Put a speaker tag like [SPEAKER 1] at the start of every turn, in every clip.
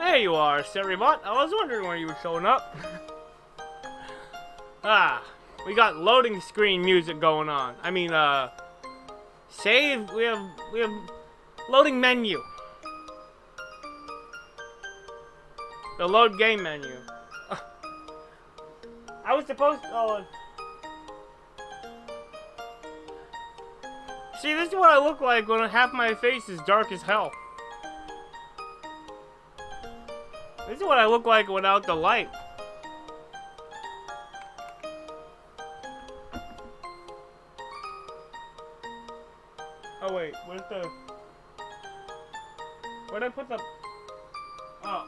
[SPEAKER 1] There you are, Seribot. I was wondering where you were showing up. We got loading screen music going on. I mean, save. We have loading menu. The load game menu. I was supposed to. Oh. See, this is what I look like when half my face is dark as hell. This is what I look like without the light. Oh wait, where'd I put the... Oh.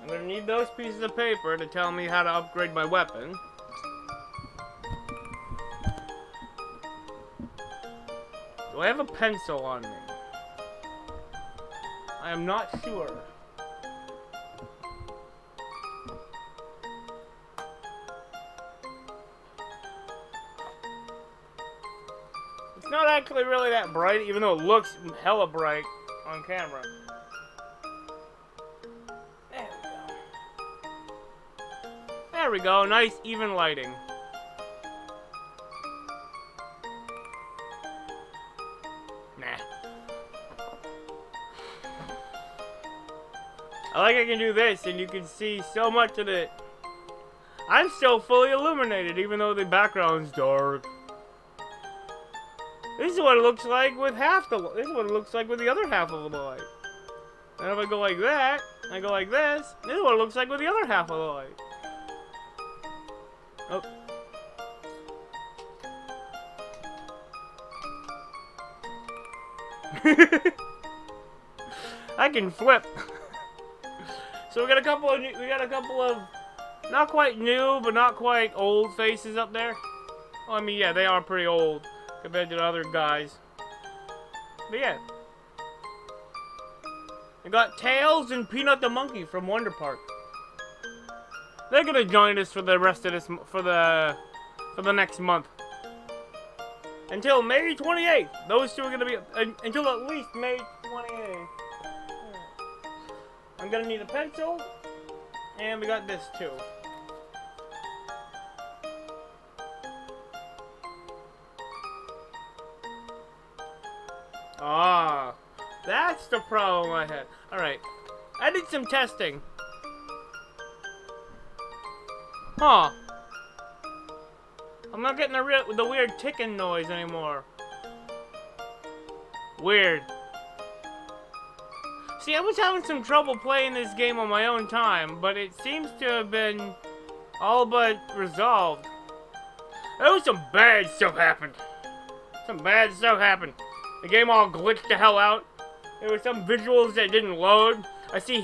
[SPEAKER 1] I'm gonna need those pieces of paper to tell me how to upgrade my weapon. Do I have a pencil on me? I am not sure. It's not actually really that bright, even though it looks hella bright on camera. There we go. There we go, nice even lighting. I like I can do this and you can see so much of it. I'm still fully illuminated even though the background's dark. This is what it looks like with half the light. This is what it looks like with the other half of the light. And if I go like that, I go like this is what it looks like with the other half of the light. Oh. I can flip. So we got a couple of not quite new but not quite old faces up there. Well, I mean, yeah, they are pretty old compared to the other guys. But yeah, we got Tails and Peanut the monkey from Wonder Park. They're gonna join us for the rest of this for the next month until May 28th. Those two are gonna be until at least May 28th. I'm gonna need a pencil, and we got this too. Ah, that's the problem I had. Alright, I did some testing. Huh. I'm not getting the weird ticking noise anymore. Weird. See, I was having some trouble playing this game on my own time, but it seems to have been all but resolved. There was some bad stuff happened. Some bad stuff happened. The game all glitched the hell out. There were some visuals that didn't load. I see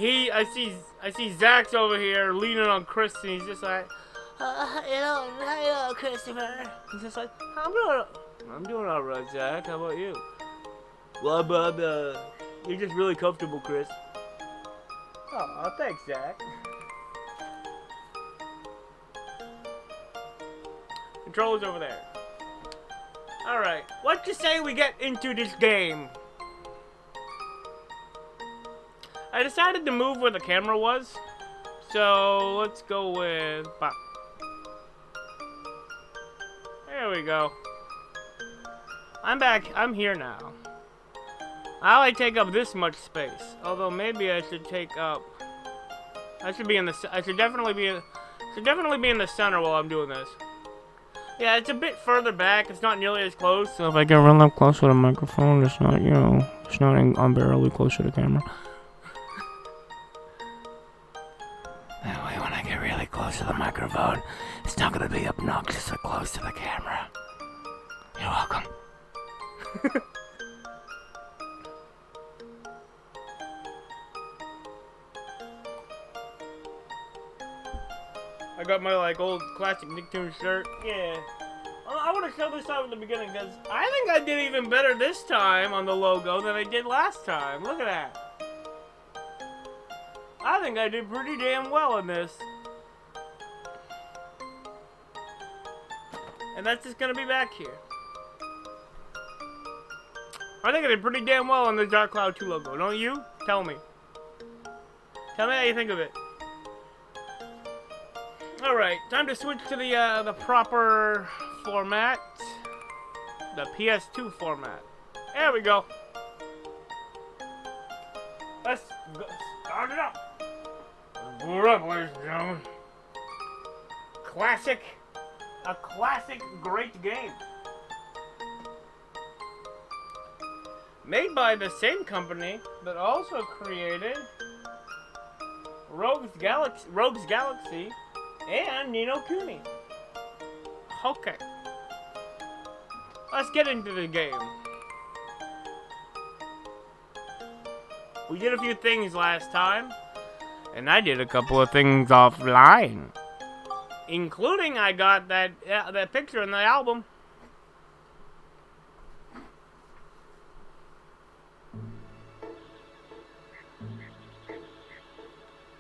[SPEAKER 1] Zach's over here leaning on Chris, and he's just like, hello, Christopher. He's just like, I'm doing all right, Zach. How about you? Blah blah blah. You're just really comfortable, Chris. Oh, thanks, Zach. Controller's over there. Alright, what you say we get into this game? I decided to move where the camera was. So, let's go with... Pop. There we go. I'm back. I'm here now. I only take up this much space. Although maybe I should take up... I should definitely be in the center while I'm doing this. Yeah, it's a bit further back. It's not nearly as close. So if I get real up close to the microphone, it's not, you know, it's not unbearably close to the camera. That way, when I get really close to the microphone, it's not gonna be obnoxiously close to the camera. You're welcome. I got my like old classic Nicktoons shirt. Yeah. I want to show this off at the beginning because I think I did even better this time on the logo than I did last time. Look at that. I think I did pretty damn well in this. And that's just gonna be back here. I think I did pretty damn well on the Dark Cloud 2 logo, don't you? Tell me. Tell me how you think of it. Alright, time to switch to the proper format. The PS2 format. There we go. Let's start it up. We're up, ladies and gentlemen. Classic. A classic great game. Made by the same company that also created Rogue's Galaxy and Ni no Kuni. Okay. Let's get into the game. We did a few things last time, and I did a couple of things offline. Including I got that picture in the album.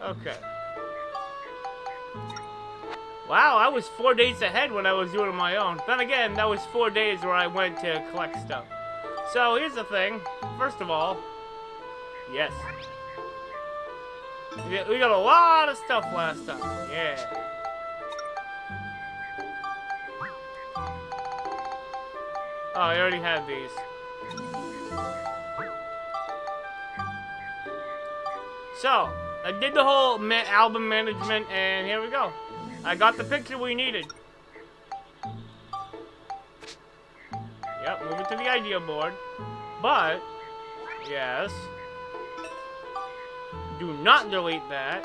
[SPEAKER 1] Okay. Wow, I was 4 days ahead when I was doing it on my own. Then again, that was 4 days where I went to collect stuff. So here's the thing. First of all, yes. We got a lot of stuff last time. Yeah. Oh, I already had these. So, I did the whole album management, and here we go. I got the picture we needed. Yep, move it to the idea board. But, yes. Do not delete that.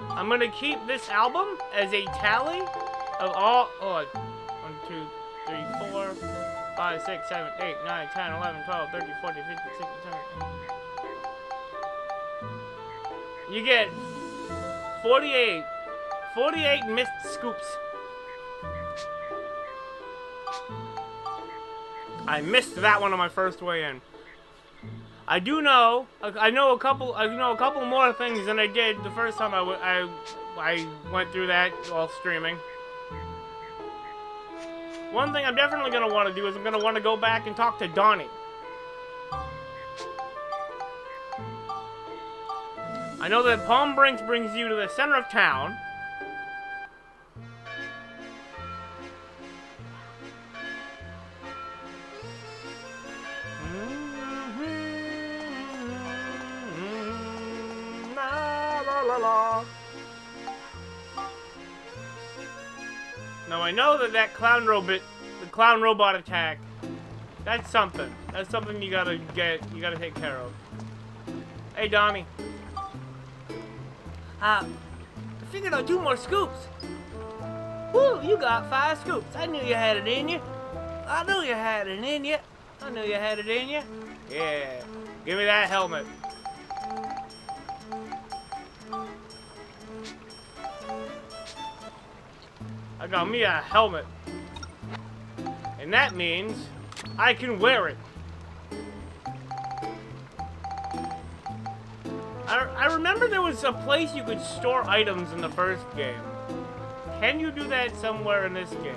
[SPEAKER 1] I'm gonna keep this album as a tally of all... Oh, 1, 2, 3, 4, 5, 6, 7, 8, 9, 10, 11, 12, 13, 14, 15, 16, 17. You get 48 missed scoops. I missed that one on my first way in. I know a couple more things than I did the first time I went through that while streaming. One thing I'm definitely gonna want to do is I'm gonna want to go back and talk to Donnie. I know that Palm Brinks brings you to the center of town. Now I know that clown robot attack, that's something. That's something you gotta take care of. Hey, Donnie. I figured out 2 more scoops. Woo, you got 5 scoops. I knew you had it in you. I knew you had it in you. I knew you had it in you. Yeah. Give me that helmet. I got me a helmet. And that means I can wear it. I remember there was a place you could store items in the first game. Can you do that somewhere in this game?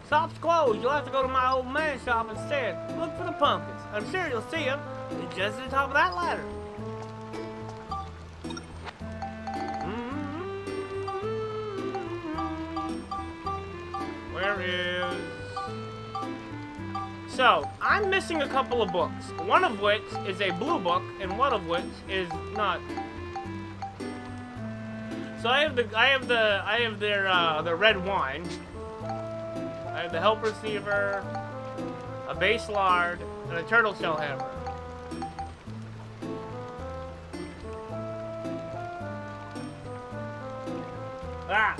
[SPEAKER 1] Shop's closed. You'll have to go to my old man's shop instead. Look for the pumpkins. I'm sure you'll see them. They're just at the top of that ladder. Where is... So, I'm missing a couple of books. One of which is a blue book, and one of which is not. So I have their red wine. I have the help receiver, a base lard, and a turtle shell hammer. Ah!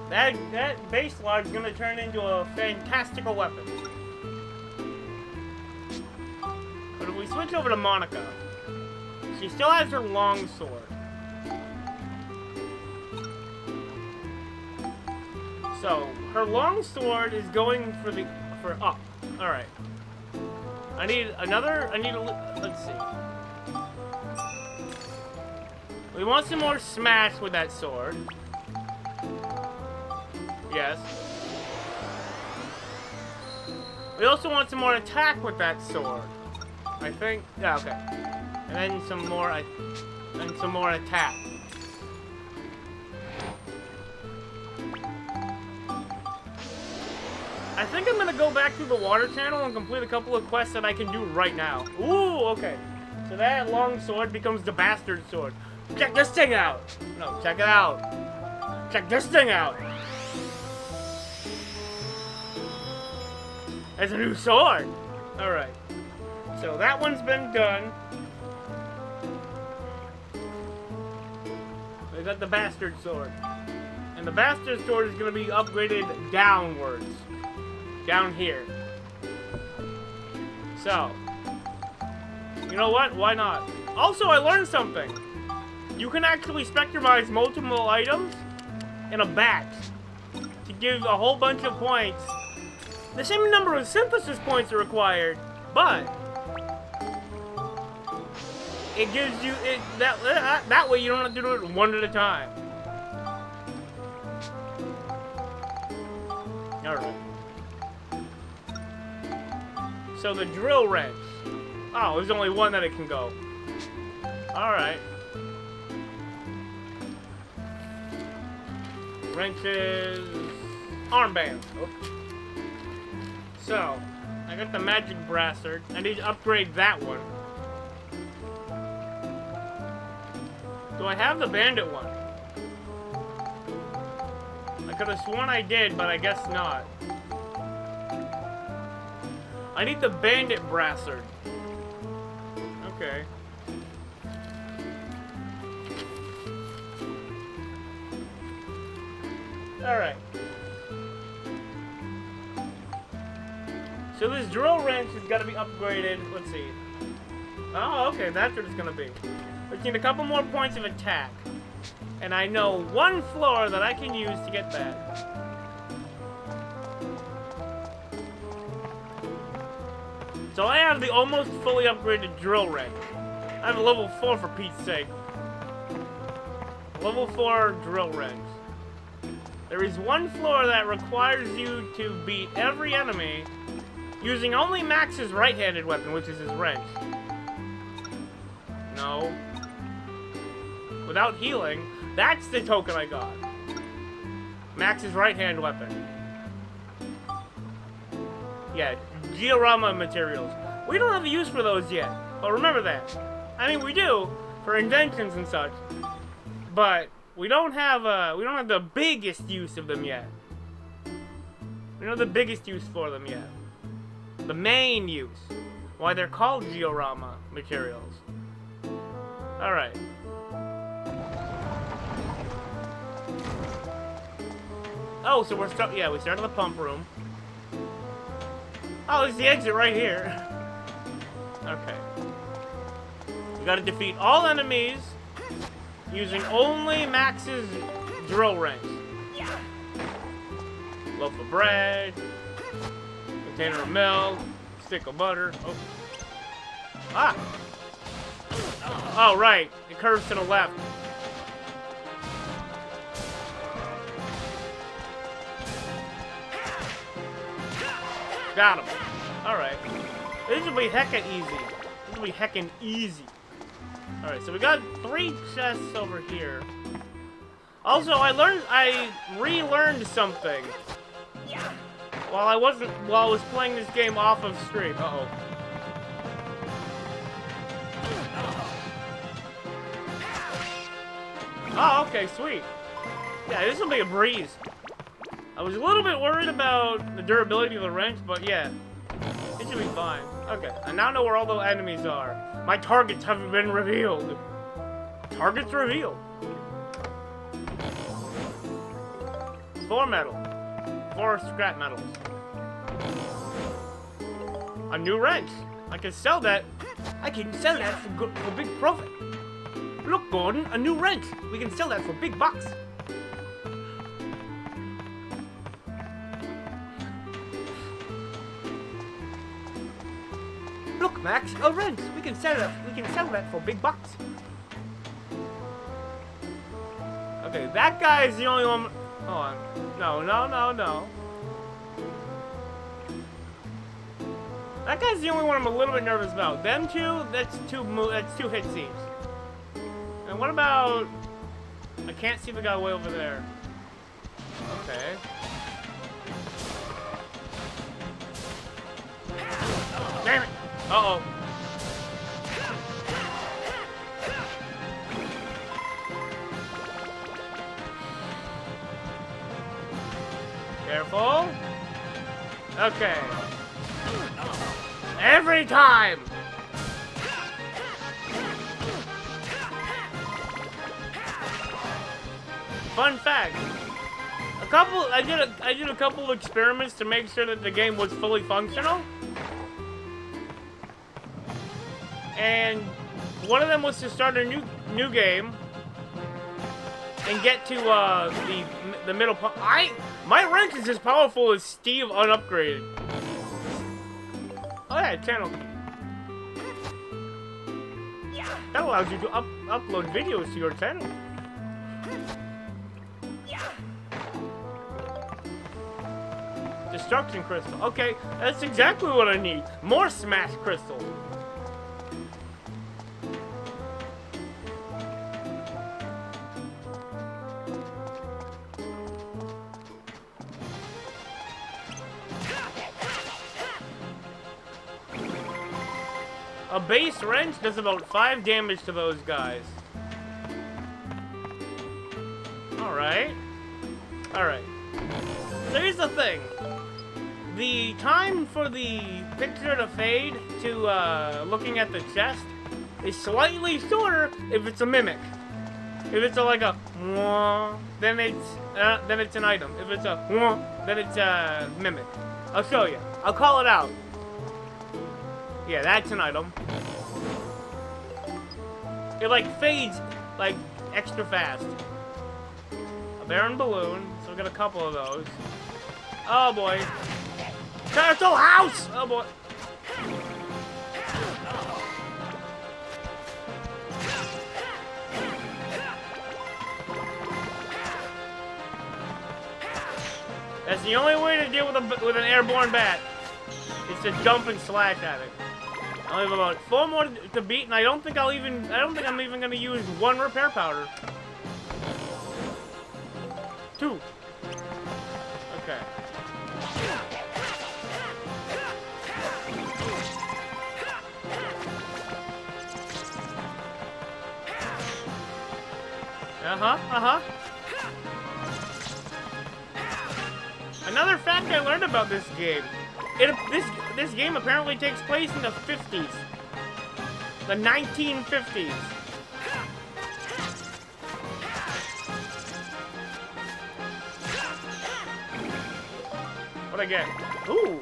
[SPEAKER 1] That base lard's gonna turn into a fantastical weapon. But if we switch over to Monica, she still has her long sword. So, her long sword is going for up. Alright. Let's see. We want some more smash with that sword. Yes. We also want some more attack with that sword. I think. Yeah. Okay. And then some more. And some more attack. I think I'm gonna go back through the water channel and complete a couple of quests that I can do right now. Ooh, okay. So that long sword becomes the bastard sword. Check this thing out! No, check it out. Check this thing out! It's a new sword! Alright. So that one's been done. We got the bastard sword. And the bastard sword is gonna be upgraded downwards. Down here. So, you know what? Why not? Also, I learned something. You can actually spectromize multiple items in a batch to give a whole bunch of points. The same number of synthesis points are required, but it gives you that way you don't have to do it one at a time. All right. So the drill wrench. Oh, there's only one that it can go. Alright. Wrenches. Armbands. Oh. So, I got the magic brassard. I need to upgrade that one. Do I have the bandit one? I could have sworn I did, but I guess not. I need the bandit brassard. Okay. Alright. So this drill wrench has got to be upgraded. Let's see. Oh, okay, that's what it's going to be. We need a couple more points of attack. And I know one floor that I can use to get that. So I have the almost fully upgraded drill wrench. I have a level 4 for Pete's sake. Level 4 drill wrench. There is one floor that requires you to beat every enemy using only Max's right-handed weapon, which is his wrench. No. Without healing, that's the token I got. Max's right-hand weapon. Yeah, diorama materials. We don't have a use for those yet, but remember that. I mean, we do for inventions and such, but we don't have the biggest use of them yet. We don't have the biggest use for them yet. The main use, why they're called diorama materials. All right. Oh, so we start in the pump room. Oh, there's the exit right here. Okay. You gotta defeat all enemies using only Max's drill wrench. Loaf of bread, container of milk, stick of butter. Oh. Ah! Oh, right. It curves to the left. Got him. Alright. This will be heckin' easy. This will be heckin' easy. Alright, so we got 3 chests over here. Also, I relearned something. While I was playing this game off of stream. Uh-oh. Oh, okay, sweet. Yeah, this will be a breeze. I was a little bit worried about the durability of the wrench, but yeah, it should be fine. Okay, I now know where all the enemies are. My targets have been revealed. Targets revealed. 4 metal. 4 scrap metals. A new wrench. I can sell that. I can sell that for big profit. Look, Gordon, a new wrench. We can sell that for big bucks. Look, Max, a wrench. We can sell that for big bucks. Okay, that guy is the only one. Hold on. No, no, no, no. That guy's the only one I'm a little bit nervous about. Them two, that's two hit scenes. And what about... I can't see the guy way over there. Okay. Damn it! Uh-oh. Careful. Okay. Every time! Fun fact. I did a couple of experiments to make sure that the game was fully functional. And one of them was to start a new game and get to the middle part. My rank is as powerful as Steve unupgraded. Oh yeah, channel key. That allows you to upload videos to your channel. Destruction crystal. Okay, that's exactly what I need. More smash crystals. A base wrench does about 5 damage to those guys. Alright. Alright. So here's the thing. The time for the picture to fade to looking at the chest is slightly shorter if it's a mimic. If it's like a wah, then it's an item. If it's a wah, then it's a mimic. I'll show you. I'll call it out. Yeah, that's an item. It like fades like extra fast. A barren balloon, so we got a couple of those. Oh boy. Turtle house! Oh boy. That's the only way to deal with an airborne bat. Is to jump and slash at it. I have about 4 more to beat, and I don't think I'm even gonna use 1 repair powder. 2. Okay. Another fact I learned about this game. This game apparently takes place in the 50s. The 1950s. What'd I get? Ooh.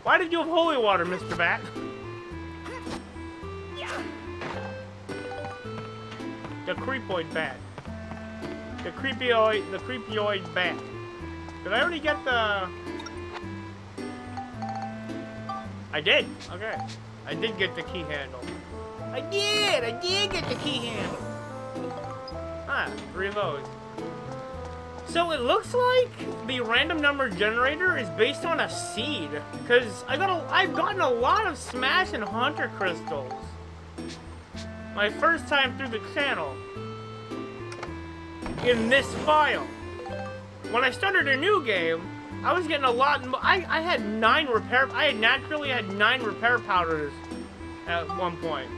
[SPEAKER 1] Why did you have holy water, Mr. Bat? The creepoid bat. The creepioid bat. Did I already get the... I did. Okay. I did get the key handle. I did get the key handle. Ah, 3 of those. So it looks like the random number generator is based on a seed, because I've gotten a lot of Smash and Hunter crystals. My first time through the channel. In this file. When I started a new game, I was getting a lot. I had 9 repair. I naturally had 9 repair powders at one point.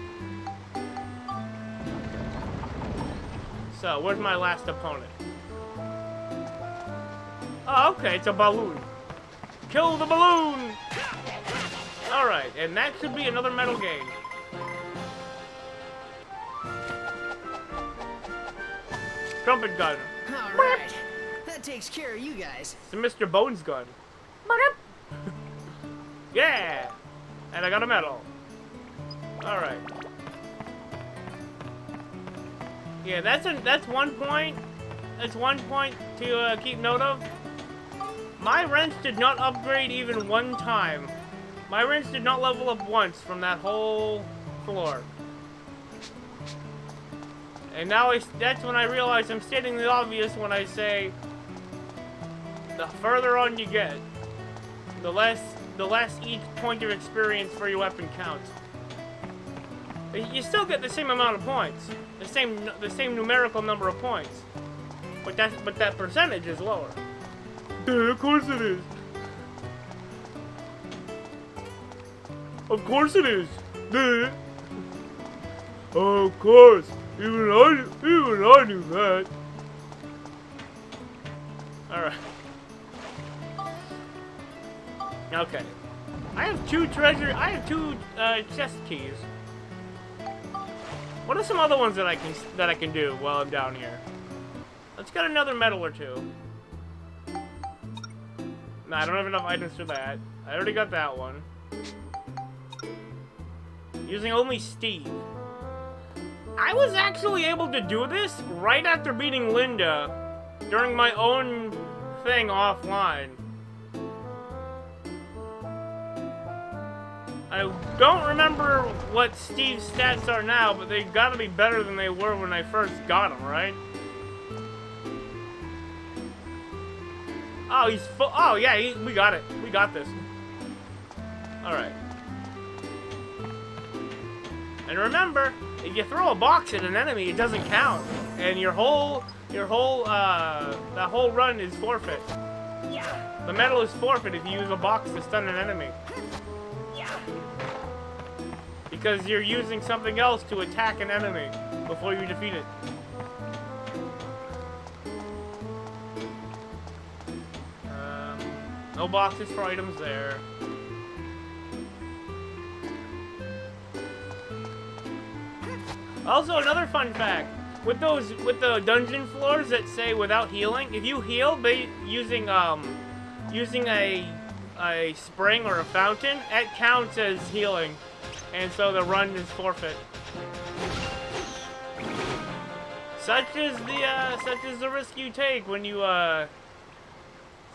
[SPEAKER 1] So where's my last opponent? Oh, okay, it's a balloon. Kill the balloon! Alright, and that should be another metal game. Trumpet gun.
[SPEAKER 2] Alright, that takes care of you guys.
[SPEAKER 1] It's a Mr. Bones gun. Yeah! And I got a medal. Alright. Yeah, that's one point. That's one point to keep note of. My wrench did not upgrade even 1 time. My wrench did not level up once from that whole floor. And now that's when I realize I'm stating the obvious when I say the further on you get, the less each point of experience for your weapon counts. You still get the same amount of points, the same numerical number of points, but that percentage is lower. Duh, of course it is. Of course it is. Duh. Of course. Even I knew that. All right. Okay. I have two chest keys. What are some other ones that I can do while I'm down here? Let's get another medal or two. Nah, I don't have enough items for that. I already got that one. Using only Steve. I was actually able to do this right after beating Linda during my own thing offline. I don't remember what Steve's stats are now, but they gotta be better than they were when I first got him, right? Oh, he's full. Oh, yeah, we got it. We got this. Alright. And remember, if you throw a box at an enemy, it doesn't count. And that whole run is forfeit. The medal is forfeit if you use a box to stun an enemy. Because you're using something else to attack an enemy before you defeat it. No boxes for items there. Also, another fun fact. With the dungeon floors that say without healing, if you heal using a spring or a fountain, it counts as healing. And so the run is forfeit. Such is the risk you take when you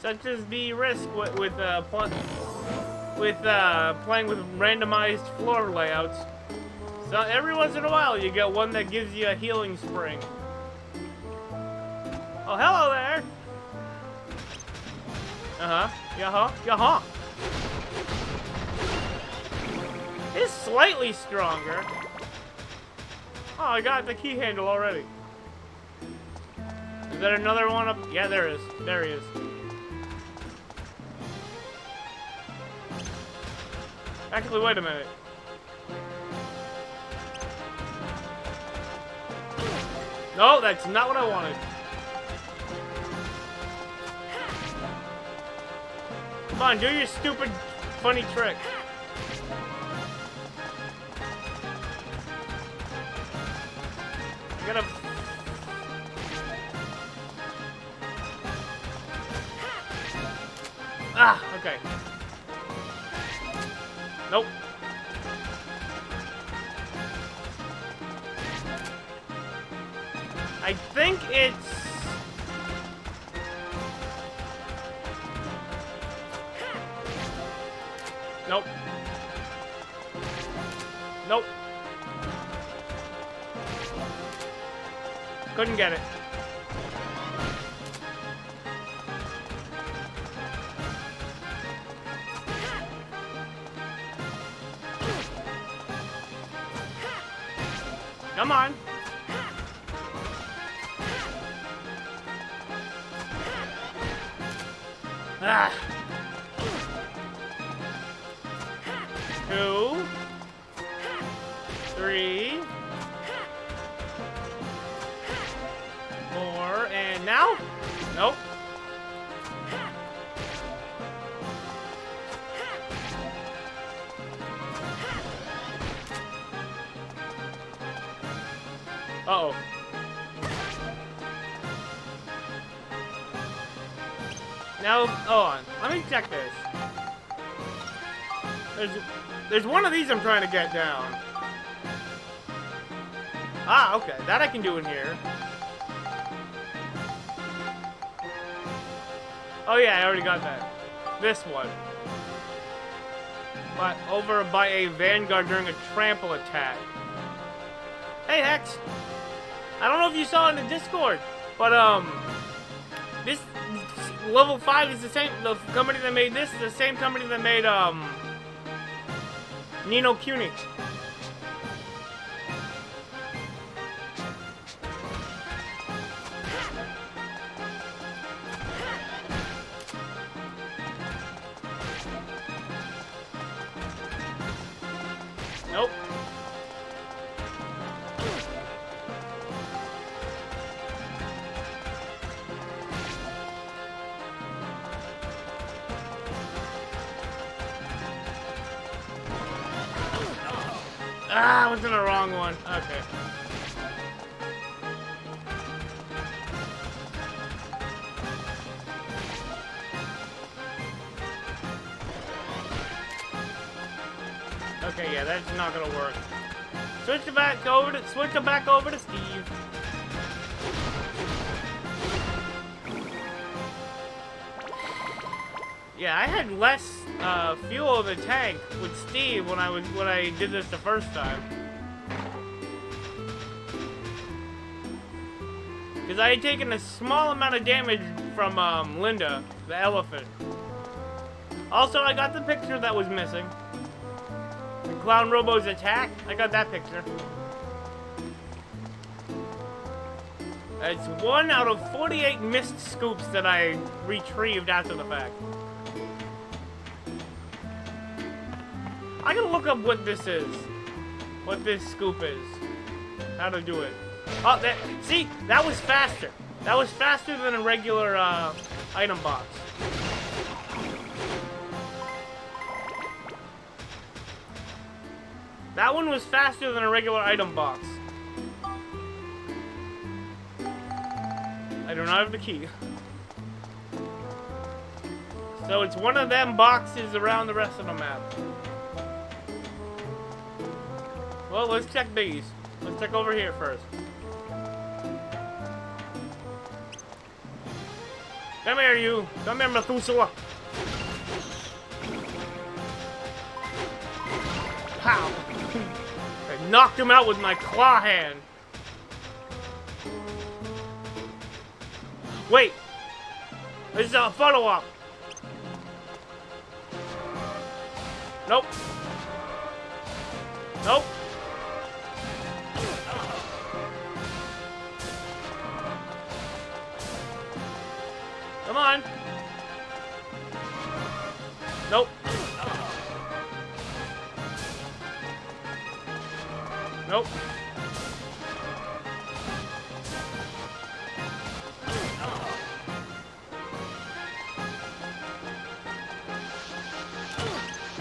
[SPEAKER 1] such is the risk with playing with randomized floor layouts. So every once in a while you get one that gives you a healing spring. Oh, hello there. Yeah-huh. It's slightly stronger. Oh, I got the key handle already. Is there another one up? Yeah, there is. There he is. Actually, wait a minute. No, that's not what I wanted. Come on, do your stupid, funny trick. I gotta... Ah, okay. Nope. I think it's... Nope. Nope. Couldn't get it. Come on. Ah. 2, 3, 4, and now? Nope. Uh-oh. Now, hold on. Let me check this. There's one of these I'm trying to get down. Ah, okay. That I can do in here. Oh yeah, I already got that. This one. But over by a vanguard during a trample attack. Hey, Hex. I don't know if you saw in the Discord, but This level 5 is the same. The company that made this is the same company that made Ni no Kuni. Nope. Ah, I was in the wrong one. Okay. Okay, yeah, that's not gonna work. Switch it back over to Steve. Yeah, I had less fuel in the tank with Steve when I did this the first time. Because I had taken a small amount of damage from Linda, the elephant. Also, I got the picture that was missing. The Clown Robo's attack, I got that picture. It's 1 out of 48 missed scoops that I retrieved after the fact. I gotta look up what this is. What this scoop is. How to do it. Oh, see? That was faster. That was faster than a regular item box. That one was faster than a regular item box. I do not have the key. So it's one of them boxes around the rest of the map. Well, let's check these. Let's check over here first. Come here, you. Come here, Methuselah. Pow. I knocked him out with my claw hand. Wait. This is a photo op. Nope. Nope. Come on. Nope. Nope.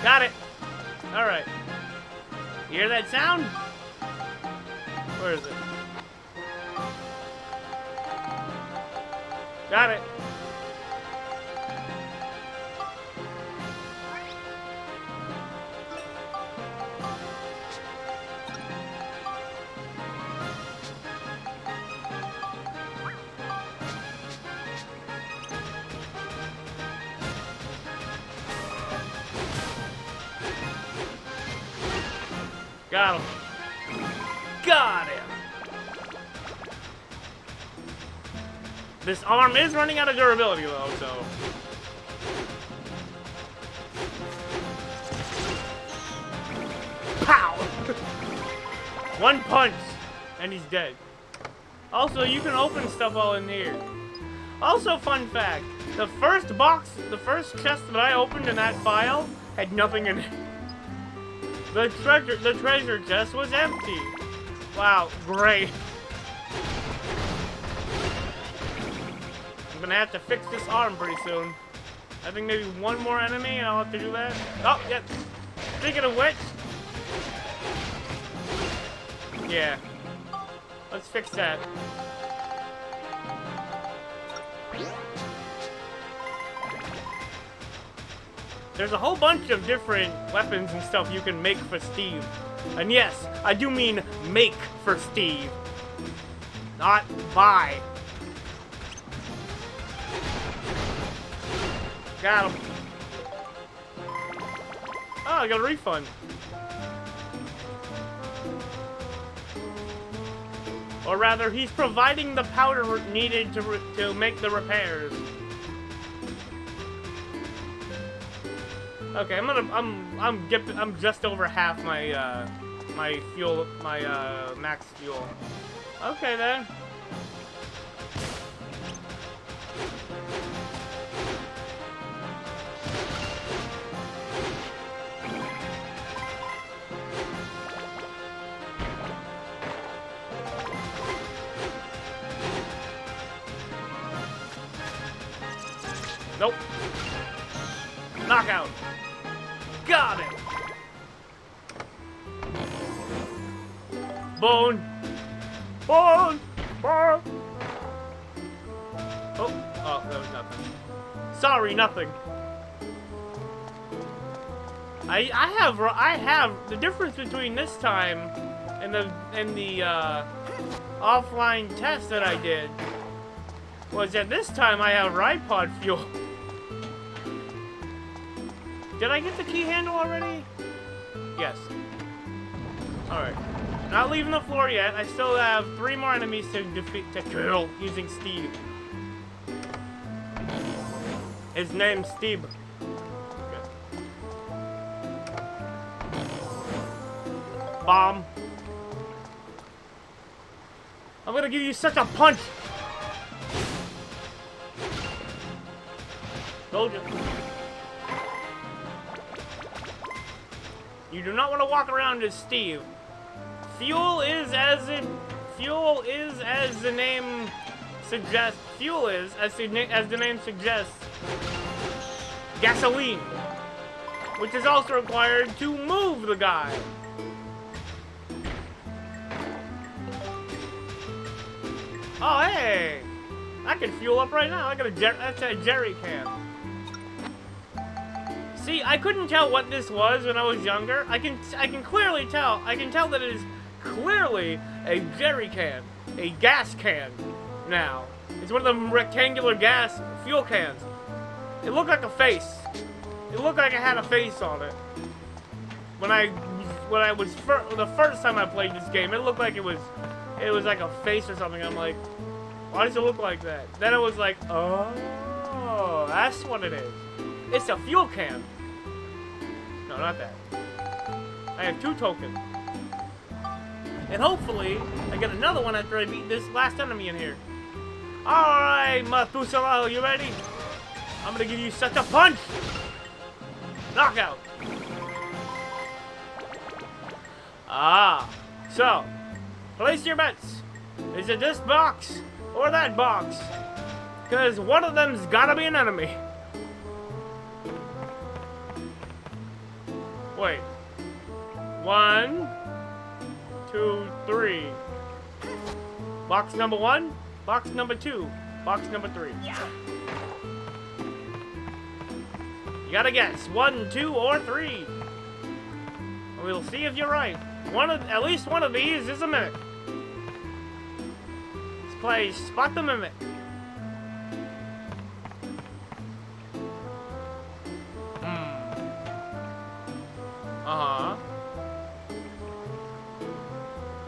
[SPEAKER 1] Got it. All right. You hear that sound? Where is it? Got it. Got him. Got him. This arm is running out of durability though, so. Pow! One punch, and he's dead. Also, you can open stuff all in here. Also, fun fact, the first chest that I opened in that file had nothing in it. The treasure chest was empty. Wow, great. I'm gonna have to fix this arm pretty soon. I think maybe one more enemy and I'll have to do that. Oh, yeah. Speaking of which. Yeah. Let's fix that. There's a whole bunch of different weapons and stuff you can make for Steve. And yes, I do mean make for Steve. Not buy. Got him. Oh, I got a refund. Or rather, he's providing the powder needed to make the repairs. Okay, I'm just over half my my fuel, my max fuel. Okay then. Nope. Knockout. Got it. Bone. Bone. Bone. Oh, that was nothing. Sorry, nothing. I have the difference between this time and the offline test that I did was that this time I have Ripod fuel. Did I get the key handle already? Yes. Alright. Not leaving the floor yet. I still have 3 more enemies to kill using Steve. His name's Steve. Okay. Bomb. I'm gonna give you such a punch! Told you. You do not want to walk around as Steve. Fuel is as the name suggests. Fuel is as the name suggests. Gasoline, which is also required to move the guy. Oh hey, I can fuel up right now. I got that's a jerry can. See, I couldn't tell what this was when I was younger. I can clearly tell. I can tell that it is clearly a jerry can, a gas can. Now, it's one of them rectangular gas fuel cans. It looked like a face. It looked like it had a face on it. When I was the first time I played this game, it looked like it was like a face or something. I'm like, why does it look like that? Then it was like, oh, that's what it is. It's a fuel can. No, not that. I have 2 tokens. And hopefully, I get another one after I beat this last enemy in here. Alright, Methuselah, you ready? I'm gonna give you such a punch! Knockout! Ah, so, place your bets. Is it this box or that box? Because one of them's gotta be an enemy. Wait. 1, 2, 3. Box number 1, box number 2, box number 3.
[SPEAKER 2] Yeah.
[SPEAKER 1] You gotta guess 1, 2, or 3. We'll see if you're right. At least one of these is a mimic. Let's play Spot the Mimic. Uh-huh.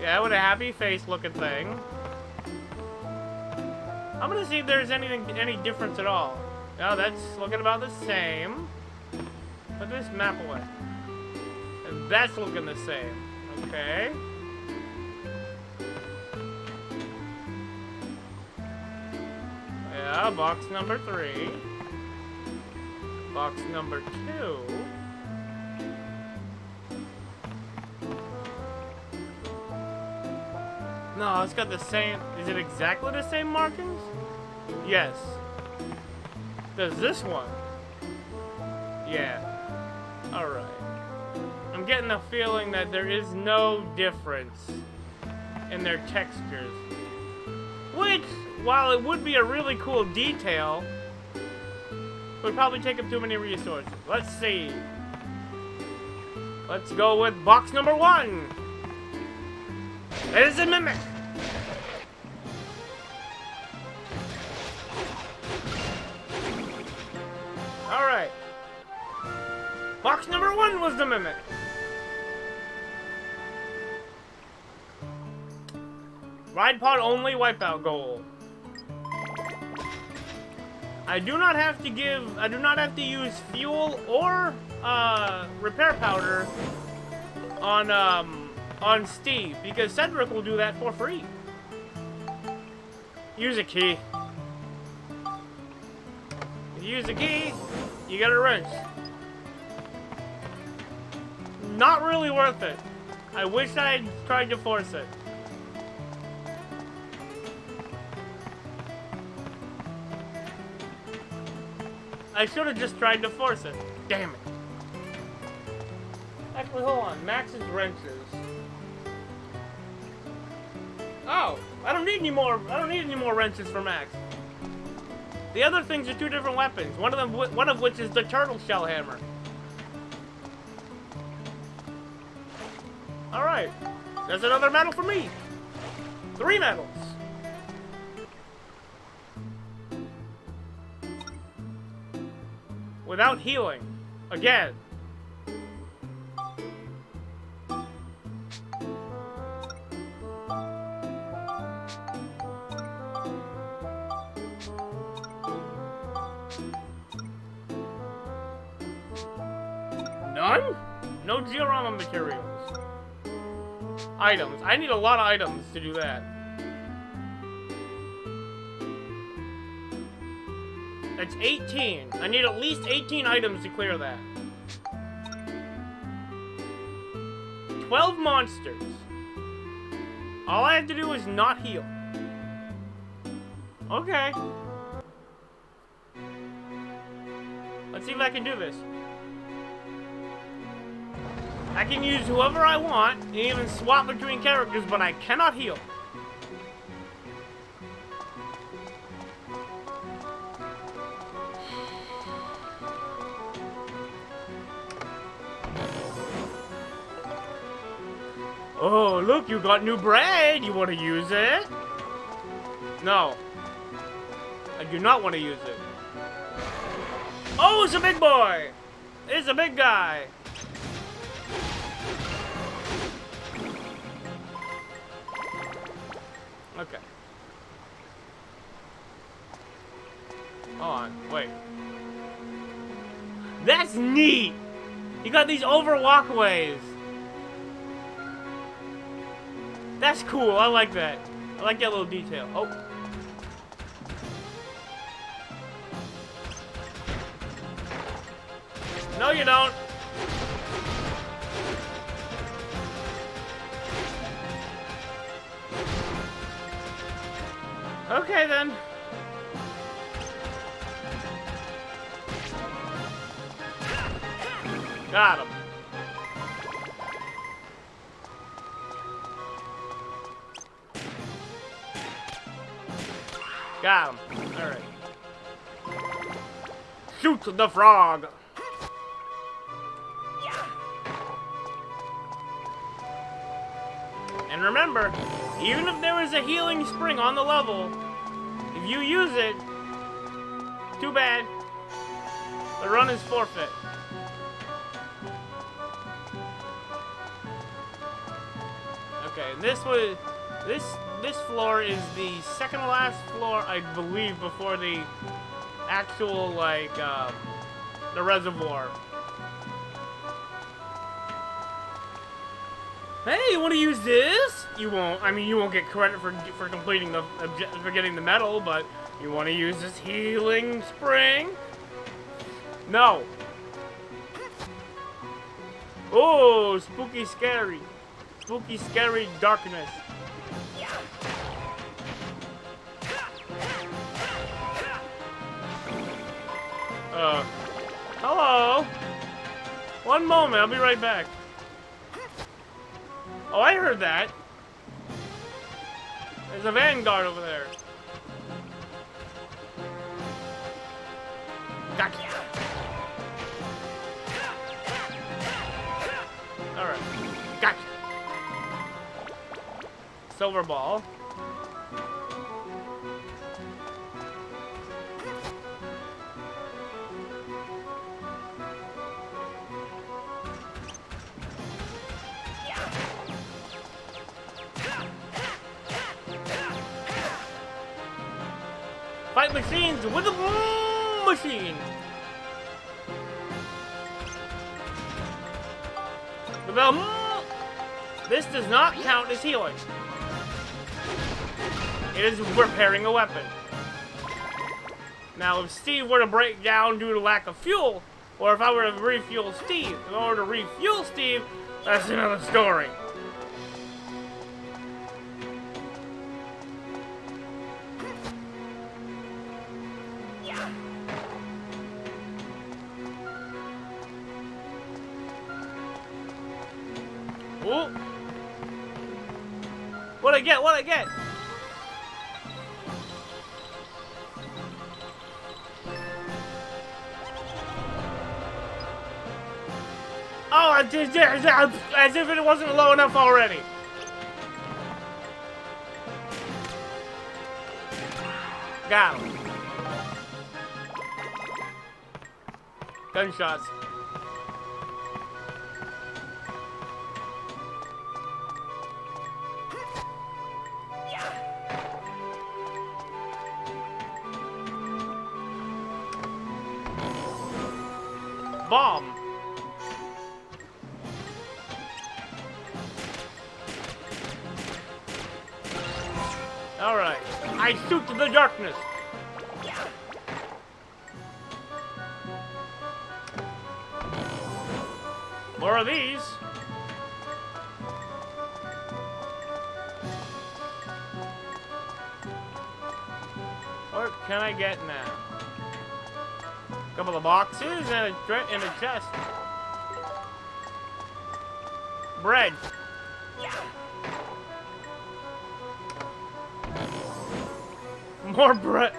[SPEAKER 1] Yeah, with a happy face looking thing. I'm gonna see if there's any difference at all. No, that's looking about the same. Put this map away. And that's looking the same. Okay. Yeah, box number 3. Box number 2. No, it's got the same... Is it exactly the same markings? Yes. Does this one? Yeah. Alright. I'm getting the feeling that there is no difference in their textures. Which, while it would be a really cool detail, would probably take up too many resources. Let's see. Let's go with box number 1. It is a mimic. Alright. Box number 1 was the mimic. Ride pod only wipeout goal. I do not have to use fuel or repair powder on Steve because Cedric will do that for free. Use a key. If you use a key, you get a wrench. Not really worth it. I wish I had tried to force it. I should have just tried to force it. Damn it. Actually, hold on. Max's wrenches. Oh, I don't need any more wrenches for Max. The other things are two different weapons. One of which is the turtle shell hammer. All right. That's another medal for me. 3 medals. Without healing. Again. None? No diorama materials. Items. I need a lot of items to do that. That's 18. I need at least 18 items to clear that. 12 monsters. All I have to do is not heal. Okay. Let's see if I can do this. I can use whoever I want, and even swap between characters, but I cannot heal. Oh, look, you got new bread. You want to use it? No. I do not want to use it. Oh, it's a big boy. It's a big guy. Okay. Hold on, wait. That's neat! You got these over walkways. That's cool, I like that. I like that little detail. Oh. No, you don't. Okay, then. Got him. Got him. Alright. Shoot the frog! And remember, even if there is a healing spring on the level, if you use it, too bad. The run is forfeit. Okay, and this floor is the second to last floor, I believe, before the actual, like, the reservoir. Hey, you want to use this? You won't. I mean, you won't get credit for completing the for getting the medal, but you want to use this healing spring? No. Oh, spooky, scary darkness. Hello. One moment, I'll be right back. Oh, I heard that. There's a vanguard over there. Gotcha. Alright. Gotcha. Silver ball. fight machines with a machine. This does not count as healing. It is repairing a weapon. Now, if Steve were to break down due to lack of fuel, or if I were to refuel Steve, in order to refuel Steve, that's another story. Ooh. What'd I get? What'd I get? Oh, I did as if it wasn't low enough already. Got him. Gunshots. Bomb. Alright. I shoot to the darkness. More of these. What can I get now? A couple of boxes and a chest. Bread. More bread.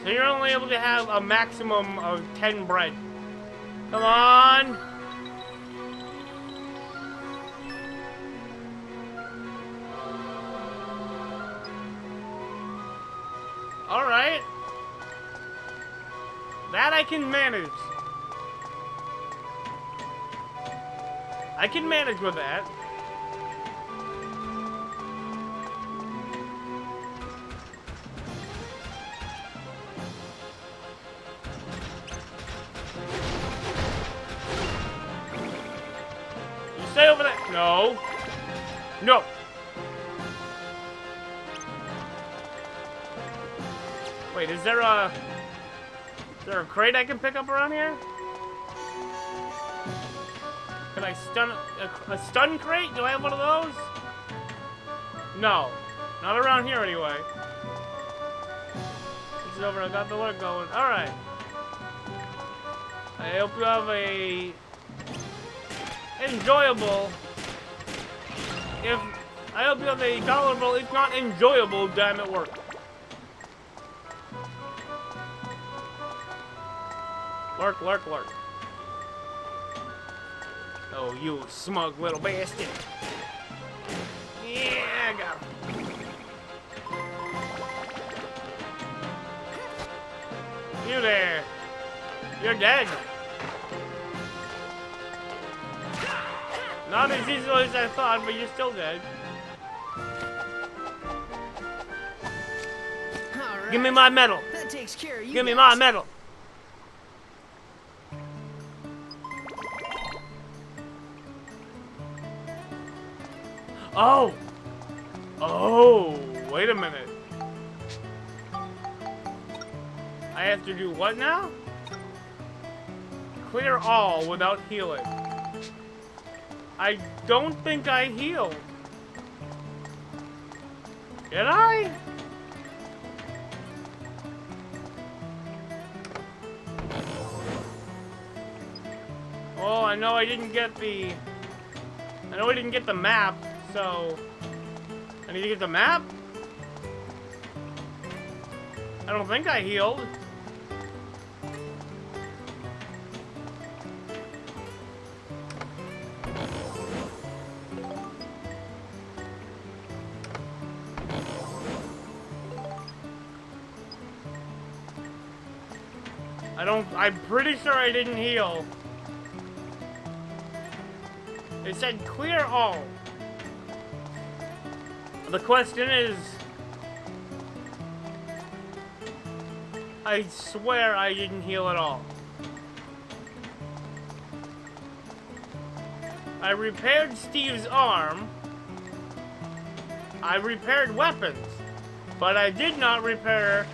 [SPEAKER 1] So you're only able to have a maximum of 10 bread. Come on! Alright. That I can manage. I can manage with that. Stay over there. No. No. Wait, is there a crate I can pick up around here? Can I stun a stun crate? Do I have one of those? No. Not around here anyway. This is over. I got the work going. Alright. I hope you have a enjoyable, I hope you have a tolerable, if not enjoyable, time at work. Lurk, lurk, lurk. Oh, you smug little bastard. Yeah, I got him. You there. You're dead. Not as easily as I thought, but you're still dead.
[SPEAKER 2] Right.
[SPEAKER 1] Give me my medal.
[SPEAKER 2] That takes care of you.
[SPEAKER 1] Give me
[SPEAKER 2] guys.
[SPEAKER 1] my medal. Oh. Oh, wait a minute. I have to do what now? Clear all without healing. I don't think I healed. Did I? Oh, I know I didn't get the... I know I didn't get the map, so... I need to get the map? I don't think I healed. I'm pretty sure I didn't heal. It said clear all. The question is, I swear I didn't heal at all. I repaired Steve's arm. I repaired weapons, but I did not repair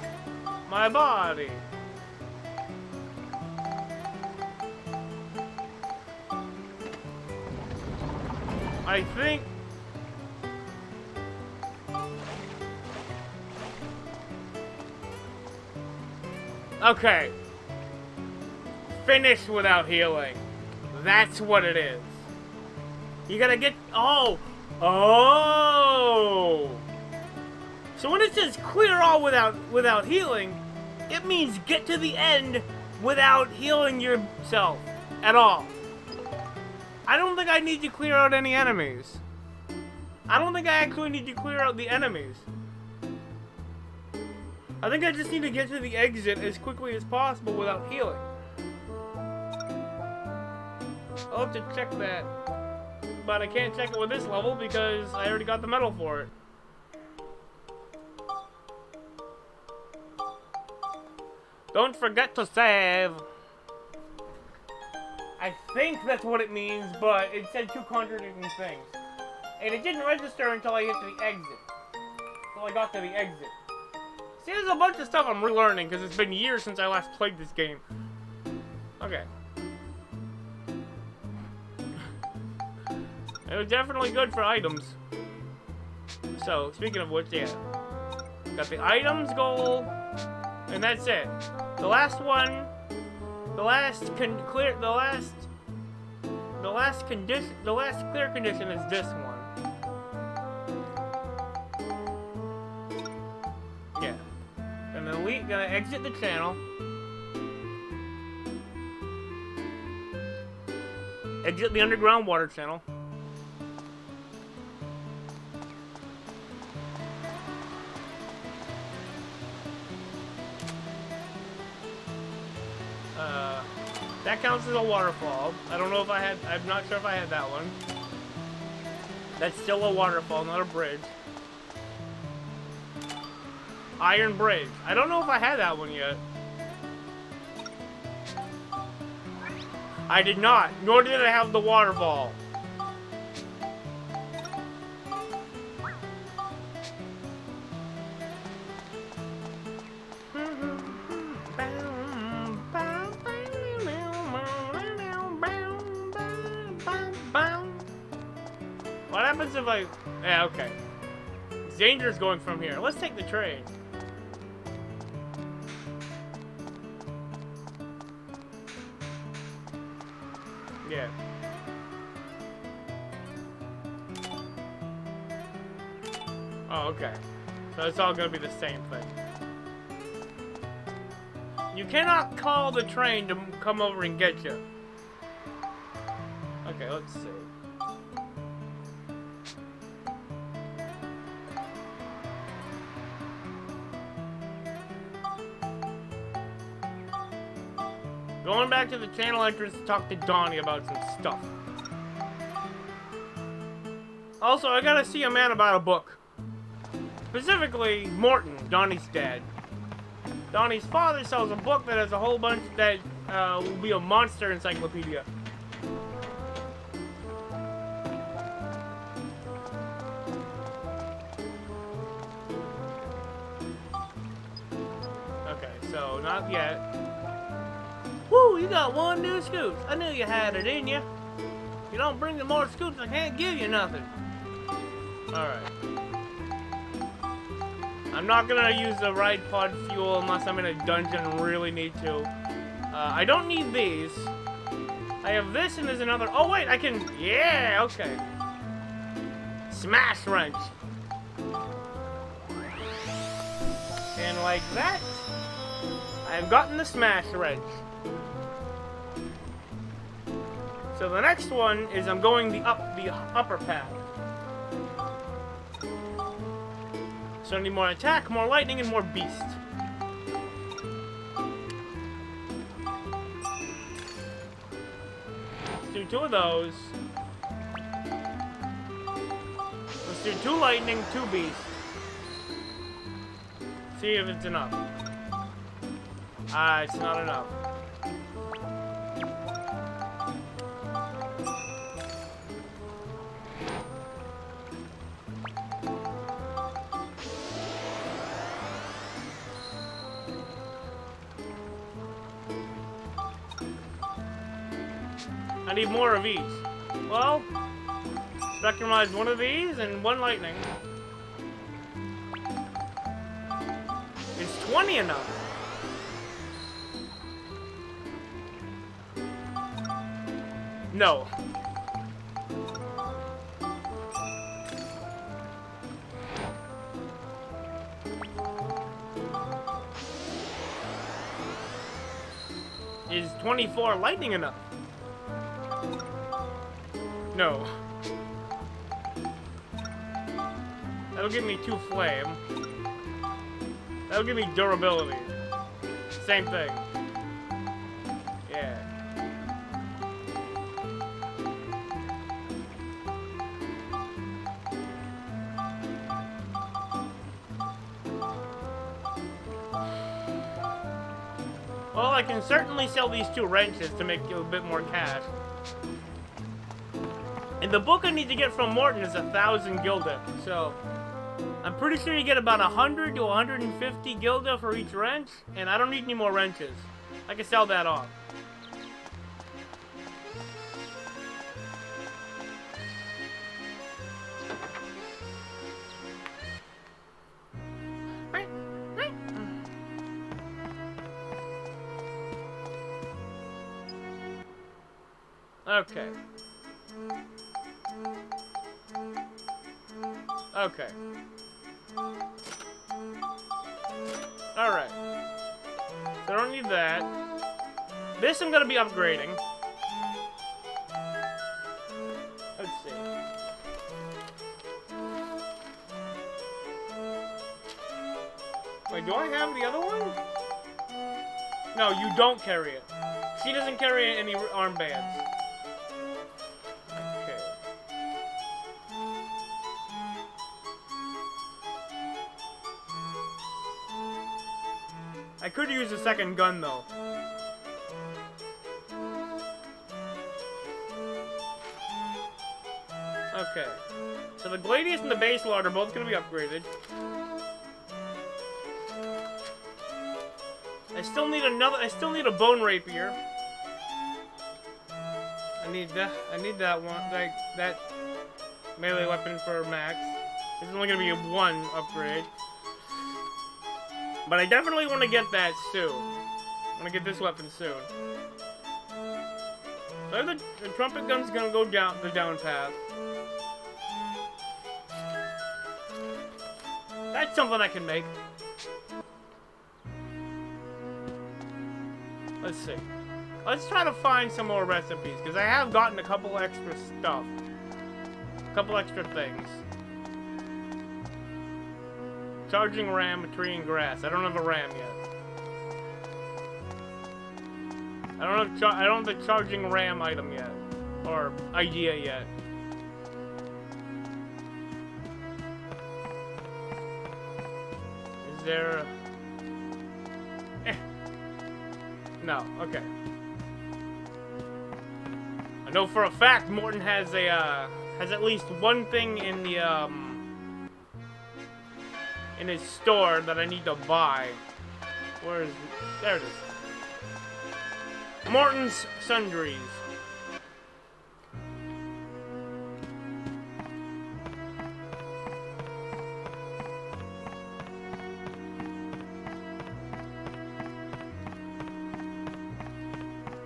[SPEAKER 1] my body. I think... Okay. Finish without healing. That's what it is. You gotta get... Oh! Oh! So when it says clear all without healing, it means get to the end without healing yourself at all. I don't think I need to clear out any enemies. I don't think I actually need to clear out the enemies. I think I just need to get to the exit as quickly as possible without healing. I'll have to check that. But I can't check it with this level because I already got the medal for it. Don't forget to save. I think that's what it means, but it said two contradicting things. And it didn't register until I hit the exit. Until I got to the exit. See, there's a bunch of stuff I'm relearning because it's been years since I last played this game. Okay. It was definitely good for items. So, speaking of which, yeah. Got the items goal, and that's it. The last one, the last clear condition is this one. Yeah. And then we're gonna exit the channel. Exit the underground water channel. That counts as a waterfall. I don't know if I had, I'm not sure if I had that one. That's still a waterfall, not a bridge. Iron Bridge. I don't know if I had that one yet. I did not, nor did I have the waterfall. What happens if I... Yeah, okay. It's dangerous going from here. Let's take the train. Yeah. Oh, okay. So it's all gonna be the same thing. You cannot call the train to come over and get you. Okay, let's see. Going back to the channel entrance to talk to Donnie about some stuff. Also, I gotta see a man about a book. Specifically, Morton, Donnie's dad. Donnie's father sells a book that has a whole bunch that will be a monster encyclopedia. Okay, so not yet. Woo, you got one new scoop. I knew you had it in you. If you don't bring me more scoops, I can't give you nothing. Alright. I'm not gonna use the ride pod fuel unless I'm in a dungeon and really need to. I don't need these. I have this and there's another. Oh wait, I can. Yeah, okay. Smash wrench. And like that. I've gotten the smash wrench. So the next one is I'm going the upper path. So I need more attack, more lightning, and more beast. Let's do 2 of those. Let's do 2 lightning, 2 beast. See if it's enough. It's not enough. I need more of each. Well, spectrumize 1 of these and 1 lightning. Is 20 enough? No. Is 24 lightning enough? No. That'll give me 2 flame. That'll give me durability. Same thing. Yeah. Well, I can certainly sell these 2 wrenches to make a bit more cash. And the book I need to get from Morton is 1,000 gilda, so I'm pretty sure you get about 100 to 150 gilda for each wrench, and I don't need any more wrenches. I can sell that off. Okay. Okay. Alright. So I don't need that. This I'm gonna be upgrading. Let's see. Wait, do I have the other one? No, you don't carry it. She doesn't carry any armbands. I could use a second gun, though. Okay. So the Gladius and the Base Lord are both going to be upgraded. I still need a Bone Rapier. I need that one, that melee weapon for max. This is only going to be a 1 upgrade. But I definitely want to get that soon. I want to get this weapon soon. So the trumpet gun's gonna go down the down path. That's something I can make. Let's see. Let's try to find some more recipes, because I have gotten a couple extra stuff. A couple extra things. Charging ram, a tree, and grass. I don't have a ram yet. I don't have the charging ram item yet, or idea yet. Is there? No. Okay. I know for a fact Morton has at least one thing in the in his store that I need to buy. Where is it? There it is. Morton's Sundries.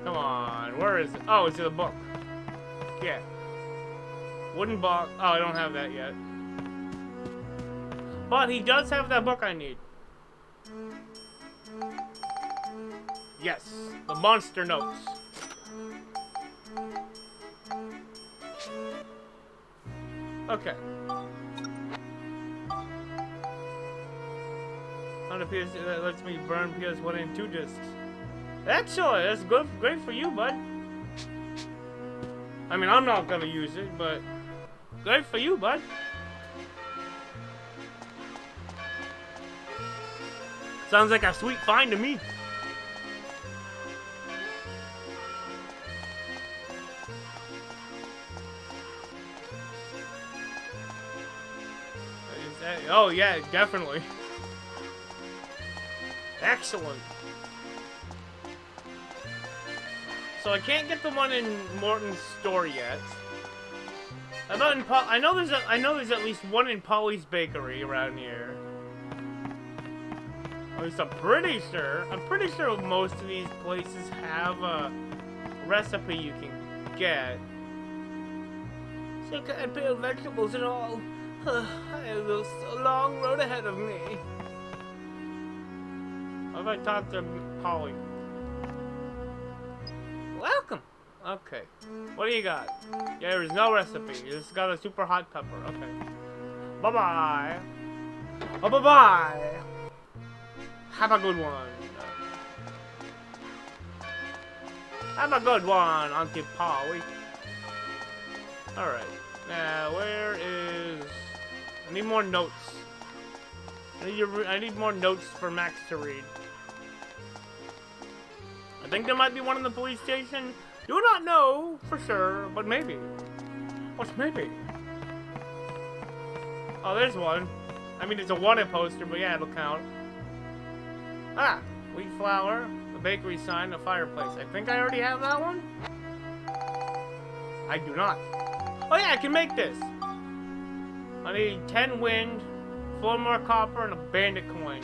[SPEAKER 1] Come on, where is it? Oh, it's in the book. Yeah. Wooden box. Oh, I don't have that yet. But he does have that book I need. Yes, the monster notes. Okay. On the PS, that lets me burn PS1 and 2 discs. Excellent, that's good, great for you, bud. I mean, I'm not gonna use it, but great for you, bud. Sounds like a sweet find to me. Oh yeah, definitely. Excellent. So I can't get the one in Morton's store yet. I know there's at least one in Polly's Bakery around here. At least I'm pretty sure. I'm pretty sure most of these places have a recipe you can get. So can I peel vegetables and all? I have a long road ahead of me. How if I talk to Polly? Welcome. Okay. What do you got? Yeah, there's no recipe. You just got a super hot pepper. Okay. Bye-bye. Oh, bye-bye. Have a good one. Have a good one, Auntie Polly. Alright. Now, where is... I need more notes. I need more notes for Max to read. I think there might be one in the police station. Do not know for sure, but maybe. What's maybe? Oh, there's one. I mean, it's a wanted poster, but yeah, it'll count. Ah, wheat flour, the bakery sign, the fireplace. I think I already have that one. I do not. Oh yeah, I can make this. I need 10 wind, 4 more copper, and a bandit coin.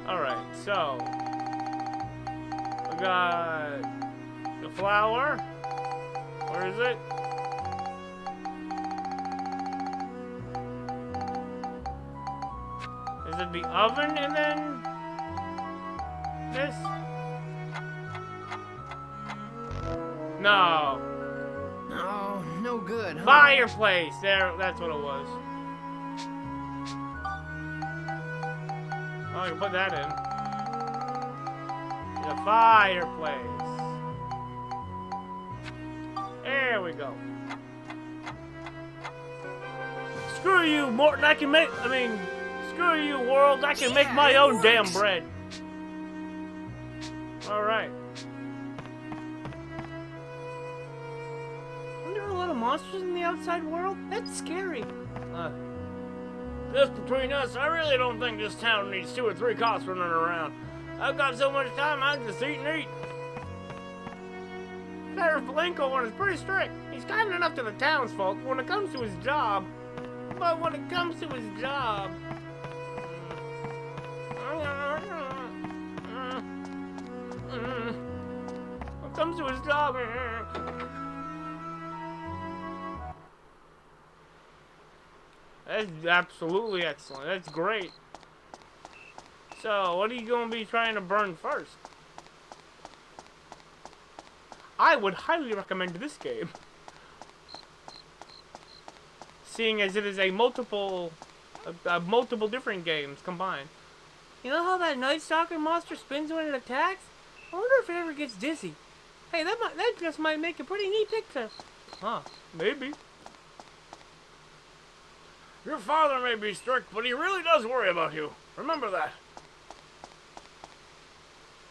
[SPEAKER 1] Alright, so we got the flour. Where is it? Is it the oven and then this? No.
[SPEAKER 2] Oh, no good, huh?
[SPEAKER 1] Fireplace! There, that's what it was. Oh, I can put that in. The fireplace. There we go. Screw you, Morton, screw you, world, I can make my own damn bread. Alright. Aren't there a lot of monsters in the outside world? That's scary. Just between us, I really don't think this town needs 2 or 3 cops running around. I've got so much time, I just eat and eat. Sheriff Blanco one is pretty strict. He's kind enough to the townsfolk when it comes to his job. But when it comes to his job... When it comes to his job... That's absolutely excellent. That's great. So, what are you going to be trying to burn first? I would highly recommend this game. Seeing as it is a multiple different games combined. You know how that Night Stalker monster spins when it attacks? I wonder if it ever gets dizzy. Hey, that just might make a pretty neat picture. Huh, maybe. Your father may be strict, but he really does worry about you. Remember that.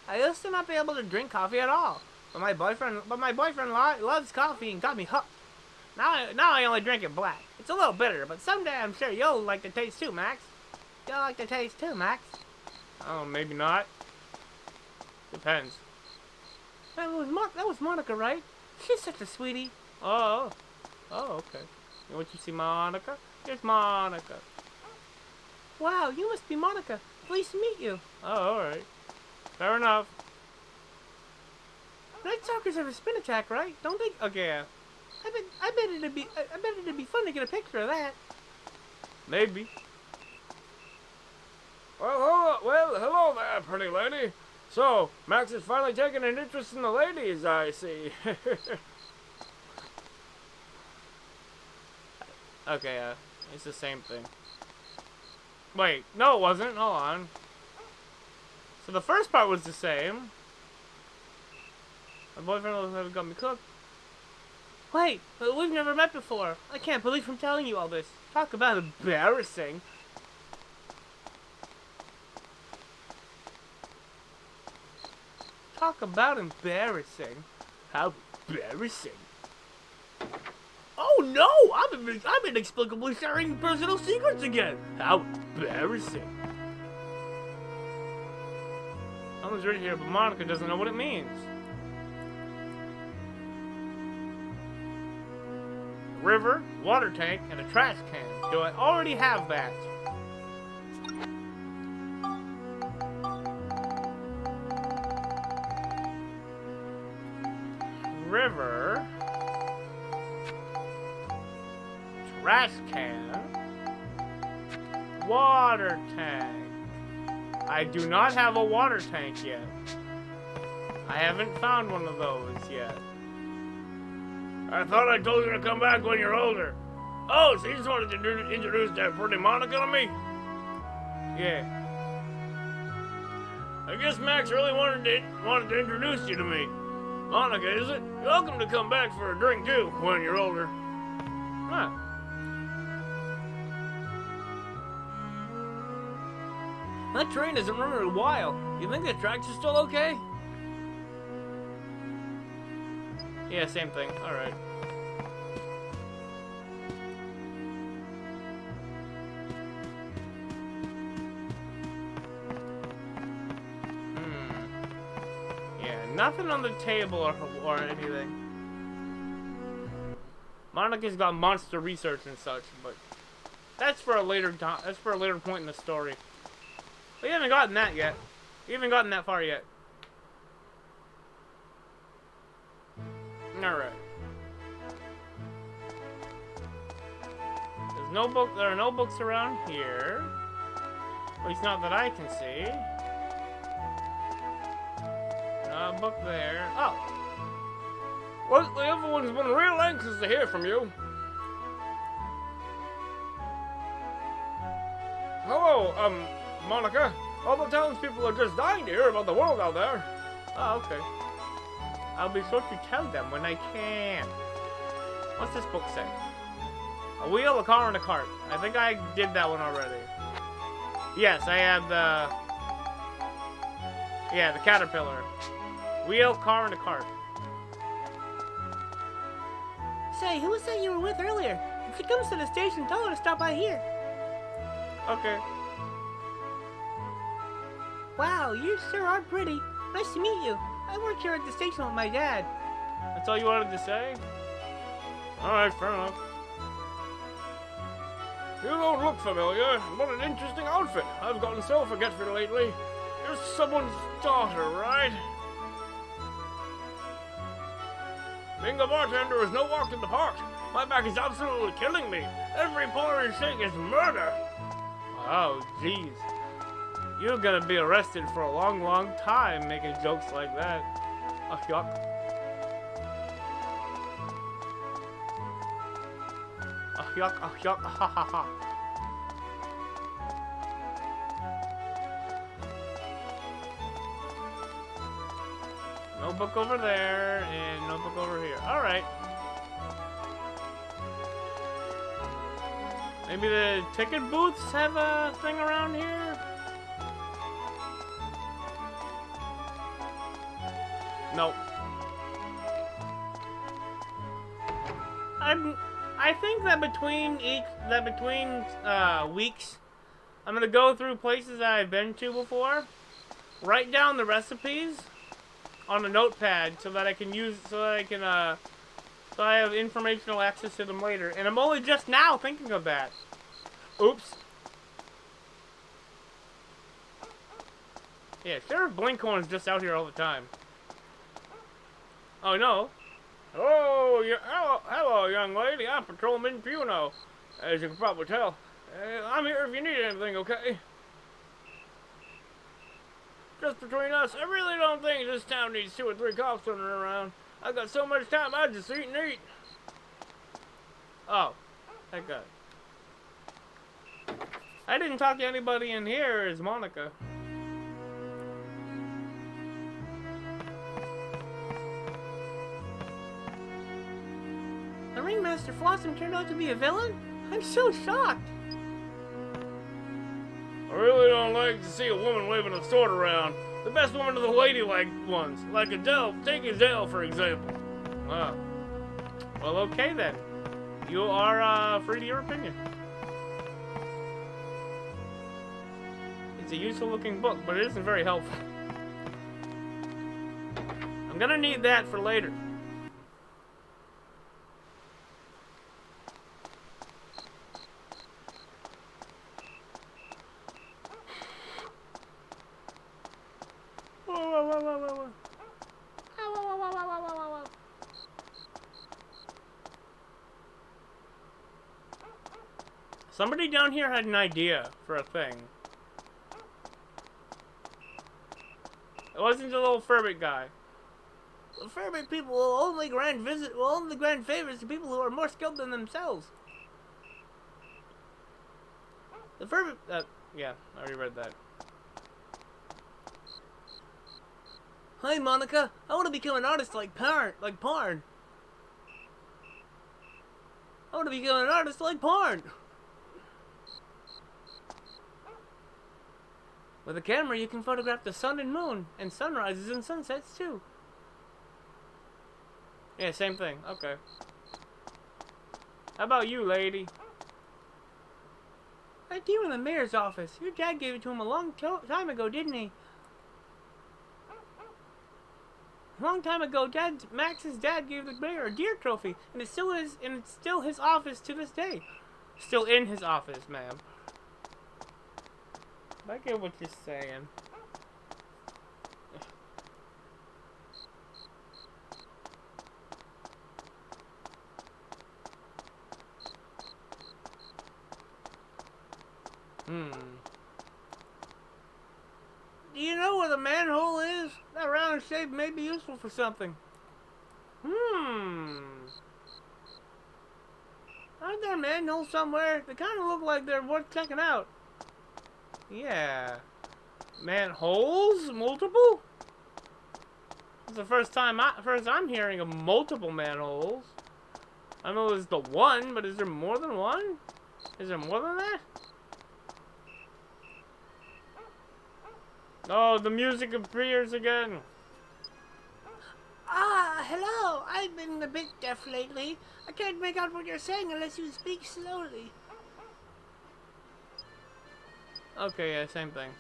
[SPEAKER 1] I used to not be able to drink coffee at all. But my boyfriend loves coffee and got me hooked. Now I only drink it black. It's a little bitter, but someday I'm sure you'll like the taste too, Max. You'll like the taste too, Max. Oh, maybe not. Depends. That was Monica, right? She's such a sweetie. Oh, okay. You want to see Monica? Here's Monica. Wow, you must be Monica. Pleased to meet you. Oh, alright. Fair enough. Night Stalkers have a spin attack, right? Don't they? Okay, yeah. I bet it'd be fun to get a picture of that. Maybe. Well, hello there, pretty lady. So, Max is finally taking an interest in the ladies, I see. Okay, it's the same thing. Wait, no it wasn't. Hold on. So the first part was the same. My boyfriend got me cooked. Wait, but we've never met before. I can't believe I'm telling you all this. Talk about embarrassing. Talk about embarrassing. How embarrassing. Oh no! I'm inexplicably sharing personal secrets again! How embarrassing. Someone's written here, but Monica doesn't know what it means. River, water tank, and a trash can. Do I already have that? River. Trash can. Water tank. I do not have a water tank yet. I haven't found one of those yet. I thought I told you to come back when you're older. Oh, so you just wanted to introduce that pretty Monica to me? Yeah. I guess Max really wanted to introduce you to me. Monica, is it? You're welcome to come back for a drink too when you're older. Huh. That train hasn't run in a while. You think the tracks are still okay? Yeah, same thing. Alright. Yeah, nothing on the table or anything. Monica's got monster research and such, but that's for a later time. That's for a later point in the story. We haven't gotten that yet. We haven't gotten that far yet. Alright. There's no book. There are no books around here. At least not that I can see. No book there. Oh. Lately, everyone's been real anxious to hear from you. Hello, Monica. All the townspeople are just dying to hear about the world out there. Oh, okay. I'll be sure to tell them when I can. What's this book say? A wheel, a car, and a cart. I think I did that one already. Yes, I had the... Yeah, the caterpillar. Wheel, car, and a cart. Say, who was that you were with earlier? If she comes to the station, tell her to stop by here. Okay. Wow, you sure are pretty. Nice to meet you. I work here at the station with my dad. That's all you wanted to say? Alright, fair enough. You don't look familiar. What an interesting outfit. I've gotten so forgetful lately. You're someone's daughter, right? Being a bartender is no walk in the park. My back is absolutely killing me. Every pour and shake is murder. Oh, jeez. You're gonna be arrested for a long, long time making jokes like that. Oh, yuck. Oh, yuck, oh, yuck, ha ha ha. No book over there, and no book over here. Alright. Maybe the ticket booths have a thing around here? Nope. I think that between weeks, I'm gonna go through places that I've been to before, write down the recipes on a notepad so that I can so I have informational access to them later. And I'm only just now thinking of that. Oops. Yeah, Sheriff Blinkhorn's just out here all the time. Oh no. Oh, hello, young lady. I'm Patrolman Puno. As you can probably tell, I'm here if you need anything, okay? Just between us, I really don't think this town needs 2 or 3 cops running around. I got so much time, I just eat and eat. Oh, that guy. I didn't talk to anybody in here as Monica. The Ringmaster Flossom turned out to be a villain? I'm so shocked. I really don't like to see a woman waving a sword around. The best women are the ladylike ones, like Adele. Take Adele, for example. Wow. Well, okay then. You are free to your opinion. It's a useful looking book, but it isn't very helpful. I'm gonna need that for later. Somebody down here had an idea for a thing. It wasn't the little Firbit guy. The Firbit people will only grant favors to people who are more skilled than themselves. The Firbit, yeah, I already read that. Hi, Monica. I want to become an artist like Parn. I want to become an artist like Parn. With a camera, you can photograph the sun and moon, and sunrises and sunsets, too. Yeah, same thing. Okay. How about you, lady? Right to you in the mayor's office. Your dad gave it to him a long time ago, didn't he? A long time ago, Max's dad gave the mayor a deer trophy, and it's still his office to this day. Still in his office, ma'am. I get what you're saying. Do you know where the manhole is? That round shape may be useful for something. Aren't there manholes somewhere? They kind of look like they're worth checking out. Yeah. Manholes? Multiple? It's the first I'm hearing of multiple manholes. I know there's the one, but is there more than one? Is there more than that? Oh, the music appears again. Ah, hello. I've been a bit deaf lately. I can't make out what you're saying unless you speak slowly. Okay, yeah, same thing.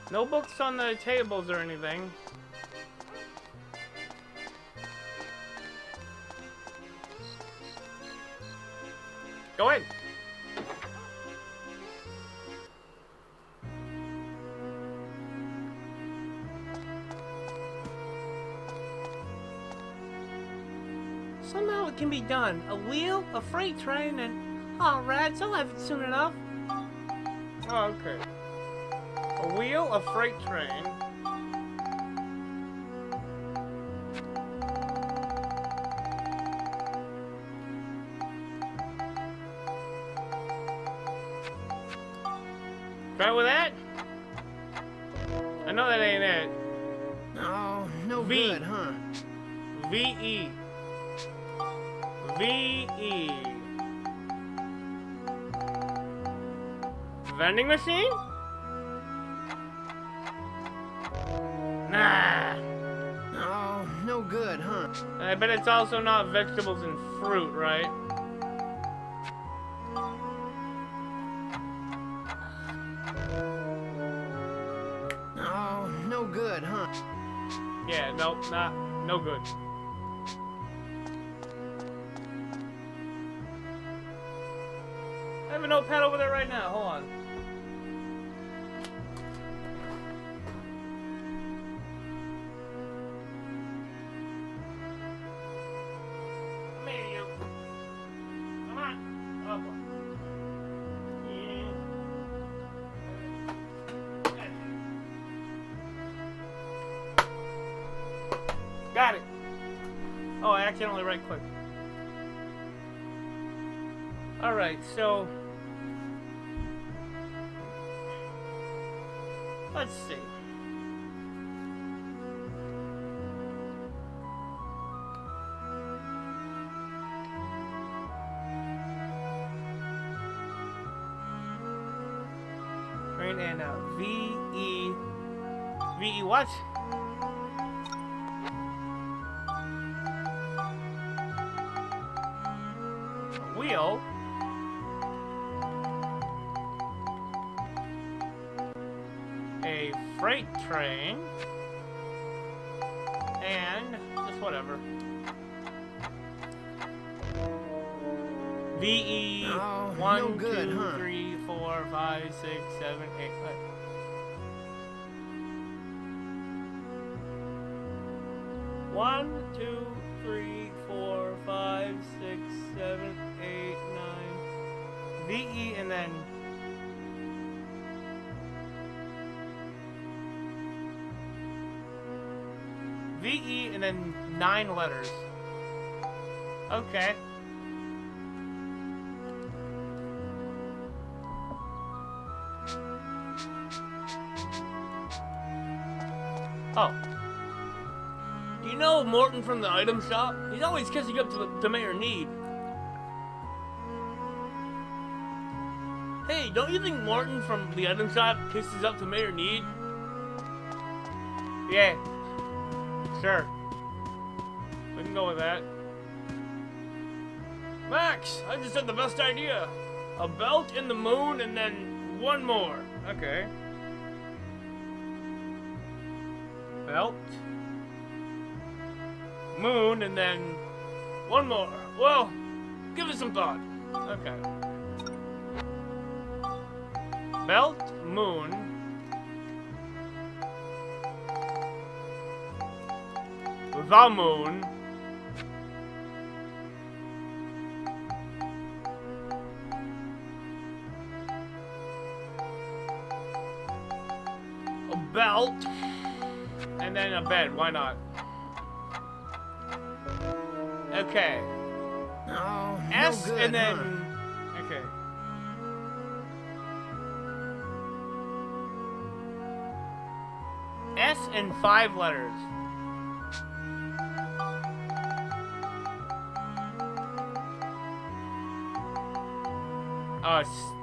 [SPEAKER 1] No books on the tables or anything. Go in. Somehow it can be done. A wheel, a freight train, and... Oh, rats, I'll have it soon enough. Oh, okay. A wheel, a freight train. Try with that? I know that ain't it.
[SPEAKER 2] Oh, no good, huh?
[SPEAKER 1] V-E. V-E. Vending machine? Nah.
[SPEAKER 2] Oh, no good, huh?
[SPEAKER 1] I bet it's also not vegetables and fruit, right?
[SPEAKER 2] Oh, no good, huh?
[SPEAKER 1] Yeah, nope, no good. I have a notepad over there right now, hold on. Got it. Oh, I accidentally right-clicked. Alright, so... let's see. Train and V-E what? Wheel. A freight train. And just whatever. VE
[SPEAKER 2] Oh,
[SPEAKER 1] 1,
[SPEAKER 2] no good,
[SPEAKER 1] 2,
[SPEAKER 2] huh?
[SPEAKER 1] 3, 4, 5, 6, 7, 8. One, 2, 3, 4, 5, 6, 7, 8, 9. VE and then VE and then 9 letters. Okay. Oh. Do you know Morton from the item shop? He's always kissing up to Mayor Need. Hey, don't you think Morton from the item shop kisses up to Mayor Need? Yeah. Sure. We can go with that. Max, I just had the best idea. A belt in the moon and then one more. Okay. Belt. Moon and then one more. Well, give it some thought. Okay. Belt, moon. The moon. A belt. And then a bed. Why not? Okay.
[SPEAKER 2] Oh,
[SPEAKER 1] S
[SPEAKER 2] no good,
[SPEAKER 1] and then...
[SPEAKER 2] huh?
[SPEAKER 1] Okay. S and 5 letters.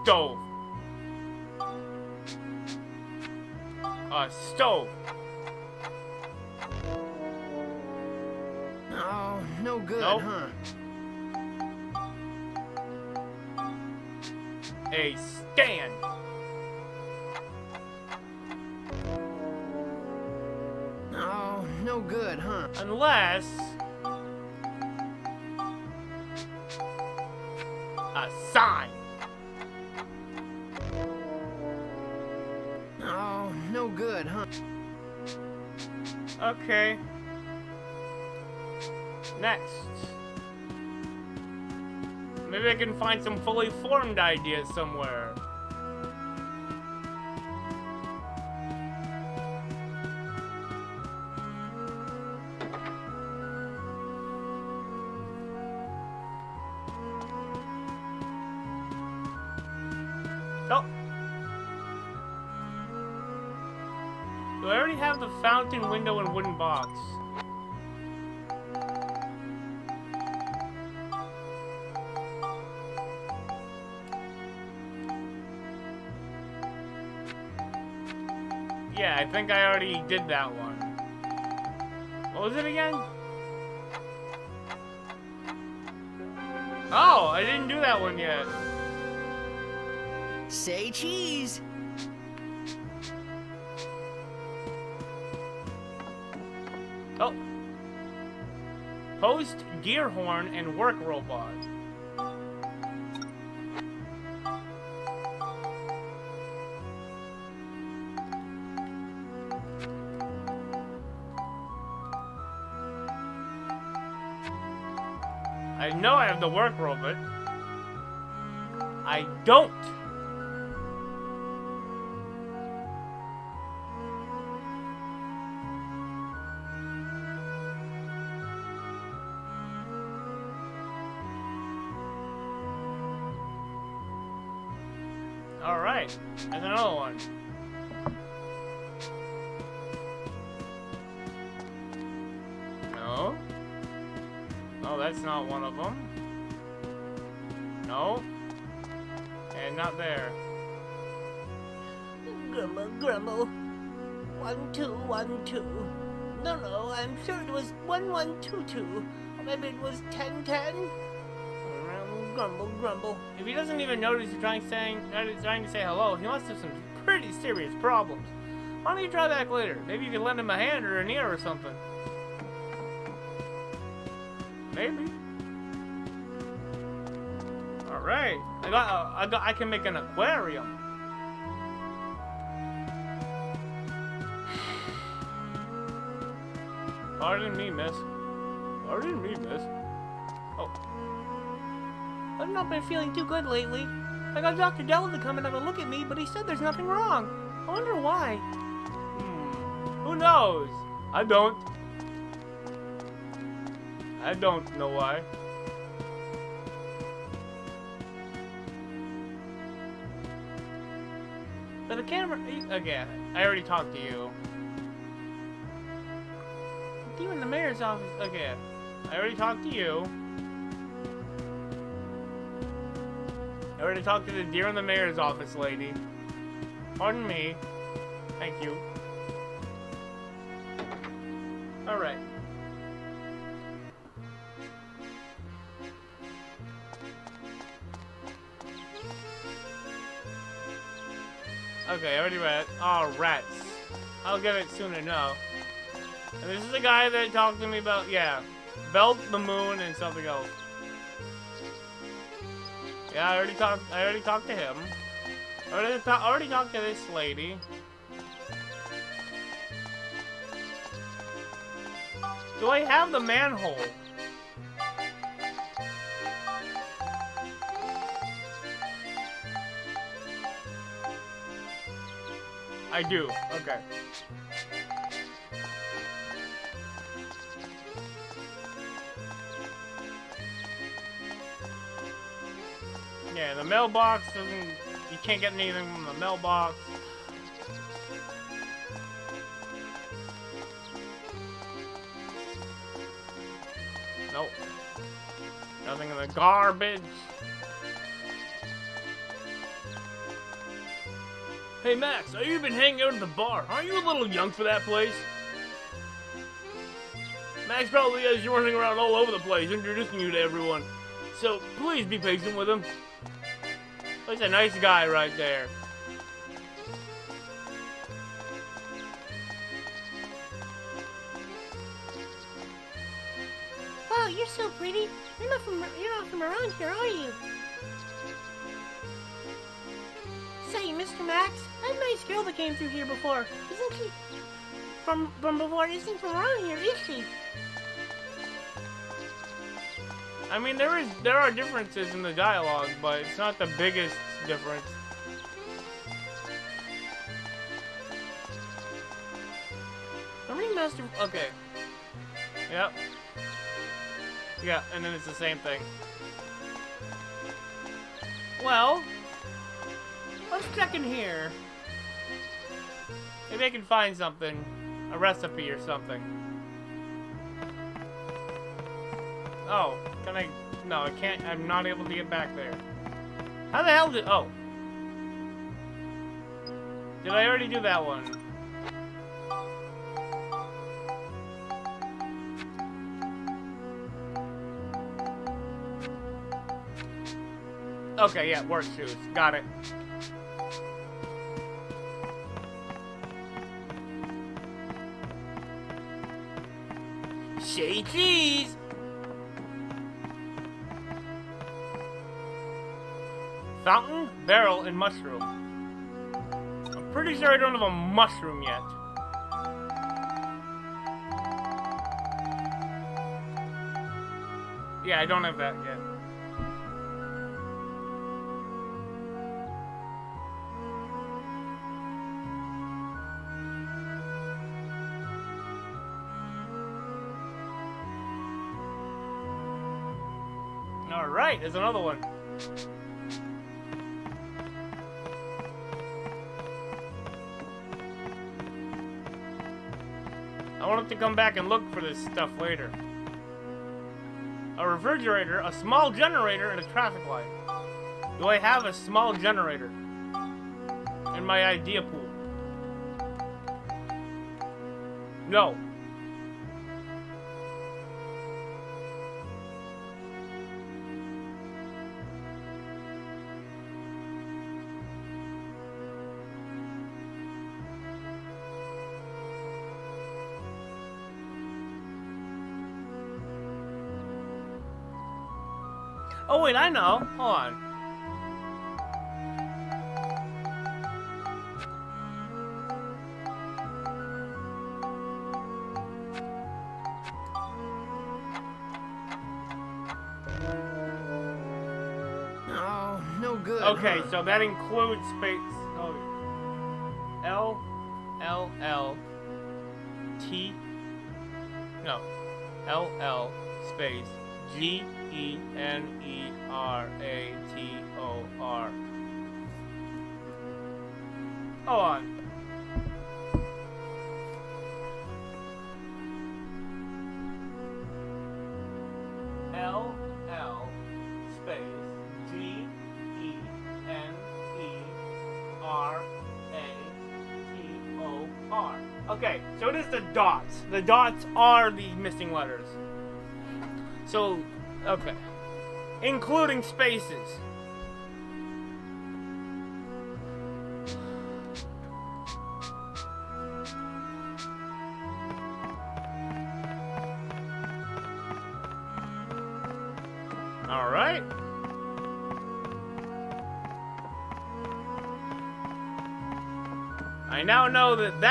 [SPEAKER 1] Stove. Stove.
[SPEAKER 2] Oh, no good,
[SPEAKER 1] Nope.
[SPEAKER 2] huh?
[SPEAKER 1] A stand.
[SPEAKER 2] Oh, no good, huh?
[SPEAKER 1] Unless... a sign.
[SPEAKER 2] Oh, no good, huh?
[SPEAKER 1] Okay. Next. Maybe I can find some fully formed ideas somewhere. Oh. Do I already have the fountain, window, and wooden box? Yeah, I think I already did that one. What was it again? Oh, I didn't do that one yet.
[SPEAKER 2] Say cheese.
[SPEAKER 1] Oh. Post gear horn and work robot. I know I have the work robot. I don't. Alright. There's another one. No. No, that's not one of them. No. And not there.
[SPEAKER 3] Grumble, grumble. 1, 2, 1, 2. No, I'm sure it was 1, 1, 2, 2. Or maybe it was 10, 10. Grumble, grumble.
[SPEAKER 1] If he doesn't even notice you're trying to say hello, he must have some pretty serious problems. Why don't you try back later? Maybe you can lend him a hand or an ear or something. Maybe. Alright. I can make an aquarium. Pardon me, miss. Pardon me, miss. Oh.
[SPEAKER 3] I've not been feeling too good lately. I got Dr. Della to come and have a look at me, but he said there's nothing wrong. I wonder why.
[SPEAKER 1] Who knows? I don't know why. But the camera... Okay, I already talked to you.
[SPEAKER 3] You in the mayor's office.
[SPEAKER 1] Okay, I already talked to you. I already talked to the deer in the mayor's office lady. Pardon me. Thank you. Alright. Okay, I already read it. Oh, rats. I'll get it soon enough. And this is the guy that talked to me about, yeah, Belt, the moon, and something else. Yeah, I already talked to him. I already talked to this lady. Do I have the manhole? I do. Okay. Yeah, the mailbox doesn't... You can't get anything from the mailbox. Nope. Nothing in the garbage. Hey Max, are you been hanging out at the bar? Aren't you a little young for that place? Max probably has you running around all over the place, introducing you to everyone. So, please be patient with him. He's a nice guy right there.
[SPEAKER 3] Wow, you're so pretty. You're not from around here, are you? Say, Mr. Max, that nice girl that came through here before, isn't she from before? Isn't from around here, is she?
[SPEAKER 1] I mean, there are differences in the dialogue, but it's not the biggest difference.
[SPEAKER 3] The ringmaster.
[SPEAKER 1] Okay. Yep. Yeah, and then it's the same thing. Well, let's check in here. Maybe I can find something, a recipe or something. Oh, can I? No, I can't. I'm not able to get back there. How the hell did? Oh, did I already do that one? Okay, yeah, work shoes. Got it. Say cheese. Fountain, barrel, and mushroom. I'm pretty sure I don't have a mushroom yet. Yeah, I don't have that yet. Alright, there's another one. I want to come back and look for this stuff later. A refrigerator, a small generator, and a traffic light. Do I have a small generator in my idea pool? No. Oh wait, I know. Hold on.
[SPEAKER 2] Oh, no good.
[SPEAKER 1] Okay,
[SPEAKER 2] huh?
[SPEAKER 1] so that includes space. Oh, L T. No, L space GENERATOR. Hold on. L space GENERATOR. Okay, so it is the dots. The dots are the missing letters. So, okay. Including spaces. Alright. I now know that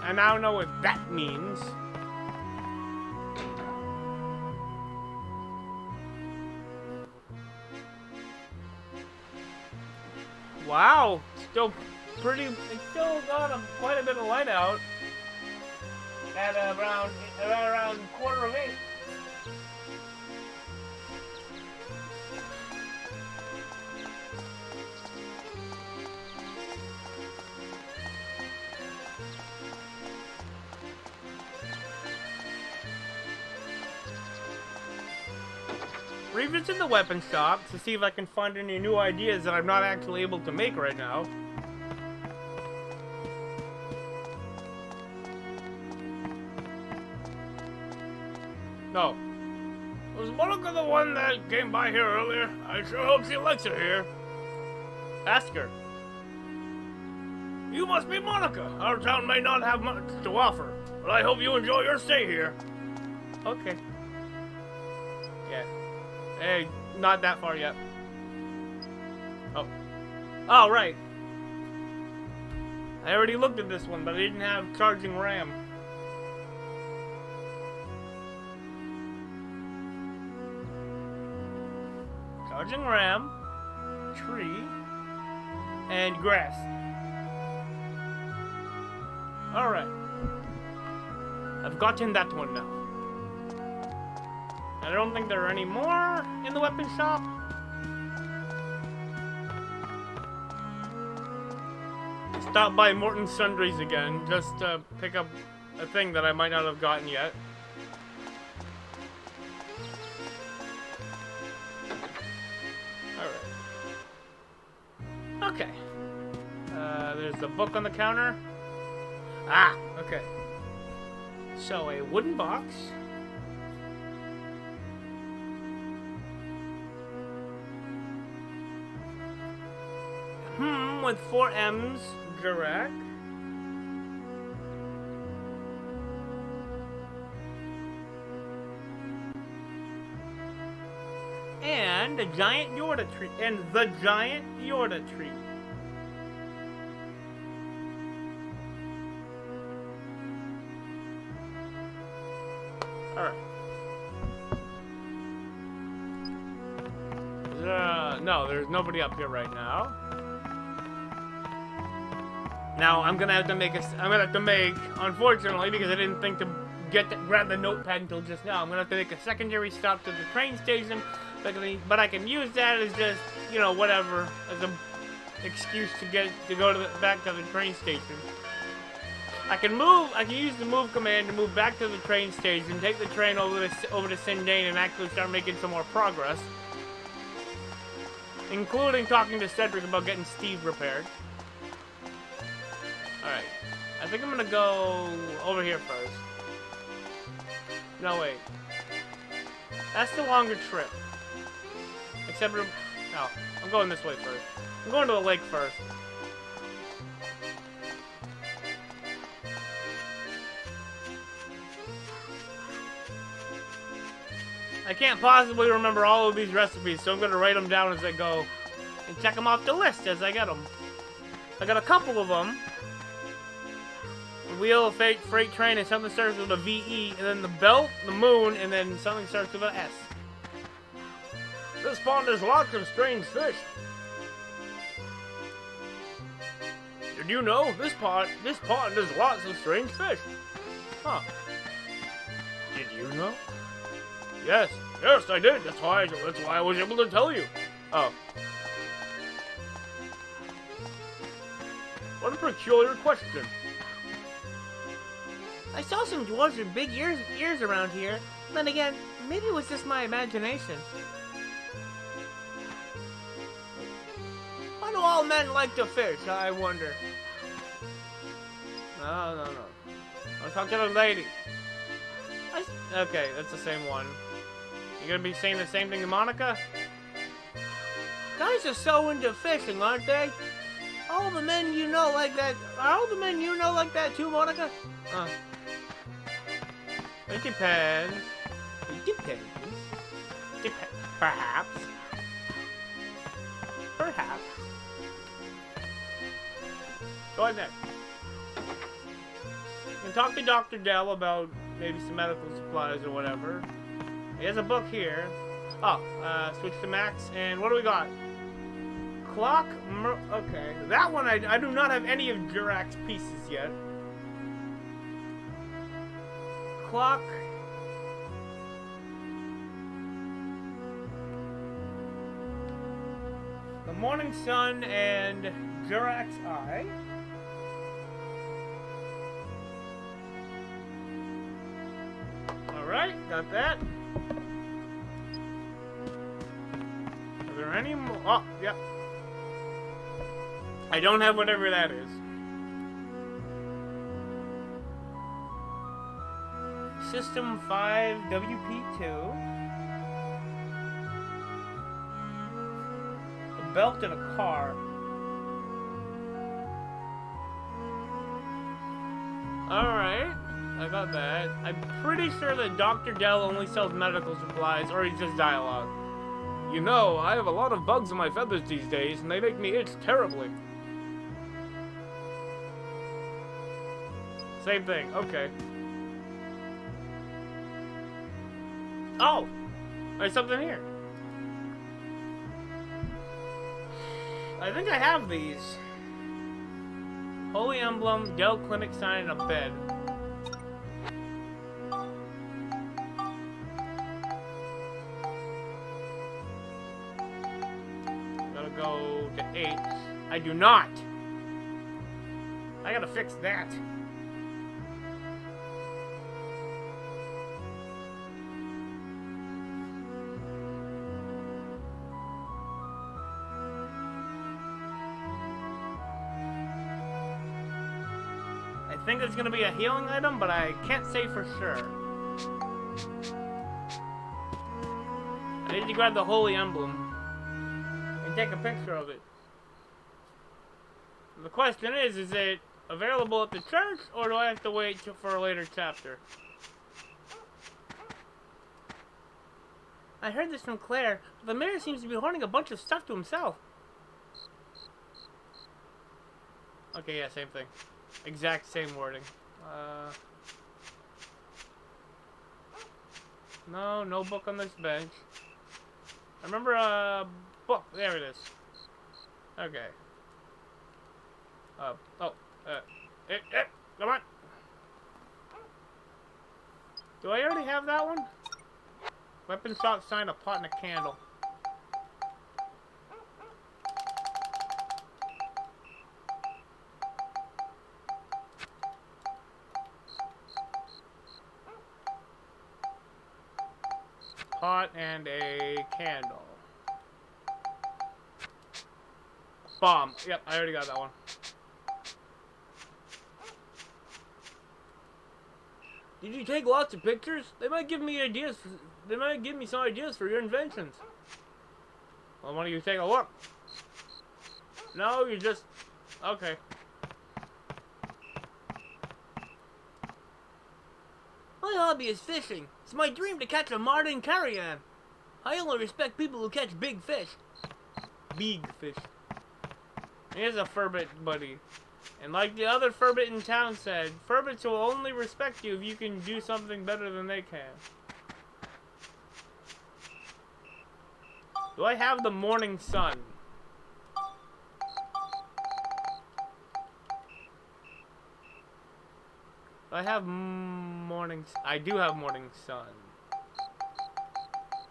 [SPEAKER 1] I now know what that means. Wow, still pretty. It's still got quite a bit of light out. At around quarter of 8. Revisit the weapon shop to see if I can find any new ideas that I'm not actually able to make right now. No. Was Monica the one that came by here earlier? I sure hope she likes it here. Ask her. You must be Monica. Our town may not have much to offer, but I hope you enjoy your stay here. Okay. Yeah. Hey, not that far yet. Oh. Oh, right. I already looked at this one, but I didn't have charging RAM. Charging RAM, tree, and grass. Alright. I've gotten that one now. I don't think there are any more in the weapon shop. Stop by Morton Sundries again, just to pick up a thing that I might not have gotten yet. Alright. Okay. There's the book on the counter. Ah, okay. So, a wooden box. With 4 M's, direct. And the giant Yorda tree. And the giant Yorda tree. Alright. No, there's nobody up here right now. Now I'm gonna have to make unfortunately, because I didn't think to grab the notepad until just now. I'm gonna have to make a secondary stop to the train station, but I can use that as just, you know, whatever, as an excuse to go back to the train station. I can use the move command to move back to the train station and take the train over to Sindane and actually start making some more progress. Including talking to Cedric about getting Steve repaired. Alright. I think I'm gonna go over here first. No, wait. That's the longer trip. Except for... No, I'm going this way first. I'm going to the lake first. I can't possibly remember all of these recipes, so I'm going to write them down as I go. And check them off the list as I get them. I got a couple of them. The wheel, freight train, and something starts with a VE, and then the belt, the moon, and then something starts with an S. This pond has lots of strange fish. Did you know this pond has lots of strange fish? Huh. Did you know? Yes, I did. That's why I was able to tell you. Oh. What a peculiar question.
[SPEAKER 3] I saw some dwarves with big ears around here. Then again, maybe it was just my imagination. Why do all men like to fish, I wonder?
[SPEAKER 1] No. I'll talk to the lady. Okay, that's the same one. You gonna be saying the same thing to Monica?
[SPEAKER 3] Guys are so into fishing, aren't they? All the men you know like that. Are all the men you know like that too, Monica?
[SPEAKER 1] It depends.
[SPEAKER 3] It depends.
[SPEAKER 1] Perhaps. Go ahead next. You can talk to Dr. Dell about maybe some medical supplies or whatever. He has a book here. Oh, switch to Max. And what do we got? Clock. Okay. That one, I do not have any of Jurak's pieces yet. Clock. The Morning Sun and Jurak's Eye. Alright, got that. Are there any more? Oh, yeah. I don't have whatever that is. System 5 WP2. A belt and a car. Alright, I got that. I'm pretty sure that Dr. Dell only sells medical supplies, or he's just dialogue. You know, I have a lot of bugs in my feathers these days, and they make me itch terribly. Same thing, okay. Oh! There's something here. I think I have these. Holy Emblem, Dell Clinic sign, and a bed. Gotta go to 8. I do not! I gotta fix that. I think it's gonna be a healing item, but I can't say for sure. I need to grab the Holy Emblem and take a picture of it. The question is it available at the church, or do I have to wait for a later chapter?
[SPEAKER 3] I heard this from Claire, but the mayor seems to be hoarding a bunch of stuff to himself.
[SPEAKER 1] Okay, yeah, same thing. Exact same wording. No book on this bench. I remember a book. There it is. Okay. Come on. Do I already have that one? Weapon shop sign, a pot, and a candle. pot and a candle. Bomb. Yep, I already got that one. Did you take lots of pictures? They might give me ideas. They might give me some ideas for your inventions. Well, why don't you take a look? No, you just... Okay.
[SPEAKER 3] My hobby is fishing. It's my dream to catch a martin carrion. I only respect people who catch big fish.
[SPEAKER 1] Big fish. Here's a Firbit buddy. And like the other Firbit in town said, Firbits will only respect you if you can do something better than they can. Do I have the morning sun? I have morning. I do have morning sun.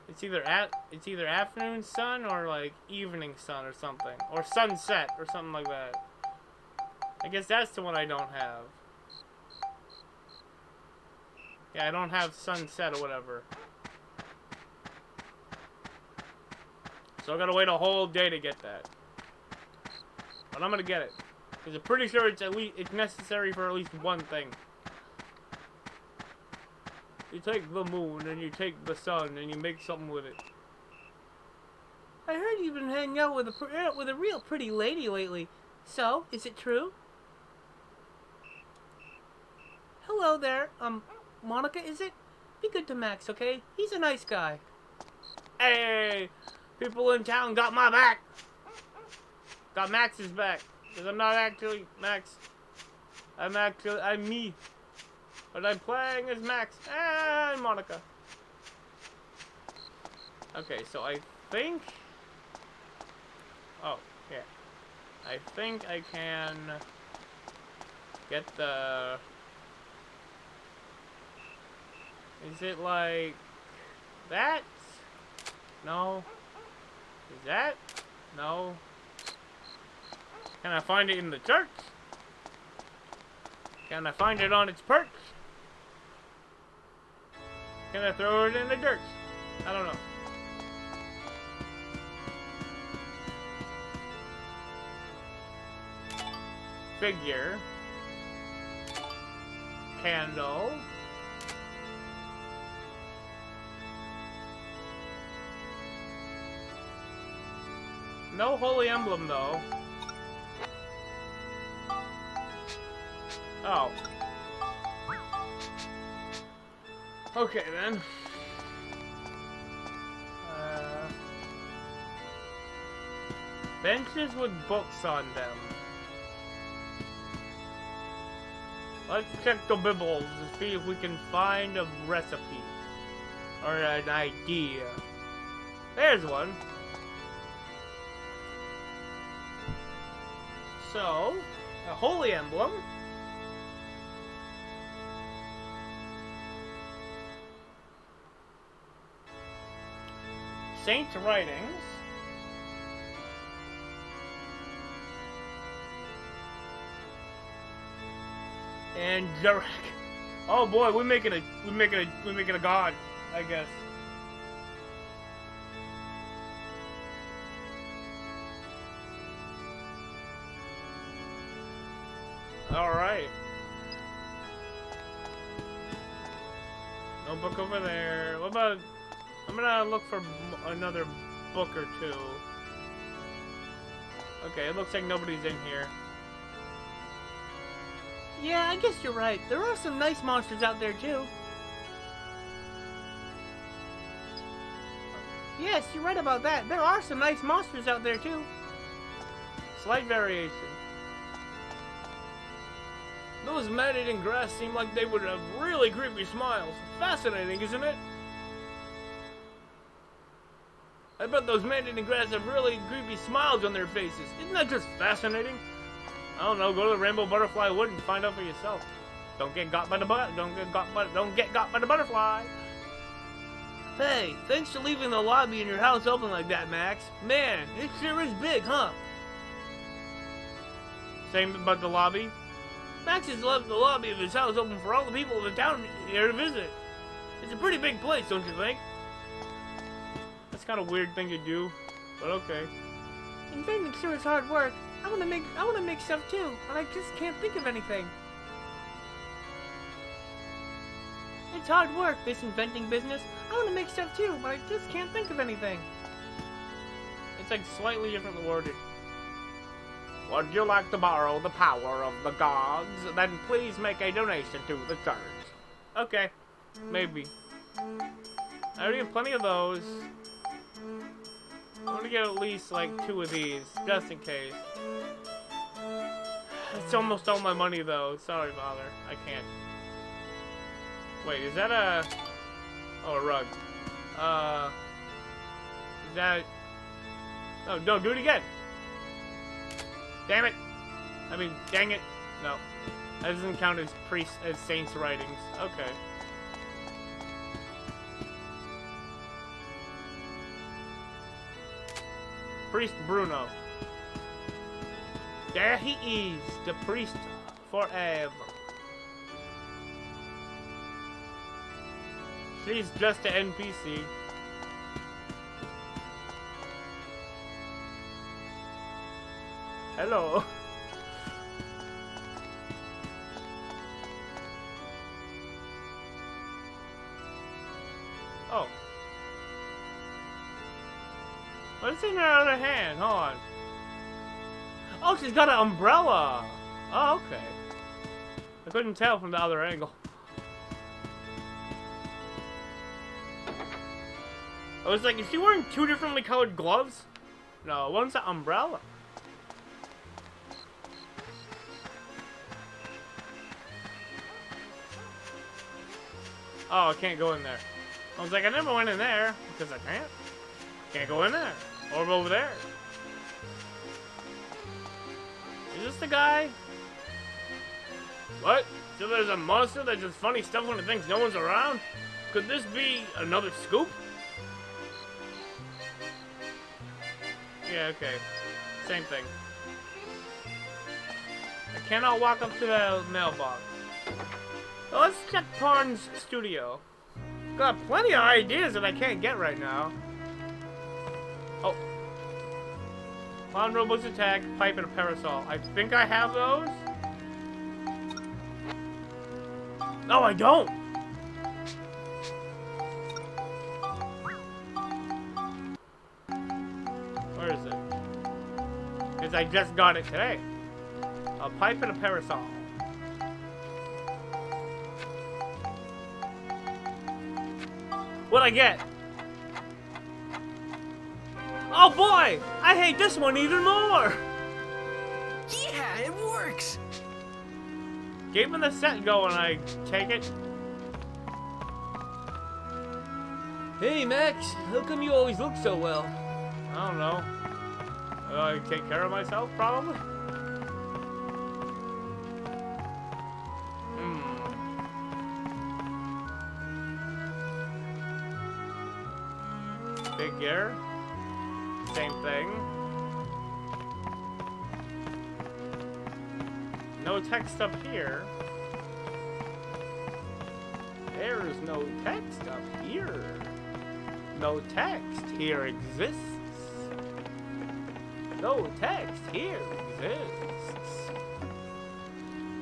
[SPEAKER 1] It's either afternoon sun or like evening sun or something, or sunset or something like that. I guess that's the one I don't have. Yeah, I don't have sunset or whatever. So I gotta wait a whole day to get that. But I'm gonna get it. Because I'm pretty sure it's necessary for at least one thing. You take the moon and you take the sun and you make something with it.
[SPEAKER 3] I heard you've been hanging out with a real pretty lady lately. So, is it true? Hello there, Monica, is it? Be good to Max, okay? He's a nice guy.
[SPEAKER 1] Hey! People in town got my back! Got Max's back. Because I'm not actually Max. I'm me. But I'm playing as Max and Monica. Okay, so I think... Oh, yeah. I think I can get the... Is it like that? No. Is that? No. Can I find it in the church? Can I find it on its perch? Can I throw it in the dirt? I don't know. Figure. Candle. No holy emblem, though. Oh. Okay, then. Benches with books on them. Let's check the Bibles to see if we can find a recipe. Or an idea. There's one. So, a holy emblem. Saint's writings. And Jarek. Oh boy, we're making a god, I guess. Alright. No book over there. What about... I'm gonna look for another book or two. Okay, it looks like nobody's in here.
[SPEAKER 3] Yeah, I guess you're right. There are some nice monsters out there, too. Yes, you're right about that. There are some nice monsters out there, too.
[SPEAKER 1] Slight variation. Those man-eating grass seem like they would have really creepy smiles. Fascinating, isn't it? I bet those man-eating grass have really creepy smiles on their faces. Isn't that just fascinating? I don't know. Go to the Rainbow Butterfly Wood and find out for yourself. Don't get got by the butterfly.
[SPEAKER 3] Hey, thanks for leaving the lobby in your house open like that, Max. Man, it sure is big, huh?
[SPEAKER 1] Same about the lobby.
[SPEAKER 3] Max has left the lobby of his house open for all the people of the town here to visit. It's a pretty big place, don't you think?
[SPEAKER 1] kind of weird thing to do, but okay.
[SPEAKER 3] Inventing sure is hard work. I wanna make stuff too, but I just can't think of anything. It's hard work, this inventing business. I wanna make stuff too, but I just can't think of anything.
[SPEAKER 1] It's like slightly different worded. Would you like to borrow the power of the gods? Then please make a donation to the church. Okay, maybe. I already have plenty of those. I'm gonna get at least like 2 of these, just in case. It's almost all my money though. Sorry, Father. I can't. Wait, is that a... Oh, a rug. Is that... Oh, no, do it again! Damn it! I mean, dang it. No. That doesn't count as saints' writings. Okay. Priest Bruno. There he is, the priest forever. She's just an NPC. Hello. Oh. What's in her other hand? Hold on. Oh, she's got an umbrella. Oh, okay. I couldn't tell from the other angle. I was like, is she wearing 2 differently colored gloves? No, one's an umbrella. Oh, I can't go in there. I was like, I never went in there because I can't. Can't go in there. Or over there. Is this the guy? What? So there's a monster that does funny stuff when it thinks no one's around? Could this be another scoop? Yeah, okay. Same thing. I cannot walk up to the mailbox. Well, let's check Porn's studio. Got plenty of ideas that I can't get right now. Oh. Clown robots attack, pipe, and a parasol. I think I have those. No, I don't. Where is it? Because I just got it today. A pipe and a parasol. What'd I get? Oh boy! I hate this one even more!
[SPEAKER 2] Yeah, it works!
[SPEAKER 1] Keeping the set going, I take it.
[SPEAKER 3] Hey Max, how come you always look so well?
[SPEAKER 1] I don't know. I take care of myself, probably? Figure. Same thing. No text up here. There is no text up here. No text here exists. No text here exists.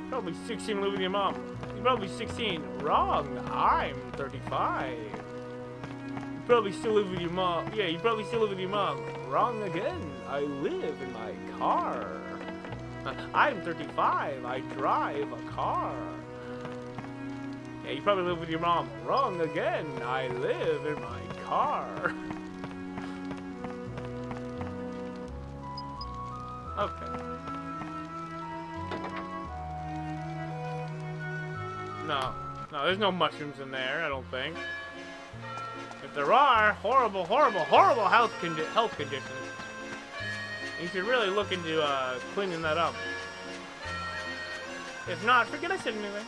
[SPEAKER 1] Probably 16 living with your mom. You're probably 16. Wrong. I'm 35. You probably still live with your mom. Yeah, you probably still live with your mom. Wrong again. I live in my car. I'm 35. I drive a car. Yeah, you probably live with your mom. Wrong again. I live in my car. Okay. No, there's no mushrooms in there, I don't think. If there are, horrible health conditions. You should really look into cleaning that up. If not, forget I said anything.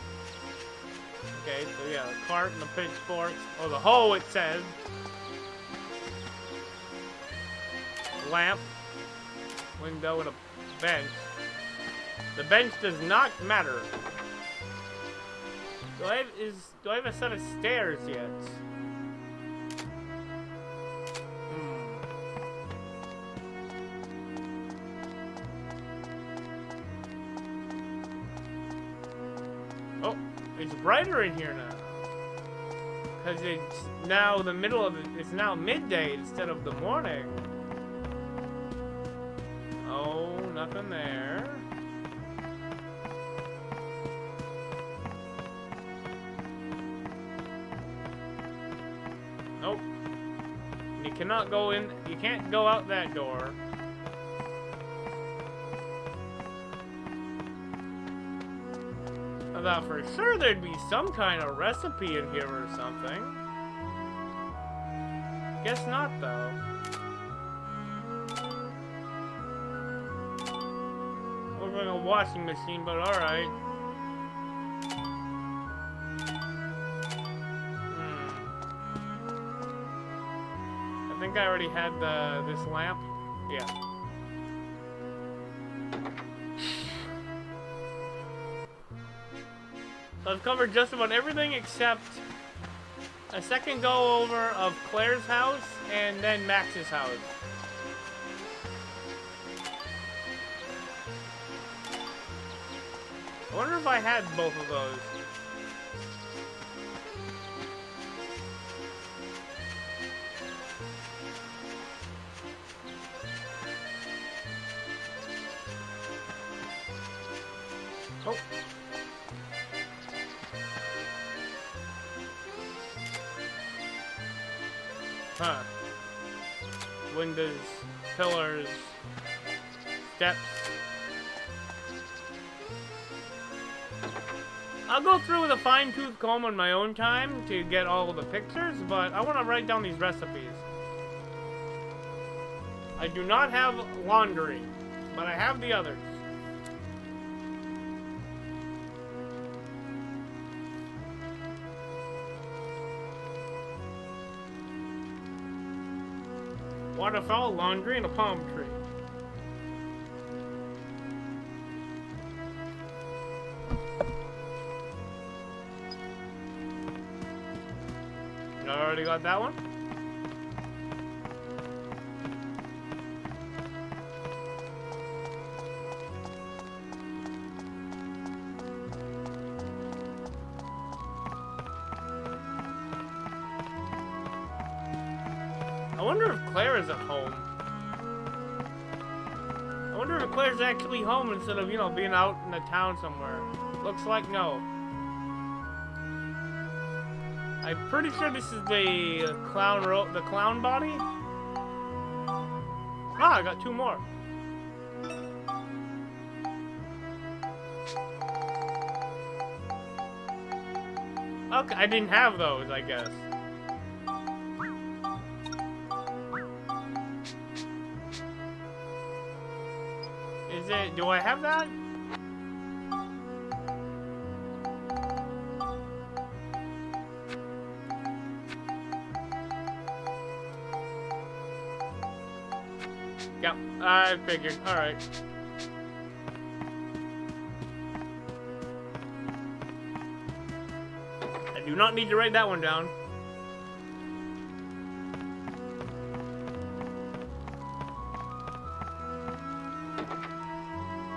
[SPEAKER 1] Okay, so yeah, the cart and the pitchforks. Oh, the hoe, it says. Lamp. Window and a bench. The bench does not matter. Do I have a set of stairs yet? It's brighter in here now. Because it's now the middle of it's now midday instead of the morning. Oh, nothing there. Nope. You cannot go in, you can't go out that door. I thought for sure there'd be some kind of recipe in here or something. Guess not, though. We're going a washing machine, but alright. I think I already had this lamp. Yeah. So I've covered just about everything except a second go over of Claire's house and then Max's house. I wonder if I had both of those. Oh. Huh. Windows, pillars, steps. I'll go through with a fine-tooth comb on my own time to get all of the pictures, but I want to write down these recipes. I do not have laundry, but I have the others. Waterfowl, laundry, and a palm tree. I already got that one. I wonder if Claire is at home. I wonder if Claire's actually home instead of, you know, being out in the town somewhere. Looks like no. I'm pretty sure this is the clown body. Ah, I got two more. Okay, I didn't have those, I guess. Is it, do I have that? Yep, I figured. Alright. I do not need to write that one down.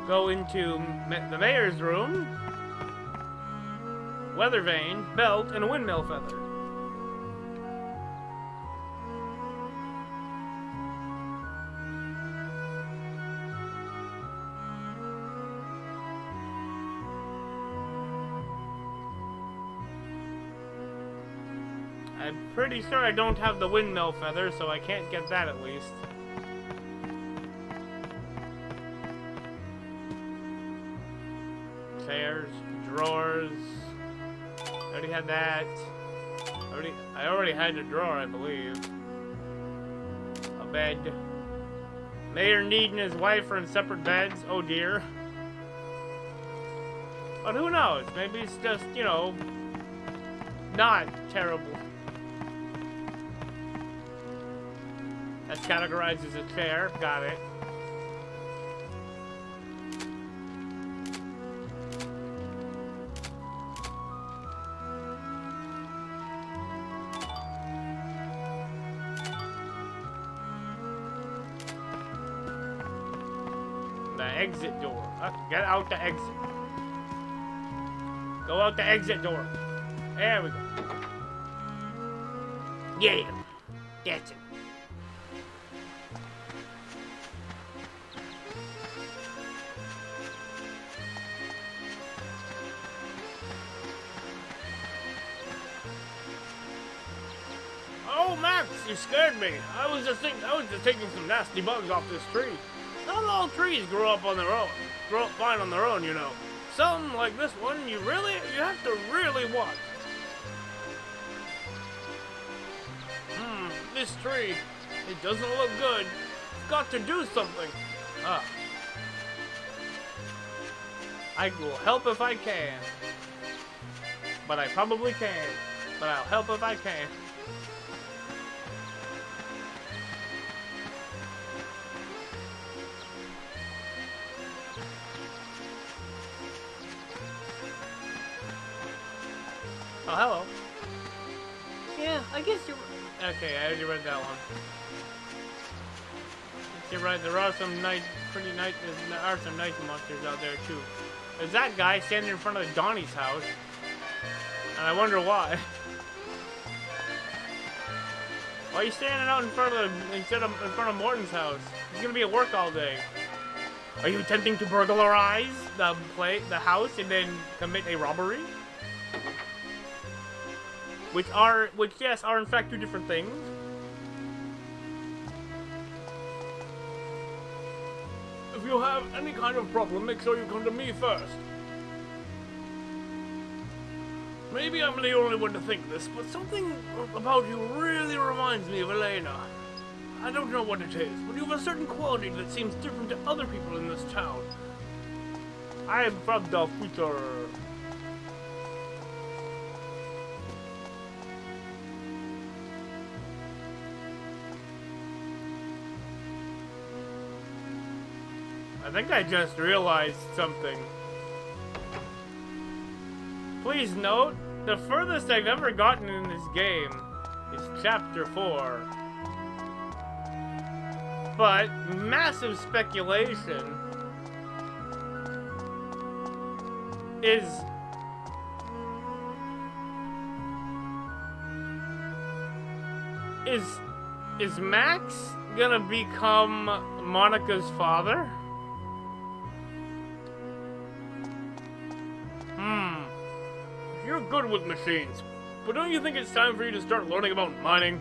[SPEAKER 1] Go into the mayor's room. Weather vane, belt, and a windmill feather. I'm pretty sure I don't have the windmill feather, so I can't get that at least. Chairs, drawers. I already had that. I already had a drawer, I believe. A bed. Mayor Need and his wife are in separate beds. Oh dear. But who knows? Maybe it's just, you know, not terrible. That's categorized as a chair. Got it. The exit door. Get out the exit. Go out the exit door. There we go. Yeah. That's it. Oh, Max, you scared me. I was just taking some nasty bugs off this tree. Not all trees grow up fine on their own, you know. Some, like this one, you have to really watch. This tree, it doesn't look good. It's got to do something. I will help if I can. But I probably can't. But I'll help if I can. Oh, hello. Yeah, I guess you're... Okay, I already read that one. You're right, there are some nice, there are some nice monsters out there, too. There's that guy standing in front of Donnie's house. And I wonder why. Why are you standing out in front of Morton's house? He's gonna be at work all day. Are you attempting to burglarize the house and then commit a robbery? Which yes, are in fact two different things. If you have any kind of problem, make sure you come to me first. Maybe I'm the only one to think this, but something about you really reminds me of Elena. I don't know what it is, but you have a certain quality that seems different to other people in this town. I am from the future. I think I just realized something. Please note, the furthest I've ever gotten in this game is Chapter 4. But massive speculation is Max gonna become Monica's father? You're good with machines, but don't you think it's time for you to start learning about mining?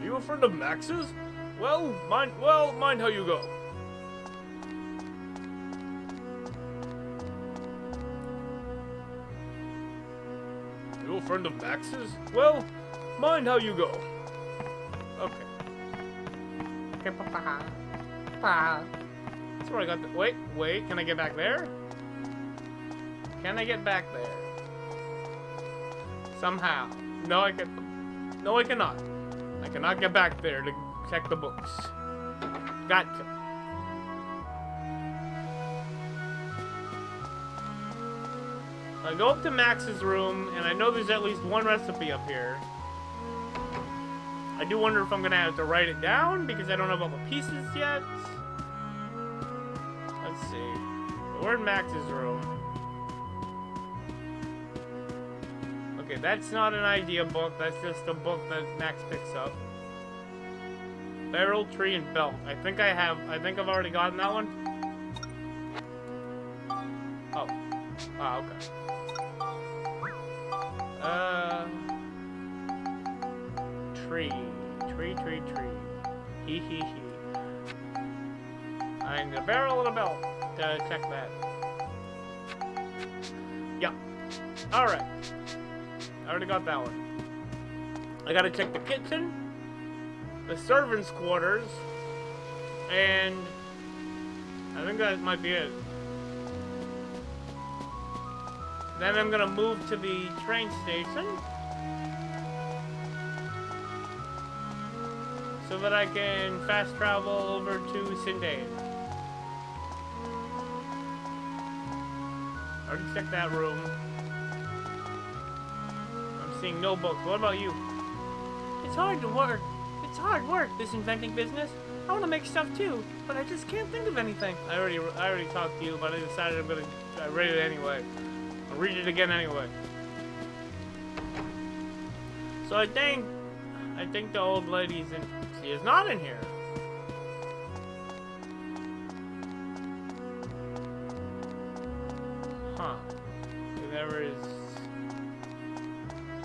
[SPEAKER 1] Are you a friend of Max's? Well, mind how you go. You a friend of Max's? Well, mind how you go. Okay. Okay, papa. Papa. That's where I got the... Wait, can I get back there? Can I get back there? Somehow. No, I cannot. I cannot get back there to check the books. Gotcha. I go up to Max's room, and I know there's at least one recipe up here. I do wonder if I'm gonna have to write it down, because I don't have all the pieces yet. Let's see. We're in Max's room. Okay, that's not an idea book. That's just a book that Max picks up. Barrel, tree, and belt. I think I've already gotten that one. Oh. Ah, okay. Tree. Tree. Hee. I need a barrel and a belt to check that. Yeah. Alright. I already got that one. I gotta check the kitchen, the servants' quarters, and I think that might be it. Then I'm gonna move to the train station so that I can fast travel over to Sindane. I already checked that room. I'm seeing no books. What about you? It's hard to work. It's hard work, this inventing business. I want to make stuff too, but I just can't think of anything. I already talked to you, but I decided I read it anyway. I'll read it again anyway. So I think the old lady's in. She is not in here. Huh. There is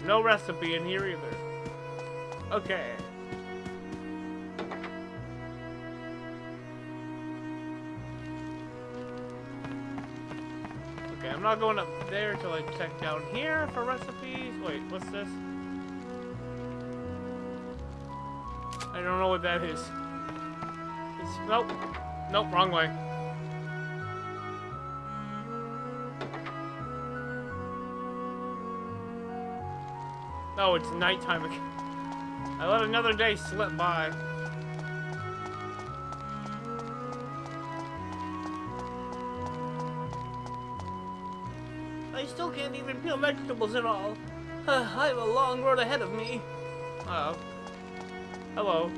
[SPEAKER 1] no recipe in here either. Okay. Okay, I'm not going up there until I check down here for recipes. Wait, what's this? I don't know what that is. It's, nope. Nope, wrong way. Oh, it's nighttime again. I let another day slip by.
[SPEAKER 3] I still can't even peel vegetables at all. I have a long road ahead of me.
[SPEAKER 1] Oh. Hello.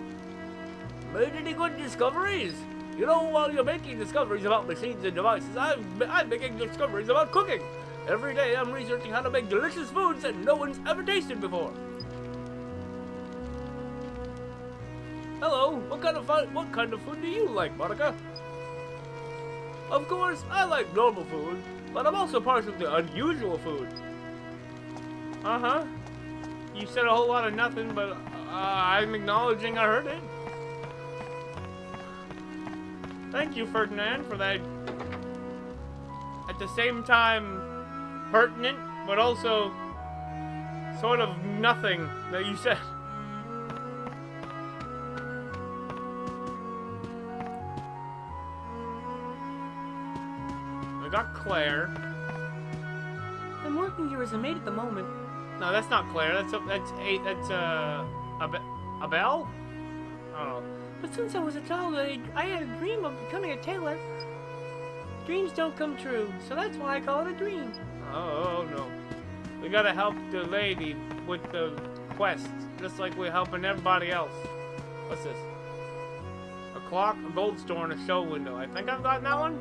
[SPEAKER 3] Made any good discoveries? You know, while you're making discoveries about machines and devices, I'm making discoveries about cooking. Every day I'm researching how to make delicious foods that no one's ever tasted before. Hello, what kind of food do you like, Monica? Of course, I like normal food, but I'm also partial to unusual food.
[SPEAKER 1] Uh-huh. You said a whole lot of nothing, but I'm acknowledging I heard it. Thank you, Ferdinand, for that, at the same time, pertinent, but also sort of nothing that you said. I got Claire.
[SPEAKER 3] I'm working here as a maid at the moment.
[SPEAKER 1] No, that's not Claire. That's Abel? I don't know.
[SPEAKER 3] But since I was a child, I had a dream of becoming a tailor. Dreams don't come true, so that's why I call it a dream.
[SPEAKER 1] Oh no. We gotta help the lady with the quest, just like we're helping everybody else. What's this? A clock, a gold store, and a show window. I think I've gotten that one.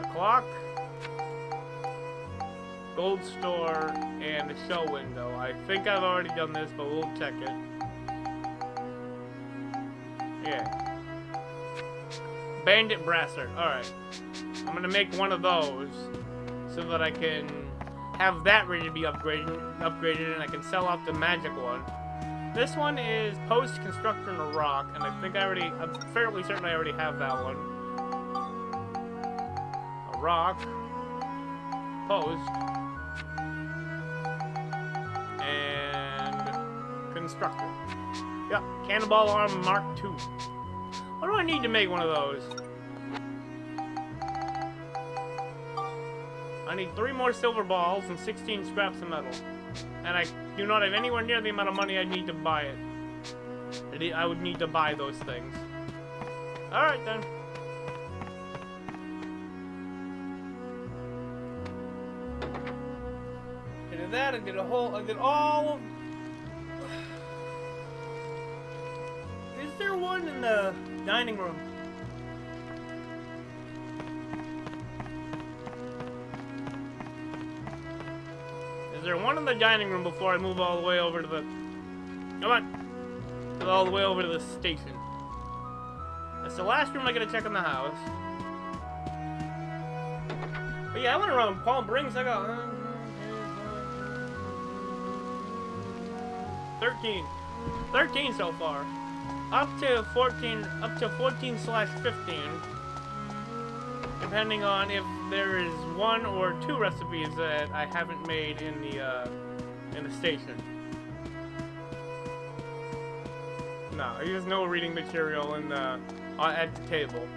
[SPEAKER 1] A clock, gold store, and a show window. I think I've already done this, but we'll check it. Yeah. Bandit brasser. Alright. I'm gonna make one of those so that I can have that ready to be upgraded and I can sell off the magic one. This one is post construction of rock, and I think I'm fairly certain I already have that one. A rock. Post. And constructor. Yep, cannonball arm Mark II. What do I need to make one of those? I need 3 more silver balls and 16 scraps of metal. And I do not have anywhere near the amount of money I need to buy it. I would need to buy those things. Alright then. I did that, I did all of... Is there one in the dining room? Is there one in the dining room before I move all the way over to the... Come on! All the way over to the station. That's the last room I gotta check in the house. But yeah, I went around Palm Springs, I got... 13. 13 so far. Up to 14/15, depending on if there is 1 or 2 recipes that I haven't made in the station. No, there's no reading material in the at the table.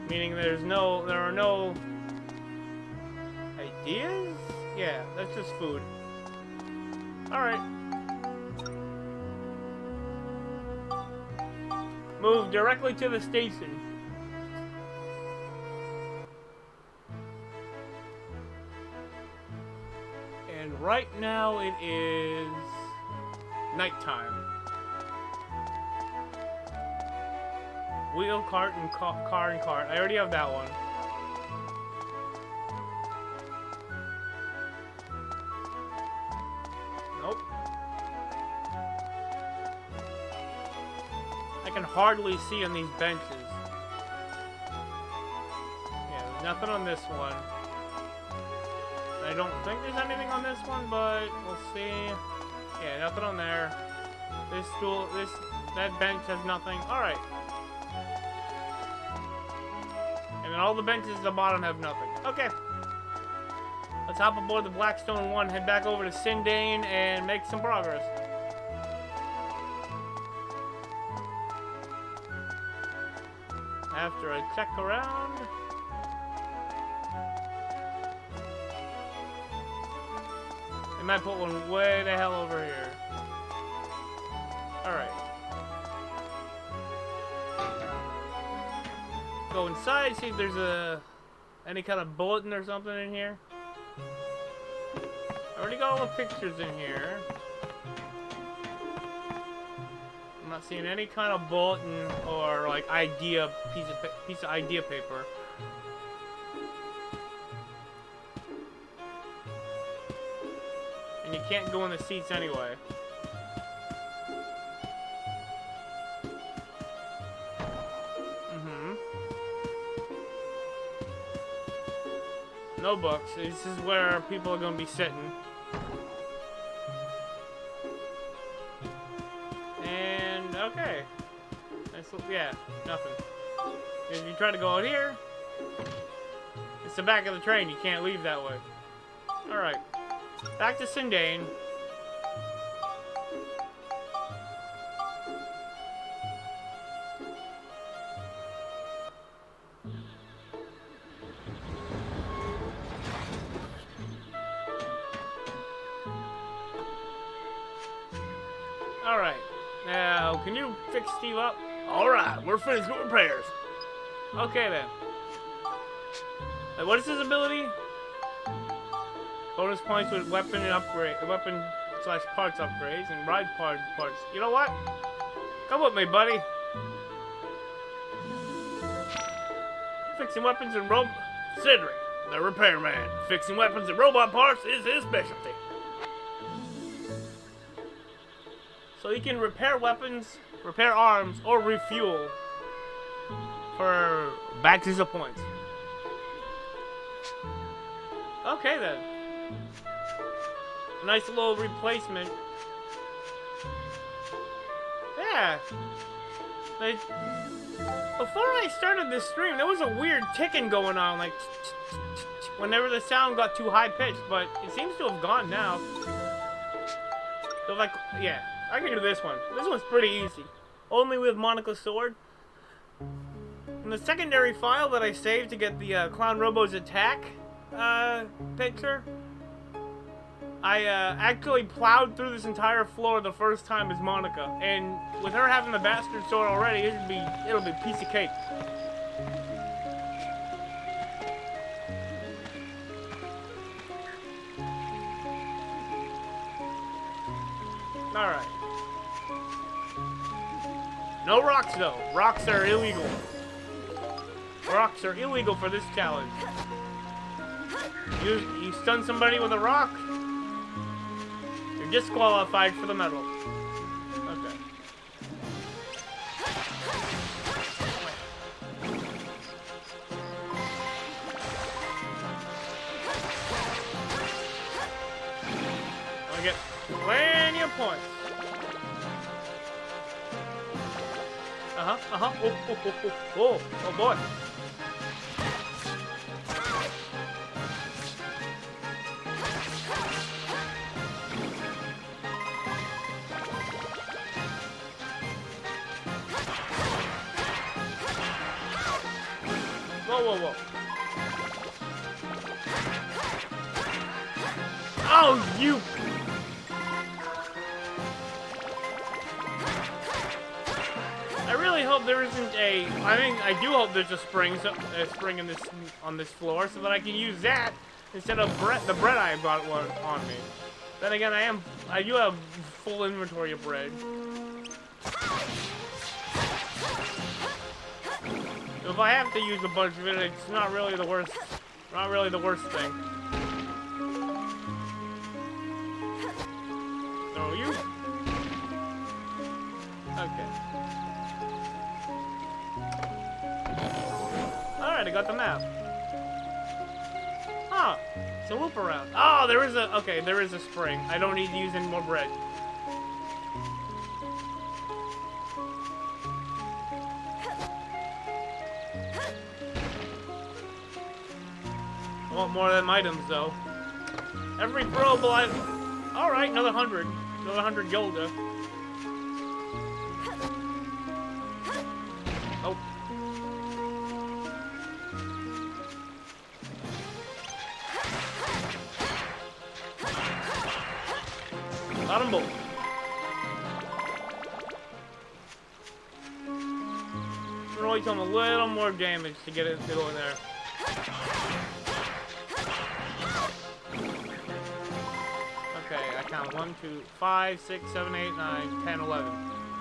[SPEAKER 1] Meaning there are no ideas? Yeah, that's just food. Alright. Move directly to the station. right now it is nighttime. Wheel, cart, and car and cart. I already have that one. Nope. I can hardly see on these benches. Yeah, there's nothing on this one. I don't think there's anything on this one, but we'll see. Yeah, nothing on there. This stool, that bench has nothing. Alright. And then all the benches at the bottom have nothing. Okay. Let's hop aboard the Blackstone 1, head back over to Sindane, and make some progress. After I check around... I might put one way the hell over here. Alright. Go inside, see if there's any kind of bulletin or something in here. I already got all the pictures in here. I'm not seeing any kind of bulletin or like piece of idea paper. And you can't go in the seats anyway. No books. This is where people are gonna be sitting. And okay. Yeah, nothing. If you try to go out here, it's the back of the train. You can't leave that way. Alright. Back to Sindane. Alright. Now, can you fix Steve up?
[SPEAKER 3] Alright, we're finished with repairs.
[SPEAKER 1] Okay then. What is his ability? Bonus points with weapon slash parts upgrades and ride parts. You know what? Come with me, buddy. Fixing weapons and
[SPEAKER 3] Cedric, the repairman. Fixing weapons and robot parts is his specialty.
[SPEAKER 1] So you can repair weapons, repair arms, or refuel for batches of points. Okay then. Nice little replacement. Yeah. Before I started this stream, there was a weird ticking going on, like whenever the sound got too high pitched, but it seems to have gone now. So like, yeah, I can do this one. This one's pretty easy. Only with Monica's sword. In the secondary file that I saved to get the Clown Robo's attack picture, I actually plowed through this entire floor the first time as Monica, and with her having the bastard sword already, it'll be a piece of cake. All right. No rocks though. Rocks are illegal. Rocks are illegal for this challenge. You stun somebody with a rock, you're disqualified for the medal. Okay. I get plenty of points. Oh boy. Whoa. Oh, you... I really hope there isn't a... I do hope there's a spring in on this floor so that I can use that instead of the bread I brought one on me. Then again, I do have full inventory of bread. If I have to use a bunch of it, it's not really the worst. Not really the worst thing. So you. Okay. Alright, I got the map. Huh. It's a loop around. Oh, there is a spring. I don't need to use any more bread. I want more of them items, though. Every throwable item. Alright, another 100. Another 100 Gilda. Oh. Got them both. Really doing a little more damage to get it to go in there. Okay, I count 1, 2, 5, 6, 7, 8, 9, 10, 11.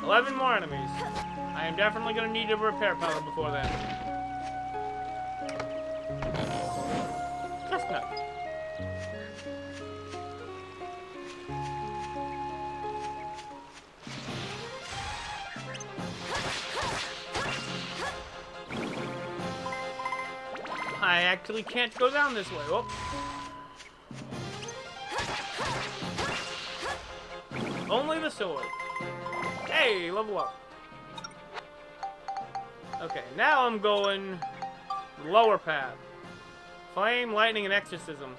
[SPEAKER 1] 11 more enemies. I am definitely going to need a repair powder before then. Chestnut. I actually can't go down this way. Whoop. Only the sword. Hey, level up. Okay, now I'm going lower path. Flame, lightning, and exorcism.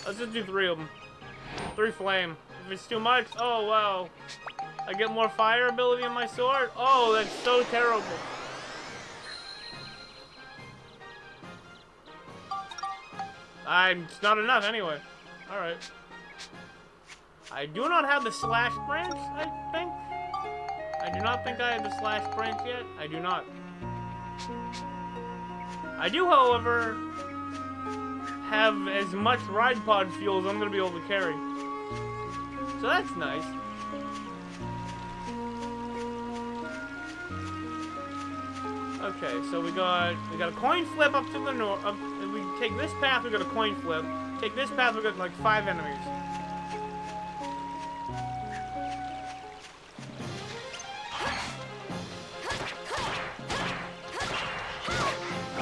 [SPEAKER 1] Let's just do 3 of them. 3 flame. If it's too much, oh wow. I get more fire ability on my sword? Oh, that's so terrible. It's not enough anyway. Alright. I do not have the slash branch, I think. I do not think I have the slash branch yet. I do not. I do, however, have as much ride pod fuel as I'm going to be able to carry. So that's nice. Okay, so we got a coin flip up to the north. If we take this path, we got a coin flip. Take this path, we got like 5 enemies.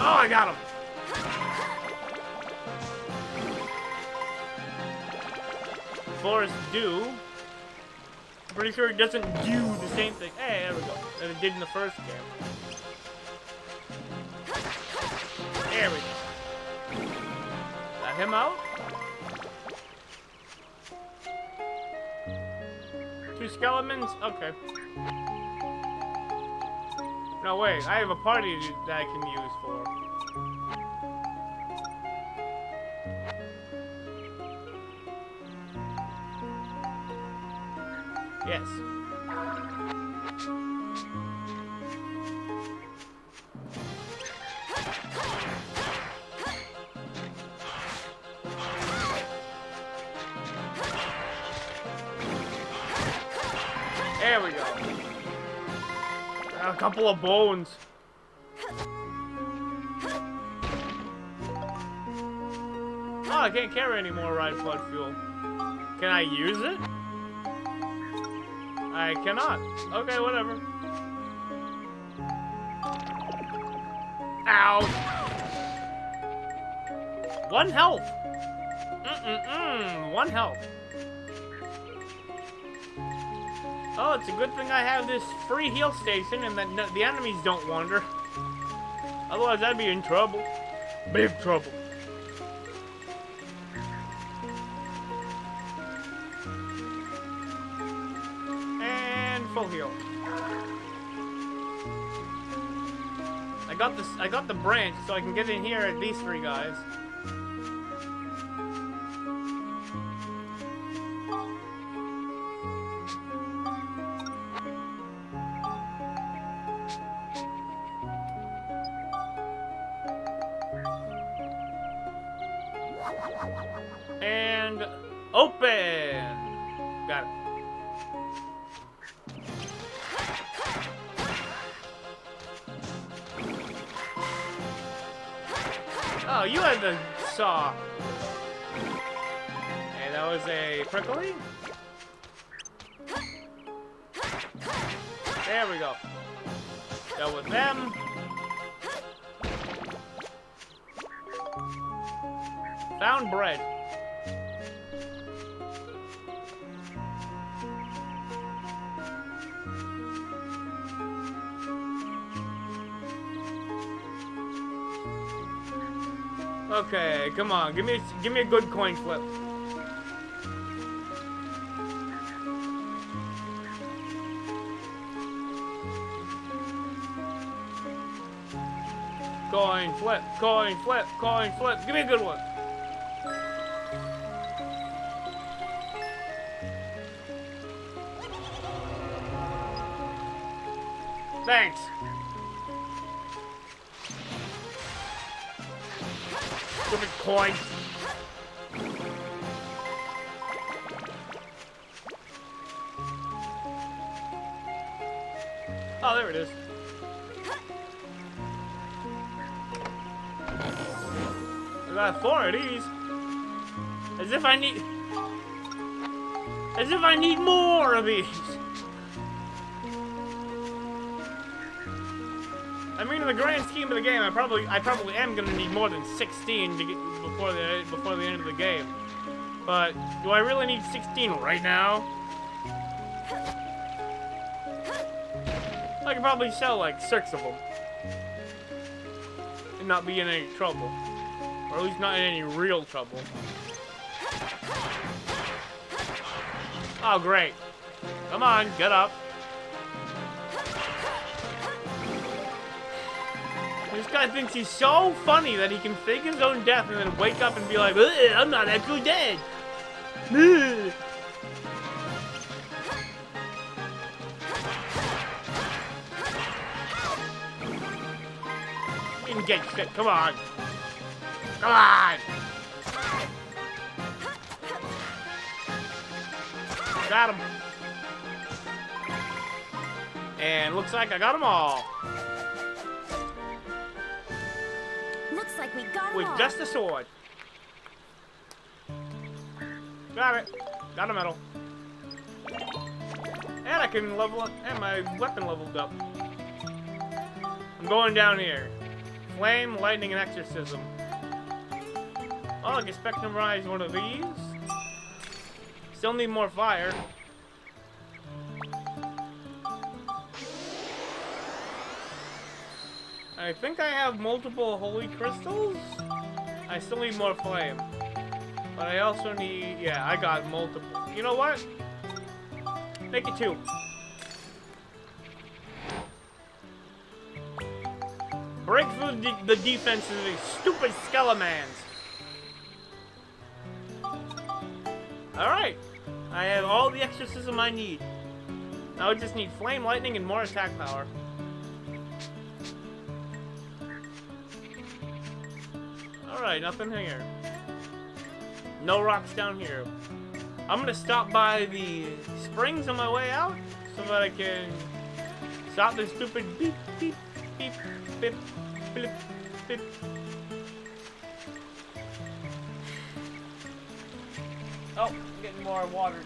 [SPEAKER 1] Oh, I got him. Forest Dew. I'm pretty sure it doesn't do the same thing. Hey, there we go. That it did in the first game. There we go. Let him out. 2 skeletons? Okay. No, wait. I have a party that I can use for. Yes. There we go. A couple of bones. Oh, I can't carry any more ride flood fuel. Can I use it? I cannot. Okay, whatever. Ow! 1 health. 1 health. Oh, it's a good thing I have this free heal station and that the enemies don't wander. Otherwise, I'd be in trouble. Big trouble. And full heal. I got the branch so I can get in here at these 3 guys. And open. Got it. Oh, you had the saw. And that was a prickly. There we go. Done with them. Found bread. Okay, come on, give me a good coin flip. Coin flip, coin flip, coin flip. Give me a good one. Thanks. Stupid coin. Oh, there it is. I got 4 of these. As if I need more of these. I mean, in the grand scheme of the game, I probably am gonna need more than 16 to get before the end of the game. But do I really need 16 right now? I could probably sell like 6 of them and not be in any trouble, or at least not in any real trouble. Oh, great! Come on, get up. This guy thinks he's so funny that he can fake his own death and then wake up and be like, I'm not actually dead. Ugh. You can get shit. Come on. Come on. Got him. And looks like I got them all.
[SPEAKER 4] Looks like we got
[SPEAKER 1] With
[SPEAKER 4] them all.
[SPEAKER 1] just a sword. Got it. Got a medal. And I can level up, and my weapon leveled up. I'm going down here. Flame, lightning, and exorcism. Oh, I can spectrumrise one of these. Still need more fire. I think I have multiple holy crystals. I still need more flame. But I also need, yeah, I got multiple. You know what? Make it 2. Break through the defenses of these stupid skeletons. Alright. I have all the exorcism I need. Now I just need flame, lightning, and more attack power. Alright, nothing here. No rocks down here. I'm gonna stop by the springs on my way out so that I can stop this stupid beep, beep, beep, beep, beep, beep. Oh, I'm getting more water too.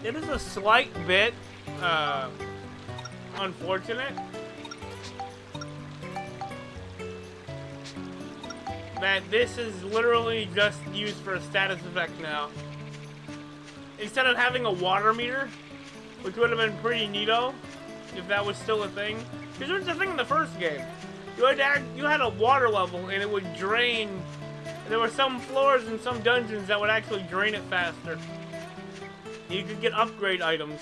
[SPEAKER 1] It is a slight bit unfortunate that this is literally just used for a status effect now. Instead of having a water meter, which would have been pretty neato if that was still a thing. Because there's a thing in the first game. You had a water level and it would drain. There were some floors in some dungeons that would actually drain it faster. You could get upgrade items.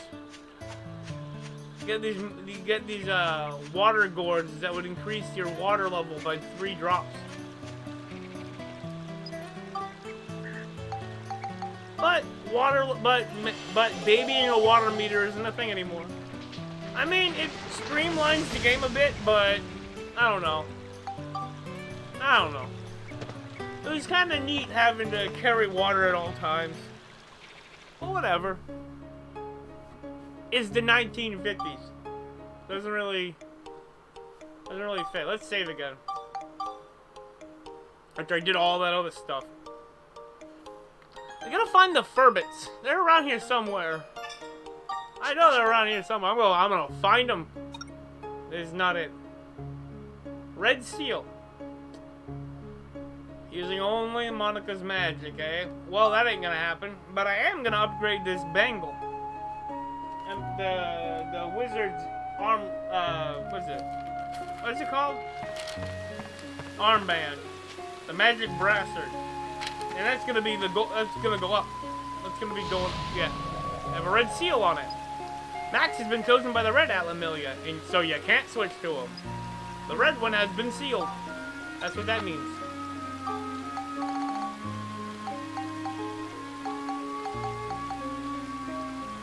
[SPEAKER 1] You get these water gourds that would increase your water level by 3 drops. But babying a water meter isn't a thing anymore. I mean, it streamlines the game a bit, but I don't know. It was kind of neat having to carry water at all times. Well, whatever. It's the 1950s. Doesn't really fit. Let's save again. After I did all that other stuff. I gotta find the Firbits. They're around here somewhere. I know they're around here somewhere. I'm gonna find them. This is not it. Red seal. Using only Monica's magic, eh? Well, that ain't gonna happen. But I am gonna upgrade this bangle. And the wizard's arm, what's it called? Armband. The magic brassard. And that's gonna be that's gonna go up. That's gonna be going, yeah. Have a red seal on it. Max has been chosen by the red Atlamillia, and so you can't switch to him. The red one has been sealed. That's what that means.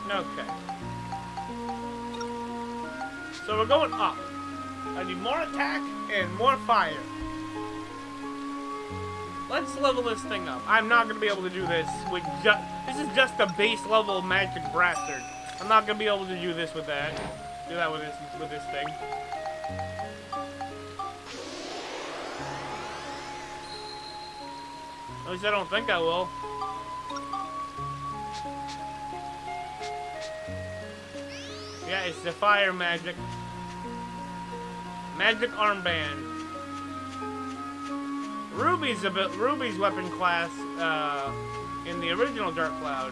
[SPEAKER 1] Okay. So we're going up. I need more attack and more fire. Let's level this thing up. I'm not going to be able to do this with this is just a base level magic brassard. I'm not going to be able to do this with that. Do that with this thing. At least I don't think I will. Yeah, it's the fire magic. Magic armband. Ruby's weapon class in the original Dark Cloud.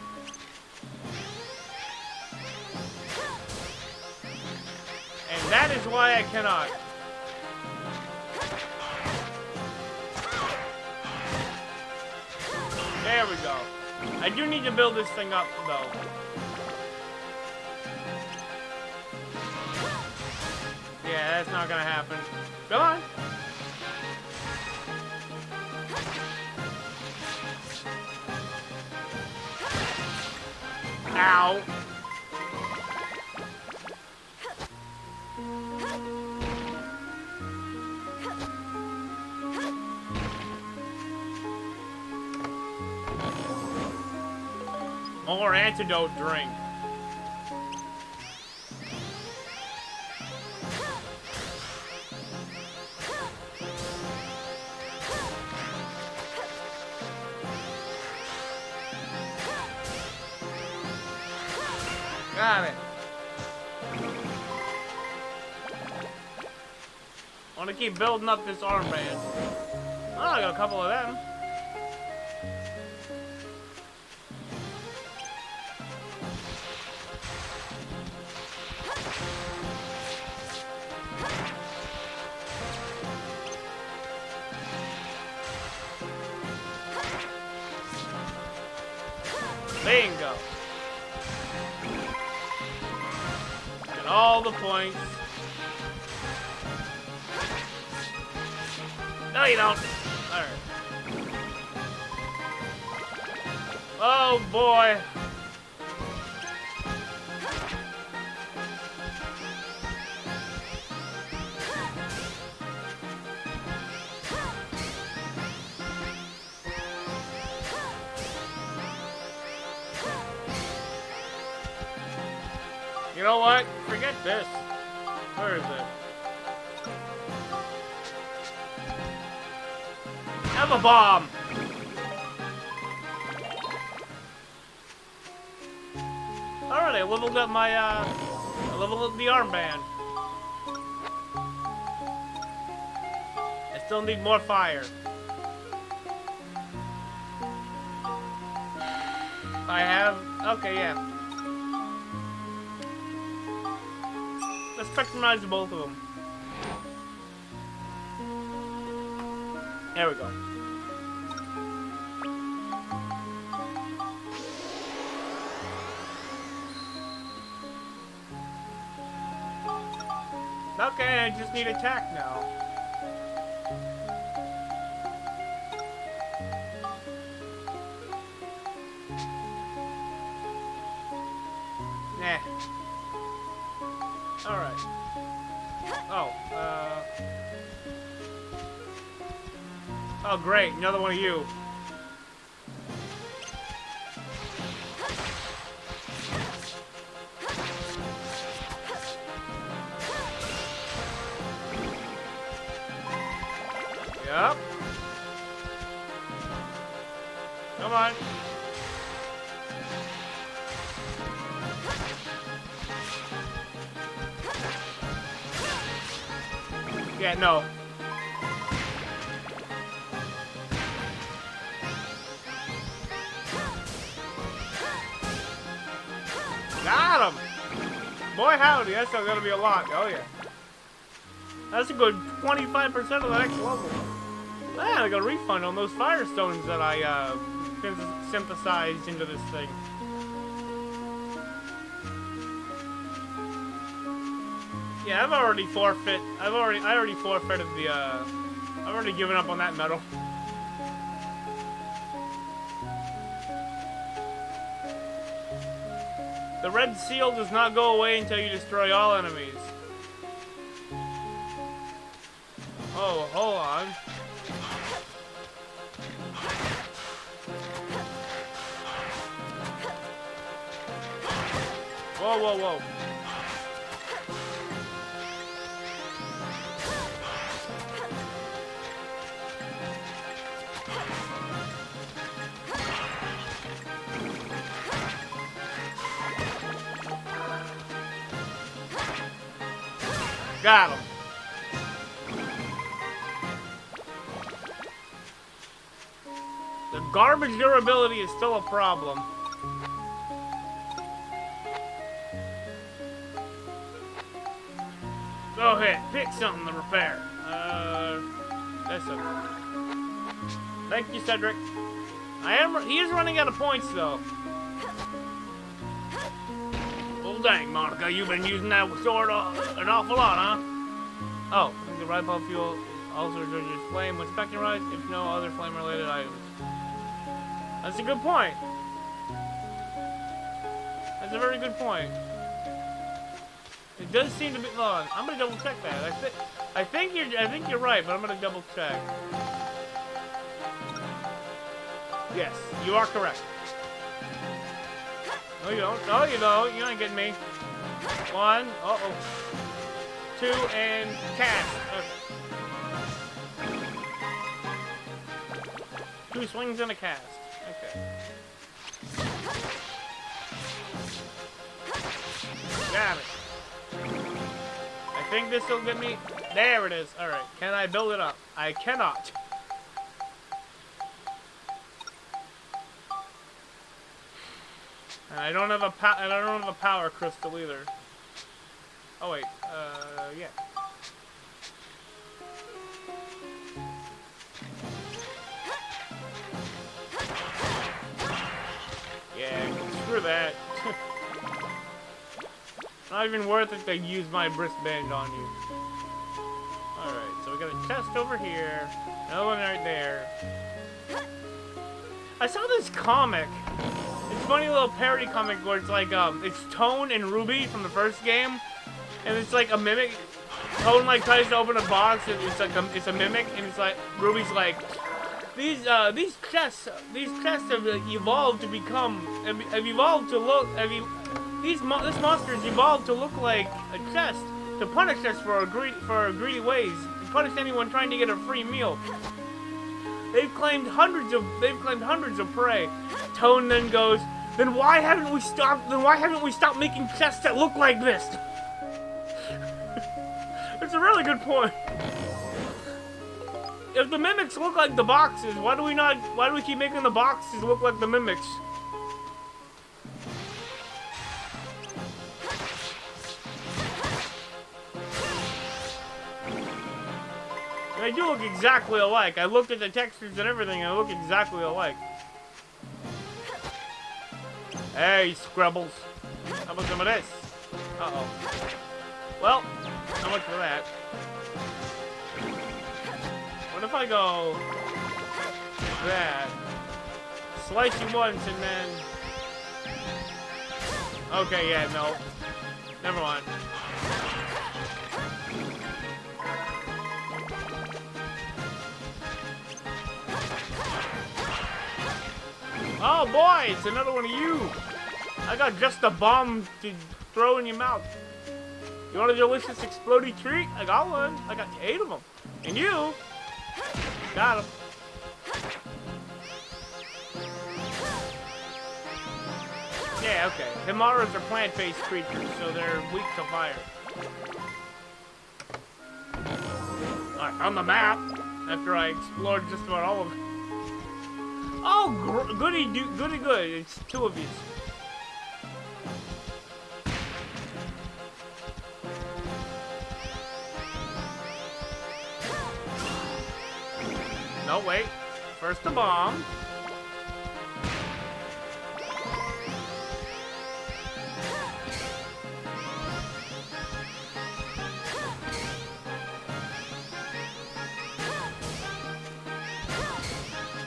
[SPEAKER 1] And that is why I cannot. There we go. I do need to build this thing up, though. Yeah, that's not gonna happen. Come on. Ow. More antidote drink. Got it. I want to keep building up this armband. Oh, I got a couple of them. Bingo. Get all the points. No, you don't. Alright. Oh, boy. You know what? Forget this. Where is it? Have a bomb! Alright, I leveled up my, I leveled up the armband. I still need more fire. I have, okay, yeah. Let's customize both of them. There we go. Okay, I just need attack now. Eh. Alright. Oh, oh, great. Another one of you. Yep. Come on. Yeah, no. Got him! Boy howdy, that's not gonna be a lot. Oh yeah. That's a good 25% of the next level. Man, I got a refund on those firestones that I synthesized into this thing. Yeah, I already forfeited the I've already given up on that medal. The red seal does not go away until you destroy all enemies. Oh, hold on. Whoa, whoa, whoa. Got him. The garbage durability is still a problem. Go ahead, pick something to repair. That's okay. Thank you, Cedric. He is running out of points, though. Oh, dang, Monica, you've been using that sword an awful lot, huh? Oh, the rifle fuel also reduces flame when spectre rise, if no other flame-related items. That's a good point. That's a very good point. It does seem to be. Hold on, I'm gonna double check that. I think you're right, but I'm gonna double check. Yes, you are correct. No, you don't. No, you don't. You ain't getting me. One. Uh-oh. Two, and cast. Okay. Two swings and a cast. Okay. Got it. I think this will get me. There it is. Alright. Can I build it up? I cannot. And I don't have a power crystal either. Oh wait, yeah. Yeah, screw that. Not even worth it to use my wristband on you. Alright, so we got a chest over here. Another one right there. I saw this comic. It's a funny little parody comic where it's like, it's Tone and Ruby from the first game. And it's like a mimic. Tone like tries to open a box and it's like it's a mimic and it's like, Ruby's like, these chests have evolved to become, this monster has evolved to look like a chest, to punish us for greedy ways, to punish anyone trying to get a free meal. They've claimed hundreds of prey. Tone then goes, then why haven't we stopped making chests that look like this? It's a really good point. If the mimics look like the boxes, why do we keep making the boxes look like the mimics? They do look exactly alike. I looked at the textures and everything, and they look exactly alike. Hey, Scrubbles. How about some of this? Uh-oh. Well, how much for that? What if I go that? Slice you once and then... Okay, yeah, no. Never mind. Oh boy, it's another one of you. I got just a bomb to throw in your mouth. You want a delicious explodey treat? I got one. I got 8 of them. And you got them. Yeah, okay. Himaras are plant-based creatures, so they're weak to fire. Alright, on the map, after I explored just about all of them. Oh, goody, good. It's 2 of you. No, wait. First the bomb.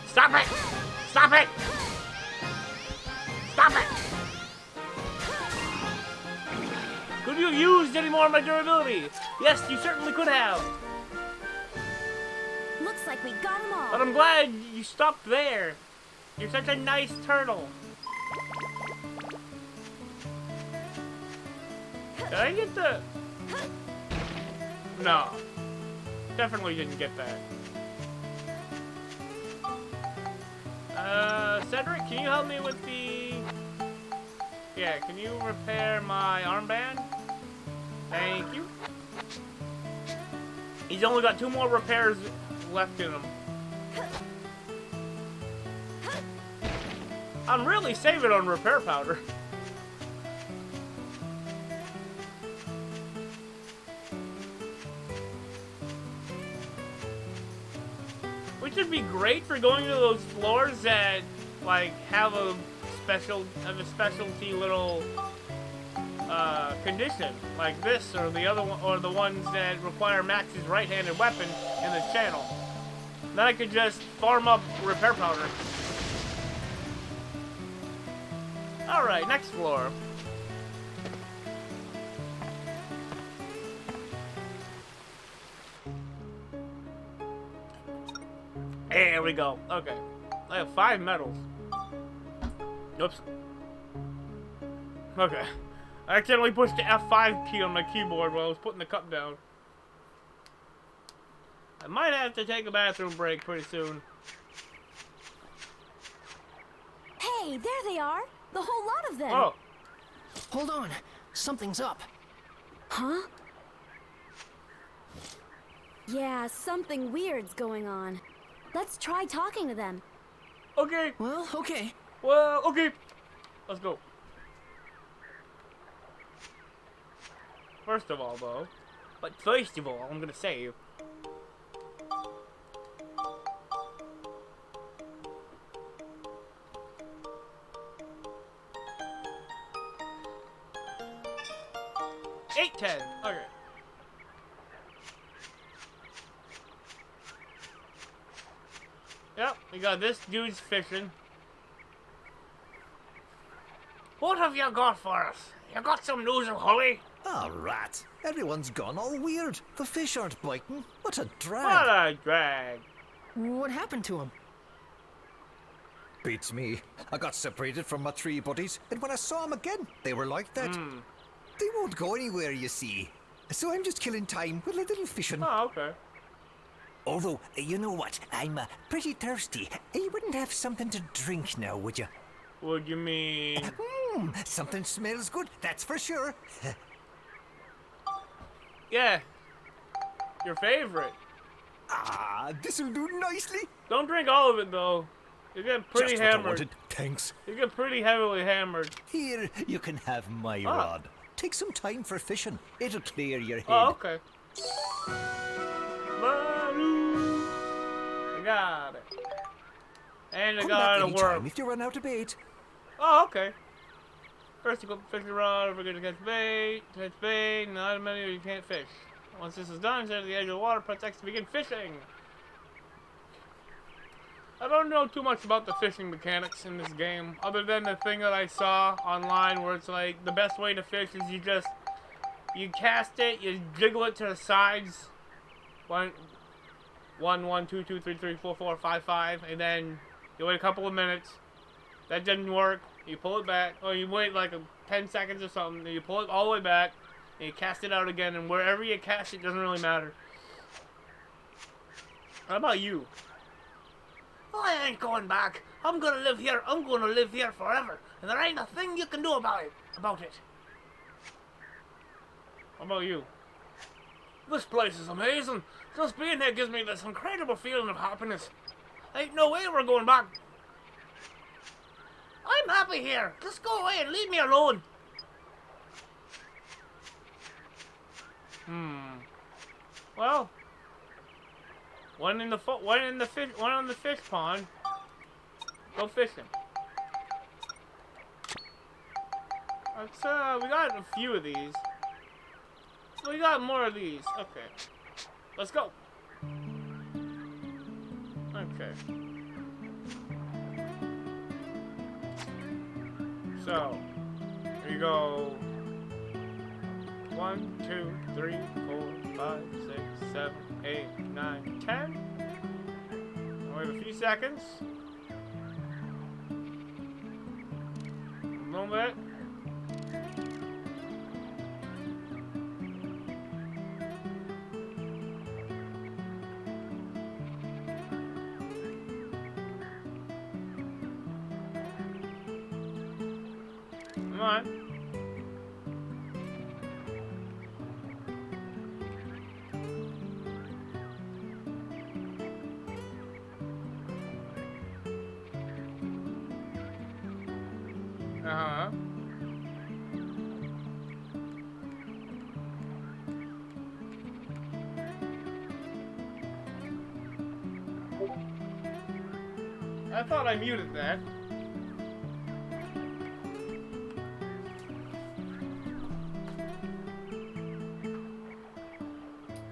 [SPEAKER 1] Stop it! Stop it! Stop it! Could you have used any more of my durability? Yes, you certainly could have.
[SPEAKER 4] Looks like we got them all.
[SPEAKER 1] But I'm glad you stopped there. You're such a nice turtle. Did I get the... No. Definitely didn't get that. Cedric, can you help me with the... Yeah, can you repair my armband? Thank you. He's only got 2 more repairs left in him. I'm really saving on repair powder. Which would be great for going to those floors that like have a specialty little condition like this, or the other one, or the ones that require Max's right-handed weapon in the channel. Then I could just farm up repair powder. Alright, next floor. There we go. Okay. I have 5 medals. Oops. Okay. I accidentally pushed the F5 key on my keyboard while I was putting the cup down. I might have to take a bathroom break pretty soon.
[SPEAKER 4] Hey, there they are. The whole lot of them.
[SPEAKER 1] Oh.
[SPEAKER 2] Hold on. Something's up.
[SPEAKER 4] Huh? Yeah, something weird's going on. Let's try talking to them.
[SPEAKER 1] Okay.
[SPEAKER 2] Well, okay.
[SPEAKER 1] Well, okay. Let's go. First of all, though. But first of all, I'm gonna save. $8.10. Okay. Yep, we got this dude's fishing. What have you got for us? You got some news of Holly?
[SPEAKER 5] Ah, rat. Everyone's gone all weird. The fish aren't biting. What a drag.
[SPEAKER 1] What a drag.
[SPEAKER 2] What happened to him?
[SPEAKER 5] Beats me. I got separated from my 3 buddies, and when I saw them again, they were like that. They won't go anywhere, you see. So I'm just killing time with a little fishing.
[SPEAKER 1] Oh, okay.
[SPEAKER 5] Although, you know what? I'm pretty thirsty. You wouldn't have something to drink now, would you?
[SPEAKER 1] What do you mean?
[SPEAKER 5] Something smells good, that's for sure.
[SPEAKER 1] Yeah. Your favorite.
[SPEAKER 5] Ah, this'll do nicely.
[SPEAKER 1] Don't drink all of it, though. You get pretty
[SPEAKER 5] Just what I
[SPEAKER 1] hammered.
[SPEAKER 5] wanted. Thanks.
[SPEAKER 1] You get pretty heavily hammered.
[SPEAKER 5] Here, you can have my rod. Take some time for fishing. It'll clear your head.
[SPEAKER 1] Oh, okay. Baloo. I got it. And I
[SPEAKER 5] Come
[SPEAKER 1] got
[SPEAKER 5] back
[SPEAKER 1] a
[SPEAKER 5] anytime
[SPEAKER 1] worm.
[SPEAKER 5] if you run out of bait.
[SPEAKER 1] Oh, okay. First you go fish the rod, we're gonna catch bait, not a many you can't fish. Once this is done, set at the edge of the water, press X to begin fishing. I don't know too much about the fishing mechanics in this game, other than the thing that I saw online where it's like the best way to fish is you cast it, you jiggle it to the sides, one, 2, 2, 3, 3, 4, 4, 5, 5, and then you wait a couple of minutes. That didn't work. You pull it back, or you wait like 10 seconds or something, and you pull it all the way back, and you cast it out again, and wherever you cast it doesn't really matter. How about you?
[SPEAKER 3] I ain't going back. I'm gonna live here. I'm gonna live here forever. And there ain't a thing you can do about it. How
[SPEAKER 1] about you?
[SPEAKER 3] This place is amazing. Just being here gives me this incredible feeling of happiness. Ain't no way we're going back. I'm happy here. Just go away and leave me alone.
[SPEAKER 1] Well, one on the fish pond. Go fishing. Let's we got a few of these. We got more of these. Okay. Let's go. Okay. So, here you go. 1, 2, 3, 4, 5, 6, 7, 8, 9, 10. Wait a few seconds. A little bit. Come on. Uh-huh. I thought I muted that.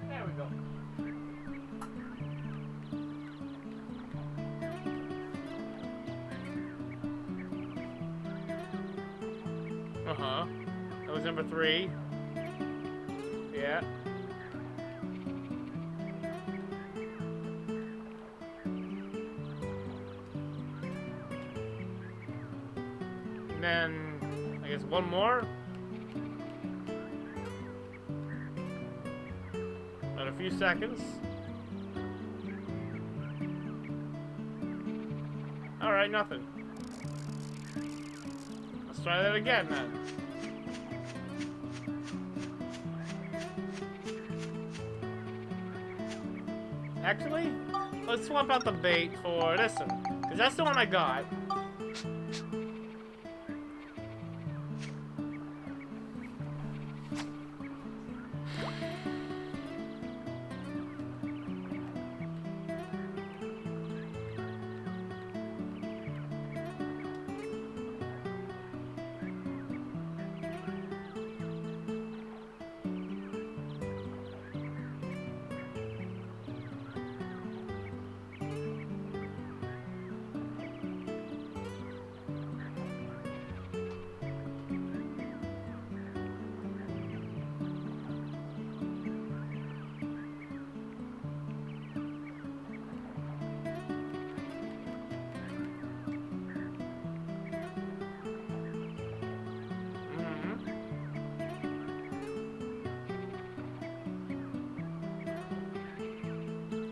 [SPEAKER 1] There we go. Uh-huh. That was number 3. Yeah. And then, I guess one more. About a few seconds. Alright, nothing. Let's try that again then. Actually, let's swap out the bait for this one, because that's the one I got.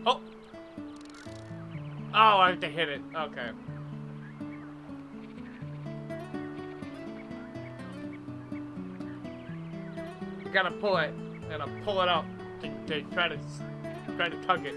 [SPEAKER 1] Oh! Oh, I have to hit it. Okay. You gotta pull it. You gotta pull it up to try to tug it.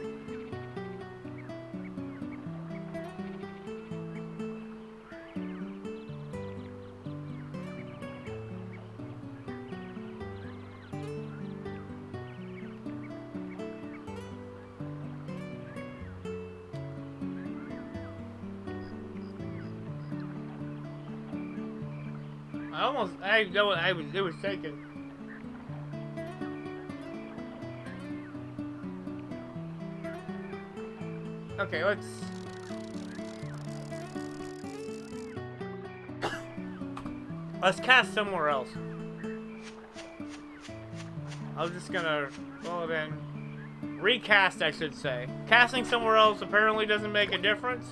[SPEAKER 1] It was shaking. Okay, let's Let's cast somewhere else. I'm just gonna, well then, recast I should say. Casting somewhere else apparently doesn't make a difference.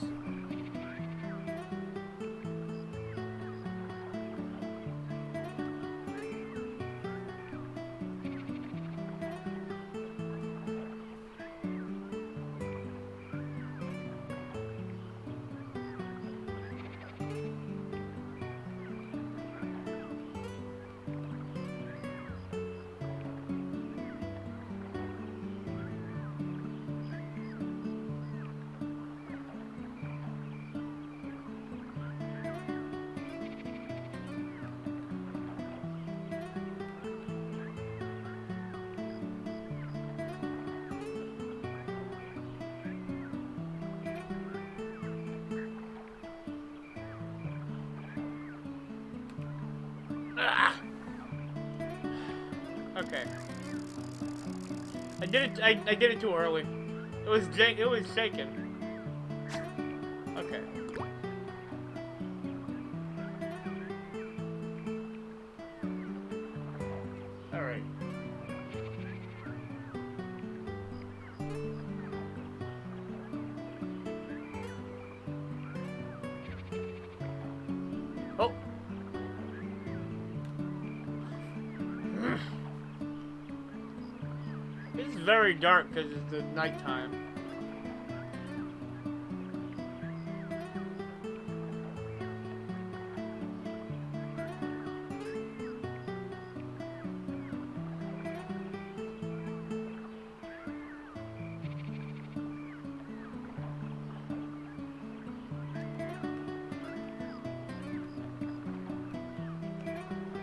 [SPEAKER 1] Okay. I did it too early. It was shaken. Okay. All right. Oh. It's very dark because it's the nighttime.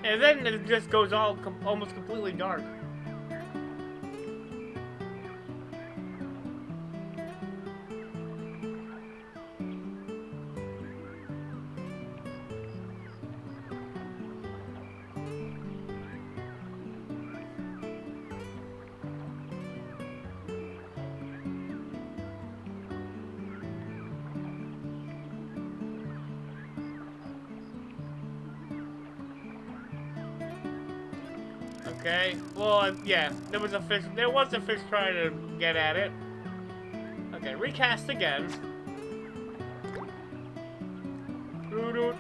[SPEAKER 1] And then it just goes all almost completely dark. Okay. Well, yeah. There was a fish trying to get at it. Okay. Recast again.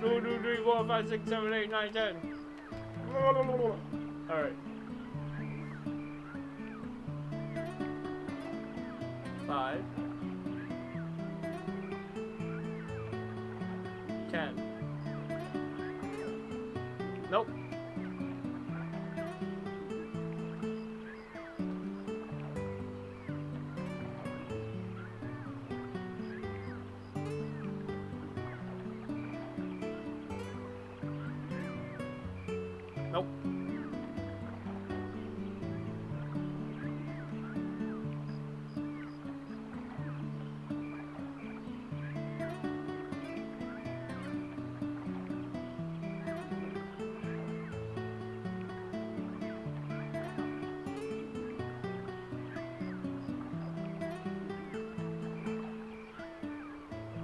[SPEAKER 1] 2, 3, 4, 5, 6, 7, 8, 9, 10. All right. 5. 10. Nope. Nope.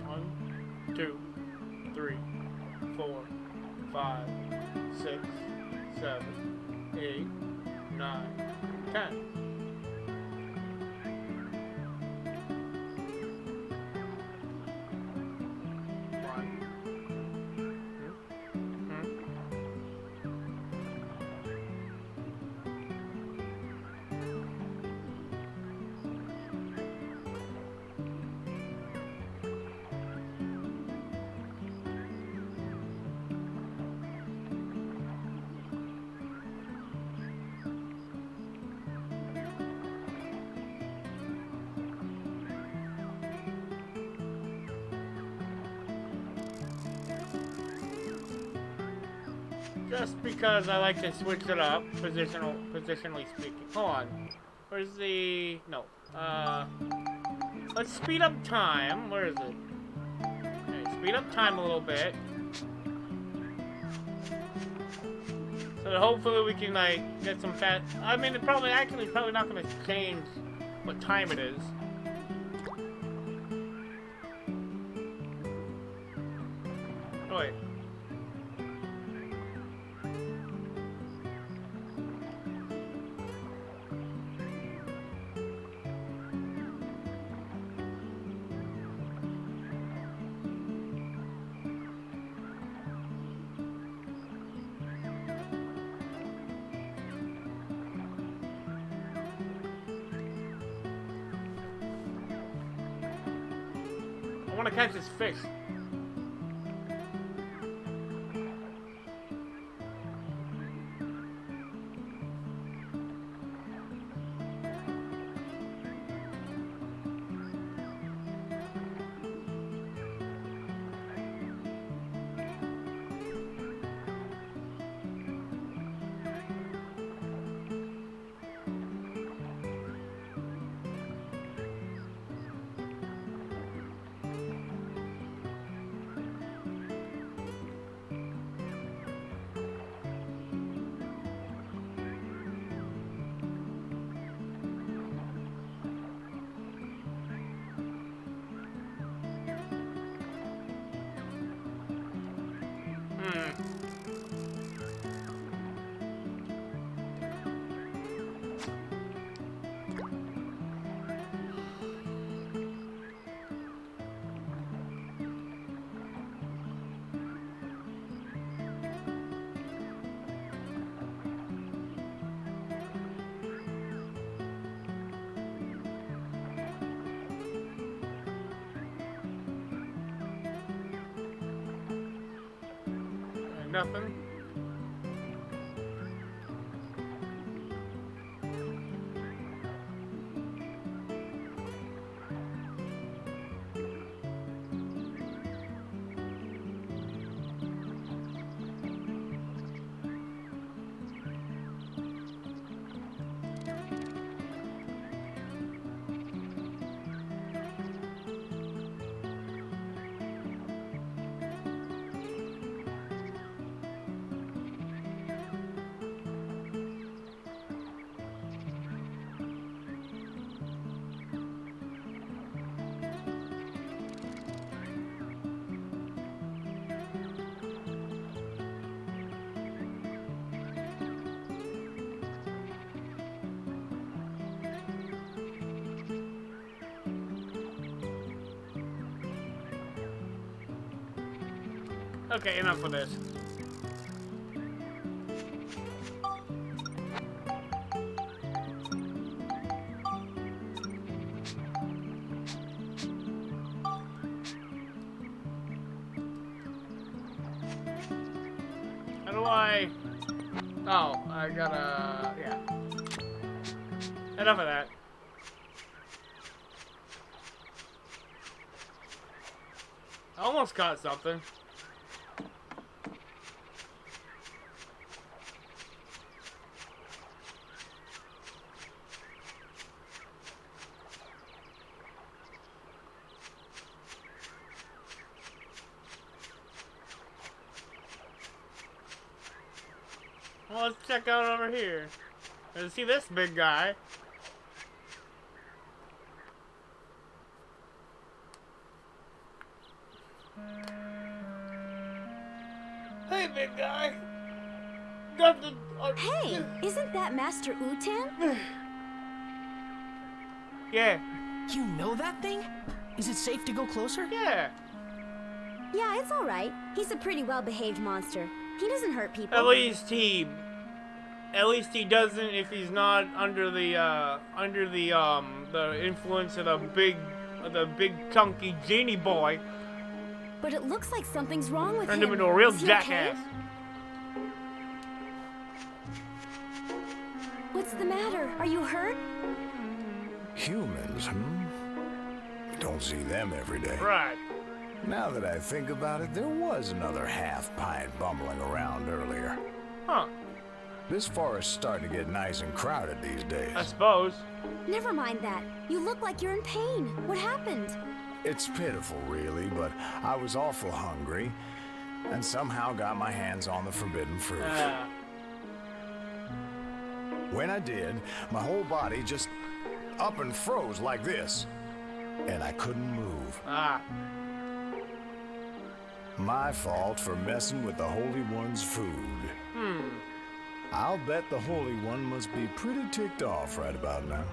[SPEAKER 1] One, 2, 3, 4, 5, 6, 7, 8, 9, 10. Just because I like to switch it up, positionally speaking. Hold on. Where's the... No. Let's speed up time. Where is it? Okay, speed up time a little bit. So that hopefully we can, like, get some fast... I mean, probably not going to change what time it is. Oh, wait. I want to catch this fish. Nothing. Okay, enough of this. How do I... Oh, I gotta... yeah. Enough of that. I almost caught something. Well, let's check out over here. Let's see this big guy. Hey, big guy. Nothing.
[SPEAKER 4] Hey, isn't that Master Utan?
[SPEAKER 1] Yeah.
[SPEAKER 2] You know that thing? Is it safe to go closer?
[SPEAKER 1] Yeah.
[SPEAKER 4] Yeah, it's all right. He's a pretty well-behaved monster. He doesn't hurt people.
[SPEAKER 1] At least he doesn't if he's not under the influence of the big chunky genie boy.
[SPEAKER 4] But it looks like something's wrong with
[SPEAKER 1] Turned
[SPEAKER 4] him.
[SPEAKER 1] him into a real
[SPEAKER 4] Is he
[SPEAKER 1] jackass.
[SPEAKER 4] okay? What's the matter? Are you hurt?
[SPEAKER 6] Humans, Don't see them every day.
[SPEAKER 1] Right.
[SPEAKER 6] Now that I think about it, there was another half-pint bumbling around earlier.
[SPEAKER 1] Huh.
[SPEAKER 6] This forest's starting to get nice and crowded these days.
[SPEAKER 1] I suppose.
[SPEAKER 4] Never mind that. You look like you're in pain. What happened?
[SPEAKER 6] It's pitiful, really, but I was awful hungry, and somehow got my hands on the forbidden fruit. When I did, my whole body just up and froze like this, and I couldn't move. My fault for messing with the Holy One's food. I'll bet the Holy One must be pretty ticked off right about now.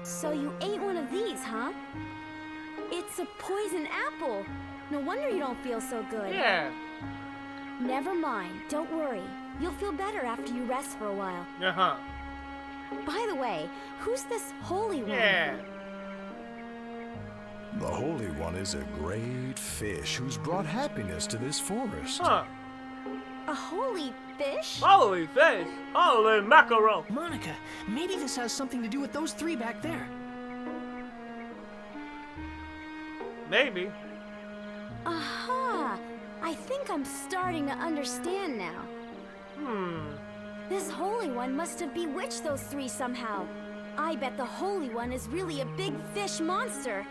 [SPEAKER 4] So you ate one of these, huh? It's a poison apple. No wonder you don't feel so good.
[SPEAKER 1] Yeah.
[SPEAKER 4] Never mind. Don't worry. You'll feel better after you rest for a while.
[SPEAKER 1] Uh-huh.
[SPEAKER 4] By the way, who's this Holy One?
[SPEAKER 1] Yeah.
[SPEAKER 6] The Holy One is a great fish who's brought happiness to this forest.
[SPEAKER 1] Huh.
[SPEAKER 4] A holy fish?
[SPEAKER 3] Holy fish! Holy mackerel!
[SPEAKER 2] Monica, maybe this has something to do with those three back there.
[SPEAKER 1] Maybe.
[SPEAKER 4] Aha! I think I'm starting to understand now. This Holy One must have bewitched those three somehow. I bet the Holy One is really a big fish monster.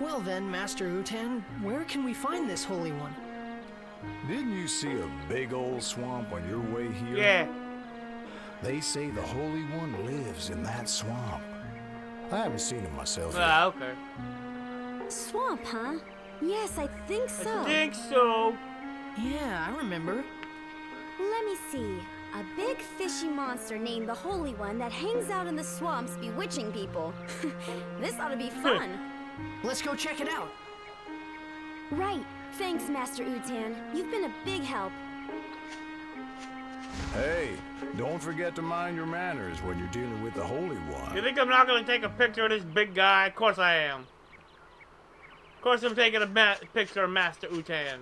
[SPEAKER 2] Well then, Master Utan, where can we find this Holy One?
[SPEAKER 6] Didn't you see a big old swamp on your way here?
[SPEAKER 1] Yeah.
[SPEAKER 6] They say the Holy One lives in that swamp. I haven't seen him myself yet.
[SPEAKER 1] Ah, okay.
[SPEAKER 4] Swamp, huh? Yes, I think so.
[SPEAKER 1] I think so.
[SPEAKER 2] Yeah, I remember.
[SPEAKER 4] Let me see. A big fishy monster named the Holy One that hangs out in the swamps bewitching people. This ought to be fun.
[SPEAKER 2] Let's go check it out.
[SPEAKER 4] Right. Thanks, Master Utan. You've been a big help.
[SPEAKER 6] Hey, don't forget to mind your manners when you're dealing with the Holy One.
[SPEAKER 1] You think I'm not gonna take a picture of this big guy? Of course I am. Of course I'm taking a picture of Master Utan.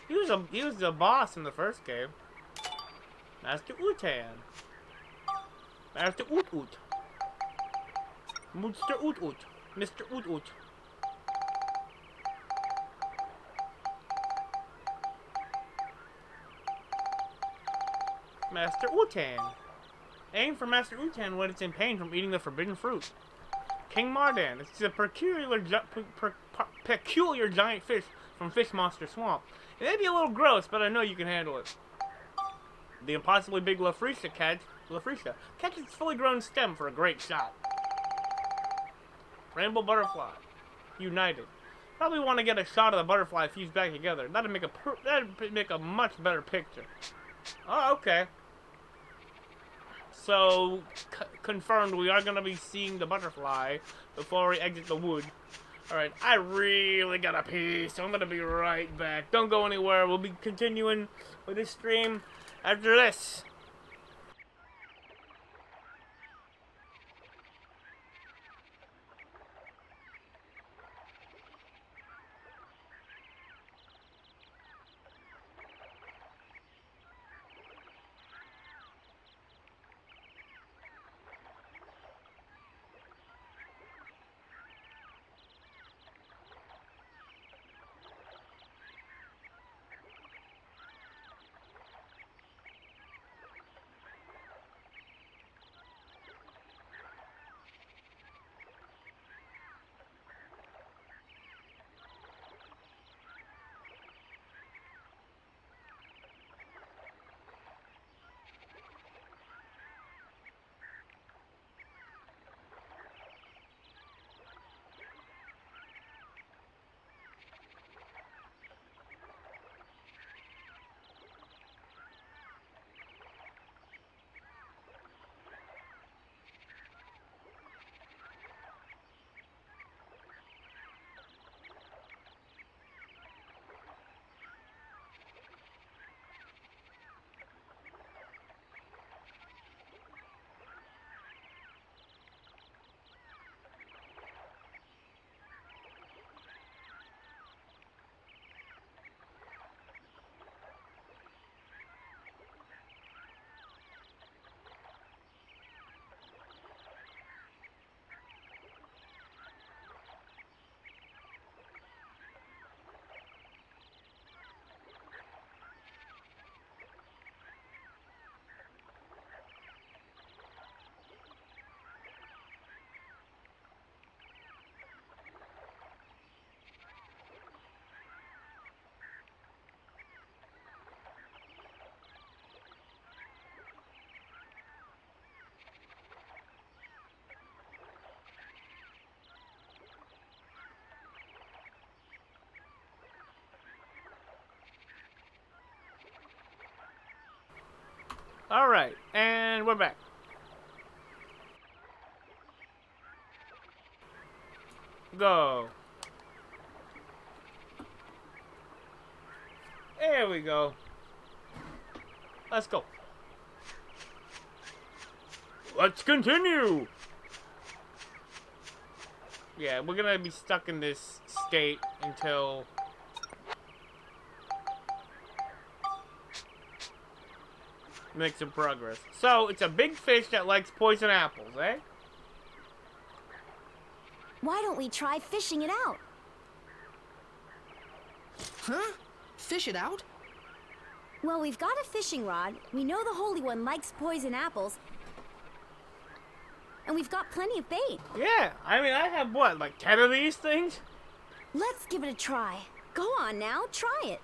[SPEAKER 1] He was the boss in the first game. Master Utan. Master Oot Oot. Mr. Oot Oot. Mr. Oot Oot. Master Utan. Aim for Master Utan when it's in pain from eating the forbidden fruit. King Mardan. It's a peculiar giant fish from Fish Monster Swamp. It may be a little gross, but I know you can handle it. The impossibly big Lafrisha catches its fully grown stem for a great shot. Rainbow butterfly. United. Probably want to get a shot of the butterfly fused back together. That'd make a much better picture. Oh, okay. So, confirmed, we are going to be seeing the butterfly before we exit the wood. Alright, I really gotta pee, so I'm going to be right back. Don't go anywhere. We'll be continuing with this stream after this. Alright, and we're back. Go. There we go. Let's go. Let's continue. Yeah, we're gonna be stuck in this state until... make some progress. So, it's a big fish that likes poison apples, eh?
[SPEAKER 4] Why don't we try fishing it out?
[SPEAKER 2] Huh? Fish it out?
[SPEAKER 4] Well, we've got a fishing rod. We know the Holy One likes poison apples. And we've got plenty of bait.
[SPEAKER 1] Yeah, I mean, I have what, like 10 of these things?
[SPEAKER 4] Let's give it a try. Go on now, try it.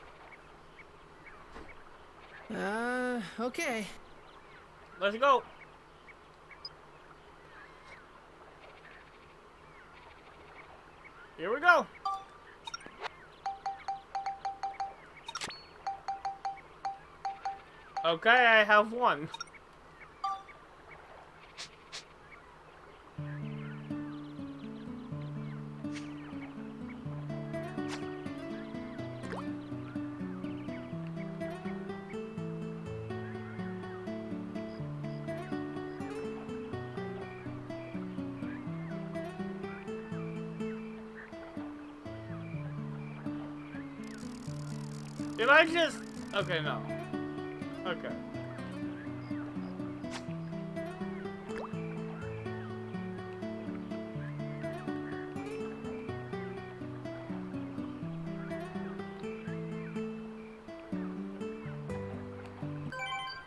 [SPEAKER 2] Okay.
[SPEAKER 1] Let's go. Here we go. Okay, I have one. Did I just... Okay, no. Okay.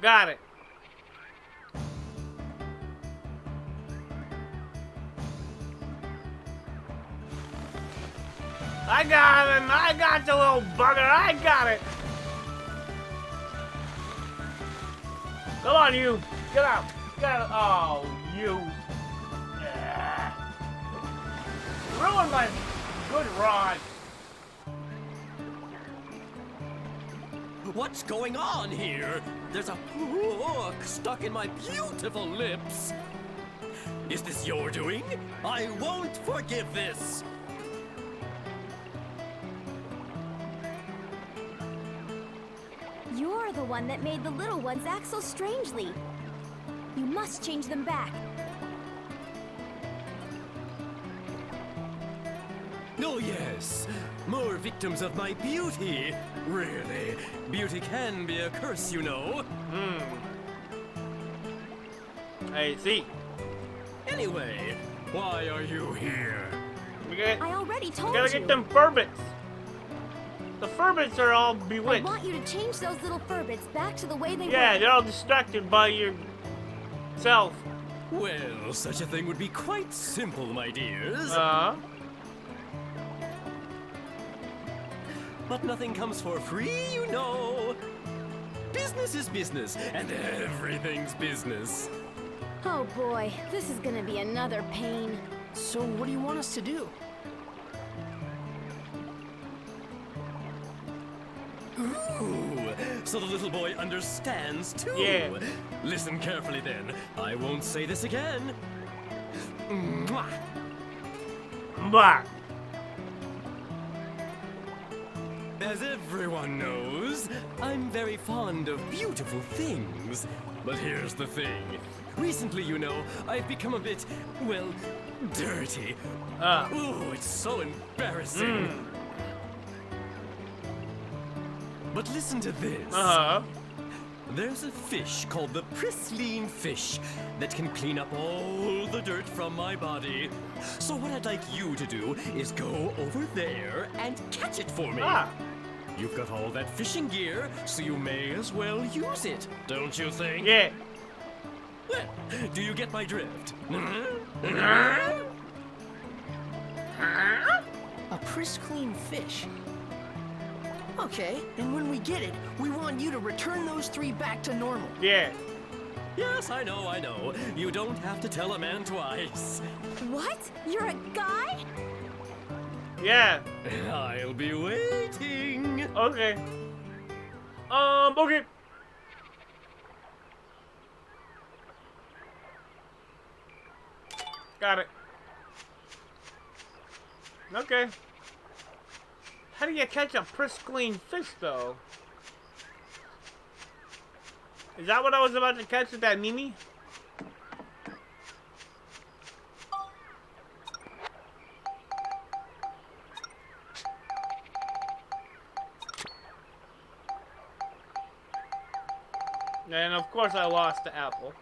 [SPEAKER 1] Got it. I got him! I got the little bugger! I got it! Come on, you! Get out! Get out! Oh, you! Yeah. Ruined my good rod!
[SPEAKER 7] What's going on here? There's a hook stuck in my beautiful lips. Is this your doing? I won't forgive this.
[SPEAKER 4] You're the one that made the little ones act so strangely. You must change them back.
[SPEAKER 7] Oh yes, more victims of my beauty. Really, beauty can be a curse, you know.
[SPEAKER 1] I see.
[SPEAKER 7] Anyway, why are you here?
[SPEAKER 4] I already told
[SPEAKER 1] We gotta
[SPEAKER 4] you.
[SPEAKER 1] get them Firbits. The Firbits are all
[SPEAKER 4] I
[SPEAKER 1] bewitched.
[SPEAKER 4] want you to change those little Firbits back to the way they
[SPEAKER 1] Yeah,
[SPEAKER 4] were.
[SPEAKER 1] they're all distracted by yourself.
[SPEAKER 7] Well, such a thing would be quite simple, my dears. But nothing comes for free, you know. Business is business, and everything's business.
[SPEAKER 4] Oh boy, this is gonna be another pain.
[SPEAKER 2] So what do you want us to do?
[SPEAKER 7] Ooh, so the little boy understands too.
[SPEAKER 1] Yeah.
[SPEAKER 7] Listen carefully then. I won't say this again. Mwah.
[SPEAKER 1] Bah.
[SPEAKER 7] As everyone knows, I'm very fond of beautiful things. But here's the thing. Recently, you know, I've become a bit, well, dirty. Ooh, it's so embarrassing. But listen to this. There's a fish called the pristine fish that can clean up all the dirt from my body. So what I'd like you to do is go over there and catch it for me. You've got all that fishing gear, so you may as well use it, don't you think?
[SPEAKER 1] Yeah.
[SPEAKER 7] Well, do you get my drift?
[SPEAKER 2] A pristine fish. Okay, and when we get it, we want you to return those three back to normal.
[SPEAKER 1] Yeah.
[SPEAKER 7] Yes, I know, I know. You don't have to tell a man twice.
[SPEAKER 4] What? You're a guy?
[SPEAKER 1] Yeah.
[SPEAKER 7] I'll be waiting.
[SPEAKER 1] Okay. Okay. Got it. Okay. How do you catch a pristine fish, though? Is that what I was about to catch with that Mimi? And of course I lost the apple.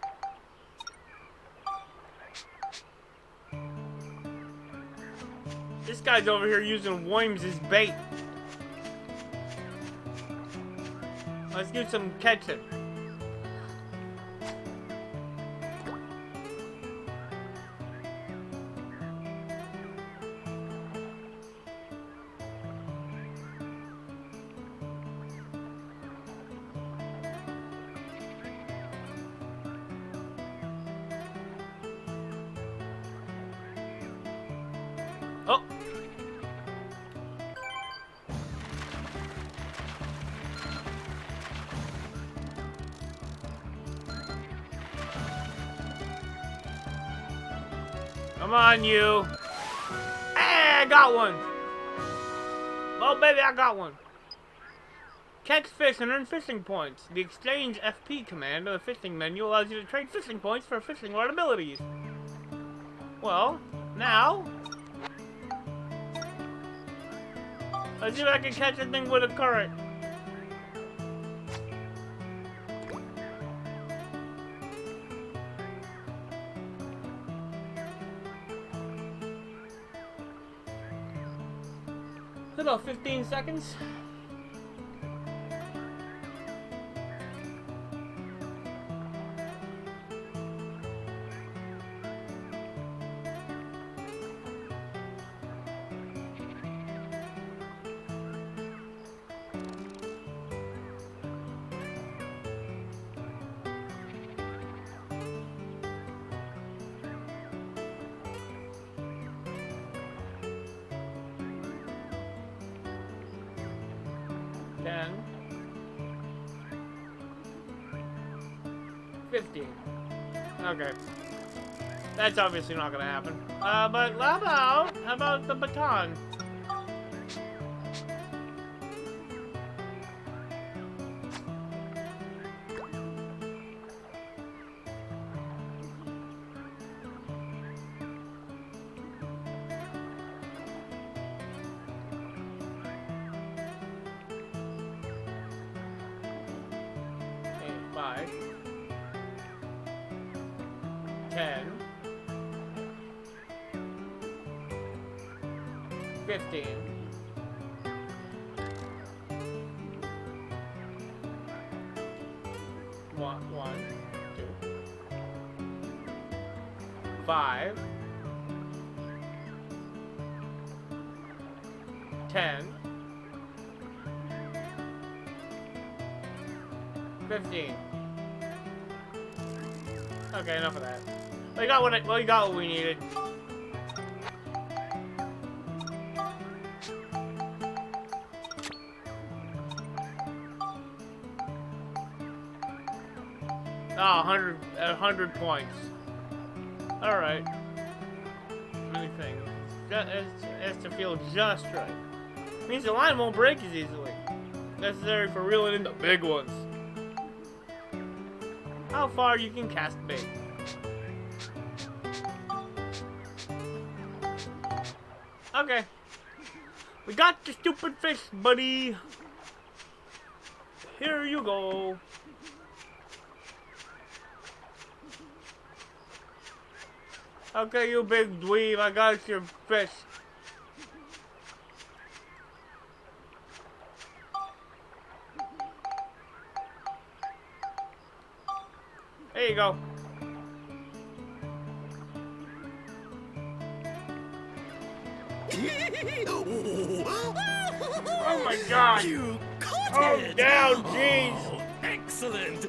[SPEAKER 1] This guy's over here using worms as bait. Let's do some ketchup. Oh! Come on, you! Hey, I got one! Oh, baby, I got one! Catch fish and earn fishing points. The exchange FP command of the fishing menu allows you to trade fishing points for fishing rod abilities. Well, now... let's see if I can catch a thing with a current. About 15 seconds. Then 15. Okay. That's obviously not gonna happen. But how about the baton? Okay, 5, 10, 15. One, 2, 5, 10, 15. Okay, enough of that. We got what we needed. Oh, 100 points. Alright. Many things. It has to feel just right. Means the line won't break as easily. Necessary for reeling in the big ones. How far you can cast bait. Okay. We got the stupid fish, buddy. Here you go. Okay, you big dweeb, I got your fish. There you go. Oh my god!
[SPEAKER 7] You caught
[SPEAKER 1] Calm
[SPEAKER 7] it!
[SPEAKER 1] down, jeez!
[SPEAKER 7] Oh, excellent!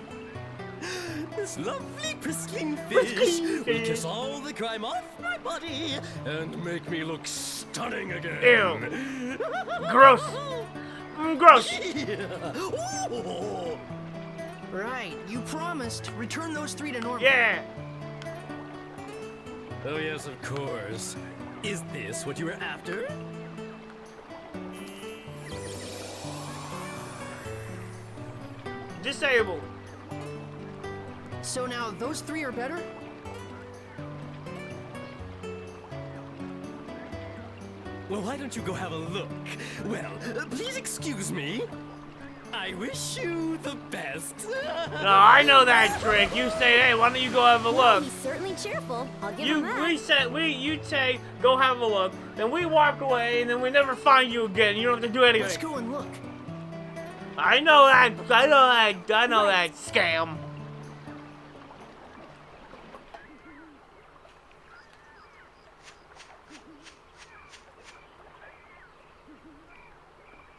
[SPEAKER 7] This lovely pristine fish will kiss all the grime off my body and make me look stunning again.
[SPEAKER 1] Ew! Gross! Gross!
[SPEAKER 7] Oh.
[SPEAKER 2] Right, you promised. Return those 3 to normal.
[SPEAKER 1] Yeah!
[SPEAKER 7] Oh yes, of course. Is this what you were after?
[SPEAKER 1] Disabled.
[SPEAKER 2] So now those 3 are better?
[SPEAKER 7] Well, why don't you go have a look? Well, please excuse me. I wish you the best.
[SPEAKER 1] No, I know that trick. You say, hey, why don't you go have a
[SPEAKER 4] Well,
[SPEAKER 1] look?
[SPEAKER 4] he's certainly cheerful. I'll give him that.
[SPEAKER 1] You'd say, go have a look. Then we walk away, and then we never find you again. You don't have to do anything.
[SPEAKER 2] Let's go and look.
[SPEAKER 1] I know that scam.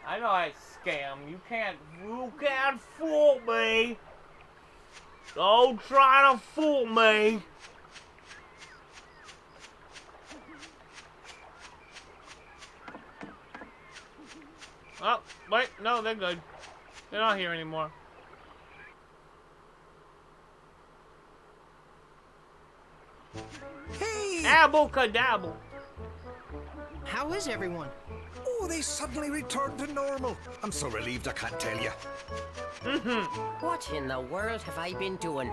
[SPEAKER 1] I know that scam. You can't fool me. Don't try to fool me. Oh, wait, no, they're good. They're not here anymore.
[SPEAKER 5] Hey!
[SPEAKER 1] Abble-cadabble.
[SPEAKER 2] How is everyone?
[SPEAKER 5] Oh, they suddenly returned to normal. I'm so relieved I can't tell you.
[SPEAKER 8] What in the world have I been doing?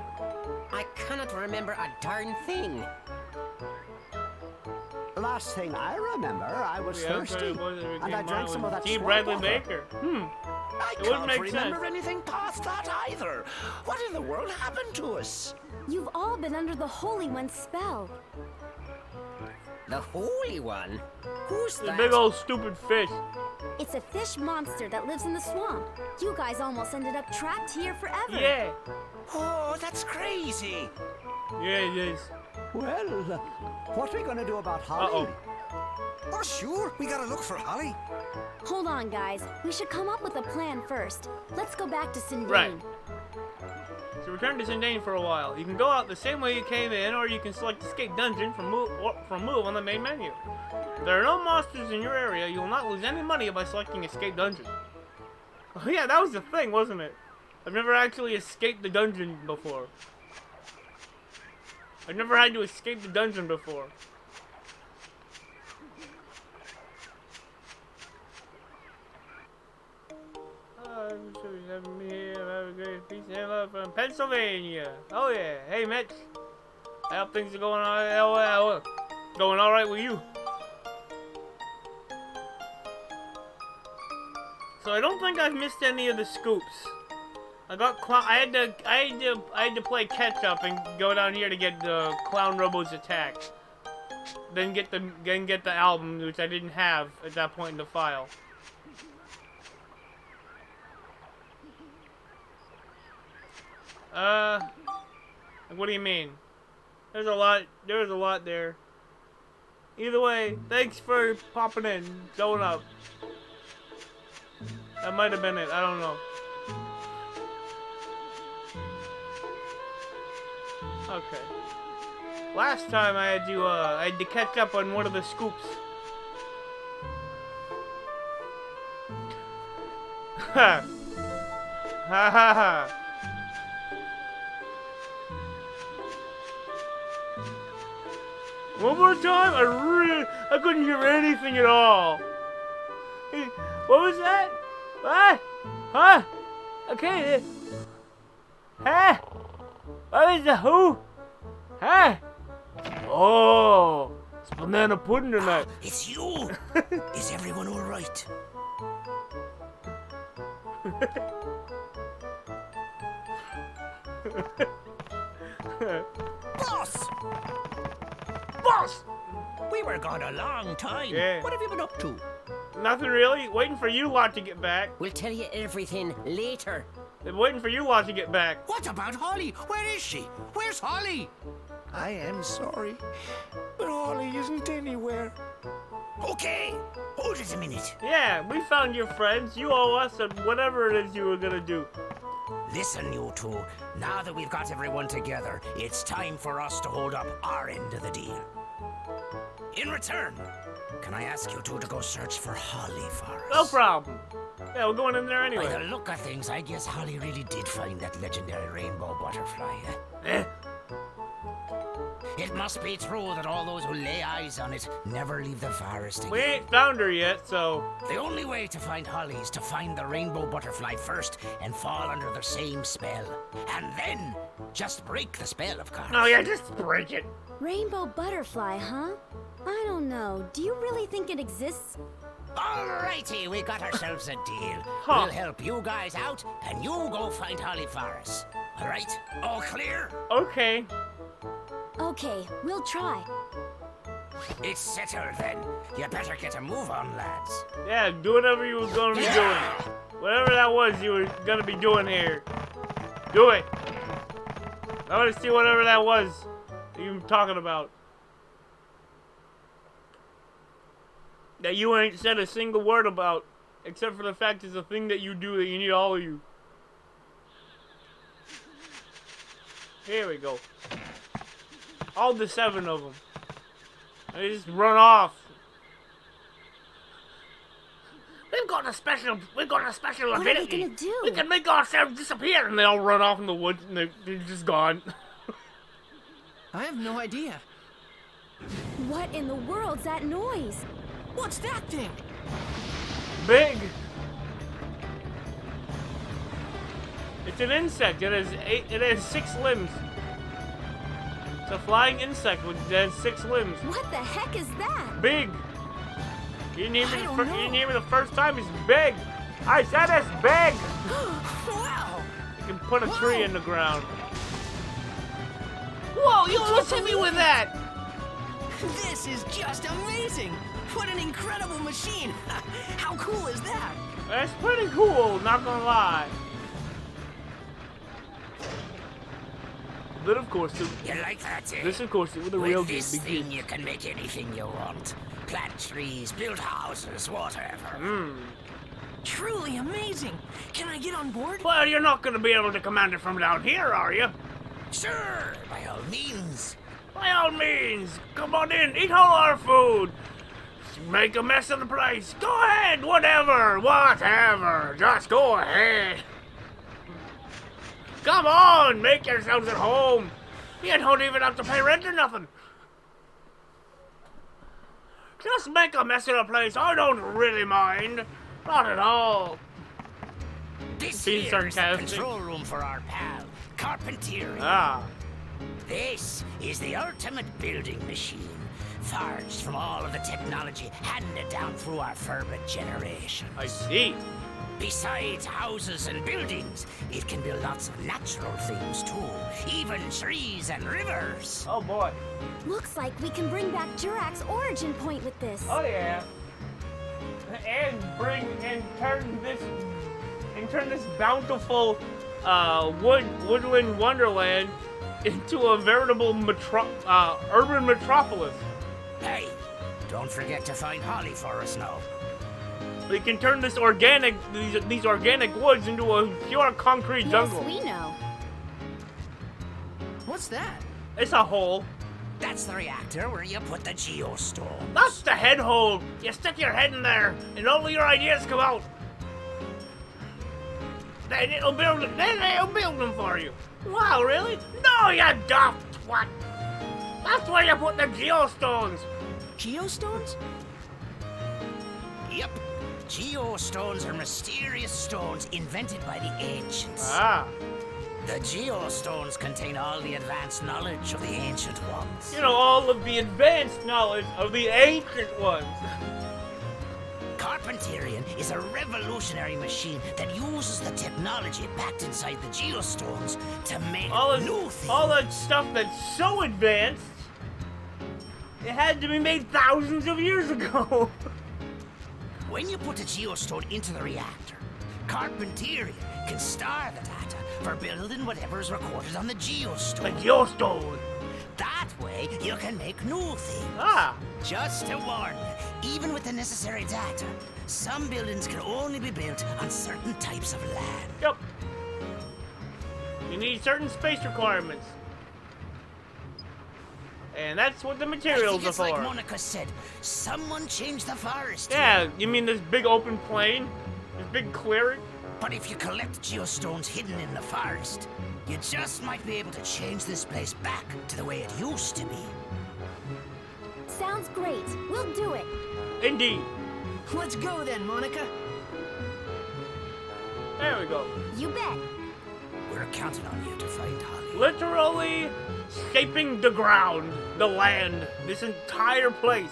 [SPEAKER 8] I cannot remember a darn thing.
[SPEAKER 9] Last thing I remember, I was thirsty, and I drank some of that
[SPEAKER 1] G.
[SPEAKER 9] swamp
[SPEAKER 1] Bradley
[SPEAKER 9] water.
[SPEAKER 1] Baker.
[SPEAKER 9] I
[SPEAKER 1] It wouldn't
[SPEAKER 9] can't
[SPEAKER 1] make
[SPEAKER 9] remember
[SPEAKER 1] sense.
[SPEAKER 9] anything past that either. What in the world happened to us?
[SPEAKER 4] You've all been under the Holy One's spell.
[SPEAKER 8] The Holy One? Who's
[SPEAKER 1] The
[SPEAKER 8] that?
[SPEAKER 1] big old stupid fish.
[SPEAKER 4] It's a fish monster that lives in the swamp. You guys almost ended up trapped here forever.
[SPEAKER 1] Yeah.
[SPEAKER 9] Oh, that's crazy.
[SPEAKER 1] Yeah, it is.
[SPEAKER 9] Well, what are we going to do about Holly?
[SPEAKER 1] Uh-oh.
[SPEAKER 5] Oh, sure, we gotta look for Holly.
[SPEAKER 4] Hold on, guys. We should come up with a plan first. Let's go back to Sindane.
[SPEAKER 1] Right. So return to Zindane for a while. You can go out the same way you came in, or you can select Escape Dungeon from Move on the main menu. If there are no monsters in your area, you will not lose any money by selecting Escape Dungeon. Oh yeah, that was the thing, wasn't it? I've never actually escaped the dungeon before. I've never had to escape the dungeon before. From Pennsylvania. Oh yeah. Hey Mitch. I hope things are going all right with you. So I don't think I've missed any of the scoops. I had to play catch up and go down here to get the Clown Robo's attack. Then get the album, which I didn't have at that point in the file. What do you mean? There's a lot there. Either way, thanks for popping in, showing up. That might have been it, I don't know. Okay. Last time I had to catch up on one of the scoops. Ha! Ha ha ha! One more time? I couldn't hear anything at all. Hey, what was that? What? Huh? Okay. Huh? What is the who? Huh? Oh, it's banana pudding tonight.
[SPEAKER 9] It's you. Is everyone all right? Boss!
[SPEAKER 1] Boss!
[SPEAKER 9] We were gone a long time.
[SPEAKER 1] Yeah.
[SPEAKER 9] What have you been up to?
[SPEAKER 1] Nothing really. Waiting for you lot to get back.
[SPEAKER 8] We'll tell you everything later.
[SPEAKER 1] Been waiting for you lot to get back.
[SPEAKER 9] What about Holly? Where is she? Where's Holly? I am sorry, but Holly isn't anywhere. Okay, hold it a minute.
[SPEAKER 1] Yeah, we found your friends. You owe us whatever it is you were gonna do.
[SPEAKER 9] Listen, you two. Now that we've got everyone together, it's time for us to hold up our end of the deal. In return, can I ask you two to go search for Holly for us?
[SPEAKER 1] No problem. Yeah, we're going in there
[SPEAKER 9] By
[SPEAKER 1] anyway.
[SPEAKER 9] the look of things, I guess Holly really did find that legendary rainbow butterfly.
[SPEAKER 1] Eh?
[SPEAKER 9] It must be true that all those who lay eyes on it never leave the forest
[SPEAKER 1] We
[SPEAKER 9] again.
[SPEAKER 1] ain't found her yet, so...
[SPEAKER 9] The only way to find Holly is to find the rainbow butterfly first and fall under the same spell. And then, just break the spell, of course.
[SPEAKER 1] Oh yeah, just break it.
[SPEAKER 4] Rainbow butterfly, huh? I don't know. Do you really think it exists?
[SPEAKER 9] Alrighty, we got ourselves a deal.
[SPEAKER 1] Huh.
[SPEAKER 9] We'll help you guys out, and you go find Holly for us. Alright? All clear?
[SPEAKER 1] Okay.
[SPEAKER 4] Okay, we'll try.
[SPEAKER 9] It's settled then. You better get a move on, lads.
[SPEAKER 1] Yeah, do whatever you were gonna be doing. Whatever that was you were gonna be doing here. Do it. I wanna see whatever that was that you were talking about. That you ain't said a single word about. Except for the fact it's a thing that you do that you need all of you. Here we go. All the 7 of them. They just run off. We've got a special
[SPEAKER 4] What are they
[SPEAKER 1] ability.
[SPEAKER 4] gonna do?
[SPEAKER 1] We can make ourselves disappear, and they all run off in the woods, and they're just gone.
[SPEAKER 2] I have no idea.
[SPEAKER 4] What in the world's that noise?
[SPEAKER 2] What's that thing?
[SPEAKER 1] Big. It's an insect. It has 6 limbs. It's a flying insect that has 6 limbs.
[SPEAKER 4] What the heck is that?
[SPEAKER 1] Big. You didn't hear me,
[SPEAKER 2] I don't
[SPEAKER 1] you
[SPEAKER 2] know.
[SPEAKER 1] didn't hear me the first time. It's big. I said it's big.
[SPEAKER 2] Wow!
[SPEAKER 1] You can put a tree in the ground. Whoa! You almost hit me with that.
[SPEAKER 2] This is just amazing! What an incredible machine! How cool is that?
[SPEAKER 1] That's pretty cool. Not gonna lie. But of course,
[SPEAKER 9] You like that, eh?
[SPEAKER 1] this of course is the real
[SPEAKER 9] With
[SPEAKER 1] game
[SPEAKER 9] this
[SPEAKER 1] begins.
[SPEAKER 9] thing, you can make anything you want. Plant trees, build houses, whatever.
[SPEAKER 2] Truly amazing! Can I get on board?
[SPEAKER 1] Well, you're not gonna be able to command it from down here, are you?
[SPEAKER 9] Sure, by all means.
[SPEAKER 1] By all means, come on in, eat all our food. Make a mess of the place. Go ahead, whatever, just go ahead. Come on, make yourselves at home. You don't even have to pay rent or nothing. Just make a mess of the place, I don't really mind. Not at all.
[SPEAKER 9] This
[SPEAKER 1] Being
[SPEAKER 9] here's the
[SPEAKER 1] sarcastic.
[SPEAKER 9] control room for our pal, Carpentier.
[SPEAKER 1] Ah,
[SPEAKER 9] This is the ultimate building machine, forged from all of the technology handed down through our Firbit generation.
[SPEAKER 1] I see.
[SPEAKER 9] Besides houses and buildings, it can build lots of natural things too, even trees and rivers.
[SPEAKER 1] Oh boy.
[SPEAKER 4] Looks like we can bring back Jurak's origin point with this.
[SPEAKER 1] Oh yeah. And turn this bountiful woodland wonderland into a veritable urban metropolis.
[SPEAKER 9] Hey, don't forget to find Holly for us now.
[SPEAKER 1] We can turn these organic woods into a pure concrete jungle.
[SPEAKER 4] Yes, we know.
[SPEAKER 2] What's that?
[SPEAKER 1] It's a hole.
[SPEAKER 9] That's the reactor where you put the geostone.
[SPEAKER 1] That's the head hole. You stick your head in there, and all your ideas come out. Then it'll build them for you. Wow, really? No, you daft twat. That's where you put the geostones.
[SPEAKER 2] Geostones?
[SPEAKER 9] Yep. Geostones are mysterious stones invented by the ancients.
[SPEAKER 1] Ah.
[SPEAKER 9] The geostones contain all the advanced knowledge of the ancient ones.
[SPEAKER 1] You know, all of the advanced knowledge of the ancient ones.
[SPEAKER 9] Carpenterian is a revolutionary machine that uses the technology packed inside the geostones to make new things.
[SPEAKER 1] All that stuff that's so advanced, it had to be made thousands of years ago.
[SPEAKER 9] When you put a geostone into the reactor, Carpenterian can store the data for building whatever is recorded on the geostone.
[SPEAKER 1] The geostone.
[SPEAKER 9] That way, you can make new things.
[SPEAKER 1] Ah.
[SPEAKER 9] Just to warn you, even with the necessary data, some buildings can only be built on certain types of land.
[SPEAKER 1] Yep. You need certain space requirements. And that's what the
[SPEAKER 9] I
[SPEAKER 1] materials
[SPEAKER 9] think
[SPEAKER 1] are
[SPEAKER 9] it's
[SPEAKER 1] for.
[SPEAKER 9] like Monica said, someone changed the forest.
[SPEAKER 1] Yeah, you mean this big open plain? This big clearing?
[SPEAKER 9] But if you collect geostones hidden in the forest, you just might be able to change this place back to the way it used to be.
[SPEAKER 4] Sounds great. We'll do it.
[SPEAKER 1] Indeed.
[SPEAKER 2] Let's go then, Monica.
[SPEAKER 1] There we go.
[SPEAKER 4] You bet.
[SPEAKER 9] We're counting on you to find Holly.
[SPEAKER 1] Literally shaping the ground, the land, this entire place.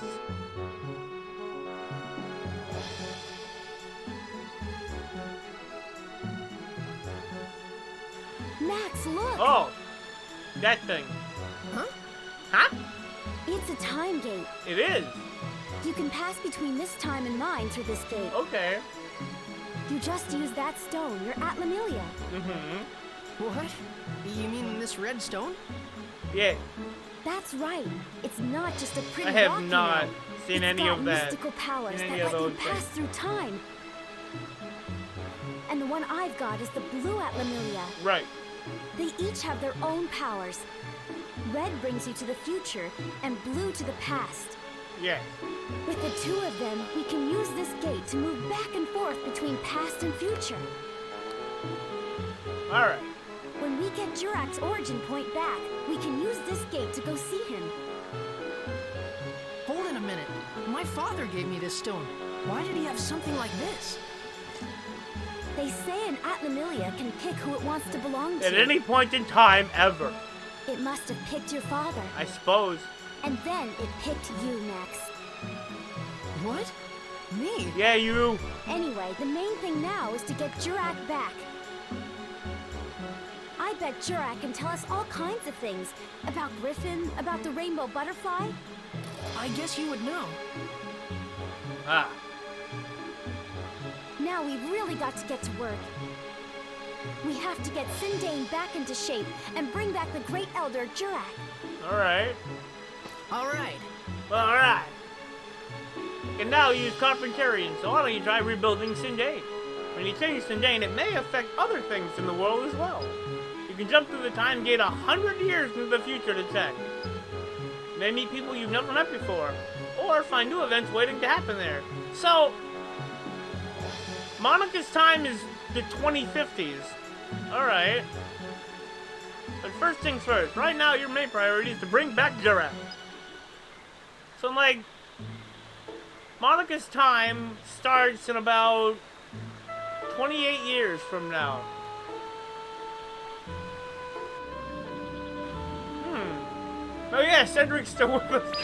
[SPEAKER 4] Max, look!
[SPEAKER 1] Oh, that thing.
[SPEAKER 2] Huh?
[SPEAKER 1] Huh?
[SPEAKER 4] It's a time gate.
[SPEAKER 1] It is.
[SPEAKER 4] You can pass between this time and mine through this gate.
[SPEAKER 1] Okay.
[SPEAKER 4] You just use that stone. You're at Lemuria.
[SPEAKER 1] Mm-hmm.
[SPEAKER 2] What? You mean this red stone?
[SPEAKER 1] Yeah.
[SPEAKER 4] That's right. It's not just a pretty
[SPEAKER 1] I have
[SPEAKER 4] rock, you
[SPEAKER 1] not
[SPEAKER 4] know.
[SPEAKER 1] seen
[SPEAKER 4] It's
[SPEAKER 1] any
[SPEAKER 4] got
[SPEAKER 1] of that.
[SPEAKER 4] mystical powers
[SPEAKER 1] Seen
[SPEAKER 4] that
[SPEAKER 1] any of
[SPEAKER 4] let you
[SPEAKER 1] those
[SPEAKER 4] pass
[SPEAKER 1] things.
[SPEAKER 4] through time. And the one I've got is the blue at Lemuria.
[SPEAKER 1] Right.
[SPEAKER 4] They each have their own powers. Red brings you to the future, and blue to the past.
[SPEAKER 1] Yes.
[SPEAKER 4] With the two of them, we can use this gate to move back and forth between past and future.
[SPEAKER 1] All right.
[SPEAKER 4] When we get Jurak's origin point back, we can use this gate to go see him.
[SPEAKER 2] Hold on a minute. My father gave me this stone. Why did he have something like this?
[SPEAKER 4] They say an Atlamillia can pick who it wants to belong to.
[SPEAKER 1] At any point in time, ever.
[SPEAKER 4] It must have picked your father.
[SPEAKER 1] I suppose.
[SPEAKER 4] And then it picked you, Max.
[SPEAKER 2] What? Me?
[SPEAKER 1] Yeah, you.
[SPEAKER 4] Anyway, the main thing now is to get Jurak back. I bet Jurak can tell us all kinds of things. About Griffin, about the rainbow butterfly.
[SPEAKER 2] I guess you would know.
[SPEAKER 1] Ah.
[SPEAKER 4] Now we've really got to get to work. We have to get Sindane back into shape and bring back the Great Elder Jurak.
[SPEAKER 1] All right.
[SPEAKER 2] All right.
[SPEAKER 1] Well, all right. You can now use Carpentarian, so why don't you try rebuilding Sindane? When you change Sindane, it may affect other things in the world as well. You can jump through the time gate 100 years into the future to check. You may meet people you've never met before, or find new events waiting to happen there. So, Monica's time is the 2050s. Alright. But first things first, right now your main priority is to bring back Jurak. So, like, Monica's time starts in about 28 years from now. Oh yeah, Cedric's still with us.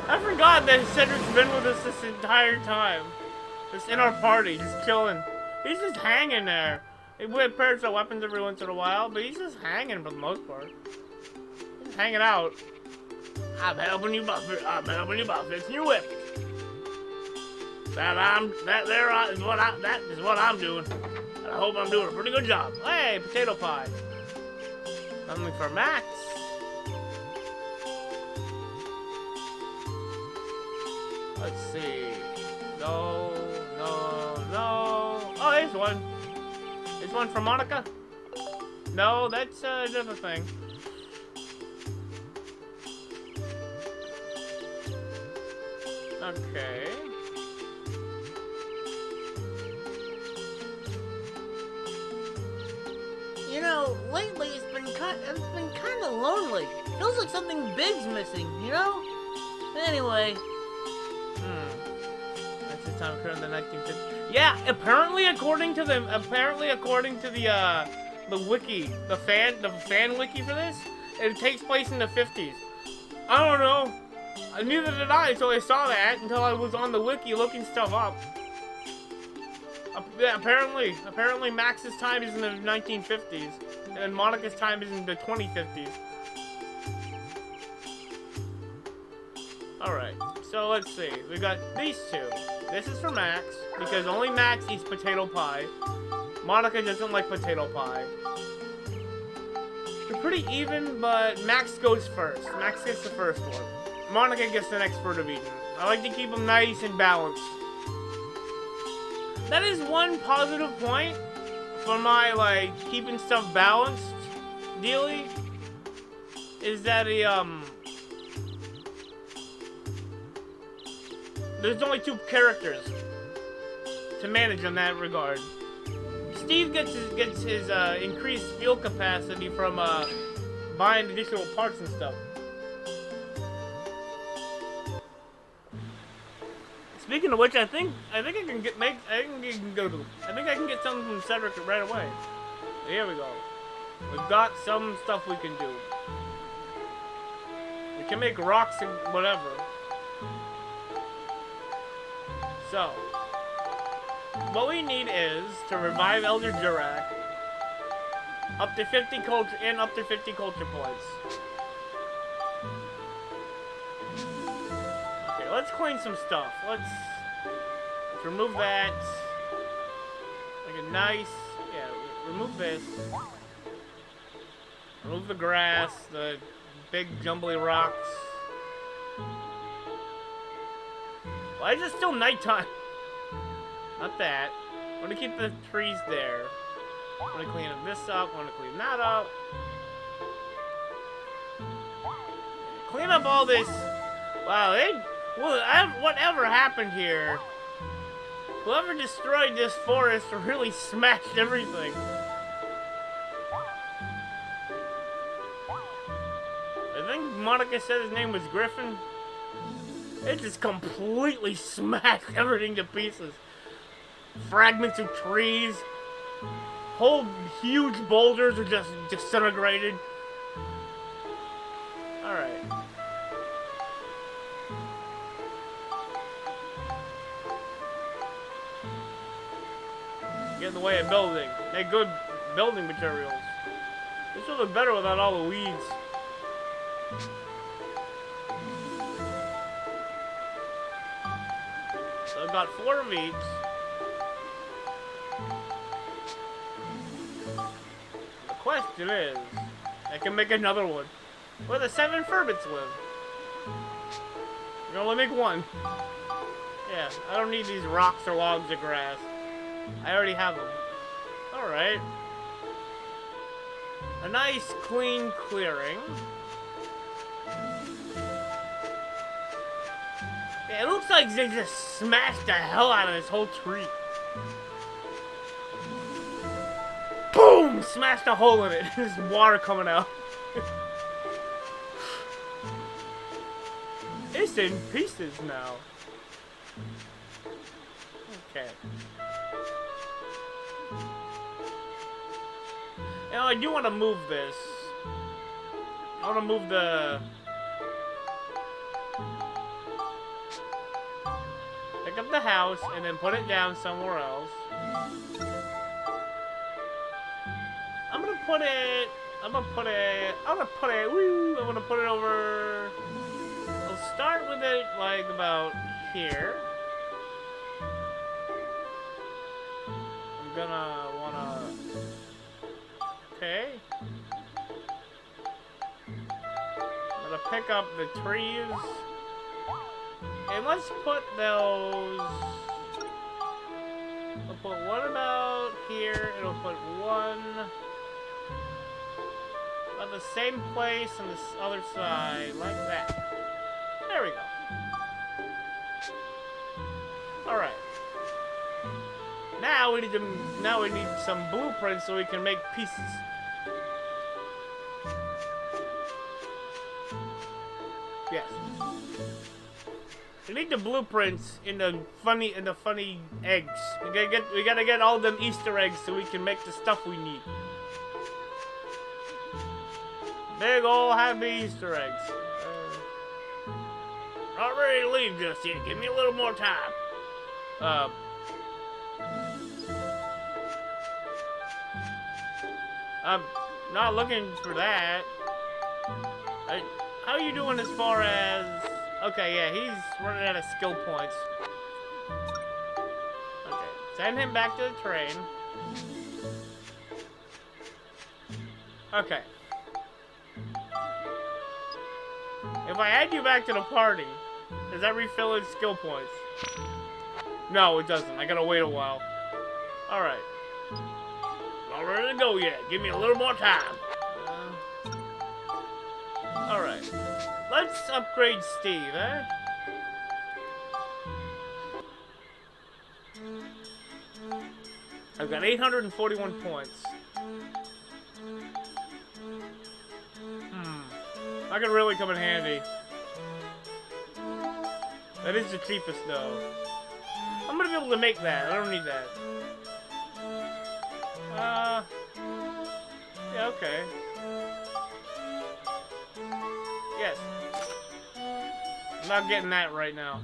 [SPEAKER 1] I forgot that Cedric's been with us this entire time. Just in our party, just chilling. He's just hanging there. He repairs our weapons every once in a while, but he's just hanging for the most part. He's hanging out. I'm helping you buff it. I'm helping you buff it. You whip. That is what I'm doing. And I hope I'm doing a pretty good job. Hey, potato pie. Something for Max. Let's see. No. Oh, there's one. There's one for Monica. No, that's another thing. Okay. You know, lately it's been kind of lonely. Feels like something big's missing, you know? Anyway. That's the time occurred in the 1950s. Yeah, apparently according to the wiki, the fan wiki for this, it takes place in the 50s. I don't know. Neither did I until I saw that, until I was on the wiki looking stuff up. Yeah, apparently Max's time is in the 1950s, and Monica's time is in the 2050s. Alright, so let's see. We got these two. This is for Max, because only Max eats potato pie. Monica doesn't like potato pie. They're pretty even, but Max goes first. Max gets the first one. Monica gets the next bird of Eden. I like to keep them nice and balanced. That is one positive point for my, like, keeping stuff balanced dealy. Is that there's only two characters to manage in that regard. Steve gets his increased fuel capacity from buying additional parts and stuff. Speaking of which, I think I can get something from Cedric right away. Here we go. We've got some stuff we can do. We can make rocks and whatever. So, what we need is to revive Elder Jurak Up to 50 culture and up to 50 culture points. Okay, let's clean some stuff. Let's remove that. Make a nice, yeah, remove this. Remove the grass, the big jumbly rocks. Why is it still nighttime? Not that. I want to keep the trees there. I want to clean this up. I want to clean that up. Clean up all this. Wow, whatever happened here? Whoever destroyed this forest really smashed everything. I think Monica said his name was Griffin. It just completely smashed everything to pieces. Fragments of trees. Whole huge boulders are just disintegrated. Alright. Get in the way of building. Make good building materials. This will look better without all the weeds. So I've got 4 of each. The question is, I can make another one. Where the 7 Firbits live. You can only make 1. Yeah, I don't need these rocks or logs of grass. I already have them. Alright. A nice clean clearing. Yeah, it looks like they just smashed the hell out of this whole tree. Boom! Smashed a hole in it. There's water coming out. It's in pieces now. Okay. Now I do want to move this. I want to move the... Pick up the house and then put it down somewhere else. I'm gonna put it over... I'll start with it like about here. I'm gonna wanna... Okay. I'm gonna pick up the trees. And let's put those... We'll put one about here, and we'll put one at the same place on this other side, like that. There we go. Alright. Now we need some blueprints so we can make pieces. Yes. We need the blueprints in the funny eggs. We gotta get all them Easter eggs so we can make the stuff we need. Big ol' happy Easter eggs. Not ready to leave just yet. Give me a little more time. I'm not looking for that. How are you doing as far as... Okay, yeah, he's running out of skill points. Okay, send him back to the train. Okay. If I add you back to the party, does that refill his skill points? No, it doesn't. I gotta wait a while. Alright. Not ready to go yet. Give me a little more time. Alright. Let's upgrade Steve, eh? I've got 841 points. That could really come in handy. That is the cheapest, though. I'm gonna be able to make that. I don't need that. Yeah, okay. Yes. I'm not getting that right now.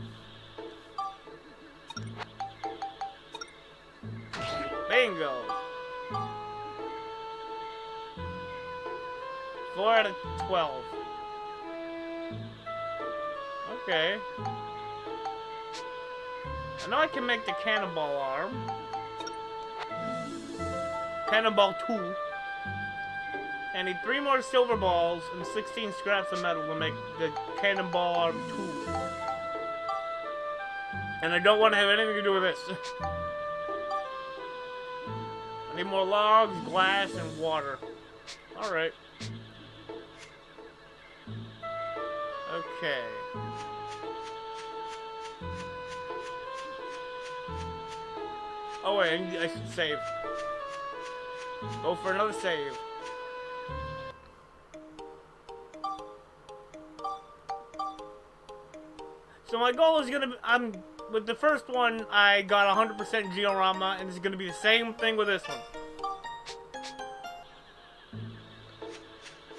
[SPEAKER 1] Bingo. 4 out of 12. Okay. I know I can make the cannonball arm. Cannonball 2. I need 3 more silver balls and 16 scraps of metal to make the cannonball arm 2. And I don't want to have anything to do with this. I need more logs, glass, and water. Alright. Okay. Oh wait, I should save. Go for another save. So my goal is gonna be, with the first one, I got 100% Georama, and it's gonna be the same thing with this one.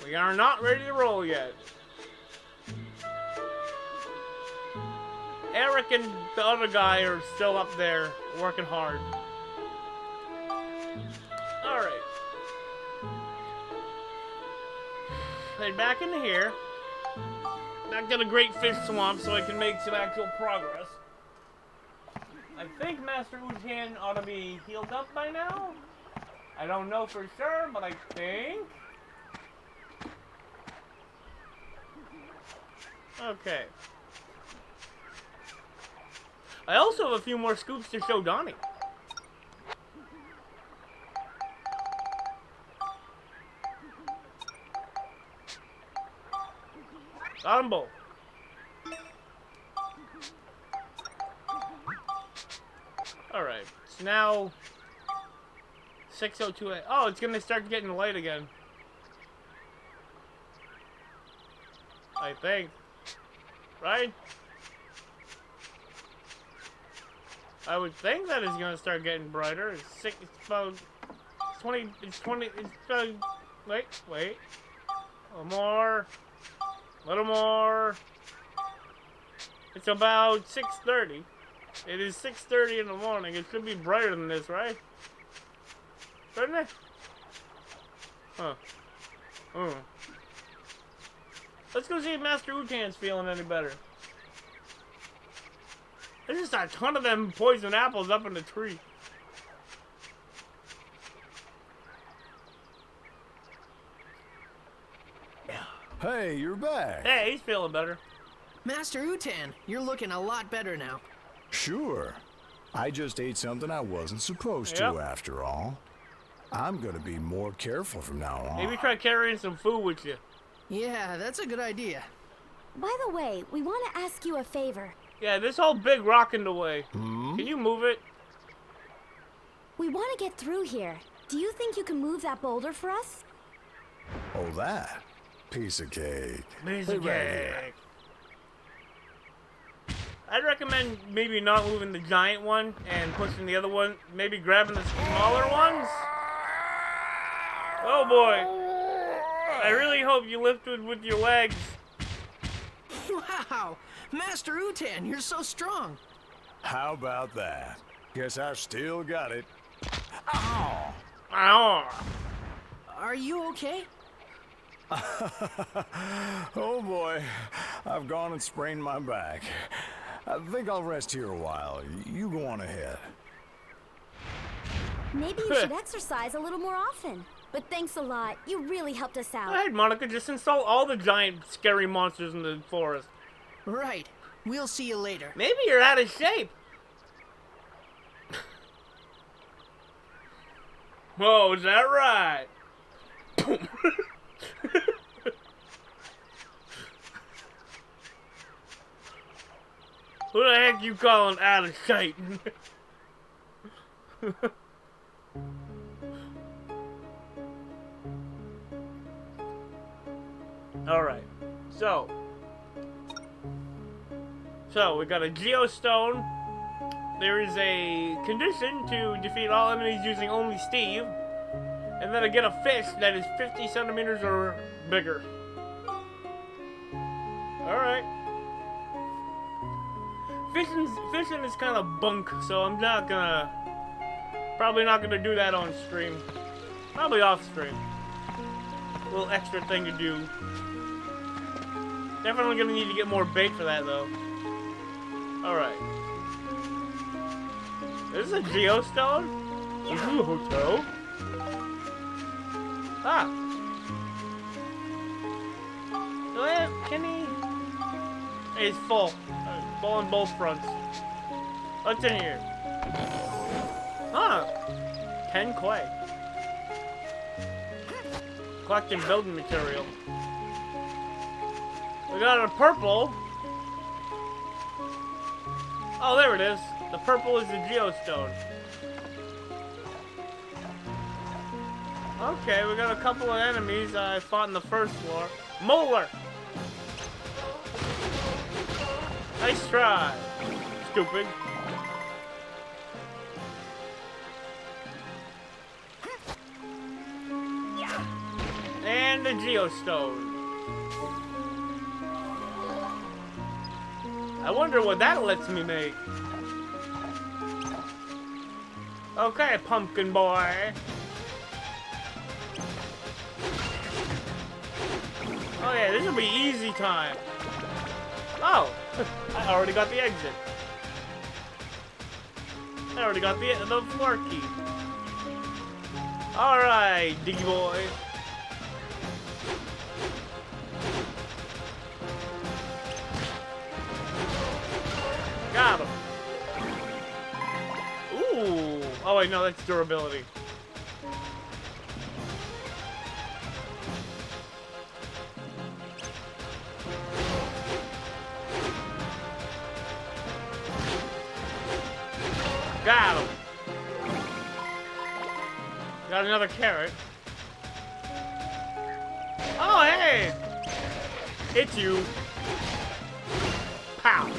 [SPEAKER 1] We are not ready to roll yet. Eric and the other guy are still up there, working hard. Alright. Head back into here. Back to the Great Fish Swamp so I can make some actual progress. I think Master Utan ought to be healed up by now. I don't know for sure, but I think. Okay. I also have a few more scoops to show Donnie. Bottom bowl. Alright, it's now 6:02. Oh, it's gonna start getting late again. I think. Right? I would think that it's gonna start getting brighter. It's about 20, it's about, wait. A little more. It's about 6:30. It is 6:30 in the morning. It should be brighter than this, right? Shouldn't it? Huh. Let's go see if Master Utan's feeling any better. There's just a ton of them poison apples up in the tree.
[SPEAKER 6] Hey, you're back.
[SPEAKER 1] Hey, he's feeling better.
[SPEAKER 2] Master Utan, you're looking a lot better now.
[SPEAKER 6] Sure. I just ate something I wasn't supposed to, after all. I'm gonna be more careful from now on.
[SPEAKER 1] Maybe try carrying some food with you.
[SPEAKER 2] Yeah, that's a good idea.
[SPEAKER 4] By the way, we want to ask you a favor.
[SPEAKER 1] Yeah, this whole big rock in the way. Can you move it?
[SPEAKER 4] We want to get through here. Do you think you can move that boulder for us?
[SPEAKER 6] Oh, that? Piece of cake.
[SPEAKER 1] Piece of cake. I'd recommend maybe not moving the giant one and pushing the other one. Maybe grabbing the smaller ones. Oh boy. I really hope you lifted with your legs.
[SPEAKER 2] Wow! Master Utan, you're so strong.
[SPEAKER 6] How about that? Guess I still got it. Ow!
[SPEAKER 1] Ow!
[SPEAKER 2] Are you okay?
[SPEAKER 6] Oh boy, I've gone and sprained my back. I think I'll rest here a while. You go on ahead.
[SPEAKER 4] Maybe you should exercise a little more often. But thanks a lot. You really helped us out.
[SPEAKER 1] Go ahead, Monica. Just install all the giant, scary monsters in the forest.
[SPEAKER 2] Right. We'll see you later.
[SPEAKER 1] Maybe you're out of shape. Whoa, is that right? Who the heck you calling out of shape? Alright, so we got a geostone. There is a condition to defeat all enemies using only Steve. And then I get a fish that is 50 centimeters or bigger. Alright. Fishing is kind of bunk, so I'm probably not gonna do that on stream. Probably off stream. little extra thing to do. Definitely gonna need to get more bait for that though. Alright. This is a geostone? This is a hotel? Ah. Do I have, can he? He's full. Full on both fronts. What's in here? Huh. 10 clay. Collecting building material. We got a purple. Oh, there it is. The purple is the geostone. Okay, we got a couple of enemies I fought in the first floor. Molar! Nice try. Stupid. And a geostone. I wonder what that lets me make. Okay, pumpkin boy. Oh yeah, this will be easy time. Oh, I already got the exit. I already got the floor key. All right, Diggy boy. Got him. Ooh. Oh wait, no, that's durability. Got him. Got another carrot. Oh, hey! It's you. Pow.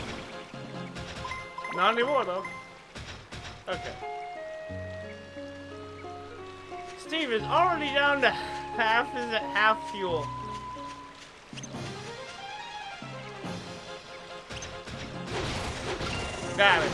[SPEAKER 1] Not anymore, though. Okay. Steve is already down to half fuel. Got it.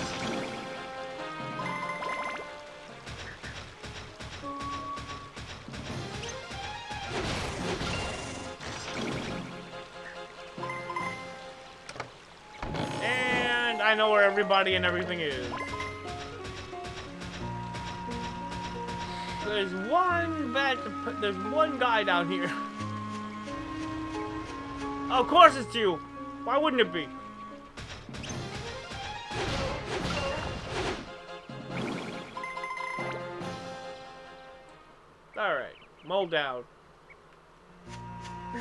[SPEAKER 1] I know where everybody and everything is. There's one guy down here. Oh, of course it's you. Why wouldn't it be? Alright, mold down.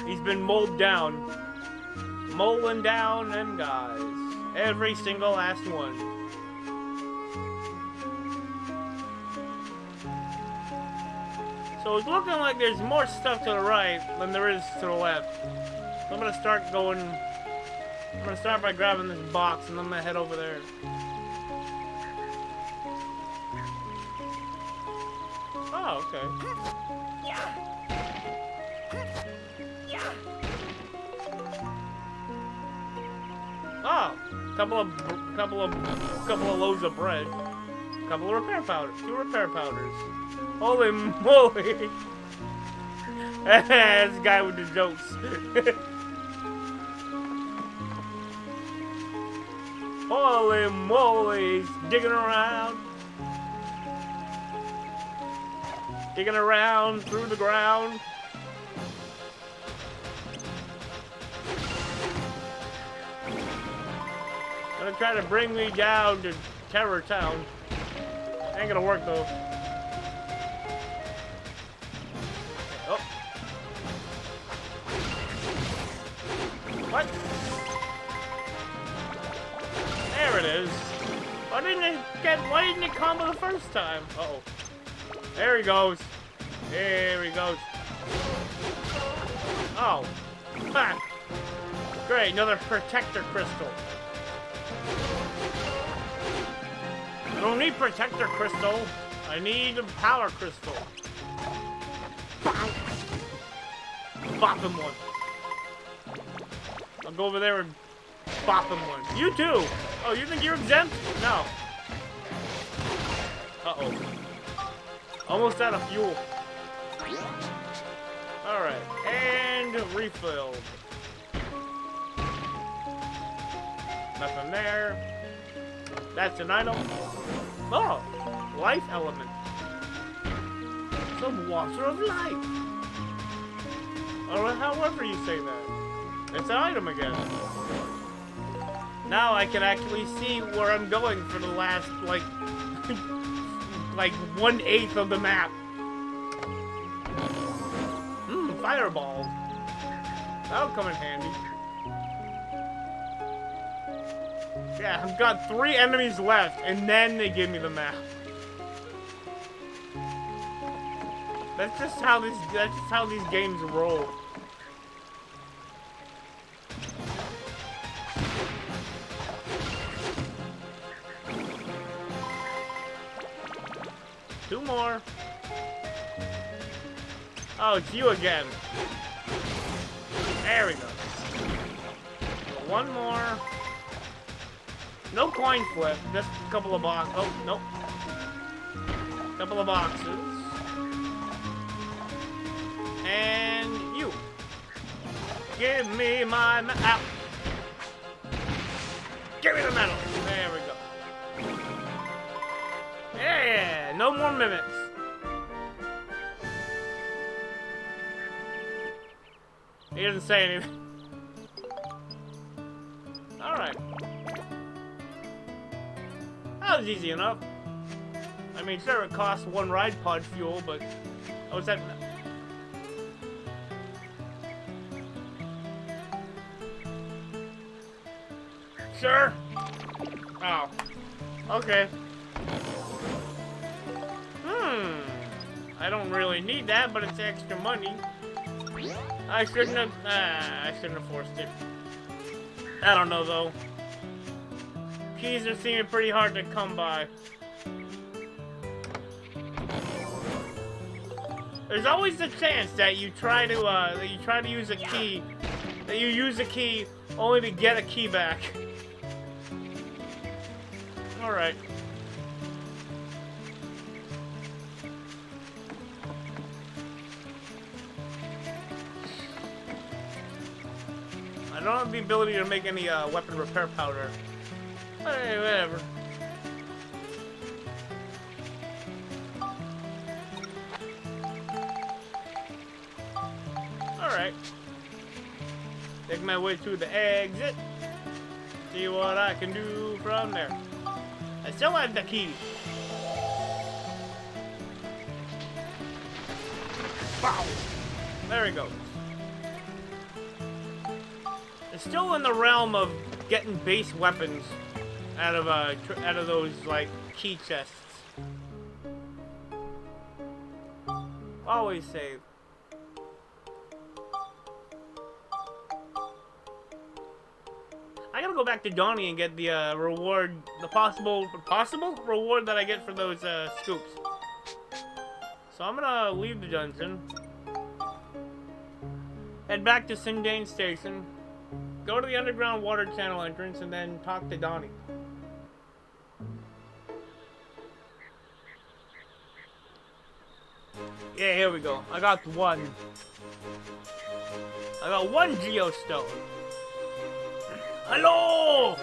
[SPEAKER 1] He's been mowed down. Mowing down them guys. Every single last one. So it's looking like there's more stuff to the right than there is to the left. So I'm gonna start going. I'm gonna start by grabbing this box and I'm gonna head over there. Oh, okay. Oh, couple of loaves of bread, couple of repair powders, 2 repair powders. Holy moly! This guy with the jokes. Holy moly! He's digging around through the ground. Gonna try to bring me down to Terror Town. Ain't gonna work though. Oh. What? There it is. Why didn't it combo the first time? Uh-oh. There he goes. There he goes. Oh. Ha. Great, another protector crystal. I don't need protector crystal. I need a power crystal. Bop him one. I'll go over there and bop him one. You too. Oh, you think you're exempt? No. Uh-oh. Almost out of fuel. Alright, and refilled. Nothing there. That's an item. Oh, life element. Some water of life. Or however you say that. It's an item again. Now I can actually see where I'm going for the last, like, like 1/8 of the map. Fireballs. That'll come in handy. Yeah, I've got 3 enemies left, and then they give me the map. That's just how these games roll. Two more. Oh, it's you again. There we go. One more. No coin flip, just a couple of boxes. Oh, nope. Couple of boxes. And you. Give me my medal. Give me the medal. There we go. Yeah, no more mimics. He doesn't say anything. Alright. That was easy enough. I mean, sure, it costs 1 ride pod fuel, but... Oh, is that... Sure? Oh. Okay. I don't really need that, but it's extra money. I shouldn't have forced it. I don't know, though. Keys are seeming pretty hard to come by. There's always the chance that you try to use a key, that you use a key only to get a key back. Alright. I don't have the ability to make any weapon repair powder. Hey, whatever. Alright. Take my way to the exit. See what I can do from there. I still have the key. Wow. There we go. It's still in the realm of getting base weapons out of those like key chests. Always save. I gotta go back to Donnie and get the reward, the possible reward that I get for those scoops. So I'm gonna leave the dungeon, head back to Sindane Station, go to the underground water channel entrance, and then talk to Donnie. Yeah, here we go. I got one. I got one geostone. Hello!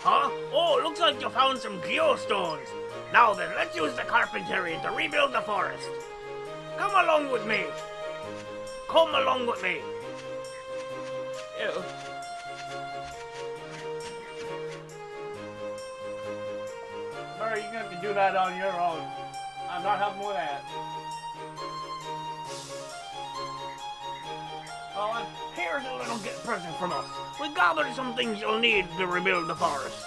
[SPEAKER 1] Huh? Oh, looks like you found some geostones. Now then, let's use the carpentry to rebuild the forest. Come along with me. Come along with me. Ew. Murray, you're gonna have to do that on your own. I'm not helping with that. Oh, and here's a little gift present from us. We gathered some things you'll need to rebuild the forest.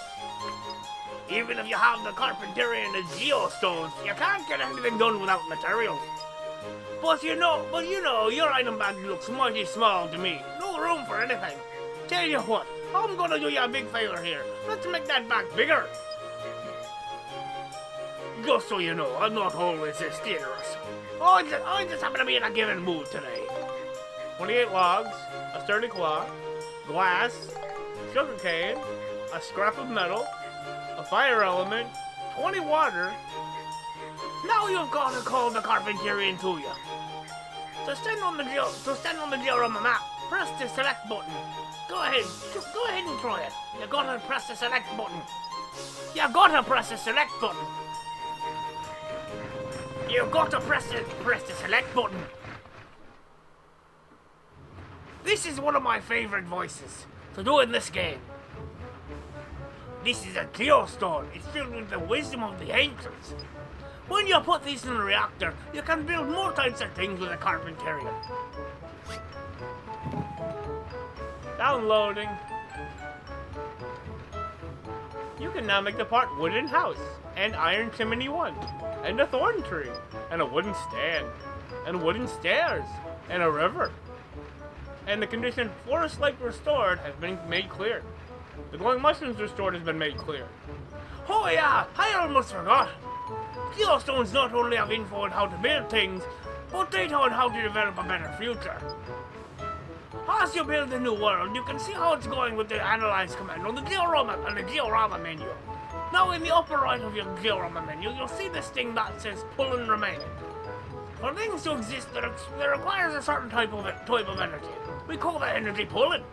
[SPEAKER 1] Even if you have the carpentry and the geostones, you can't get anything done without materials. But you know, your item bag looks mighty small to me. No room for anything. Tell you what, I'm gonna do you a big favor here. Let's make that bag bigger. Just so you know, I'm not always this generous. I just happen to be in a giving mood today. 28 logs, a sturdy clock, glass, sugarcane, a scrap of metal, a fire element, 20 water. Now you've got to call the carpentarian to you.
[SPEAKER 3] To stand on the diorama map, press the select button. Go ahead and try it. You gotta press the select button. You gotta press the select button. You gotta press the select button. This is one of my favorite voices to do in this game. This is a geostone. It's filled with the wisdom of the ancients. When you put these in a reactor, you can build more types of things with a carpentarian.
[SPEAKER 1] Downloading. You can now make the part wooden house, and iron chimney 1, and a thorn tree, and a wooden stand, and wooden stairs, and a river. And the condition forest lake restored has been made clear. The glowing mushrooms restored has been made clear.
[SPEAKER 3] Oh yeah, I almost forgot. Geostones not only have info on how to build things, but data on how to develop a better future. As you build a new world, you can see how it's going with the Analyze command on the diorama menu. Now in the upper right of your diorama menu, you'll see this thing that says pull and remain. For things to exist that requires a certain type of energy, we call that energy pulling.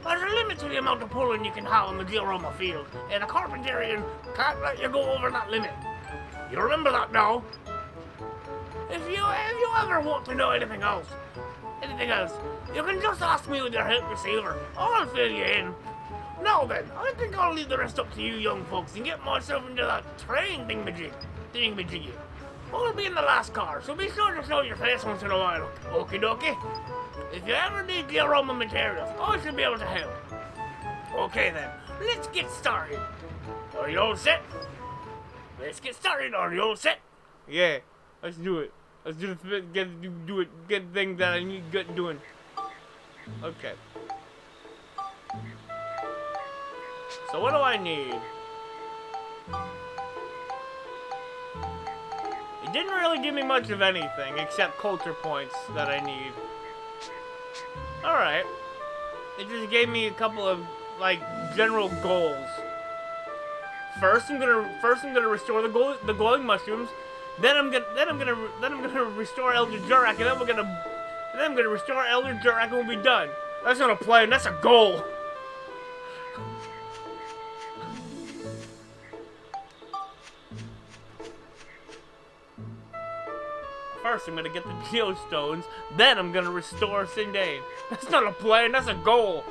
[SPEAKER 3] There's a limit to the amount of pulling you can have on the diorama field, and a carpentarian can't let you go over that limit. You remember that now? If you ever want to know anything else, you can just ask me with your help receiver. I'll fill you in. Now then, I think I'll leave the rest up to you young folks and get myself into that train thingamajiggy. I'll be in the last car, so be sure to show your face once in a while. Okie dokie. If you ever need diorama materials, I should be able to help. Okay then, let's get started. Are you all set? Let's get started. Are you all set?
[SPEAKER 1] Yeah, let's do it. Let's do the get the thing that I need to get doing. Okay. So what do I need? It didn't really give me much of anything except culture points that I need. Alright. It just gave me a couple of like general goals. First I'm gonna restore the glowing mushrooms. Then I'm gonna restore Elder Jurak, and then I'm gonna restore Elder Jurak, and we'll be done. That's not a plan. That's a goal. First, I'm gonna get the geostones. Then I'm gonna restore Sindane. That's not a plan. That's a goal.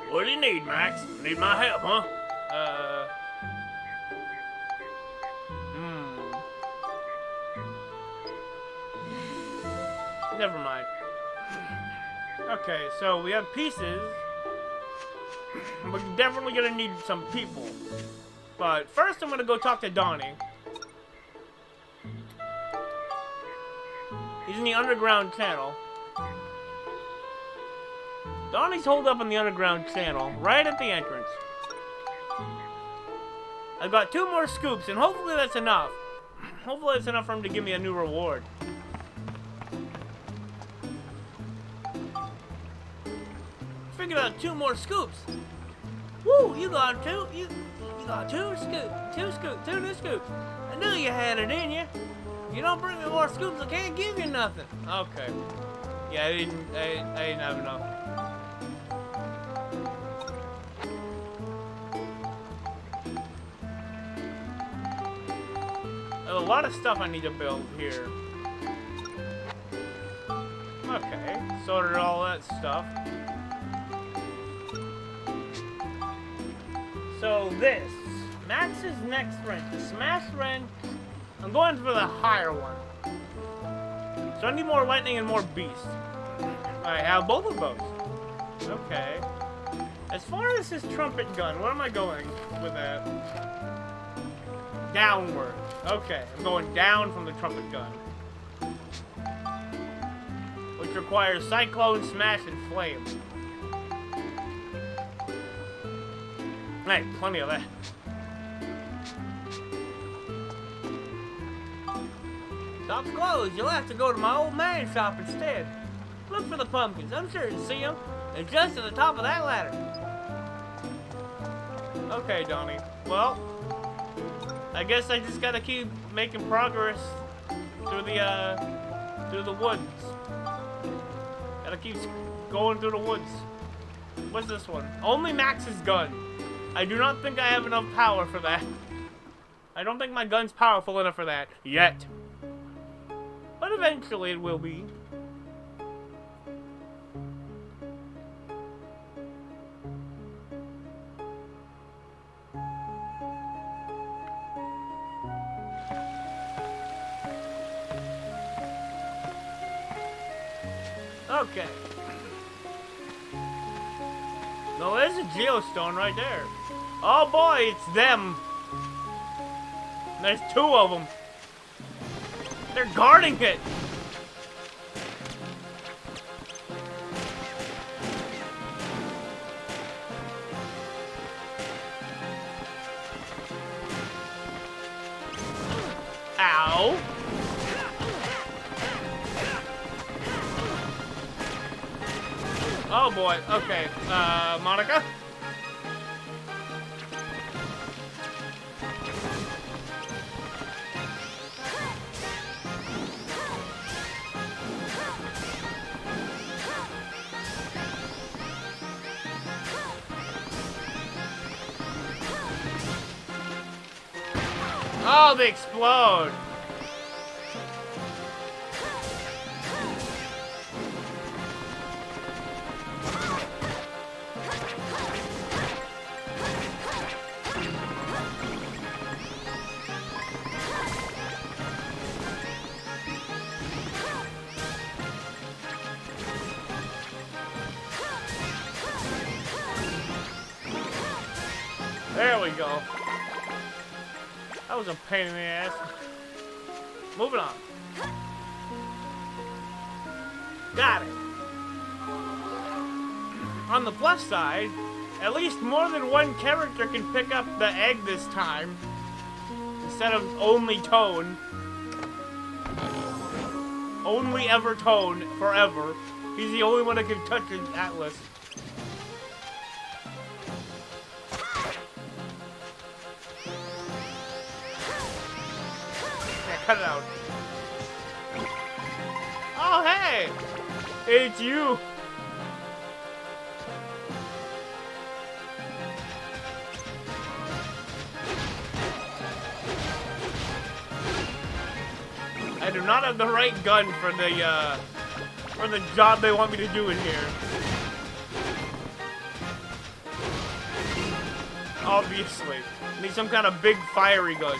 [SPEAKER 3] What do you need, Max? Need my help, huh?
[SPEAKER 1] Never mind. Okay, so we have pieces. We're definitely gonna need some people. But first I'm gonna go talk to Donnie. He's in the underground channel. Donnie's holed up in the underground channel, right at the entrance. I've got 2 more scoops, and hopefully that's enough. Hopefully that's enough for him to give me a new reward. Figured out 2 more scoops. Woo! You got 2. You got 2 new scoops. I knew you had it in you. You don't bring me more scoops, I can't give you nothing. Okay. Yeah, I didn't have enough. There's a lot of stuff I need to build here. Okay, sorted all that stuff. So this, Max's next wrench, the smash wrench. I'm going for the higher one. So I need more lightning and more beast. I have both of those. Okay. As far as this trumpet gun, where am I going with that? Downward. Okay, I'm going down from the trumpet gun. Which requires cyclone, smash, and flame. Hey, plenty of that. Shop's closed. You'll have to go to my old man's shop instead. Look for the pumpkins. I'm sure you see them. They're just at the top of that ladder. Okay, Donnie. Well, I guess I just gotta keep making progress through the woods. Gotta keep going through the woods. What's this one? Only Max's gun. I do not think I have enough power for that. I don't think my gun's powerful enough for that yet. But eventually it will be. Okay. No, there's a geostone right there. Oh boy, it's them. There's two of them. They're guarding it. Ow. Oh boy, okay. Monica? Oh, they explode. There we go. That was a pain in the ass. Moving on. Got it. On the plus side, at least more than one character can pick up the egg this time. Instead of only Tone. Only ever Tone, forever. He's the only one that can touch an Atlas. Cut it out. Oh, hey! It's you! I do not have the right gun for the job they want me to do in here. Obviously. I need some kind of big fiery gun.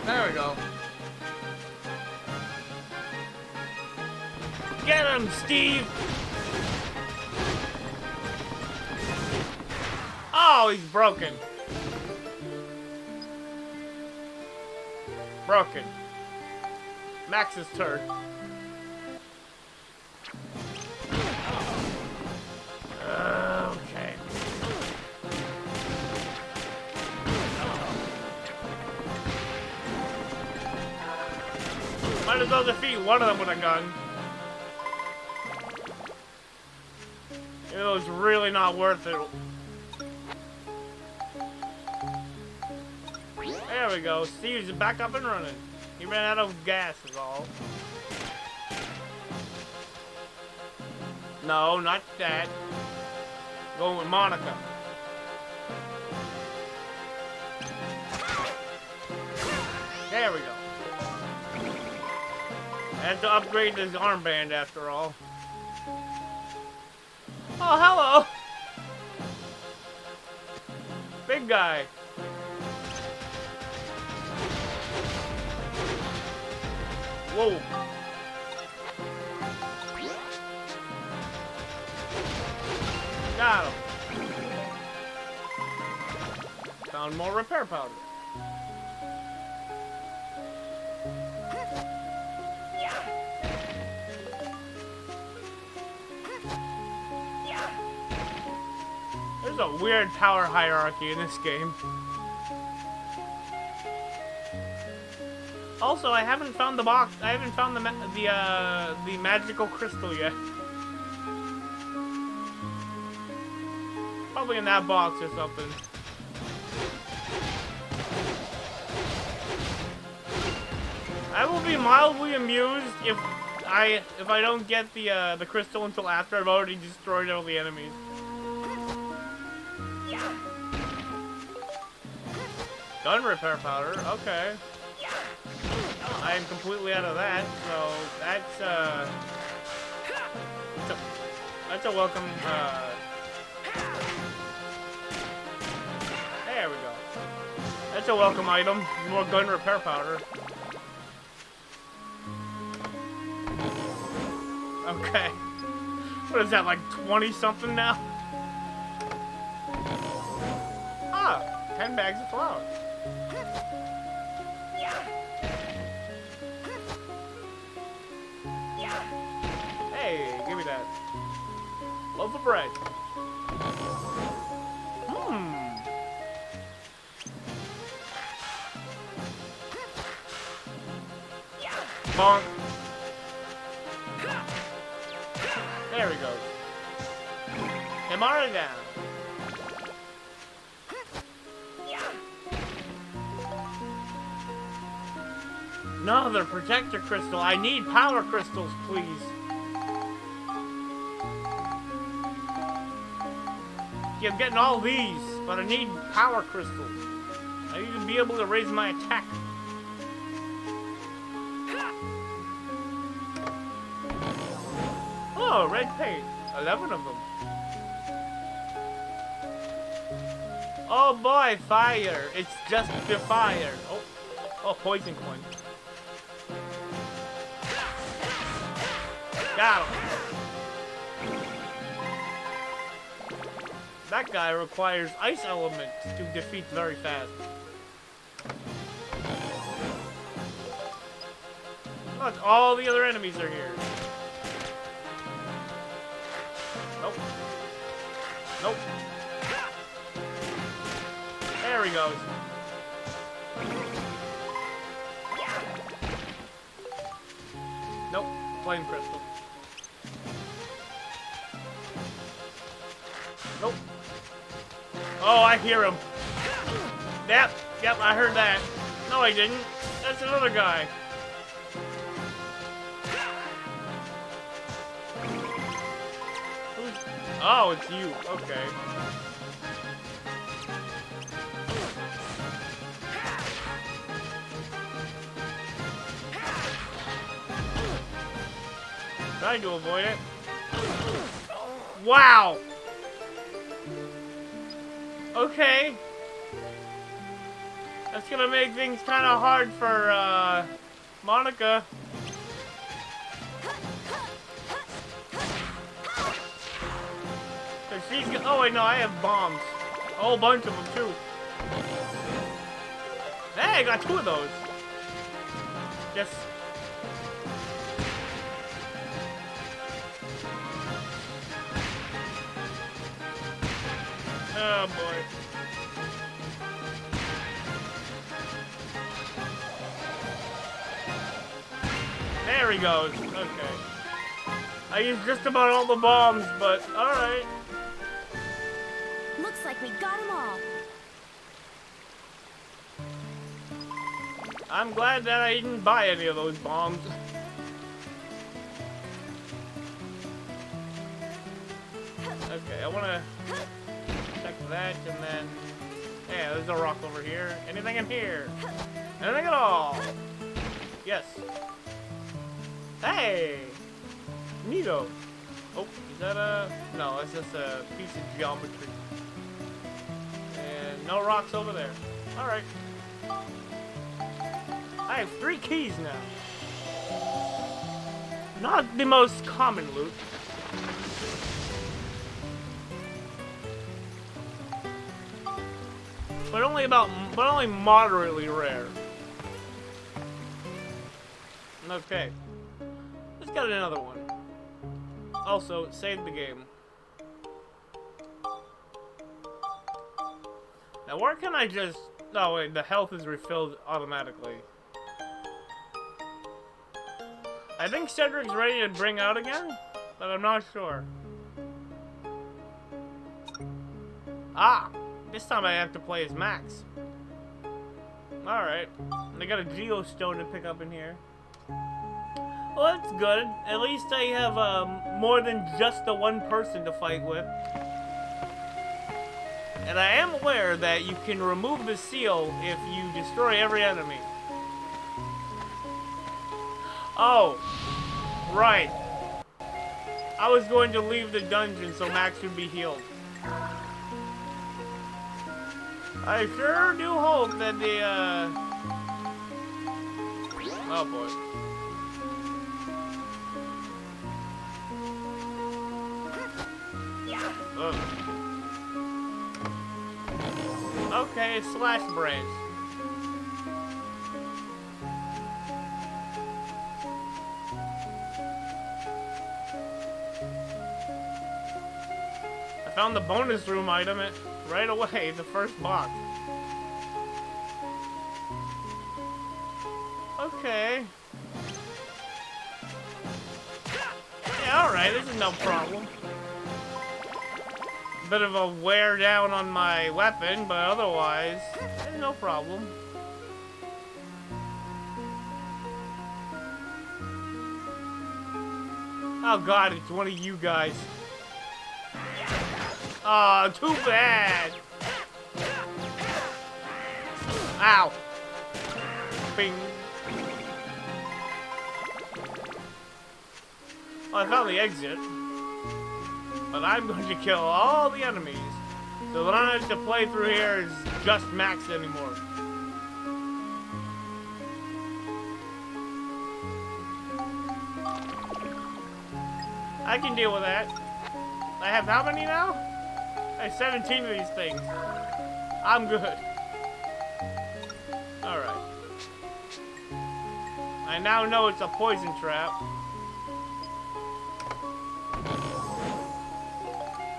[SPEAKER 1] There we go. Get him, Steve! Oh, he's broken. Broken. Max's turn. Okay. Might as well defeat one of them with a gun. It was really not worth it. There we go. Steve's back up and running. He ran out of gas is all. No, not that. Going with Monica. There we go. I had to upgrade this armband after all. Oh, hello! Big guy. Whoa. Got him. found more repair powder. There's a weird power hierarchy in this game. Also, I haven't found the box. I haven't found the magical crystal yet. Probably in that box or something. I will be mildly amused if I don't get the crystal until after I've already destroyed all the enemies. Gun repair powder, okay. I am completely out of that, so that's a welcome. There we go. That's a welcome item. More gun repair powder. Okay. What is that, like 20 something now? Ah, 10 bags of flour. Hey, give me that. Loaf of bread. Bonk. There we go. Amara down. Another protector crystal. I need power crystals, please. Yeah, I'm getting all these, but I need power crystals. I need to be able to raise my attack. Oh, red paint. 11 of them. Oh boy, fire. It's just the fire. Oh, poison coin. Got him. That guy requires ice elements to defeat very fast. Look, all the other enemies are here. Nope. Nope. There he goes. Nope. Flame crystal. Nope. Oh, I hear him. Yep, I heard that. No, I didn't. That's another guy. Oh, it's you. Okay. Trying to avoid it. Wow! Okay. That's gonna make things kind of hard for, Monica. Oh wait, no, I have bombs. A whole bunch of them too. Hey, I got 2 of those. Yes. Oh boy. There he goes. Okay. I used just about all the bombs, but alright.
[SPEAKER 4] Looks like we got them all.
[SPEAKER 1] I'm glad that I didn't buy any of those bombs. Okay, I wanna check that and then... Yeah, there's a rock over here. Anything in here? Anything at all? Yes. Hey! Neato. Oh, is that a... No, that's just a piece of geometry. And no rocks over there. Alright. I have 3 keys now. Not the most common loot. but only moderately rare. Okay. Let's get another one. Also, save the game. Now, where can I just... Oh, wait, the health is refilled automatically. I think Cedric's ready to bring out again, but I'm not sure. Ah! This time I have to play as Max. Alright. I got a geostone to pick up in here. Well, that's good. At least I have more than just the one person to fight with. And I am aware that you can remove the seal if you destroy every enemy. Oh, right. I was going to leave the dungeon so Max would be healed. I sure do hope that the, oh boy. Ugh. Okay, slash brace. I found the bonus room item right away, the first box. Okay. Yeah, alright, this is no problem. Bit of a wear down on my weapon, but otherwise, no problem. Oh god, it's one of you guys. Oh, too bad. Ow. Bing. Oh, I found the exit. But I'm going to kill all the enemies. So that I don't have to play through here as just Max anymore. I can deal with that. I have how many now? I have 17 of these things. I'm good. Alright. I now know it's a poison trap.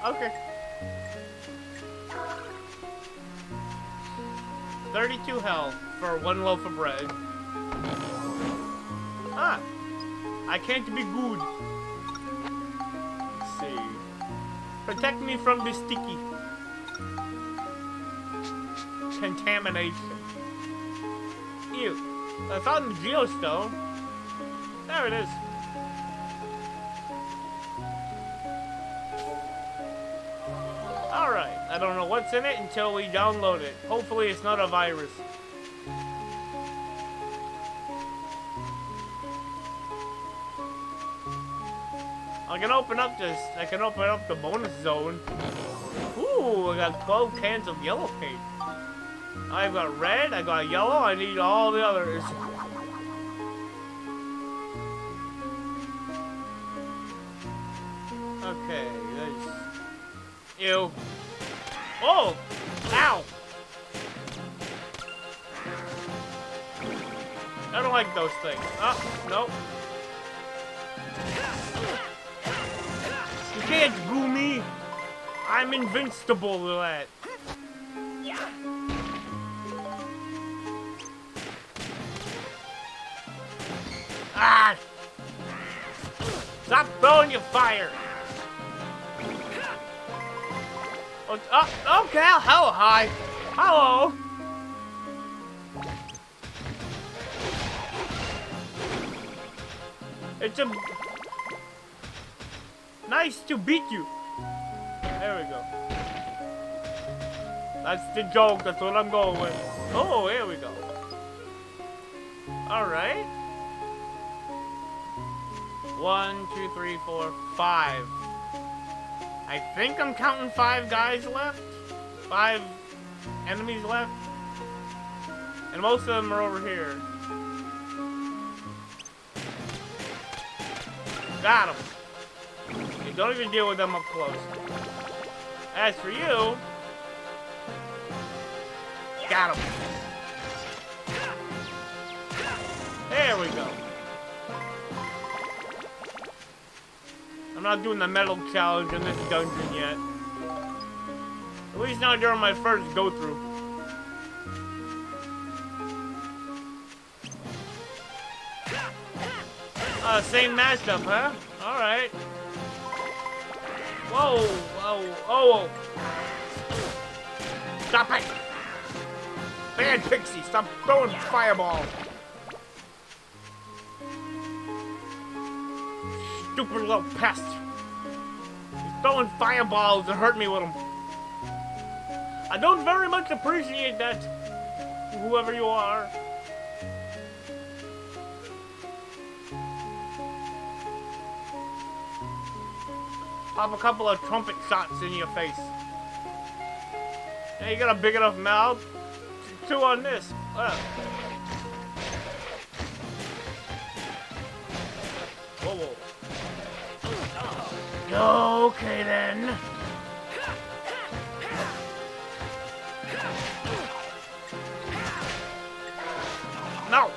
[SPEAKER 1] Okay. 32 health for one loaf of bread. Ah. I can't be good. Let's see. Protect me from the sticky contamination. Ew. I found the geostone. There it is. Alright, I don't know what's in it until we download it. Hopefully it's not a virus. I can open up the bonus zone. Ooh, I got 12 cans of yellow paint. I've got red, I got yellow, I need all the others. Okay, that's... Ew. Oh! Ow! I don't like those things. Oh, nope. You can't goo me! I'm invincible to that. Ah! Stop throwing your fire! Oh, okay, hello, hi. Hello. It's a... Nice to beat you. There we go. That's the joke, that's what I'm going with. Oh, here we go. Alright. 1, 2, 3, 4, 5. I think I'm counting 5 guys left. 5 enemies left. And most of them are over here. Got them. You don't even deal with them up close. As for you... Got him. There we go. I'm not doing the metal challenge in this dungeon yet. At least not during my first go-through. Same matchup, huh? Alright. Whoa, whoa, oh. Stop it! Bad Pixie, stop throwing fireballs. Stupid little pest. He's throwing fireballs and hurt me with them. I don't very much appreciate that, whoever you are. Pop a couple of trumpet shots in your face. Yeah, you got a big enough mouth. Chew on this. Whoa, whoa. Okay then. No.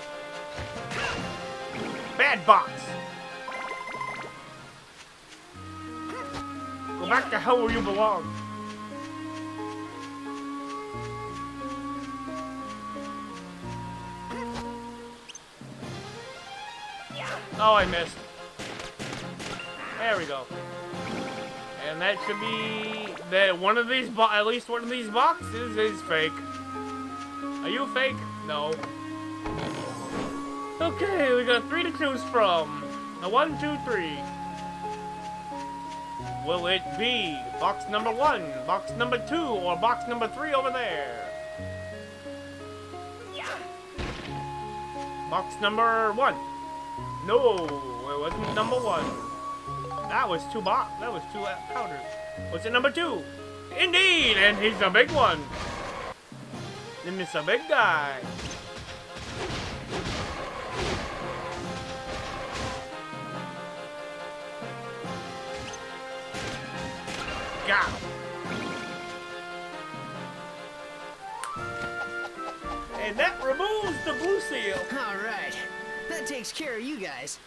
[SPEAKER 1] Bad box. Go back to hell where you belong. Oh, I missed. There we go. And that should be that one of these at least one of these boxes is fake. Are you fake? No. Okay, we got 3 to choose from. Now 1, 2, 3. Will it be box number 1, box number 2, or box number 3 over there? Box number 1. No, it wasn't number 1. That was 2 powders. What's it number 2? Indeed, and he's a big one. And it's a big guy. Got him. And that removes the blue seal.
[SPEAKER 2] All right. That takes care of you guys.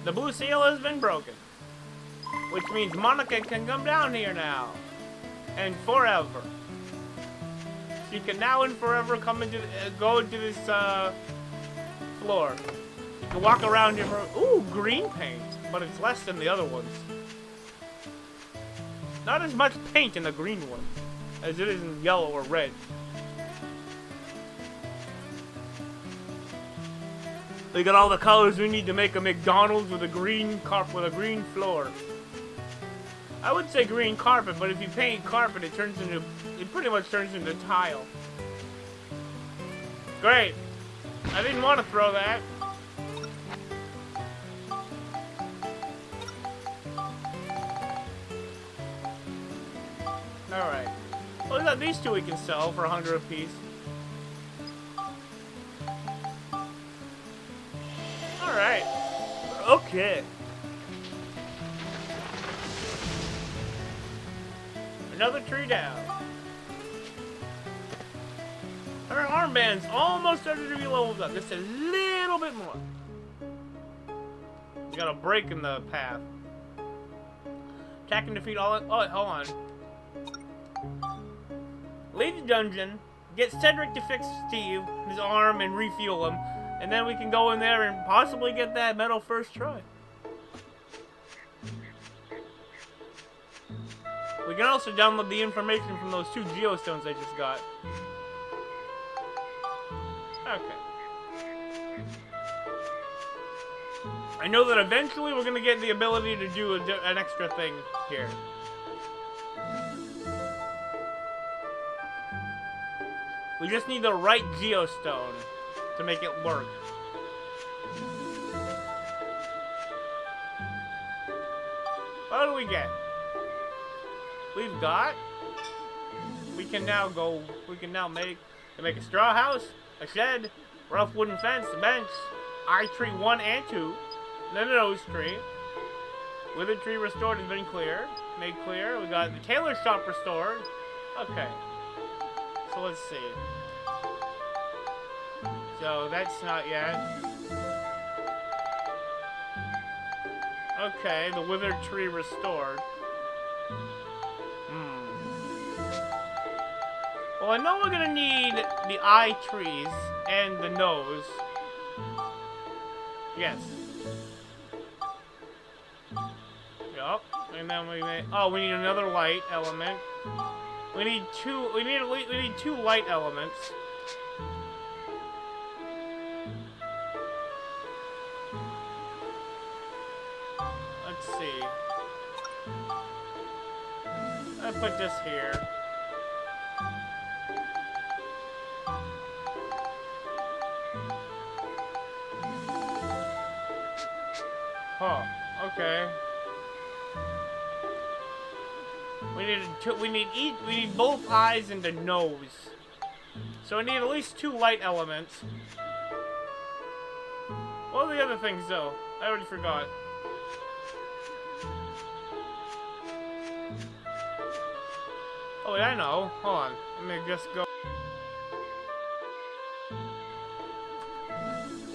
[SPEAKER 1] The blue seal has been broken. Which means Monica can come down here now. And forever. She can now and forever come into go into this floor. You can walk around here for ooh, green paint, but it's less than the other ones. Not as much paint in the green one as it is in yellow or red. We got all the colors we need to make a McDonald's with a green green floor. I would say green carpet, but if you paint carpet, it pretty much turns into tile. Great. I didn't want to throw that. Alright. Well, we got these 2 we can sell for 100 apiece. Alright. Okay. Another tree down. Our armband's almost started to be leveled up. Just a little bit more. We got a break in the path. Attack and defeat all... Oh, hold on. Leave the dungeon. Get Cedric to fix Steve, his arm, and refuel him. And then we can go in there and possibly get that medal first try. We can also download the information from those 2 geostones I just got. Okay. I know that eventually we're going to get the ability to do an extra thing here. We just need the right geostone to make it work. What do we get? We can now make a straw house, a shed, rough wooden fence, a bench, eye tree 1 and 2, then a nose tree. Withered tree restored has been made clear. We got the tailor shop restored. Okay. so let's see. So that's not yet. Okay, the withered tree restored. Well, I know we're gonna need the eye trees and the nose. Yes. Yup. And then we need, oh, we need another light element. We need two light elements. Let's see. I'll put this here. Huh, okay. We need both eyes and the nose. So we need at least 2 light elements. What are the other things though? I already forgot. Oh wait, I know. Hold on. Let me just go.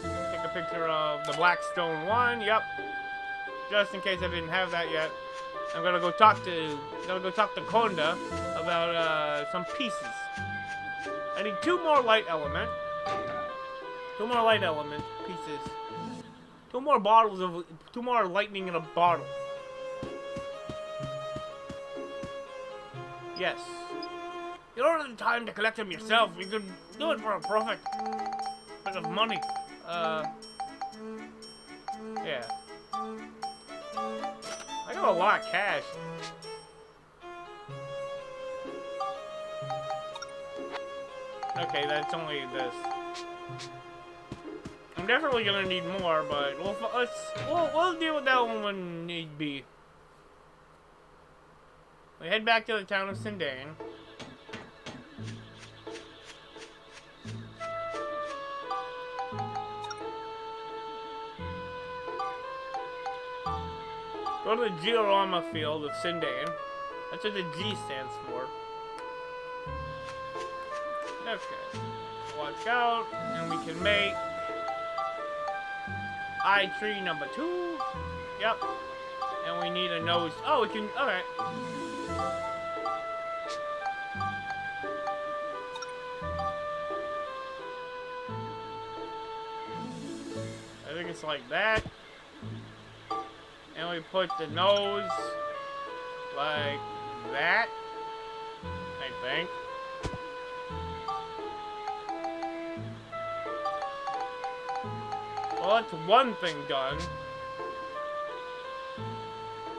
[SPEAKER 1] Take a picture of the Blackstone one. Yep. Just in case I didn't have that yet. I'm gonna go talk to Konda about some pieces. I need 2 more light element. 2 more light element pieces. 2 more bottles of 2 more lightning in a bottle. Yes. You don't have the time to collect them yourself. You could do it for a profit. Bit of money. Yeah. I got a lot of cash. Okay, that's only this. I'm definitely gonna need more, but we'll deal with that one when need be. We head back to the town of Sindane. Go to the Georama field of Sindane. That's what the G stands for. Okay. Watch out, and we can make eye tree number 2. Yep. And we need a nose. Oh, we can. Okay. I think it's like that. And we put the nose like that, I think. Well, that's one thing done.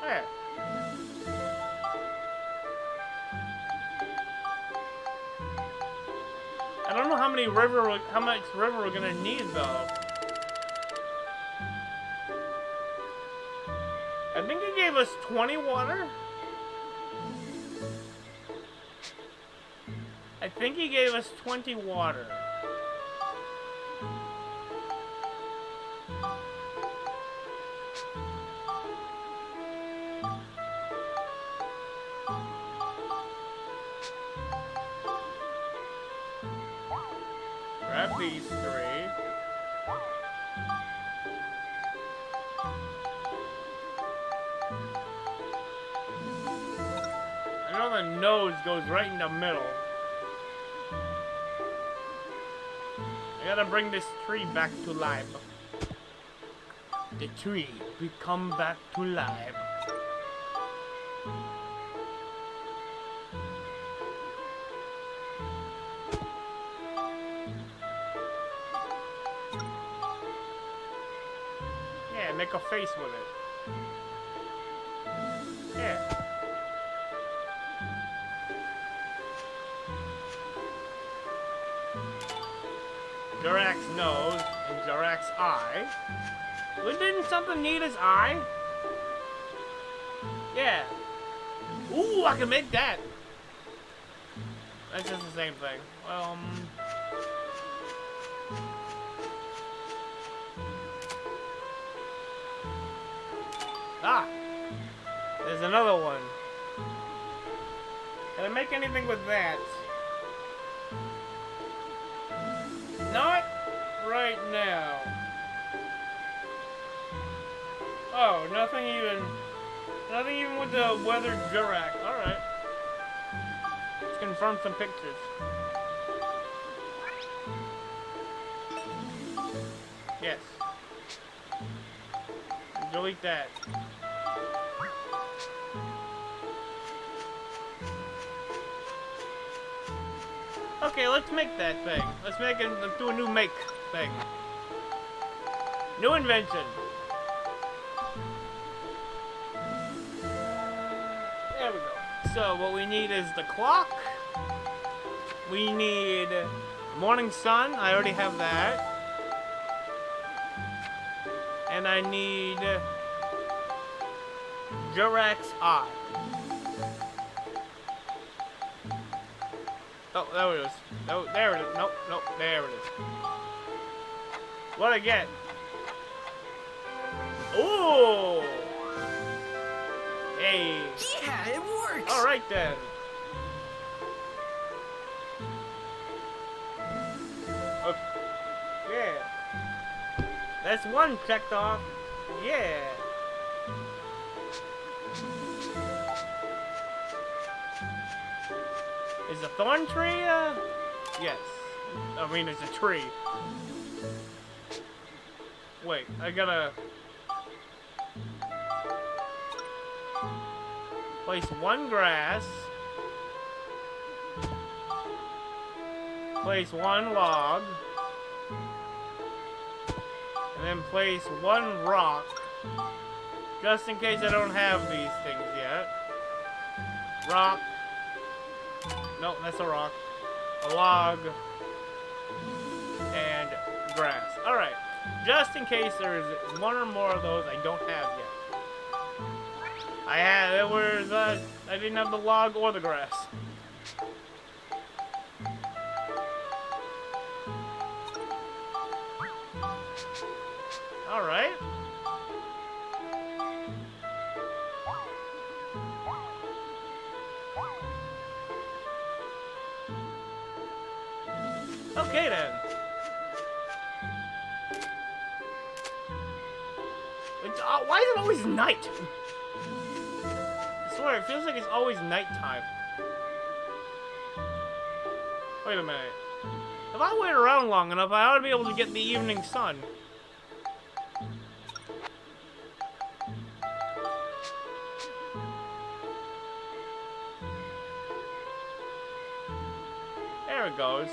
[SPEAKER 1] There. I don't know how much river we're gonna need though. I think he gave us 20 water. I think he gave us 20 water. Grab these 3. I know the nose goes right in the middle. I gotta bring this tree back to life. The tree become back to life. Yeah, make a face with it. Yeah. Jarak's nose and Jarak's eye. Well, didn't something need his eye? Yeah. Ooh, I can make that. That's just the same thing. Well, ah! There's another one. Can I make anything with that? now? Oh, nothing even with the weathered Jurak. Alright. Let's confirm some pictures. Yes. Delete that. Okay, let's make that thing. Let's do a new make thing. New invention. There we go. So what we need is the clock. We need morning sun. I already have that. And I need Jurak's eye. Oh, there it is. No, there it is. Nope, nope, there it is. What I get? Ooh! Hey.
[SPEAKER 2] Yeah, it works!
[SPEAKER 1] Alright then. Okay. Yeah. That's one checked off. Yeah. Is a thorn tree, yes. I mean, it's a tree. Wait, I gotta... place one grass. Place one log. And then place one rock. Just in case I don't have these things yet. Rock. No, that's a rock. A log. And grass. Alright. Just in case there's one or more of those I don't have yet. I didn't have the log or the grass. Alright. Okay then. Why is it always night? I swear, it feels like it's always nighttime. Wait a minute. If I wait around long enough, I ought to be able to get the evening sun. There it goes.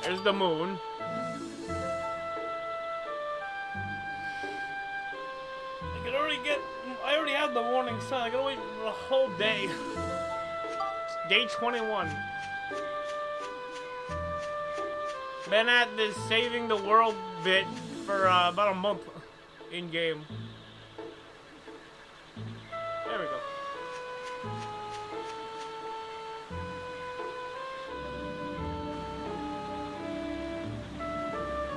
[SPEAKER 1] There's the moon. I already have the morning sun. I gotta wait for a whole day. It's day 21. Been at this saving the world bit for about a month in game. There we go.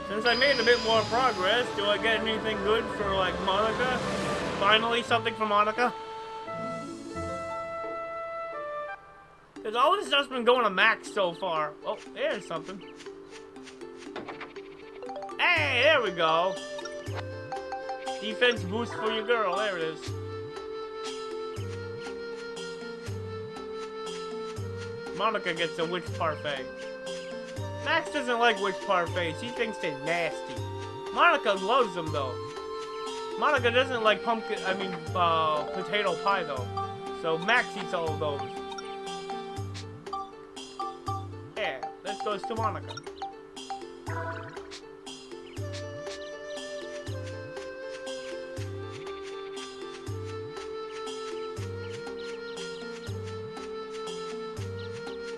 [SPEAKER 1] Since I made a bit more progress, do I get anything good for, like, Monica? Finally, something for Monica? Because all this stuff's been going to max so far. Oh, there's something. Hey, there we go. Defense boost for your girl. There it is. Monica gets a witch parfait. Max doesn't like witch parfaits. He thinks they're nasty. Monica loves them though. Monica doesn't like potato pie though. So Max eats all of those. Yeah, this goes to Monica.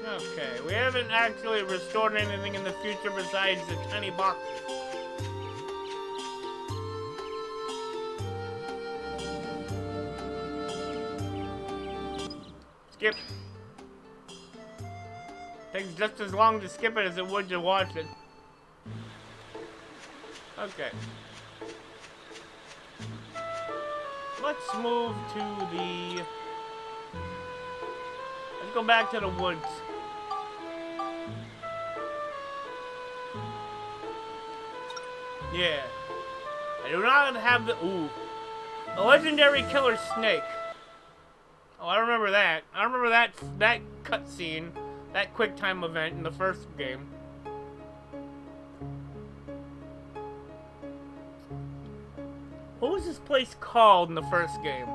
[SPEAKER 1] Okay, we haven't actually restored anything in the future besides the tiny boxes. Skip. Takes just as long to skip it as it would to watch it. Okay. Let's move to the... Let's go back to the woods. Yeah. I do not have the... Ooh. A legendary killer snake. Oh, I remember that. I remember that cutscene. That quick time event in the first game. What was this place called in the first game?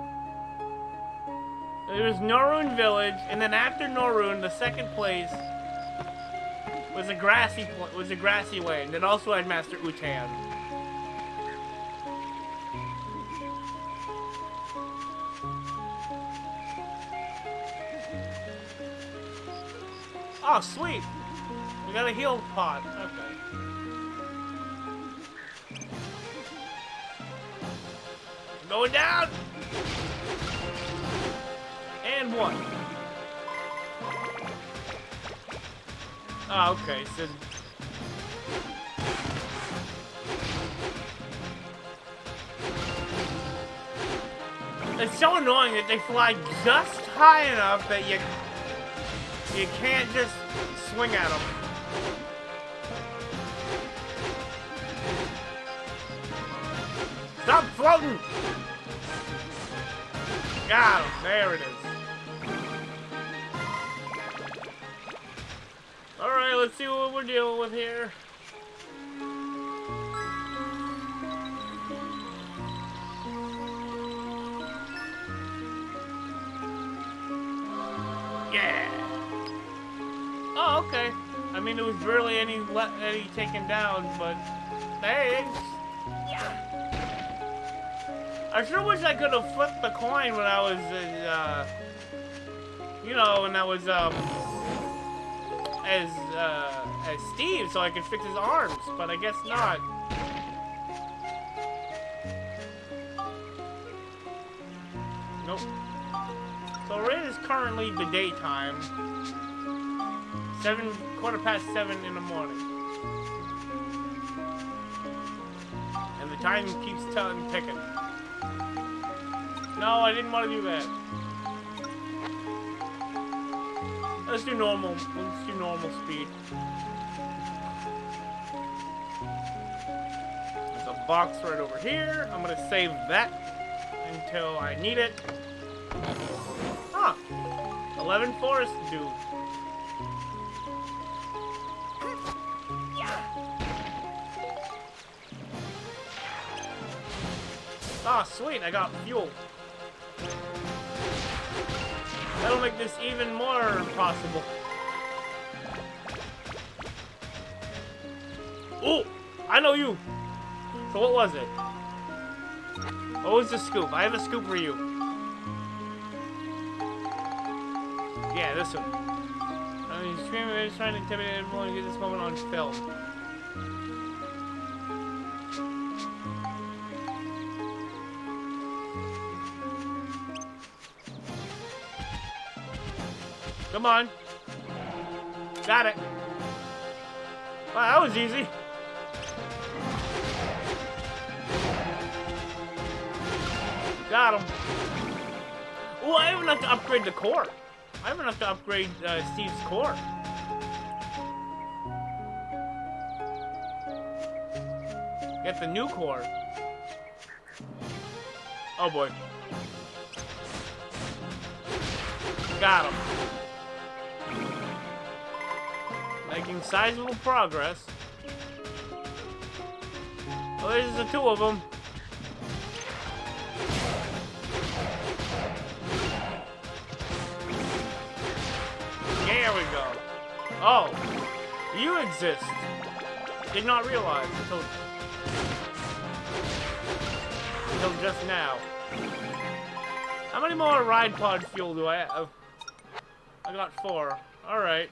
[SPEAKER 1] There was Norun Village, and then after Norun, the second place was a grassy land. It also had Master Utan. Oh, sweet! We got a heal pot. Okay. Going down! And one. Oh, okay, so... It's so annoying that they fly just high enough that you can't just swing at them. Stop floating! Got him. There it is. Alright, let's see what we're dealing with here. Yeah! Oh, okay. I mean, there was barely any taken down, but thanks. Yeah. I sure wish I could have flipped the coin when I was, you know, when I was, as Steve, so I could fix his arms, but I guess not. Nope. So it is currently the daytime. 7:15 in the morning. And the time keeps ticking. No, I didn't want to do that. Let's do normal. Let's do normal speed. There's a box right over here. I'm gonna save that until I need it. Huh. 11 forest dew. Ah, sweet, I got fuel. That'll make this even more possible. Oh, I know you. So what was it? What was the scoop? I have a scoop for you. Yeah, this one. He's screaming, he's trying to intimidate everyone to get this moment on film. Come on. Got it. Wow, that was easy. Got him. Ooh, I have enough to upgrade the core. I have enough to upgrade Steve's core. Get the new core. Oh boy. Got him. Making sizable progress. Well, there's the two of them. There we go. Oh, you exist. Did not realize until just now. How many more ride pod fuel do I have? I got 4. All right.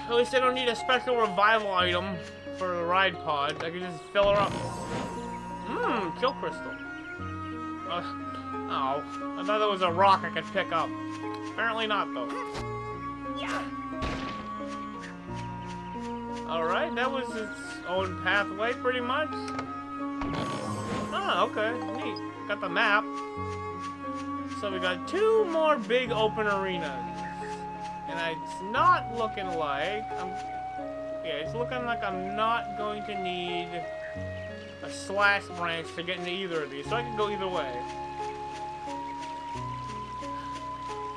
[SPEAKER 1] At least I don't need a special revival item for the ride pod. I can just fill her up. Kill crystal. Oh, I thought that was a rock I could pick up. Apparently not, though. Yeah. Alright, that was its own pathway, pretty much. Oh, okay, neat. got the map. So we got 2 more big open arenas. And it's not looking like... it's looking like I'm not going to need a slash branch to get into either of these. So I can go either way.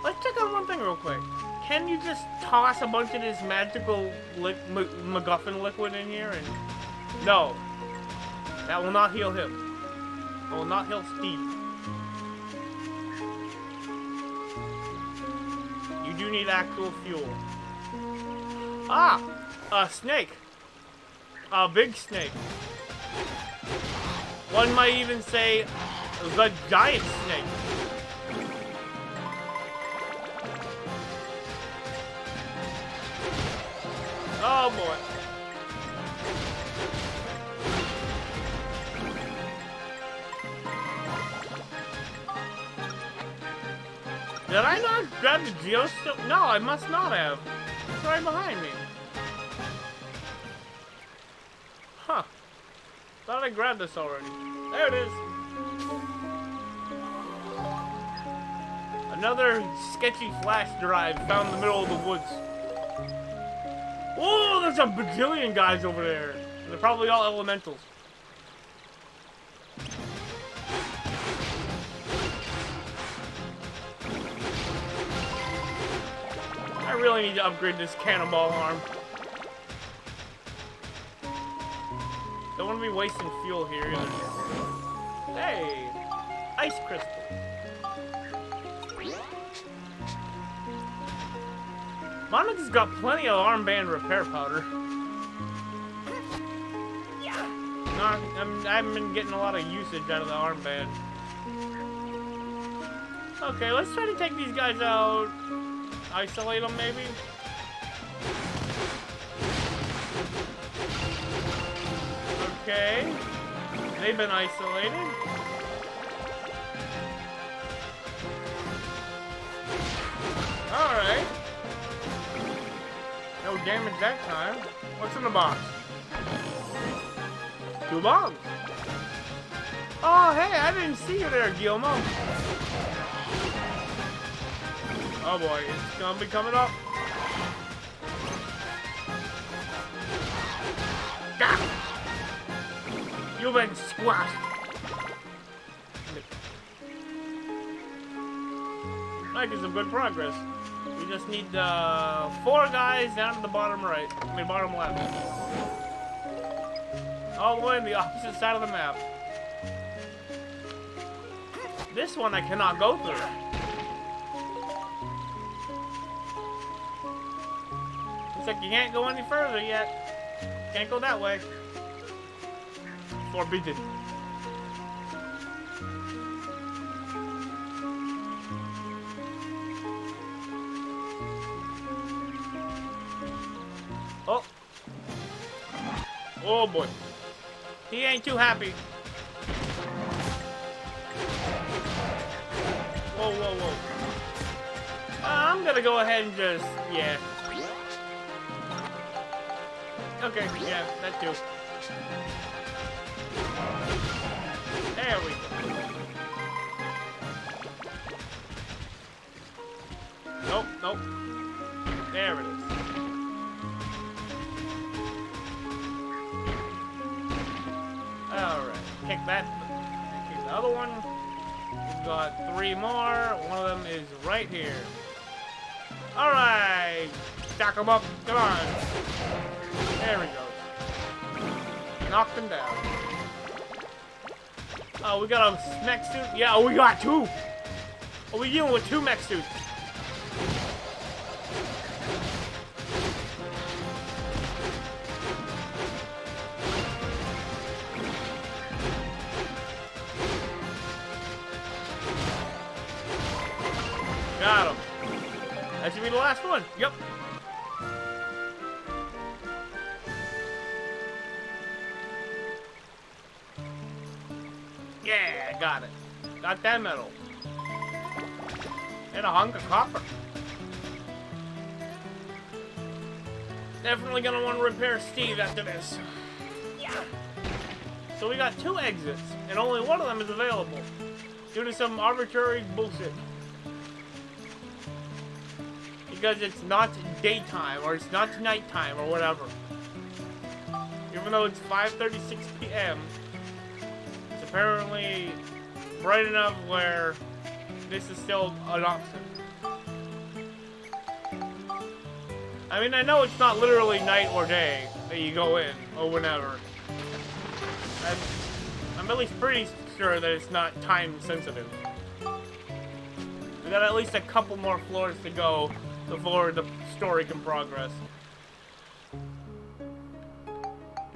[SPEAKER 1] Let's check out one thing real quick. Can you just toss a bunch of this magical MacGuffin liquid in here? And no. That will not heal him. That will not heal Steve. You do need actual fuel. Ah! A snake. A big snake. One might even say the giant snake. Oh boy. Did I not grab the geostone? No, I must not have. It's right behind me. Huh. Thought I grabbed this already. There it is. Another sketchy flash drive found in the middle of the woods. Whoa, there's a bajillion guys over there. And they're probably all elementals. I really need to upgrade this cannonball arm. Don't want to be wasting fuel here either. Hey! Ice crystal. Monica's got plenty of armband repair powder. No, I haven't been getting a lot of usage out of the armband. Okay, let's try to take these guys out. Isolate them, maybe? Okay. They've been isolated. Alright. No damage that time. What's in the box? 2 bombs. Oh, hey, I didn't see you there, Guillermo. Oh boy, it's gonna be coming up. Ah! You've been squashed. Making some good progress. We just need 4 guys down to the bottom right. I mean, bottom left. All the way on the opposite side of the map. This one I cannot go through. Looks like you can't go any further yet. Can't go that way. Forbidden. Oh. Oh boy. He ain't too happy. Whoa, whoa, whoa. I'm gonna go ahead and just, yeah. Okay, yeah, that too. There we go. Nope, nope. There it is. Alright, kick that. Kick the other one. We've got 3 more. One of them is right here. Alright! Stack them up. Come on. There we go. Knock them down. Oh, we got a mech suit? Yeah, oh, we got 2! Oh, we're dealing with 2 mech suits. Got him. That should be the last one. Yep. Yeah, got it. Got that metal. And a hunk of copper. Definitely gonna want to repair Steve after this. Yeah. So we got 2 exits, and only one of them is available. due to some arbitrary bullshit. Because it's not daytime, or it's not nighttime, or whatever. Even though it's 5:36 p.m., it's apparently bright enough where this is still an option. I mean, I know it's not literally night or day that you go in, or whenever. I'm at least pretty sure that it's not time sensitive. We got at least a couple more floors to go before the story can progress.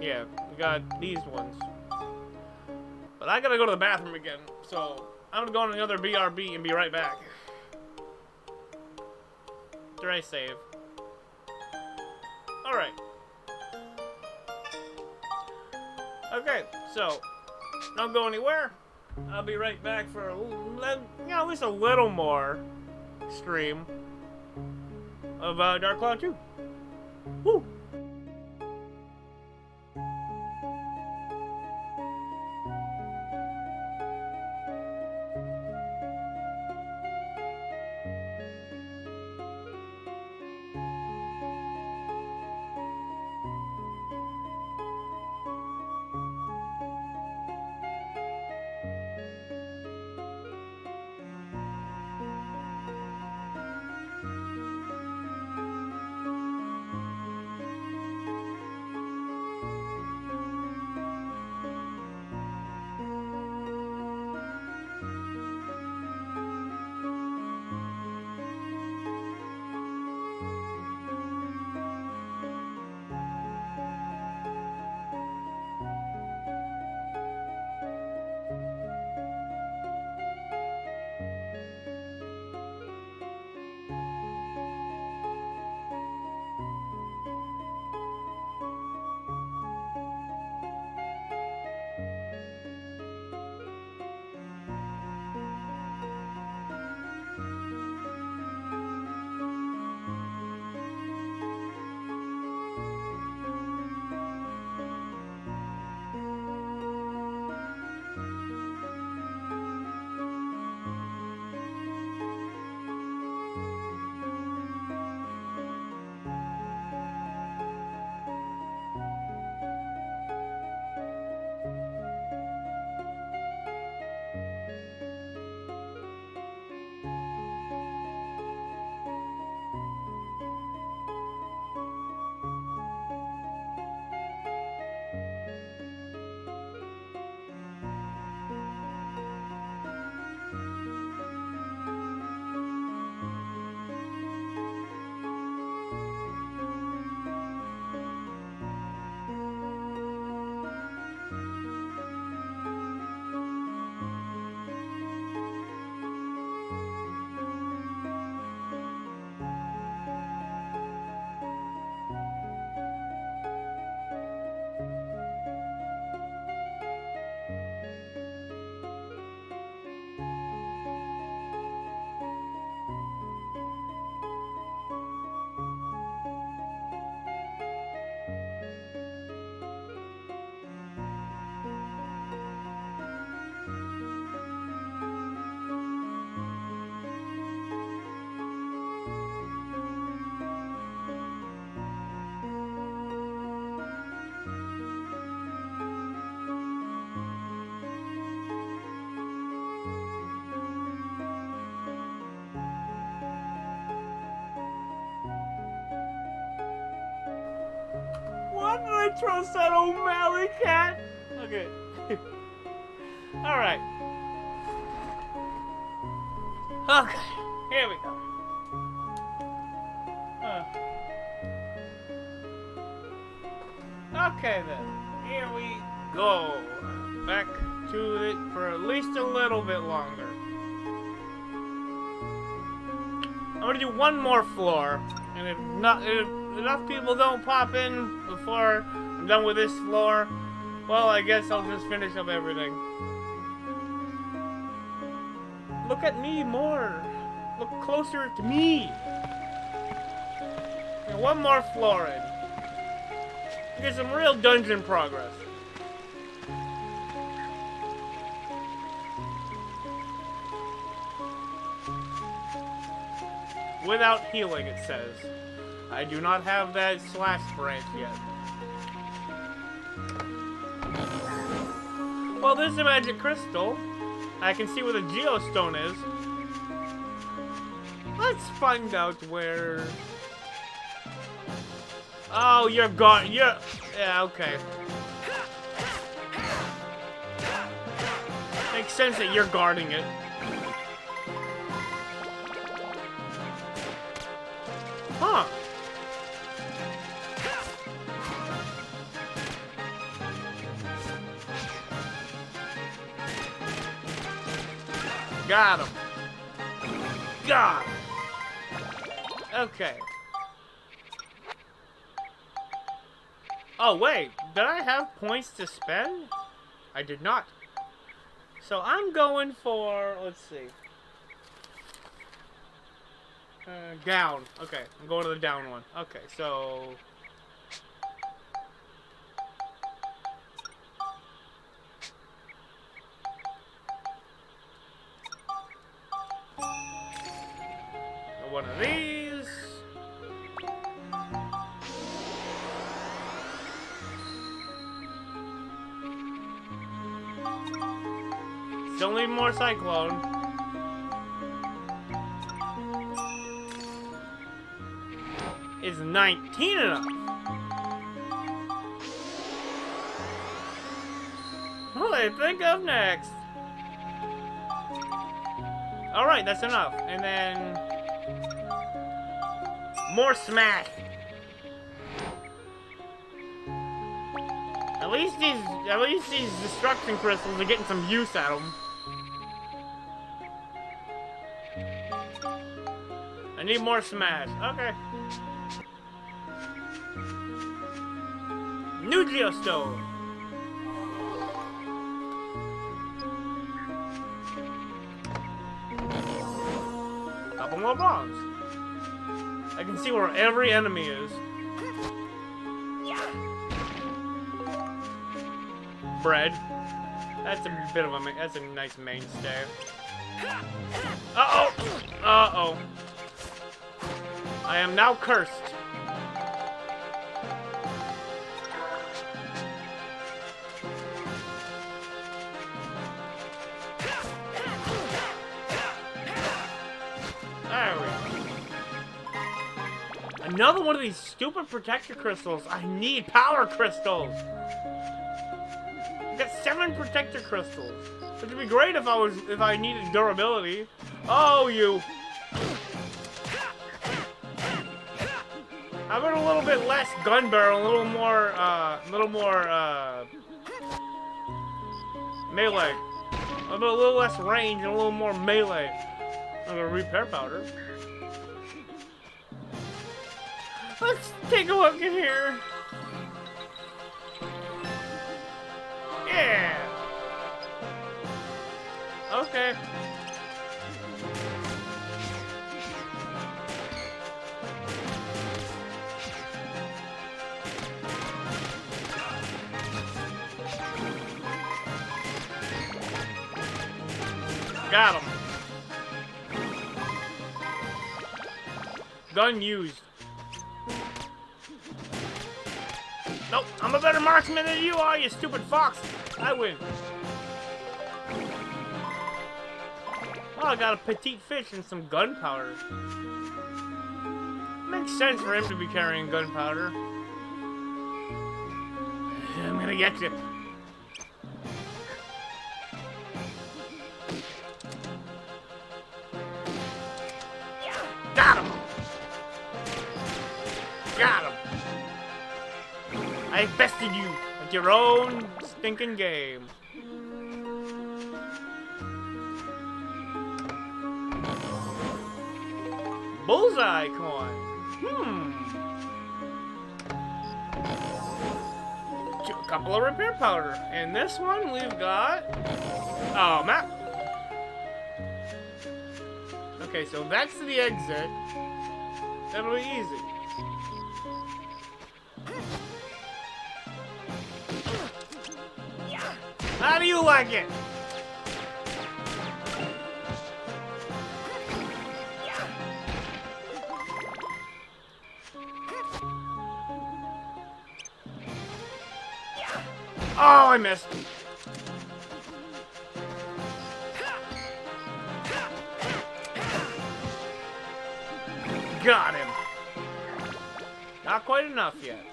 [SPEAKER 1] Yeah, we got these ones. But I gotta go to the bathroom again, so I'm gonna go on another BRB and be right back. After I save. Alright. Okay, so don't go anywhere. I'll be right back for at least a little more stream of Dark Cloud 2. Woo! Why did I trust that O'Malley cat? Okay. Alright. Okay, here we go. Okay then, here we go. Back to it for at least a little bit longer. I'm gonna do one more floor, and if enough people don't pop in before I'm done with this floor, well, I guess I'll just finish up everything. Look at me more. Look closer to me. And one more floor in. Get some real dungeon progress. Without healing, it says. I do not have that slash branch yet. Well, there's a magic crystal. I can see where the geostone is. Let's find out where... Oh, you're gone. Yeah, okay. Makes sense that you're guarding it. Huh. Got him. Got him. Okay. Oh, wait. Did I have points to spend? I did not. So I'm going for, let's see. Down. Okay, I'm going to the down one. Okay, so... one of these. Still need more cyclone. Is 19 enough? What do I think of next? Alright, that's enough. And then... more smash. At least these destruction crystals are getting some use out of them. I need more smash. Okay. New geostone. Couple more bombs. I can see where every enemy is. Bread. That's a bit of a that's a nice mainstay. Uh-oh! Uh-oh. I am now cursed. There we go. Another one of these stupid protector crystals. I need power crystals. I got 7 protector crystals. Which would be great if I needed durability. Oh, you. How about a little bit less gun barrel, a little more melee. How about a little less range and a little more melee? I'm gonna repair powder. Let's take a look in here. Yeah. Okay. Got him. Gun used. Nope, I'm a better marksman than you are, you stupid fox. I win. Oh, I got a petite fish and some gunpowder. Makes sense for him to be carrying gunpowder. I'm gonna get you. Got him! Got him! I bested you at your own stinking game. Bullseye coin. A couple of repair powder. And this one we've got... oh, map. Okay, so that's the exit. That'll be easy. How do you like it? Oh, I missed. Got him. Not quite enough yet.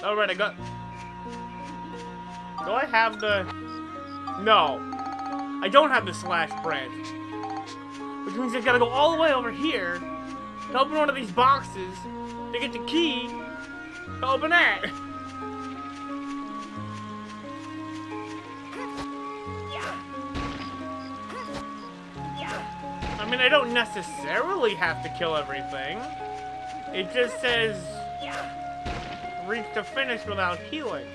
[SPEAKER 1] Alright, I got... Do I have the... No. I don't have the slash branch. Which means I gotta go all the way over here to open one of these boxes to get the key to open that. I mean, I don't necessarily have to kill everything. It just says reach the finish without healing.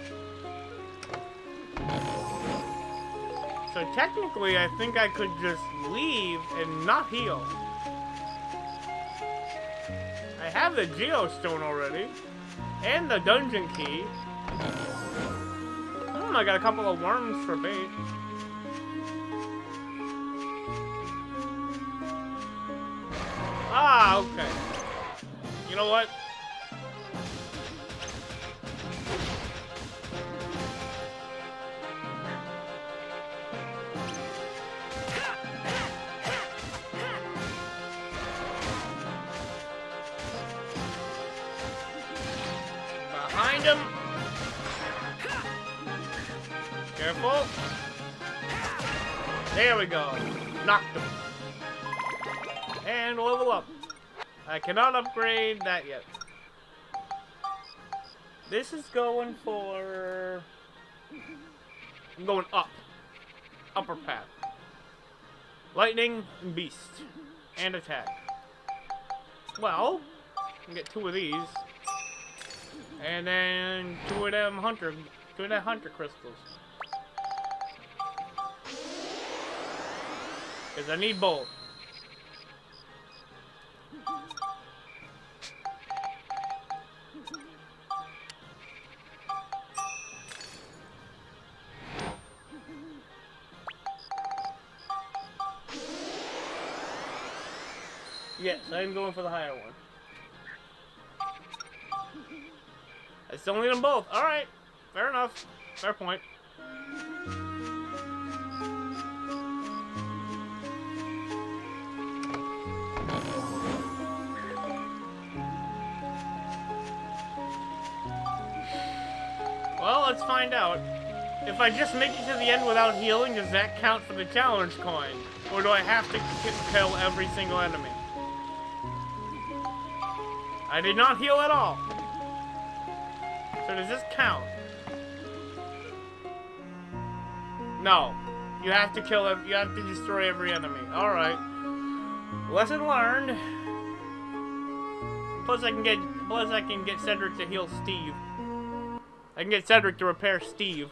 [SPEAKER 1] So technically, I think I could just leave and not heal. I have the geostone already. And the dungeon key. I got a couple of worms for bait. Ah, okay. You know what? Behind him. Careful. There we go. Knocked him. And level up. I cannot upgrade that yet. This is going for... I'm going up. Upper path. Lightning and beast. And attack. Well, I can get 2 of these. And then 2 of them hunter crystals. Because I need both. Yes, I'm going for the higher one. I still need them both. Alright. Fair enough. Fair point. Well, let's find out. If I just make it to the end without healing, does that count for the challenge coin? Or do I have to kill every single enemy? I did not heal at all. So does this count? No. You have to kill it. You have to destroy every enemy. Alright. Lesson learned. Plus I can get Cedric to heal Steve. I can get Cedric to repair Steve.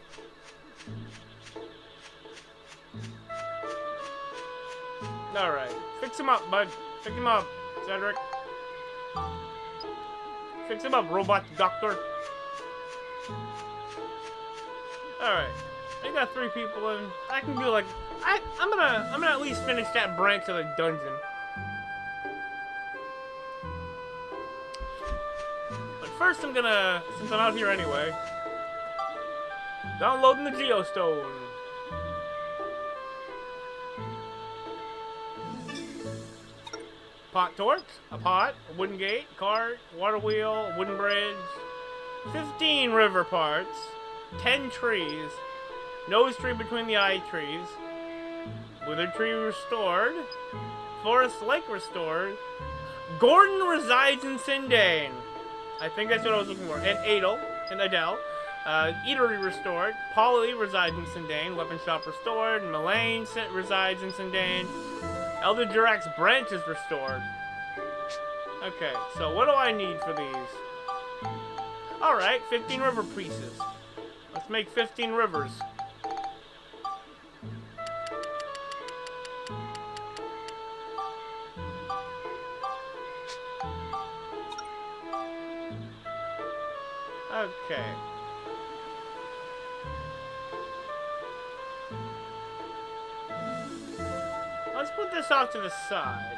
[SPEAKER 1] Alright. Fix him up, bud. Fix him up, Cedric. Fix him up, robot doctor. Alright. I got 3 people in. I can do like I'm gonna at least finish that branch of the dungeon. But first I'm gonna, since I'm out here anyway, downloading the geostone. Pot torch, a pot, a wooden gate, cart, water wheel, wooden bridge, 15 river parts, 10 trees, nose tree between the eye trees, wither tree restored, forest lake restored, Gordon resides in Sindane. I think that's what I was looking for. And Adel, and Adele. Eatery restored, Polly resides in Sindane, weapon shop restored, Melaine resides in Sindane. Elder Durak's branch is restored. Okay, so what do I need for these? Alright, 15 river pieces. Let's make 15 rivers. Okay. Let's put this off to the side.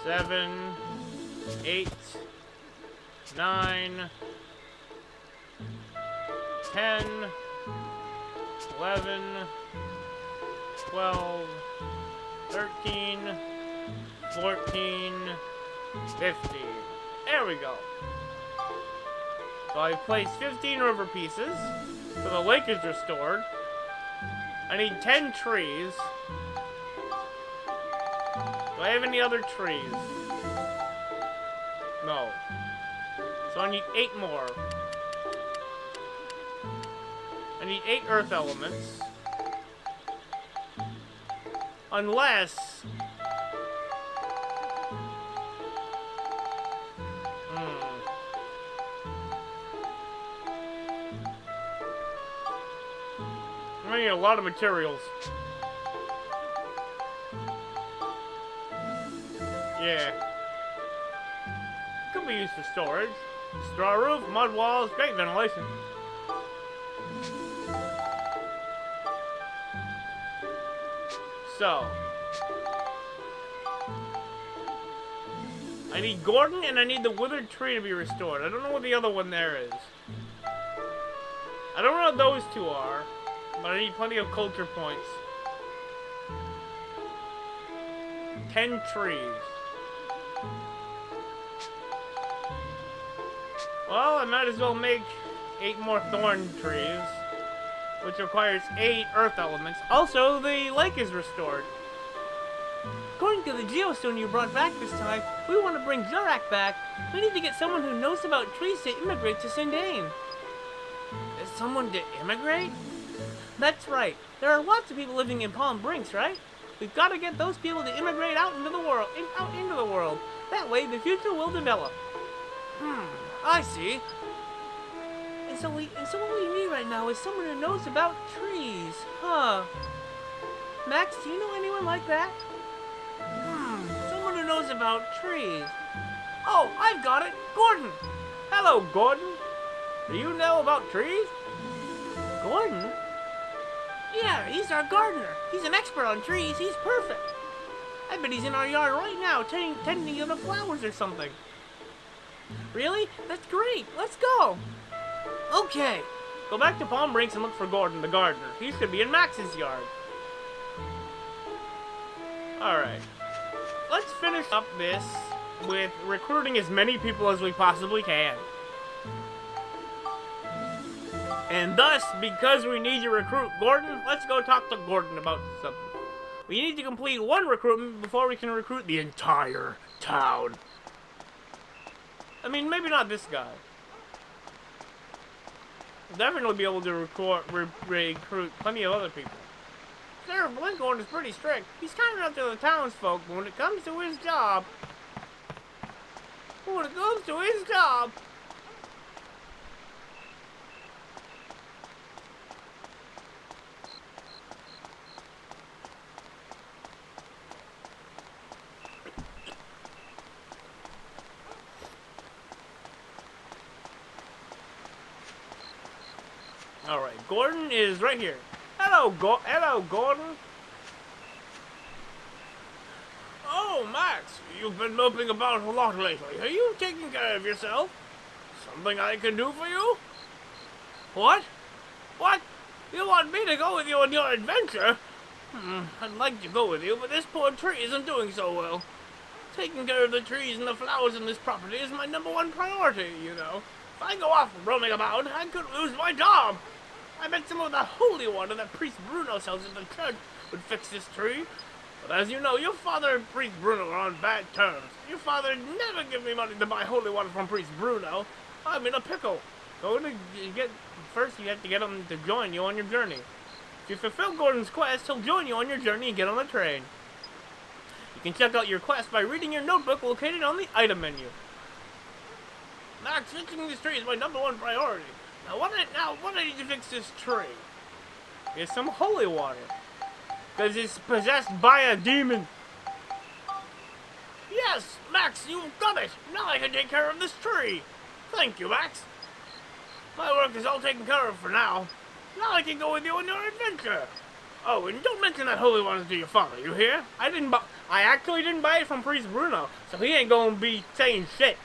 [SPEAKER 1] 7, 8, 9, 10, 11, 12, 13, 14, 15. There we go. So I placed 15 river pieces, so the lake is restored. I need 10 trees. Do I have any other trees? No. So I need 8 more. I need 8 earth elements. Unless... I need a lot of materials. Yeah. Could be used for storage. Straw roof, mud walls, great ventilation. So. I need Gordon and I need the withered tree to be restored. I don't know what the other one there is. I don't know what those two are. But I need plenty of culture points. 10 trees. Well, I might as well make 8 more thorn trees, which requires 8 earth elements. Also, the lake is restored. According to the geostone you brought back this time, we want to bring Zarak back. We need to get someone who knows about trees to immigrate to Sindane. Is someone to immigrate? That's right. There are lots of people living in Palm Brinks, right? We've got to get those people to immigrate out into the world. That way, the future will develop. I see. And so what we need right now is someone who knows about trees, huh? Max, do you know anyone like that? Someone who knows about trees. Oh, I've got it, Gordon. Hello, Gordon. Do you know about trees? Gordon? Yeah, he's our gardener. He's an expert on trees. He's perfect. I bet he's in our yard right now, tending to the flowers or something. Really? That's great. Let's go. Okay. Go back to Palm Brinks and look for Gordon, the gardener. He should be in Max's yard. Alright. Let's finish up this with recruiting as many people as we possibly can. And thus, because we need to recruit Gordon, let's go talk to Gordon about something. We need to complete 1 recruitment before we can recruit the entire town. I mean, maybe not this guy. We'll definitely be able to recruit plenty of other people. Sheriff Blinkhorn is pretty strict. He's kind enough to the townsfolk, but when it comes to his job... Alright, Gordon is right here. Hello, Gordon. Oh, Max, you've been moping about a lot lately. Are you taking care of yourself? Something I can do for you? What? What? You want me to go with you on your adventure? I'd like to go with you, but this poor tree isn't doing so well. Taking care of the trees and the flowers in this property is my #1 priority, you know. If I go off roaming about, I could lose my job. I bet some of the holy water that Priest Bruno sells at the church would fix this tree. But as you know, your father and Priest Bruno are on bad terms. Your father never gave me money to buy holy water from Priest Bruno. I'm in a pickle. First you have to get him to join you on your journey. If you fulfill Gordon's quest, he'll join you on your journey and get on the train. You can check out your quest by reading your notebook located on the item menu. Max, fixing this tree is my #1 priority. Now what I need to fix this tree is some holy water. Because it's possessed by a demon. Yes, Max, you've got it. Now I can take care of this tree. Thank you, Max. My work is all taken care of for now. Now I can go with you on your adventure. Oh, and don't mention that holy water to your father, you hear? I I actually didn't buy it from Priest Bruno, so he ain't gonna be saying shit.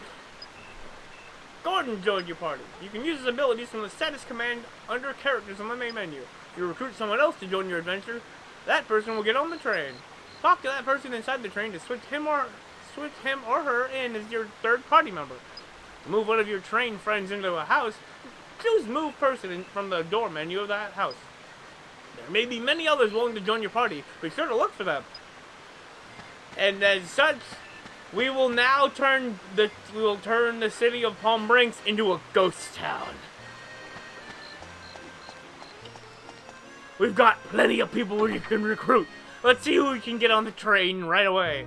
[SPEAKER 1] Gordon joined your party. You can use his abilities from the status command under characters on the main menu. If you recruit someone else to join your adventure, that person will get on the train. Talk to that person inside the train to switch him or her in as your third party member. To move one of your train friends into a house, choose move person from the door menu of that house. There may be many others willing to join your party. Be sure to look for them. And as such, we will now turn the city of Palm Brinks into a ghost town. We've got plenty of people we can recruit. Let's see who we can get on the train right away.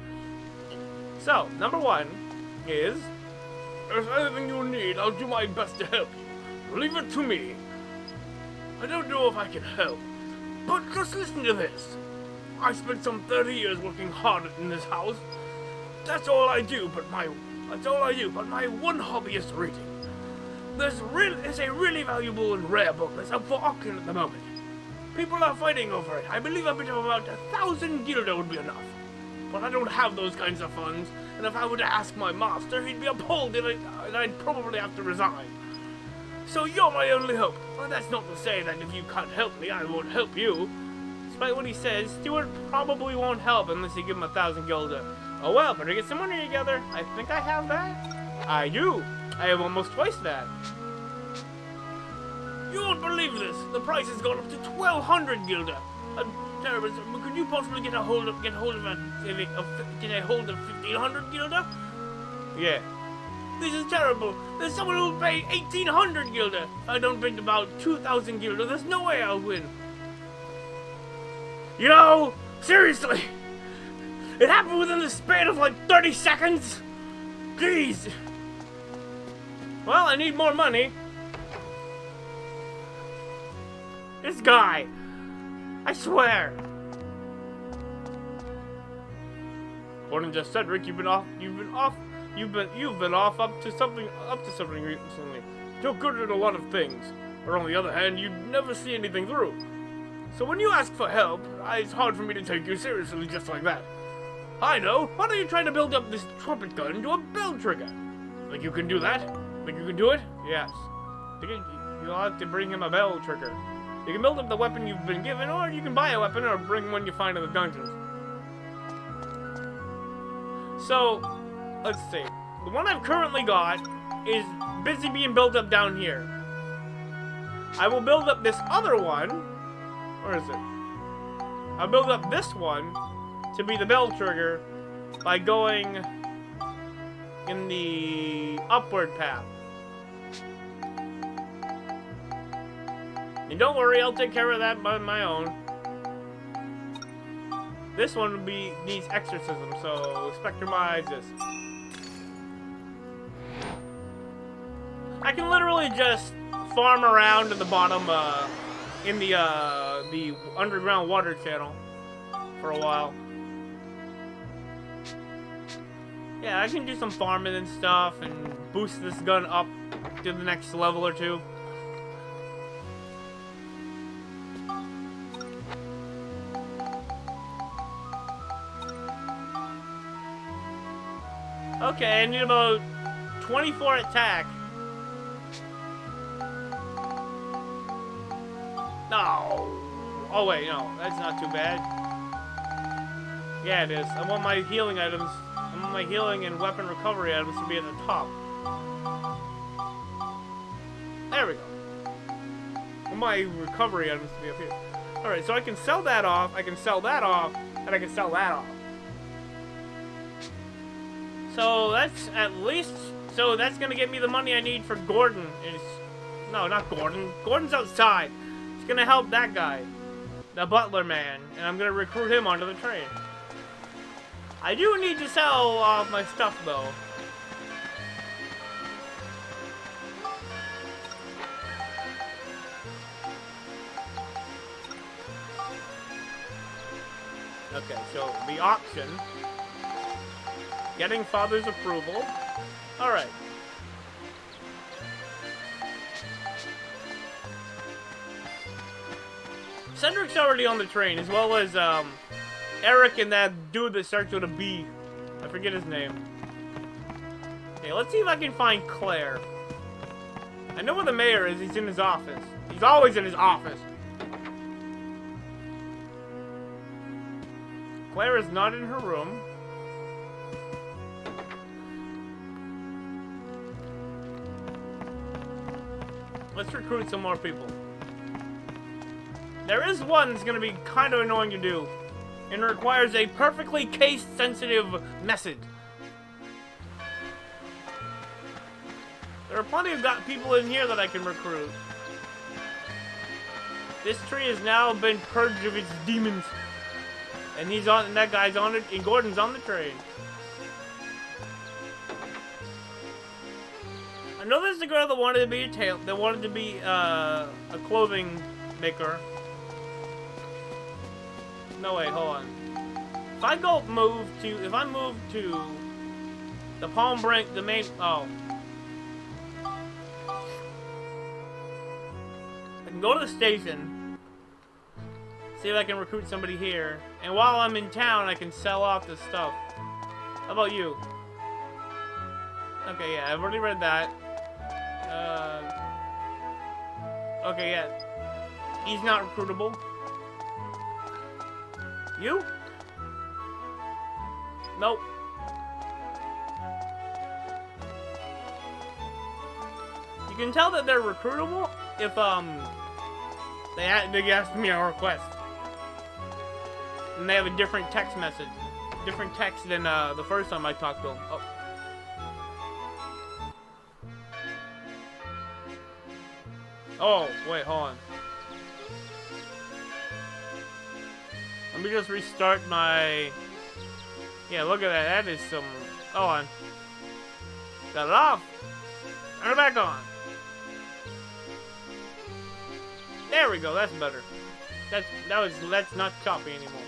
[SPEAKER 1] So, number 1 is, if there's anything you need, I'll do my best to help you. Leave it to me. I don't know if I can help, but just listen to this. I spent some 30 years working hard in this house. That's all I do, but my one hobby is reading. There's a really valuable and rare book that's up for auction at the moment. People are fighting over it. I believe a bit of about 1,000 guilder would be enough. But I don't have those kinds of funds, and if I were to ask my master, he'd be appalled and I'd probably have to resign. So you're my only hope. Well, that's not to say that if you can't help me, I won't help you. Despite what he says, Stuart probably won't help unless you give him 1,000 guilder. Oh well, better get some money together. I think I have that. I do. I have almost twice that. You won't believe this. The price has gone up to 1,200 guilder. Terrible. Could you possibly get a hold of 1,500 guilder? Yeah. This is terrible. There's someone who will pay 1,800 guilder. If I don't bid about 2,000 guilder, there's no way I'll win. You know, seriously, it happened within the span of like 30 seconds. Jeez. Well, I need more money. This guy, I swear. Gordon just said, Rick, you've been off up to something recently. You're good at a lot of things, but on the other hand, you never see anything through. So when you ask for help, it's hard for me to take you seriously just like that. I know. Why don't you try to build up this trumpet gun into a bell trigger? Think you can do that? Think you can do it? Yes. You'll have to bring him a bell trigger. You can build up the weapon you've been given, or you can buy a weapon or bring one you find in the dungeons. So, let's see. The one I've currently got is busy being built up down here. I will build up this other one. Where is it? I'll build up this one to be the bell trigger by going in the upward path. And don't worry, I'll take care of that by my own. This one needs exorcism, so Spectre my eyes this. I can literally just farm around at the bottom, in the underground water channel for a while. Yeah, I can do some farming and stuff and boost this gun up to the next level or two. Okay, I need about 24 attack. No. Oh wait, no, that's not too bad. Yeah, it is. I want my healing items. I want my healing and weapon recovery items to be at the top. There we go. I want my recovery items to be up here. Alright, so I can sell that off, I can sell that off, and I can sell that off. So that's at least, so that's gonna get me the money I need for Gordon. No, not Gordon. Gordon's outside. It's gonna help that guy, the butler man, and I'm gonna recruit him onto the train. I do need to sell off my stuff though. Okay, so the auction. Getting father's approval. Alright. Cedric's already on the train, as well as Eric and that dude that starts with a B. I forget his name. Okay, let's see if I can find Claire. I know where the mayor is. He's in his office. He's always in his office. Claire is not in her room. Let's recruit some more people. There is one that's going to be kind of annoying to do, and requires a perfectly case-sensitive method. There are plenty of people in here that I can recruit. This tree has now been purged of its demons, and he's on. And that guy's on it, and Gordon's on the train. I know there's a girl that wanted to be a clothing maker. No, wait, hold on. If I move to the Palm Brink, the main, I can go to the station, see if I can recruit somebody here, and while I'm in town, I can sell off this stuff. How about you? Okay, yeah, I've already read that. Okay, yeah. He's not recruitable. You? Nope. You can tell that they're recruitable if they ask me a request, and they have a different text message, different text than the first time I talked to them. Oh. Oh, wait, hold on. Let me just restart my... Yeah, look at that. That is some... Hold on. Got it off. Turn it back on. There we go. That's better. That's not choppy anymore.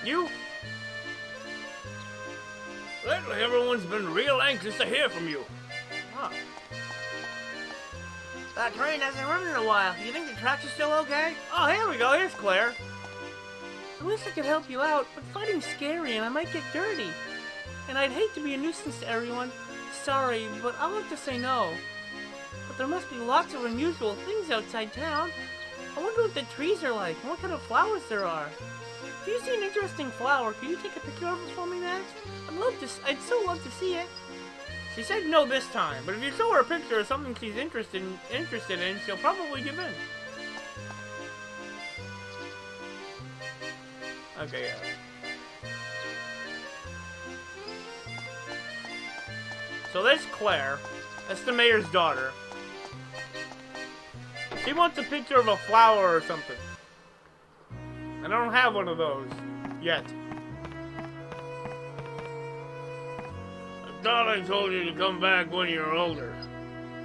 [SPEAKER 1] You?
[SPEAKER 3] Lately, everyone's been real anxious to hear from you.
[SPEAKER 1] Huh.
[SPEAKER 2] That train hasn't run in a while. You think the tracks are still okay?
[SPEAKER 1] Oh, here we go. Here's Claire.
[SPEAKER 2] I wish I could help you out, but fighting's scary and I might get dirty. And I'd hate to be a nuisance to everyone. Sorry, but I'll have to say no. But there must be lots of unusual things outside town. I wonder what the trees are like and what kind of flowers there are. If you see an interesting flower, can you take a picture of it for me, Max? I'd so love to see it.
[SPEAKER 1] She said no this time, but if you show her a picture of something she's interested in, she'll probably give in. Okay, yeah. So there's Claire. That's the mayor's daughter. She wants a picture of a flower or something. And I don't have one of those yet.
[SPEAKER 3] I thought I told you to come back when you're older.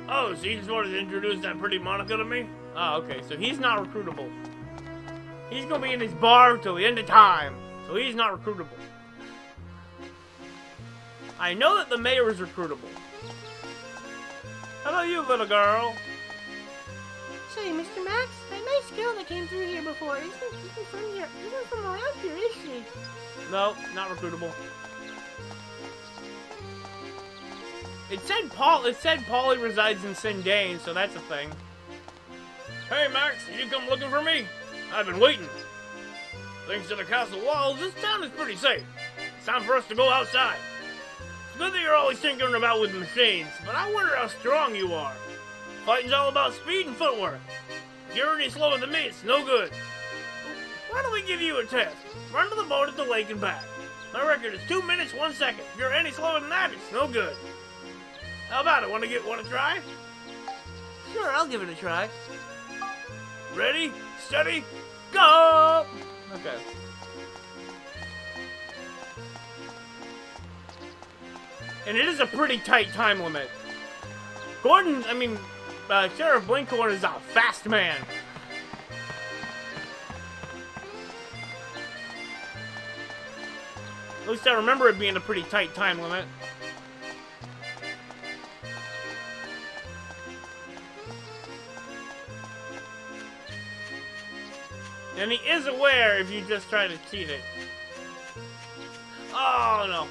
[SPEAKER 3] Oh, so you just wanted to introduce that pretty Monica to me?
[SPEAKER 1] Oh, okay, so he's not recruitable. He's gonna be in his bar till the end of time, so he's not recruitable. I know that the mayor is recruitable. How about you, little girl?
[SPEAKER 4] Say, Mr. Max, that nice girl that came through here before isn't from around here, is she?
[SPEAKER 1] No, not recruitable. It said Polly resides in Sindane, so that's a thing.
[SPEAKER 3] Hey, Max, you come looking for me? I've been waiting. Thanks to the castle walls, this town is pretty safe. It's time for us to go outside. It's good that you're always tinkering about with machines, but I wonder how strong you are. Fighting's all about speed and footwork. If you're any slower than me, it's no good. Why don't we give you a test? Run to the boat at the lake and back. My record is 2 minutes, 1 second. If you're any slower than that, it's no good. How about it? Want to try?
[SPEAKER 2] Sure, I'll give it a try.
[SPEAKER 3] Ready, steady, go!
[SPEAKER 1] Okay. And it is a pretty tight time limit. Sheriff Blinkhorn is a fast man. At least I remember it being a pretty tight time limit. And he is aware if you just try to cheat it. Oh, no.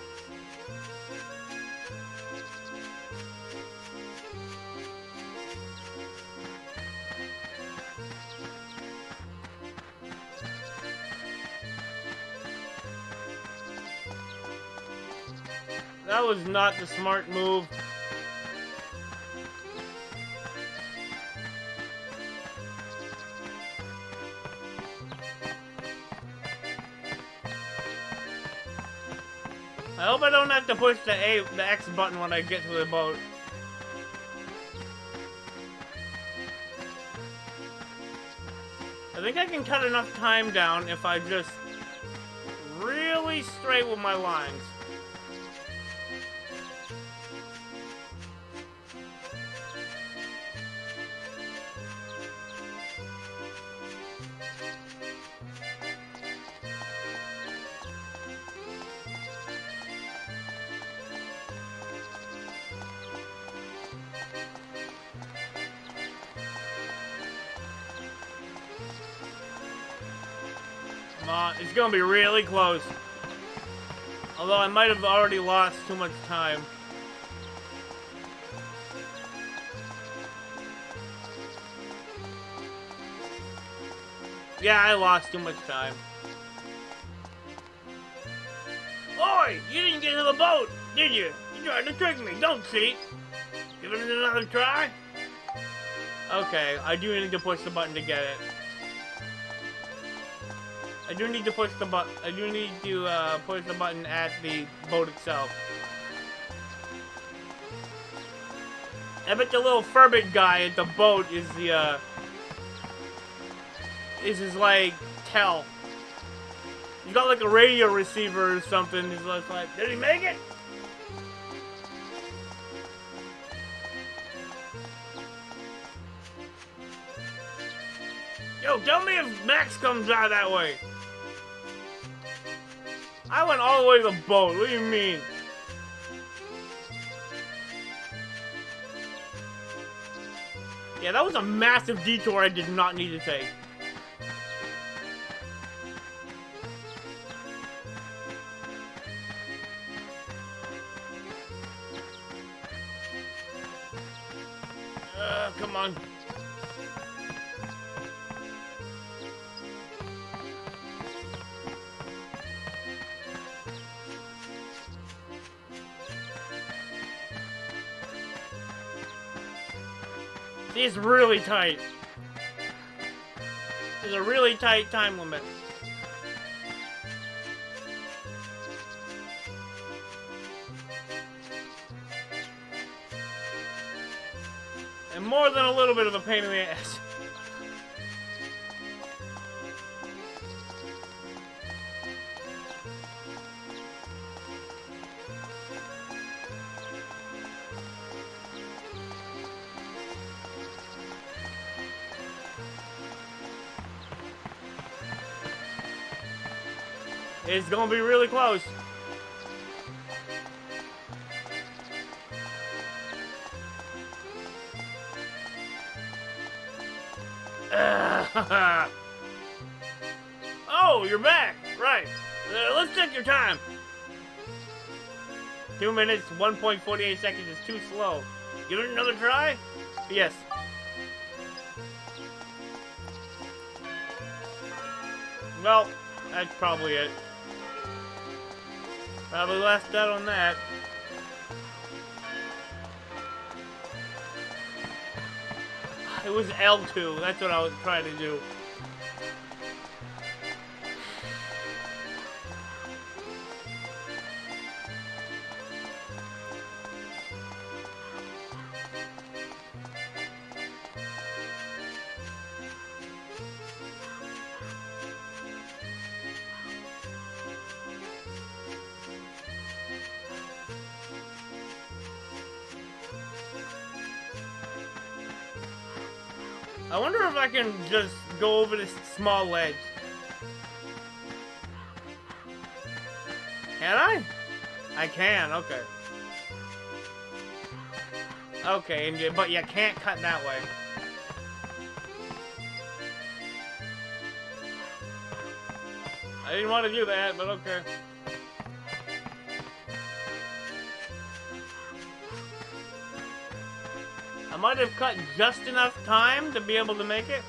[SPEAKER 1] That was not the smart move. I hope I don't have to push the X button when I get to the boat. I think I can cut enough time down if I just really straight with my lines. Come on, it's gonna be really close. Although I might have already lost too much time. Yeah, I lost too much time. Oi! You didn't get to the boat, did you? You tried to trick me. Don't cheat. Give it another try. Okay, I do need to push the button to get it. I do need to push the button. I do need to push the button at the boat itself. I bet the little Firbit guy at the boat is the is his like tell. He's got like a radio receiver or something. He's just like, did he make it? Yo, tell me if Max comes out that way. I went all the way to the boat. What do you mean? Yeah, that was a massive detour I did not need to take. Come on. It's really tight. There's a really tight time limit. And more than a little bit of a pain in the ass. It's gonna be really close. Oh, you're back. Right. Let's check your time. 2 minutes, 1.48 seconds is too slow. Give it another try? Yes. Well, that's probably it. Probably left out on that. It was L2. That's what I was trying to do. I wonder if I can just go over this small ledge. Can I? I can, okay. Okay, but you can't cut that way. I didn't want to do that, but okay. I might have cut just enough time to be able to make it.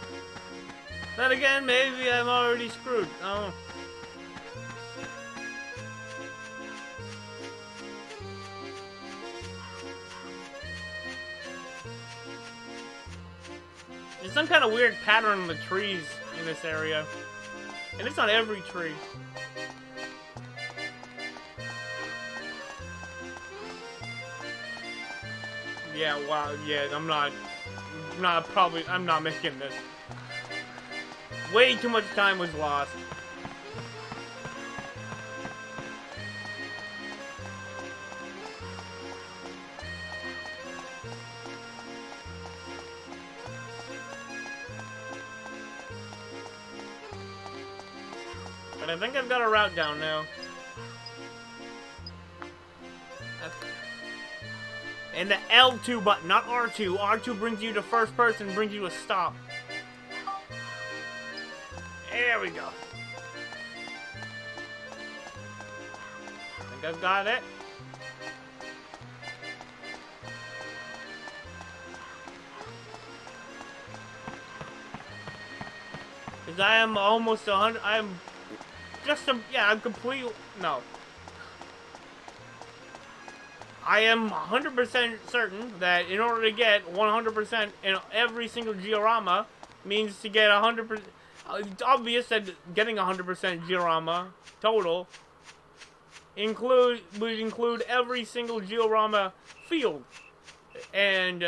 [SPEAKER 1] Then again, maybe I'm already screwed. Oh. There's some kind of weird pattern on the trees in this area. And it's on every tree. Yeah, wow, yeah, I'm not making this. Way too much time was lost. But I think I've got a route down now. And the L2 button, not R2. R2 brings you to first person, brings you to stop. There we go. I think I've got it. Because I am almost 100. I'm just a. Yeah, I'm complete. No. I am 100% certain that in order to get 100% in every single diorama means to get 100%. It's obvious that getting 100% diorama total would include every single diorama field, and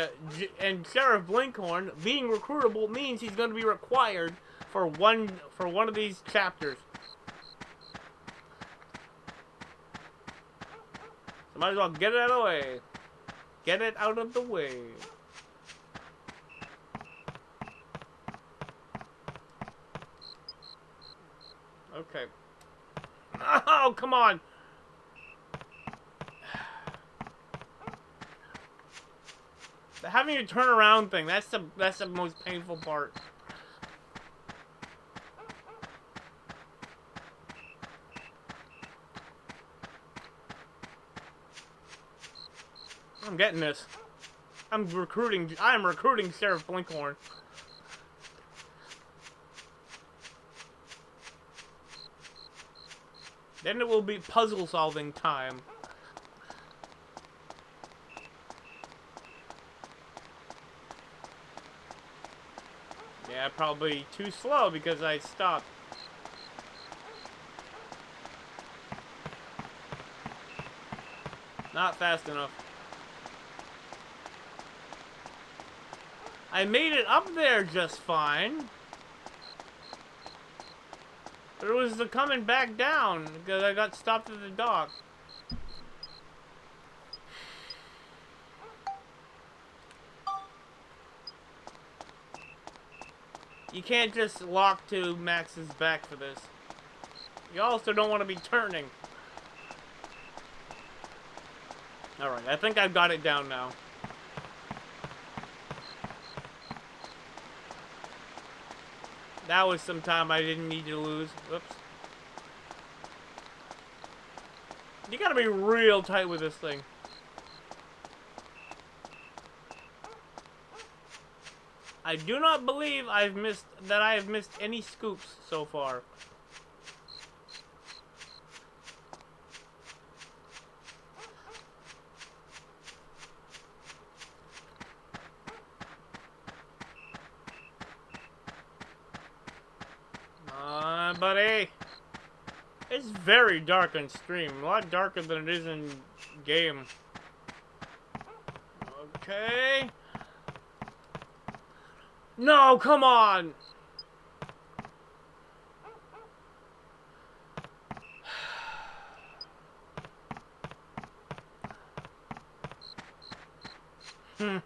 [SPEAKER 1] Sheriff Blinkhorn being recruitable means he's going to be required for one of these chapters. So might as well get it out of the way. Get it out of the way. Okay. Oh, come on. Having a turn around thing, that's the most painful part. I'm getting this. I'm recruiting Sheriff Blinkhorn. Then it will be puzzle solving time. Yeah, probably too slow because I stopped. Not fast enough. I made it up there just fine. But it was the coming back down because I got stopped at the dock. You can't just lock to Max's back for this. You also don't want to be turning. Alright, I think I've got it down now. That was some time I didn't need to lose. Whoops. You gotta be real tight with this thing. I do not believe I have missed any scoops so far. Buddy. It's very dark on stream. A lot darker than it is in game. Okay. No, come on! The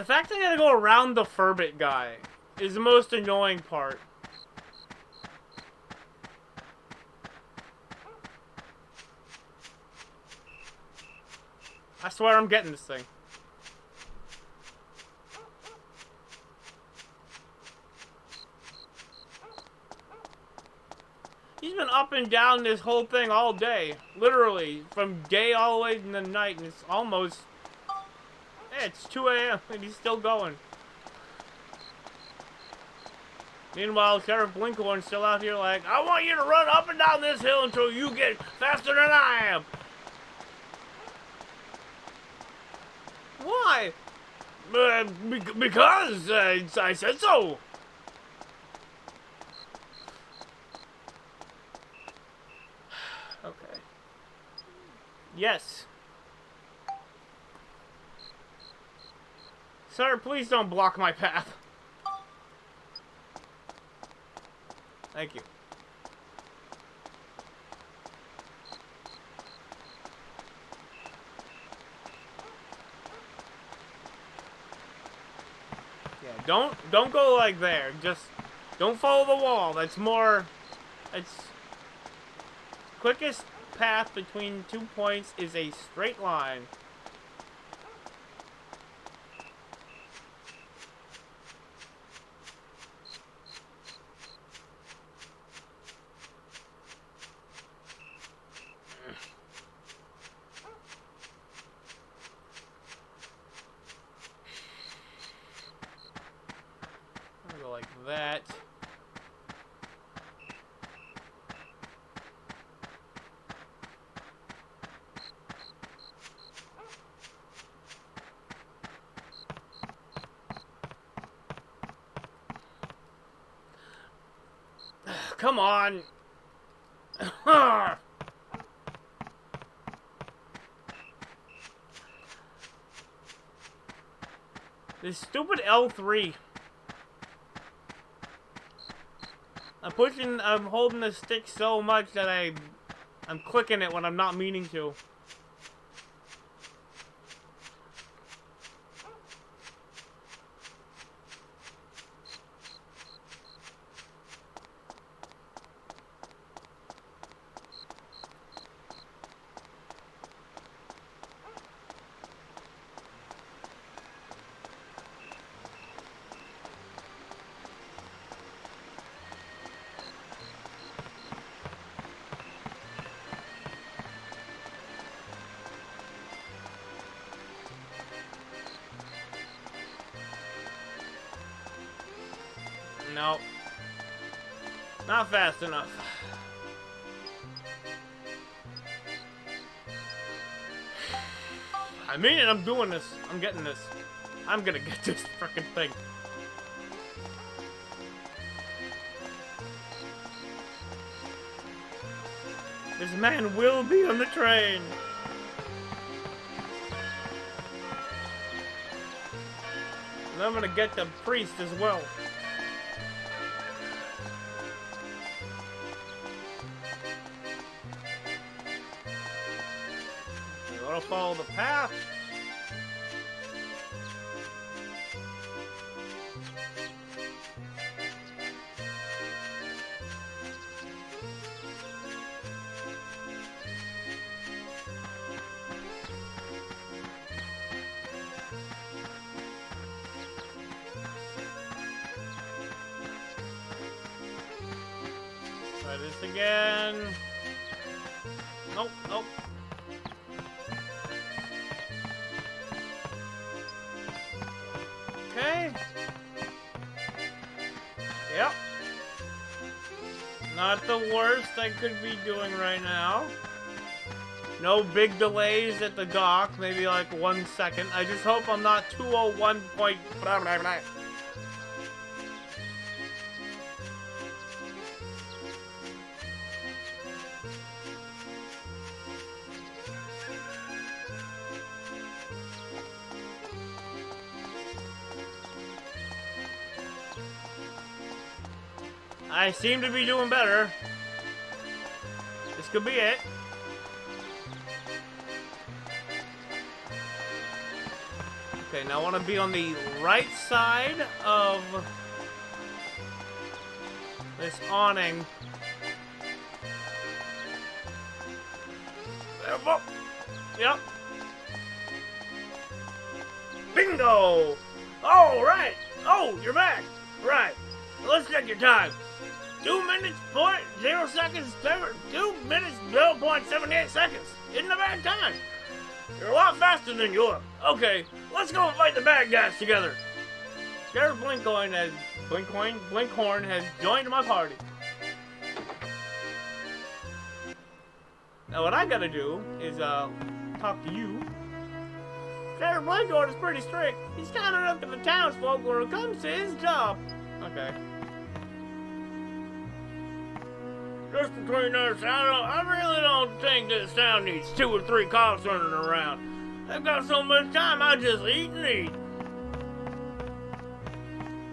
[SPEAKER 1] fact that I gotta go around the Firbit guy is the most annoying part. I swear I'm getting this thing. up and down this whole thing all day. Literally, from day all the way to the night, and it's almost... it's 2 a.m. and he's still going. Meanwhile, Sheriff Blinkhorn's still out here like, I want you to run up and down this hill until you get faster than I am. Why? Because I said so. Okay. Yes. Sir, please don't block my path. Thank you. Yeah, don't go like there. Just don't follow the wall. That's more. It's quickest path between 2 points is a straight line. That. Come on. This stupid L3. I'm holding the stick so much that I'm clicking it when I'm not meaning to. No. Not fast enough. I mean it, I'm doing this. I'm getting this. I'm gonna get this frickin' thing. This man will be on the train. And I'm gonna get the priest as well. Follow the path. Try this again. Nope, nope. Okay. Yep. Not the worst I could be doing right now. No big delays at the dock, maybe like 1 second. I just hope I'm not 201 point blah blah blah. I seem to be doing better. This could be it. Okay, now I want to be on the right side of this awning. There, whoa. Yep. Bingo! Oh, right! Oh, you're back! Right. Let's check your time. 2 minutes, 0 seconds, 2 minutes, 0.78 seconds. Isn't a bad time. You're a lot faster than you look. Okay, let's go fight the bad guys together. Sheriff Blinkhorn has joined my party. Now what I gotta do is talk to you. Sheriff Blinkhorn is pretty strict. He's kind of up to the townsfolk when it comes to his job. Okay. Just between us, I really don't think this town needs 2 or 3 cops running around. They've got so much time, I just eat and eat.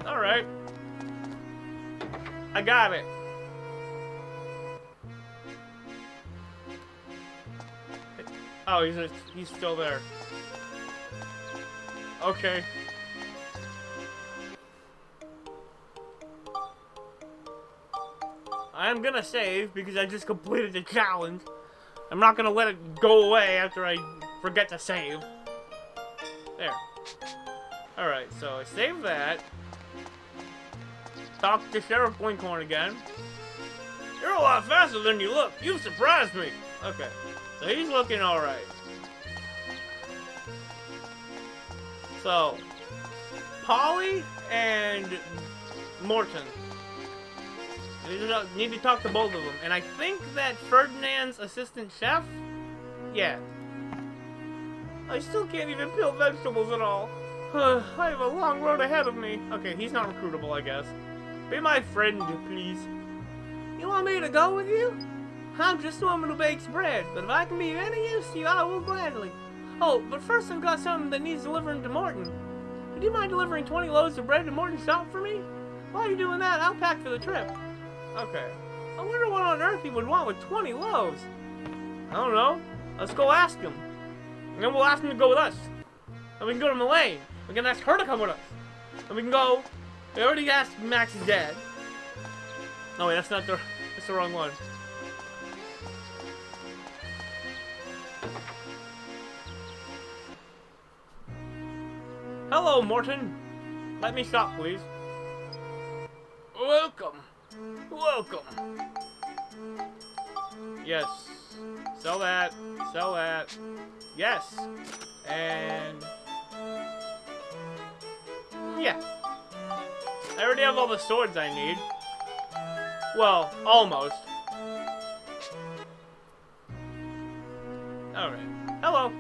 [SPEAKER 1] Alright. I got it. Oh, he's still there. Okay. I'm gonna save because I just completed the challenge. I'm not gonna let it go away after I forget to save. There. Alright, so I saved that. Talk to Sheriff Blinkhorn again. You're a lot faster than you look. You've surprised me. Okay. So he's looking alright. So, Polly and Morton. Need to talk to both of them. And I think that Ferdinand's assistant chef? Yeah. I still can't even peel vegetables at all. I have a long road ahead of me. Okay, he's not recruitable, I guess. Be my friend, please. You want me to go with you? I'm just a woman who bakes bread, but if I can be of any use to you, I will gladly. Oh, but first I've got something that needs delivering to Morton. Would you mind delivering 20 loaves of bread to Morton's shop for me? While you're doing that, I'll pack for the trip. Okay. I wonder what on earth he would want with 20 loaves. I don't know. Let's go ask him. And then we'll ask him to go with us. And we can go to Melaine. We can ask her to come with us. And we can go... We already asked Max's dad. No, wait, that's the wrong one. Hello, Morton. Let me shop, please. Welcome. Welcome. Yes. Sell that. Sell that. Yes. And... yeah. I already have all the swords I need. Well, almost. Alright. Hello.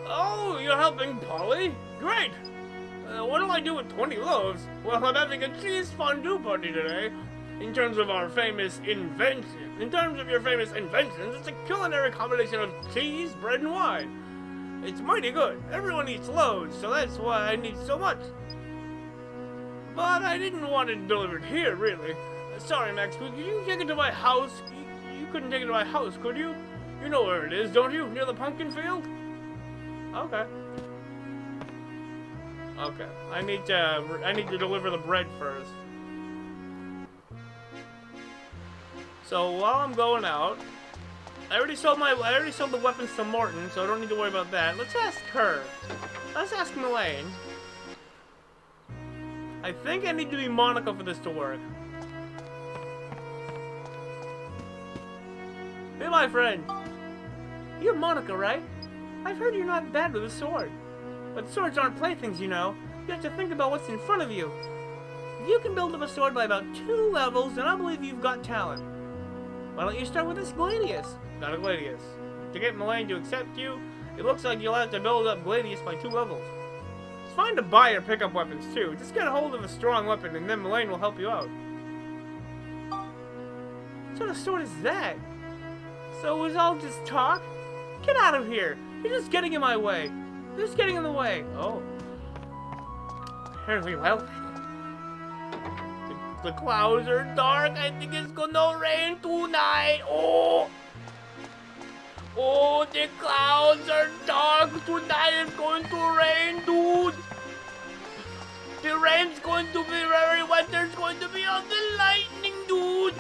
[SPEAKER 1] Oh, you're helping Polly? Great! What do I do with 20 loaves? Well, I'm having a cheese fondue party today. In terms of our famous invention. In terms of your famous inventions, it's a culinary combination of cheese, bread, and wine. It's mighty good. Everyone eats loads, so that's why I need so much. But I didn't want it delivered here, really. Sorry, Max, could you take it to my house? You couldn't take it to my house, could you? You know where it is, don't you? Near the pumpkin field? Okay. Okay. I need to deliver the bread first. So while I'm going out, I already sold the weapons to Morton, so I don't need to worry about that. Let's ask her. Let's ask Melaine. I think I need to be Monica for this to work. Hey, my friend. You're Monica, right? I've heard you're not bad with a sword. But swords aren't playthings, you know. You have to think about what's in front of you. If you can build up a sword by about 2 levels, then I believe you've got talent. Why don't you start with this Gladius? Not a Gladius. To get Melaine to accept you, it looks like you'll have to build up Gladius by 2 levels. It's fine to buy or pick up weapons too. Just get a hold of a strong weapon and then Melaine will help you out. What sort of sword is that? So it was all just talk? Get out of here! You're just getting in my way. You're just getting in the way. Oh. Apparently, well. The clouds are dark. I think it's gonna rain tonight. Oh! Oh, the clouds are dark. Tonight it's going to rain, dude. The rain's going to be very wet. There's going to be all the lightning, dude.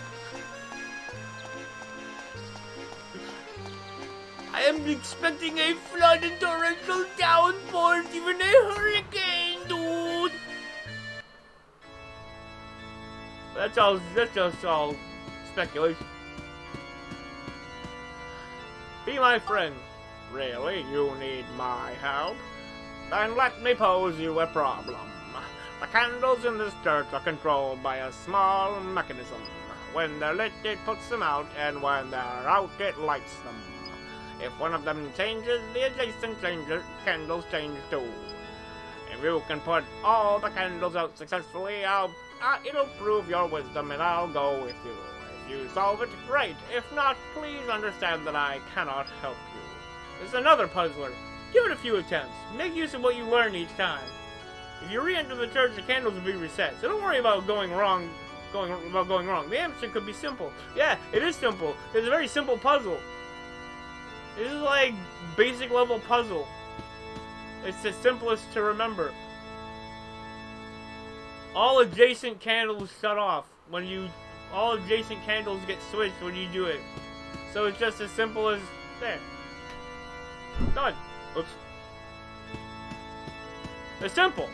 [SPEAKER 1] I am expecting a flood and torrential downpours, even a hurricane, dude. That's just all speculation. Be my friend. Really, you need my help? Then let me pose you a problem. The candles in this church are controlled by a small mechanism. When they're lit, it puts them out, and when they're out, it lights them. If one of them changes, the adjacent candles change too. If you can put all the candles out successfully, it'll prove your wisdom, and I'll go with you. If you solve it, great. If not, please understand that I cannot help you. There's another puzzler. Give it a few attempts. Make use of what you learn each time. If you re-enter the church, the candles will be reset. So don't worry about going wrong. The answer could be simple. Yeah, it is simple. It's a very simple puzzle. This is like basic level puzzle. It's the simplest to remember. All adjacent candles shut off all adjacent candles get switched when you do it. So it's just as simple as there. Done. Oops. It's simple.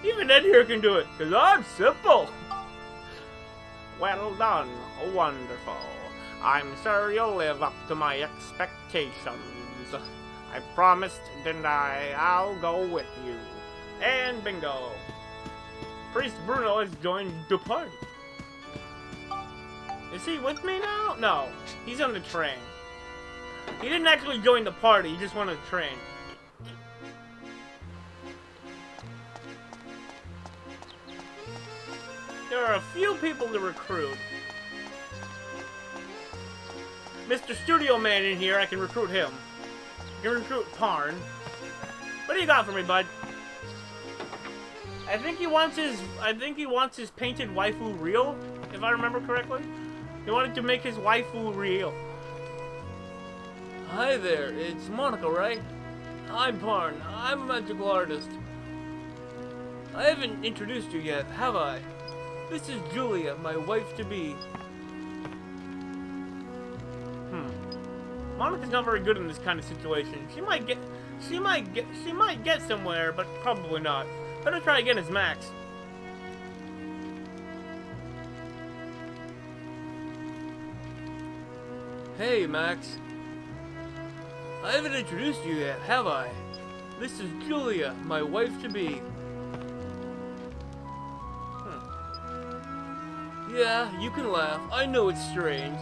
[SPEAKER 1] Even Ed here can do it, because I'm simple. Well done. Wonderful. I'm sure you'll live up to my expectations. I promised, didn't I? I'll go with you. And bingo. Priest Bruno has joined the party. Is he with me now? No. He's on the train. He didn't actually join the party, he just went on the train. There are a few people to recruit. Mr. Studio Man in here, I can recruit him. I can recruit Parn. What do you got for me, bud? I think he wants his painted waifu real, if I remember correctly. He wanted to make his waifu real.
[SPEAKER 3] Hi there, it's Monica, right? I'm Parn. I'm a magical artist. I haven't introduced you yet, have I? This is Julia, my wife-to-be.
[SPEAKER 1] Monica's not very good in this kind of situation. She might get somewhere, but probably not. Better try again as Max.
[SPEAKER 3] Hey, Max. I haven't introduced you yet, have I? This is Julia, my wife-to-be. Yeah, you can laugh. I know it's strange.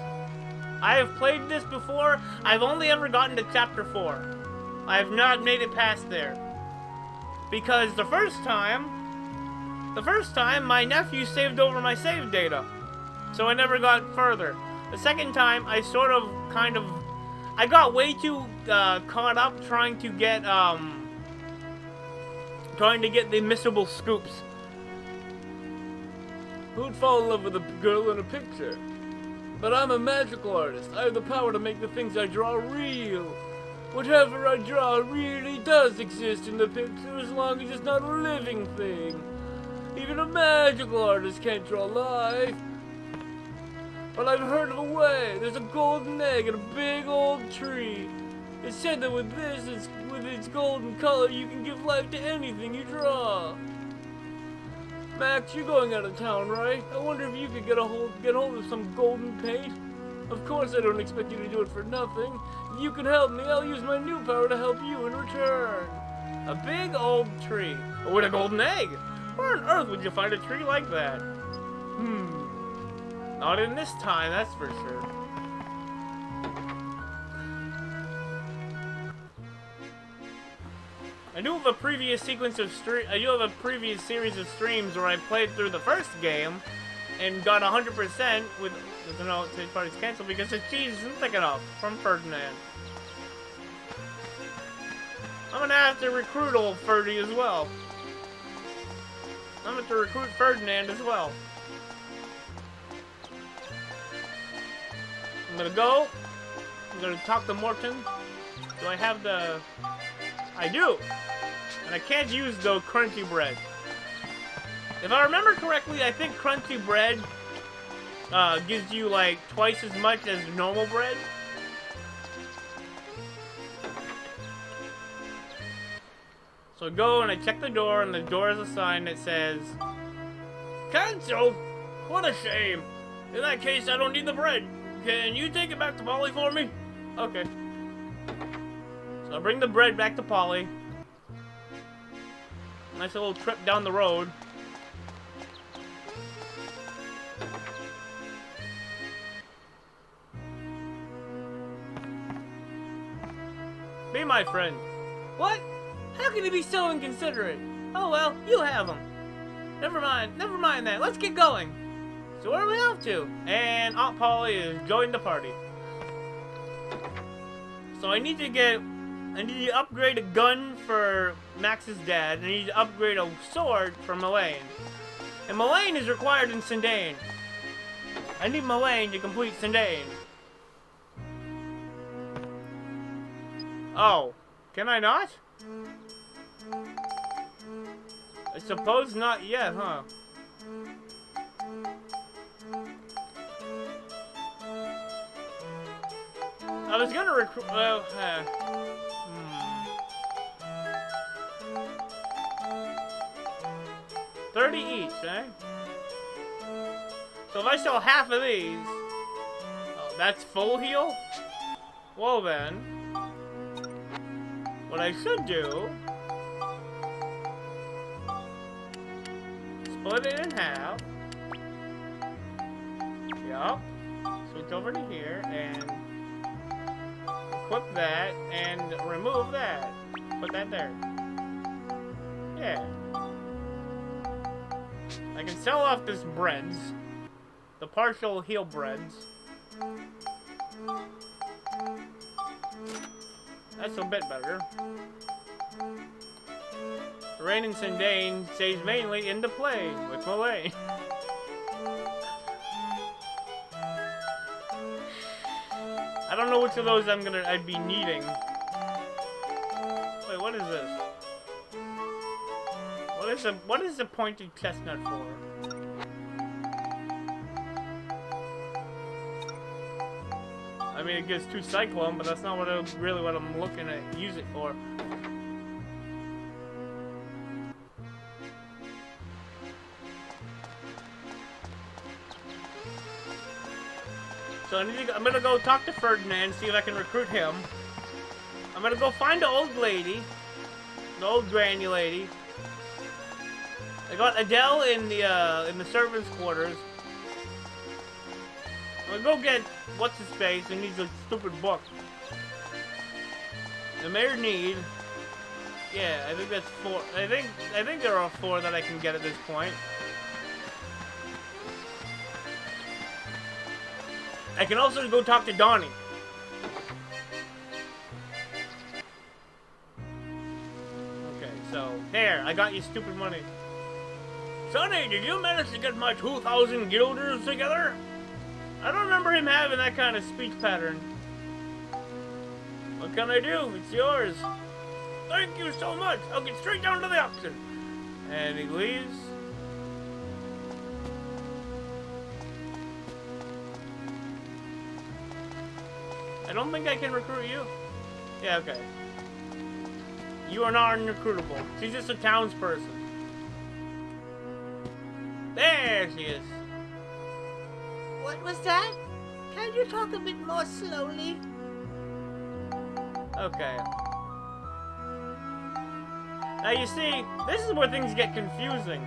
[SPEAKER 1] I have played this before. I've only ever gotten to chapter 4. I have not made it past there. Because the first time, my nephew saved over my save data. So I never got further. The second time, I I got way too caught up trying to get the missable scoops.
[SPEAKER 3] Who'd fall in love with a girl in a picture? But I'm a magical artist. I have the power to make the things I draw real. Whatever I draw really does exist in the picture as long as it's not a living thing. Even a magical artist can't draw life. But I've heard of a way. There's a golden egg in a big old tree. It's said that with its golden color, you can give life to anything you draw. Max, you're going out of town, right? I wonder if you could get hold of some golden paint. Of course, I don't expect you to do it for nothing. If you can help me, I'll use my new power to help you in return.
[SPEAKER 1] A big old tree with a golden egg. Where on earth would you find a tree like that? Not in this time, that's for sure. I do have a previous series of streams where I played through the first game and got 100% with no, today's party's canceled because the cheese isn't thick enough from Ferdinand. I'm gonna have to recruit old Ferdy as well. I'm gonna have to recruit Ferdinand as well. I'm gonna go. I'm gonna talk to Morton. Do I have the... I do! And I can't use the crunchy bread. If I remember correctly, I think crunchy bread gives you like twice as much as normal bread. So I go and I check the door, and the door has a sign that says Cancelled? What a shame. In that case, I don't need the bread. Can you take it back to Polly for me? Okay. So I'll bring the bread back to Polly. Nice little trip down the road. Be my friend.
[SPEAKER 2] What? How can you be so inconsiderate? Oh well, you have them. Never mind that. Let's get going.
[SPEAKER 1] So where are we off to? And Aunt Polly is joining the party. So I need to upgrade a gun for Max's dad, and I need to upgrade a sword for Mullane. And Mullane is required in Sindane. I need Mullane to complete Sindane. Oh, can I not? I suppose not yet, huh? I was gonna recruit. Well, 30 each, eh? So if I sell half of these, oh, that's full heal? Well then, what I should do, split it in half. Yup. Switch over to here and equip that and remove that. Put that there. Yeah. I can sell off this breads. The partial heal breads. That's a bit better. Rain and Sindane stays mainly into play with Mullane. I don't know which of those I'd be needing. Wait, what is this? What is the pointed chestnut for? I mean, it gives 2 cyclone, but that's not really what I'm looking to use it for. So I'm gonna go talk to Ferdinand, see if I can recruit him. I'm gonna go find the old lady, the old granny lady. I got Adele in the servants' quarters. I'm gonna go get what's his face and needs a stupid book. The Mayor Need. Yeah, I think that's 4. I think there are 4 that I can get at this point. I can also go talk to Donnie. Okay, so here, I got you stupid money. Sonny, did you manage to get my 2,000 guilders together? I don't remember him having that kind of speech pattern. What can I do? It's yours. Thank you so much. I'll get straight down to the auction. And he leaves. I don't think I can recruit you. Yeah, okay. You are not unrecruitable. She's just a townsperson. There she is.
[SPEAKER 2] What was that? Can you talk a bit more slowly?
[SPEAKER 1] Okay. Now you see, this is where things get confusing.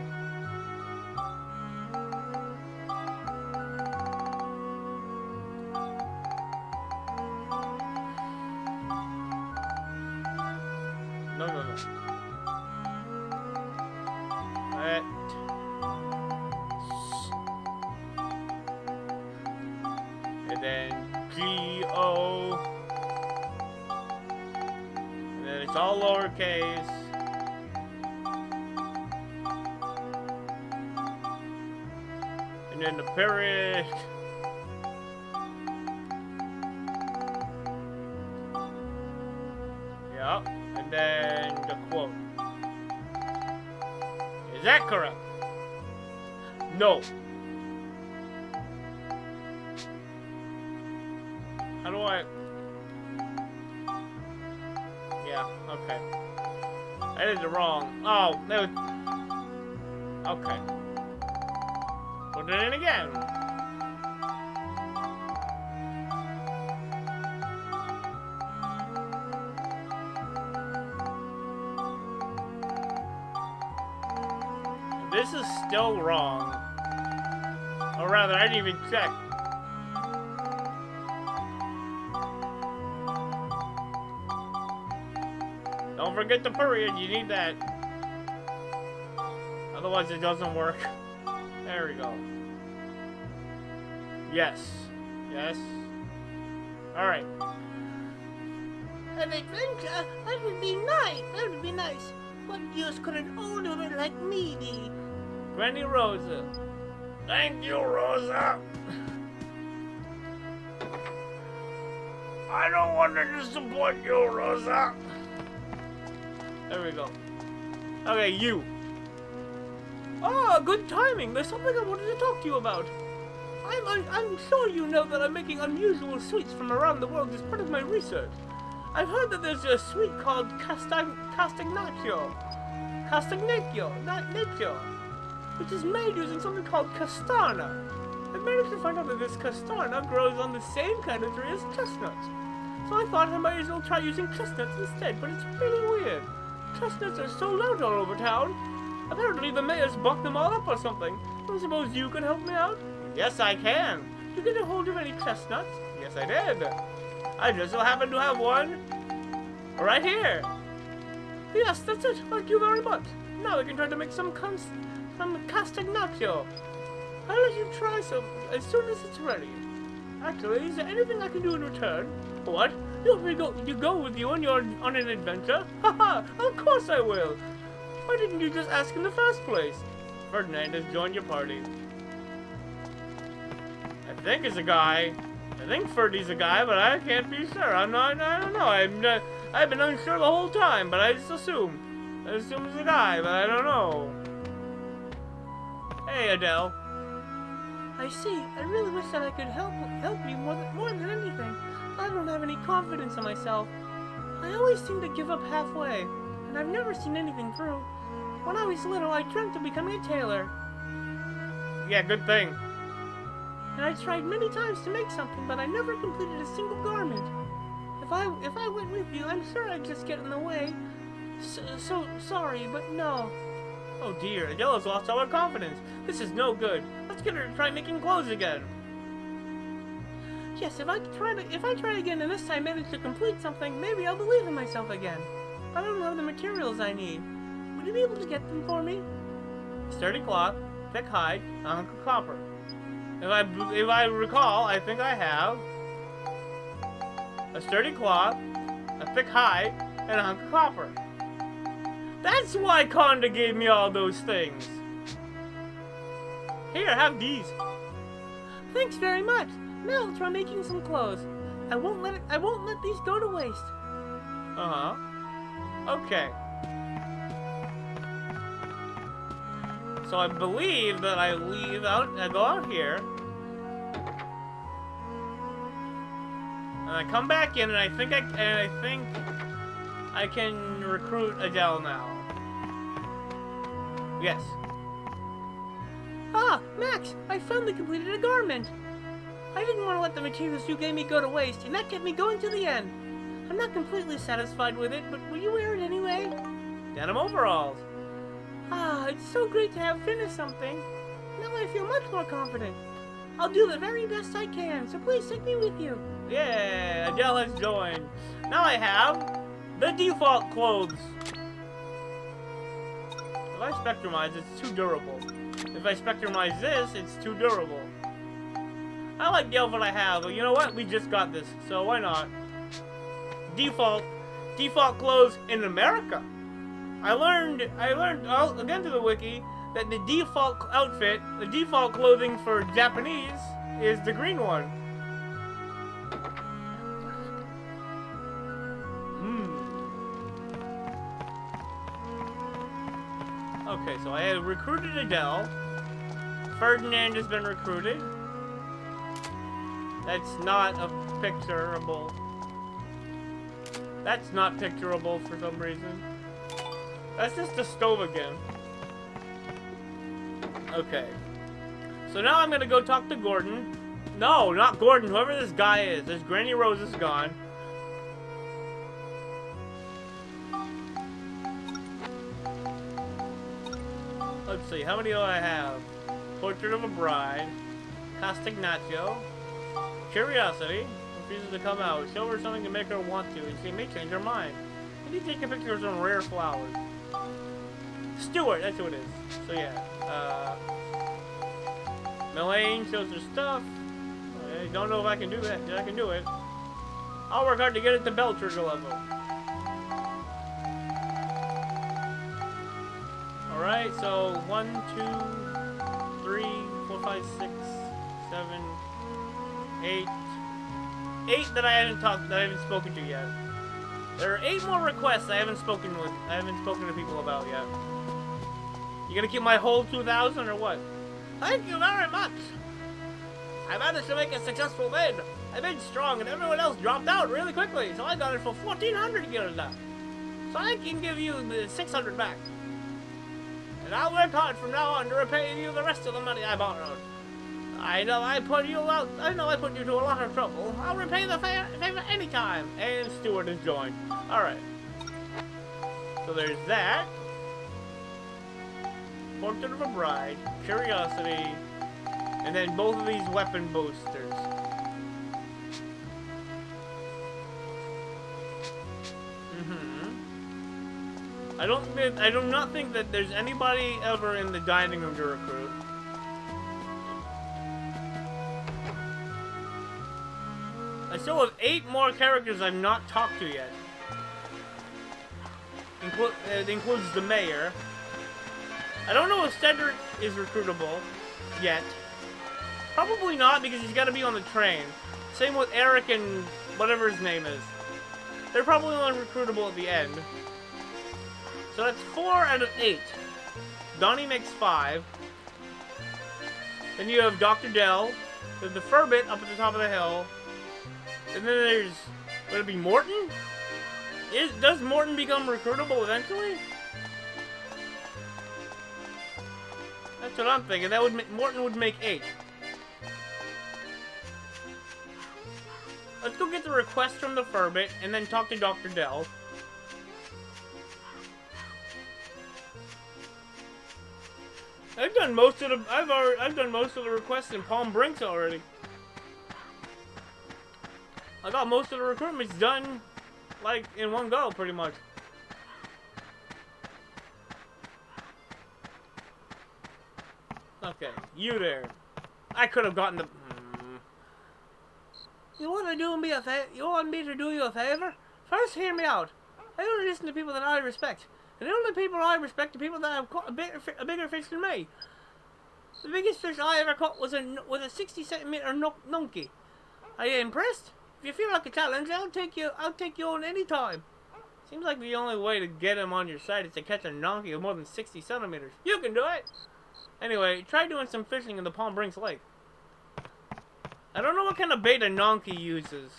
[SPEAKER 1] No. Alright. And then G-O. And then it's all lowercase. And then the period. Yep. And then the quote. Is that correct? No. How do I... Yeah, okay. I did it wrong. Oh, that was... Okay. it in again. This is still wrong. Or rather, I didn't even check. Don't forget the period, you need that. Otherwise it doesn't work. There we go. Yes. Yes. Alright.
[SPEAKER 2] An adventure? That would be nice. That would be nice. What use could an old woman like me be?
[SPEAKER 1] Granny Rosa. Thank you, Rosa. I don't want to disappoint you, Rosa. There we go. Okay, you.
[SPEAKER 2] Ah, good timing. There's something I wanted to talk to you about. I'm sure you know that I'm making unusual sweets from around the world as part of my research. I've heard that there's a sweet called castagnaccio, not necchio, which is made using something called castana. I've managed to find out that this castana grows on the same kind of tree as chestnuts. So I thought I might as well try using chestnuts instead, but it's really weird. Chestnuts are sold out all over town. Apparently the mayor's bucked them all up or something. I suppose you can help me out?
[SPEAKER 1] Yes, I can.
[SPEAKER 2] Did you get a hold of any chestnuts?
[SPEAKER 1] Yes, I did. I just so happen to have one right here.
[SPEAKER 2] Yes, that's it. Thank you very much. Now we can try to make some castagnaccio. I'll let you try some as soon as it's ready. Actually, is there anything I can do in return? What? You want me to go with you on an adventure? Haha! Of course I will. Why didn't you just ask in the first place?
[SPEAKER 1] Ferdinand has joined your party. I think it's a guy. I think Ferdy's a guy, but I can't be sure. I don't know. I've been unsure the whole time, but I just assume. I assume it's a guy, but I don't know. Hey, Adele.
[SPEAKER 2] I see. I really wish that I could help you more than anything. I don't have any confidence in myself. I always seem to give up halfway, and I've never seen anything through. When I was little, I dreamt of becoming a tailor.
[SPEAKER 1] Yeah, good thing.
[SPEAKER 2] And I tried many times to make something, but I never completed a single garment. If I went with you, I'm sure I'd just get in the way. So sorry, but no.
[SPEAKER 1] Oh dear, Adele's lost all her confidence. This is no good. Let's get her to try making clothes again.
[SPEAKER 2] Yes, if I try again and this time manage to complete something, maybe I'll believe in myself again. But I don't have the materials I need. Would you be able to get them for me?
[SPEAKER 1] Sturdy cloth, thick hide, a hunk of copper. If I recall, I think I have a sturdy cloth, a thick hide, and a hunk of copper. That's why Conda gave me all those things. Here, have these.
[SPEAKER 2] Thanks very much. Now I'll try making some clothes. I won't let these go to waste.
[SPEAKER 1] Uh-huh. Okay. So I believe that I go out here. And I come back in and I think I can recruit Adele now. Yes.
[SPEAKER 2] Ah, Max, I finally completed a garment. I didn't want to let the materials you gave me go to waste, and that kept me going to the end. I'm not completely satisfied with it, but will you wear it anyway?
[SPEAKER 1] Denim overalls.
[SPEAKER 2] Ah, it's so great to have finished something. Now I feel much more confident. I'll do the very best I can, so please take me with you.
[SPEAKER 1] Yeah, Adele has joined. Now I have the default clothes. If I spectrumize, it's too durable. If I spectrumize this, it's too durable. I like the outfit I have, but you know what? We just got this, so why not? Default clothes in America. I learned again to the wiki that the default outfit, the default clothing for Japanese is the green one. Okay, so I have recruited Adele. Ferdinand has been recruited. That's not a picturable. That's not picturable for some reason. That's just the stove again. Okay. So now I'm gonna go talk to Gordon. No, not Gordon. Whoever this guy is. This Granny Rose is gone. Let's see. How many do I have? Portrait of a Bride. Castagnaccio. Curiosity. Refuses to come out. Show her something to make her want to, and she may change her mind. Can you take a picture of some rare flowers? Stuart, that's who it is. So yeah. Melaine shows her stuff. I don't know if I can do that. I can do it. I'll work hard to get it to bell trigger level. Alright, so 1, 2, 3, 4, 5, 6, 7, 8. 8 that I haven't spoken to yet. There are 8 more requests I haven't spoken to people about yet. You gonna keep my whole 2,000 or what?
[SPEAKER 3] Thank you very much. I managed to make a successful bid. I bid strong and everyone else dropped out really quickly, so I got it for 1,400 guild now. So I can give you the 600 back. And I'll work hard from now on to repay you the rest of the money I borrowed. I know I put you to a lot of trouble. I'll repay the favor anytime.
[SPEAKER 1] And Stuart has joined. Alright. So there's that. Portrait of a Bride. Curiosity. And then both of these weapon boosters. I do not think that there's anybody ever in the dining room to recruit. I still have 8 more characters I've not talked to yet. It includes the mayor. I don't know if Cedric is recruitable yet. Probably not, because he's got to be on the train. Same with Eric and whatever his name is. They're probably only recruitable at the end. So that's 4 out of 8. Donnie makes 5. Then you have Dr. Dell. There's the Firbit up at the top of the hill. And then there's... Would it be Morton? Does Morton become recruitable eventually? That's what I'm thinking. That would Morton would make 8. Let's go get the request from the Firbit and then talk to Dr. Dell. I've done most of the requests in Palm Brinks already. I got most of the recruitments done like in one go pretty much. Okay, you there. I could have gotten the
[SPEAKER 2] You want to do me a favor? You want me to do you a favor? First, hear me out. I only listen to people that I respect, and the only people I respect are people that have caught a bigger fish than me. The biggest fish I ever caught was a 60-centimeter nunky. Are you impressed? If you feel like a challenge, I'll take you on any time.
[SPEAKER 1] Seems like the only way to get him on your side is to catch a nunky of more than 60 centimeters. You can do it. Anyway, try doing some fishing in the Palm Brinks Lake. I don't know what kind of bait a nonky uses.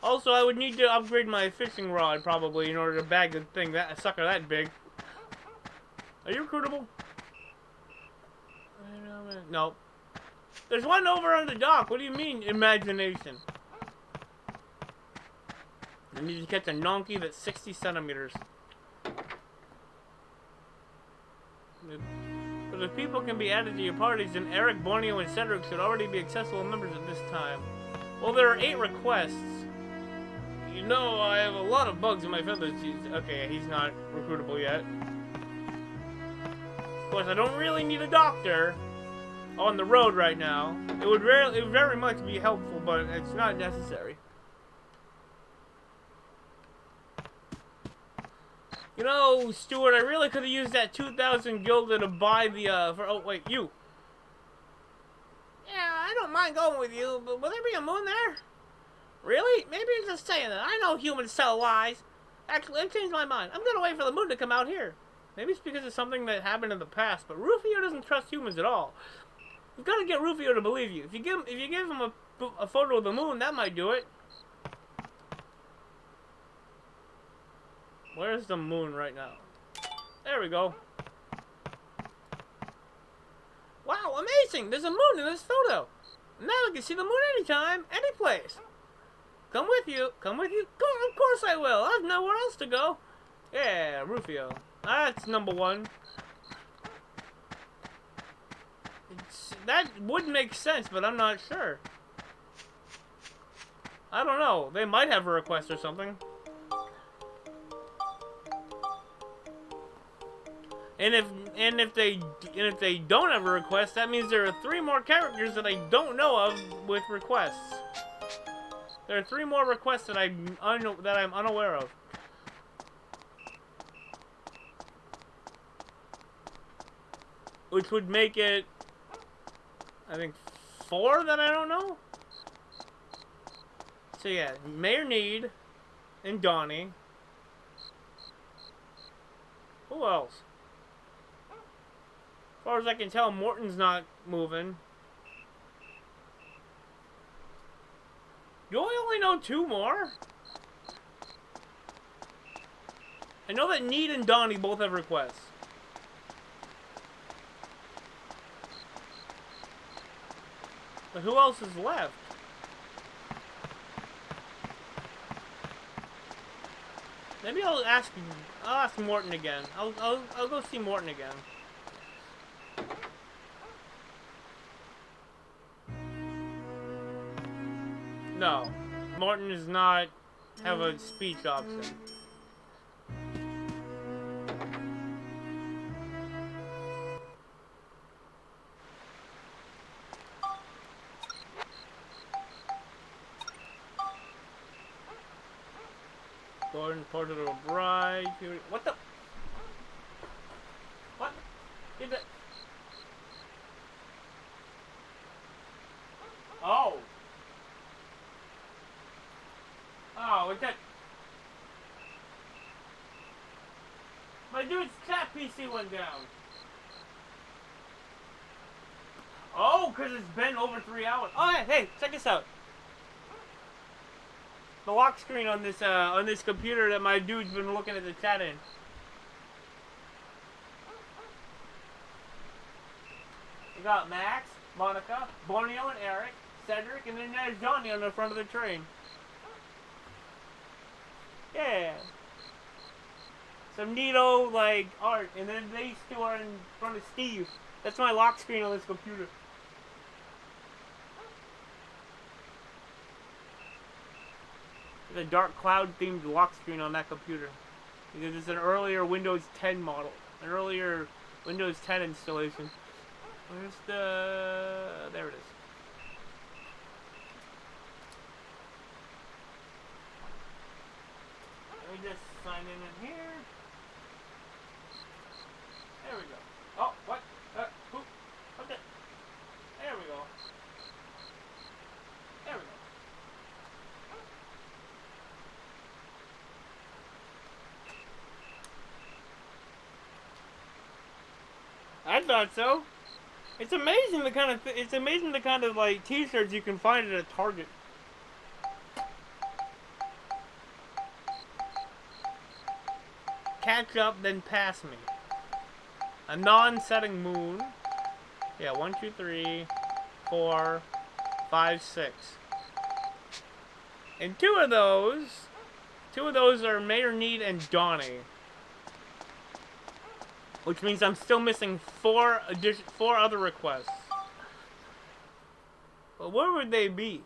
[SPEAKER 1] Also, I would need to upgrade my fishing rod probably in order to bag a sucker that big. Are you recruitable? No. There's one over on the dock. What do you mean, imagination? I need to catch a nonky that's 60 centimeters. But if people can be added to your parties, then Eric, Borneo, and Cedric should already be accessible members at this time. Well, there are 8 requests. You know, I have a lot of bugs in my feathers. Okay, he's not recruitable yet. Of course, I don't really need a doctor on the road right now. It would very much be helpful, but it's not necessary. You know, Stuart, I really could have used that 2,000 gilda to buy the, oh, wait, you.
[SPEAKER 2] Yeah, I don't mind going with you, but will there be a moon there? Really? Maybe I'm just saying that. I know humans tell lies. Actually, I've changed my mind. I'm gonna wait for the moon to come out here.
[SPEAKER 1] Maybe it's because of something that happened in the past, but Rufio doesn't trust humans at all. You've got to get Rufio to believe you. If you give him a photo of the moon, that might do it. Where's the moon right now? There we go. Amazing! There's a moon in this photo. Now I can see the moon anytime, any place. Come with you. Come with you. Of course I will. I have nowhere else to go. Yeah, Rufio. That's number one. That would make sense, but I'm not sure. I don't know. They might have a request or something. And if they don't have a request, that means there are 3 more characters that I don't know of with requests. There are 3 more requests that I'm unaware of. Which would make it, I think, 4 that I don't know. So yeah, Mayor Need and Donnie. Who else? As far as I can tell, Morton's not moving. Do I only know 2 more? I know that Need and Donnie both have requests. But who else is left? Maybe I'll ask Morton again. I'll go see Morton again. No, Morton does not have a speech option. Gordon, Portrait of a Bride. What the? What? Did that? Oh. Oh, is that? My dude's chat PC went down. Oh, because it's been over 3 hours. Oh, hey, check this out. The lock screen on this computer that my dude's been looking at the chat in. We got Max, Monica, Borneo and Eric, Cedric, and then there's Johnny on the front of the train. Yeah. Some neato, like, art. And then these 2 are in front of Steve. That's my lock screen on this computer. There's a dark cloud themed lock screen on that computer. Because it's an earlier Windows 10 model. An earlier Windows 10 installation. Where's the... There it is. Let me just sign in here. There we go. Oh, what? Who? Okay. There we go. There we go. I thought so. It's amazing the kind of like T-shirts you can find at a Target. Catch up, then pass me. A non-setting moon. Yeah, 1, 2, 3, 4, 5, 6. And two of those are Mayor Need and Donnie. Which means I'm still missing 4 other requests. Well, where would they be?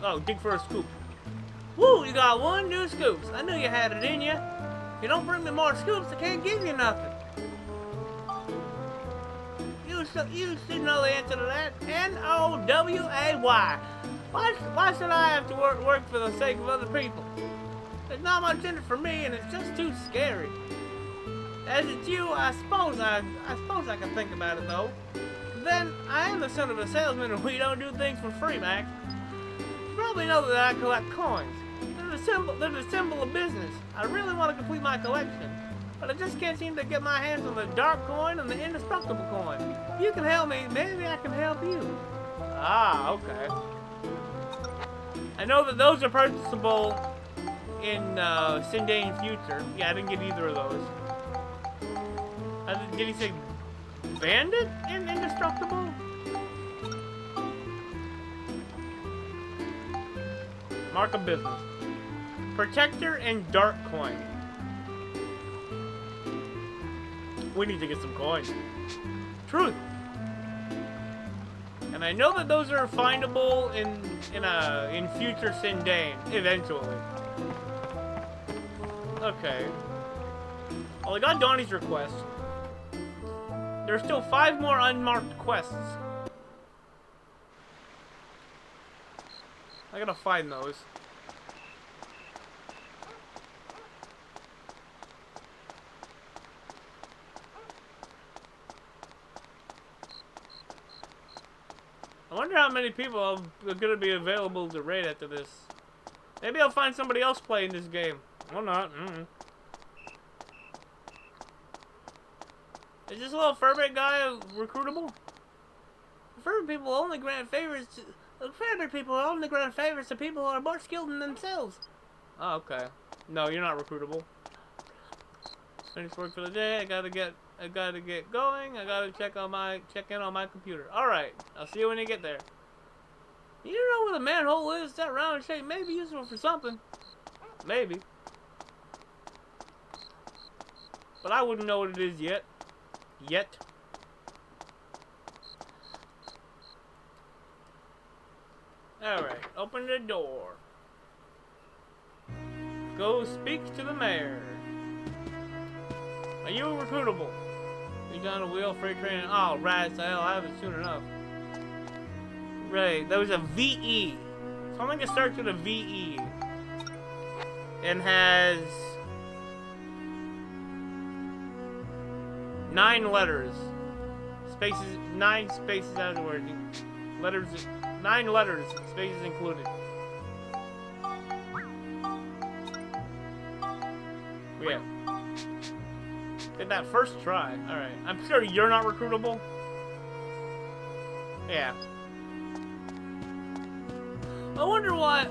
[SPEAKER 1] Oh, dig for a scoop. Woo, you got 1 new scoops. I knew you had it in you. If you don't bring me more scoops, I can't give you nothing. You should know the answer to that. N-O-W-A-Y. Why should I have to work for the sake of other people? There's not much in it for me, and it's just too scary. As it's you, I suppose I can think about it, though. Then, I am the son of a salesman, and we don't do things for free, Max. You probably know that I collect coins. They're the symbol of business. I really want to complete my collection, but I just can't seem to get my hands on the dark coin and the indestructible coin. If you can help me, maybe I can help you. Ah, okay. I know that those are purchasable Sindane Future. Yeah, I didn't get either of those. Did he say Bandit and Indestructible? Mark of business. Protector and Dark Coin. We need to get some coins. Truth. And I know that those are findable in future Sindane eventually. Okay. Well, I got Donnie's request. There's still 5 more unmarked quests. I gotta find those. I wonder how many people are gonna be available to raid after this. Maybe I'll find somebody else playing this game. Or not. Is this little Firbit guy recruitable? Firbit people only grant favors to... Firbit people only grant favors to people who are more skilled than themselves. Oh, okay. No, you're not recruitable. Finish work for the day. I gotta get going. I gotta check in on my computer. Alright. I'll see you when you get there. You know where the manhole is? That round shape may be useful for something. Maybe. But I wouldn't know what it is yet. Alright, open the door. Go speak to the mayor. Are you recruitable? You down a wheel, freight train? Oh, right, so I'll have it soon enough. Right, that was a VE. So I'm gonna start with a VE. And has 9 letters. Spaces, 9 spaces afterwards. Letters, 9 letters, spaces included. Yeah. Did that first try. Alright. I'm sure you're not recruitable. Yeah. I wonder why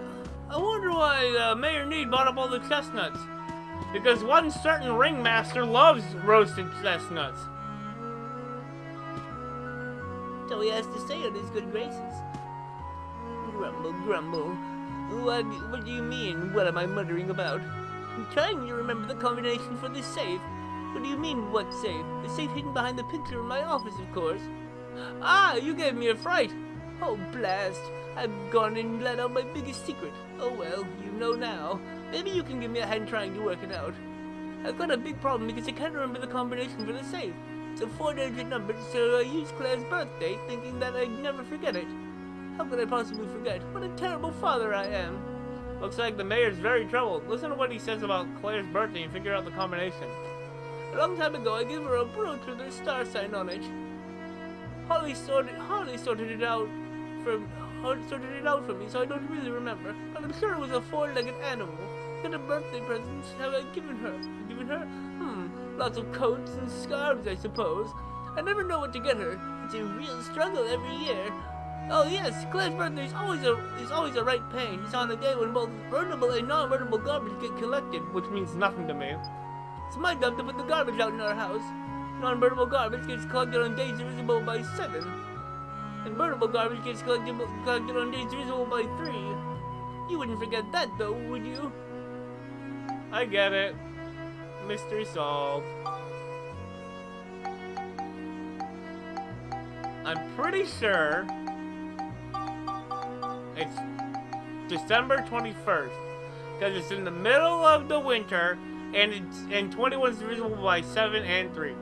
[SPEAKER 1] Mayor Need bought up all the chestnuts. Because one certain ringmaster loves roasted chestnuts. So he has to stay on his good graces. Grumble, grumble. What do you mean? What am I muttering about? I'm trying to remember the combination for this safe. What do you mean, what safe? The safe hidden behind the picture in my office, of course. Ah, you gave me a fright. Oh, blast. I've gone and let out my biggest secret. Oh well, you know now. Maybe you can give me a hand trying to work it out. I've got a big problem because I can't remember the combination for the safe. It's a 4-digit number, so I used Claire's birthday, thinking that I'd never forget it. How could I possibly forget? What a terrible father I am. Looks like the mayor's very troubled. Listen to what he says about Claire's birthday and figure out the combination. A long time ago, I gave her a brooch with a star sign on it. Holly sorted it out for me, so I don't really remember. But I'm sure it was a 4-legged animal. What kind of birthday presents have I given her? Lots of coats and scarves, I suppose. I never know what to get her. It's a real struggle every year. Oh yes, Claire's birthday is always a right pain. It's on a day when both burnable and non-burnable garbage get collected, which means nothing to me. It's my job to put the garbage out in our house. Non-burnable garbage gets collected on days divisible by 7. And burnable garbage gets collected on days divisible by 3. You wouldn't forget that though, would you? I get it. Mystery solved. I'm pretty sure it's December 21st. Because it's in the middle of the winter and 21 is divisible by 7 and 3.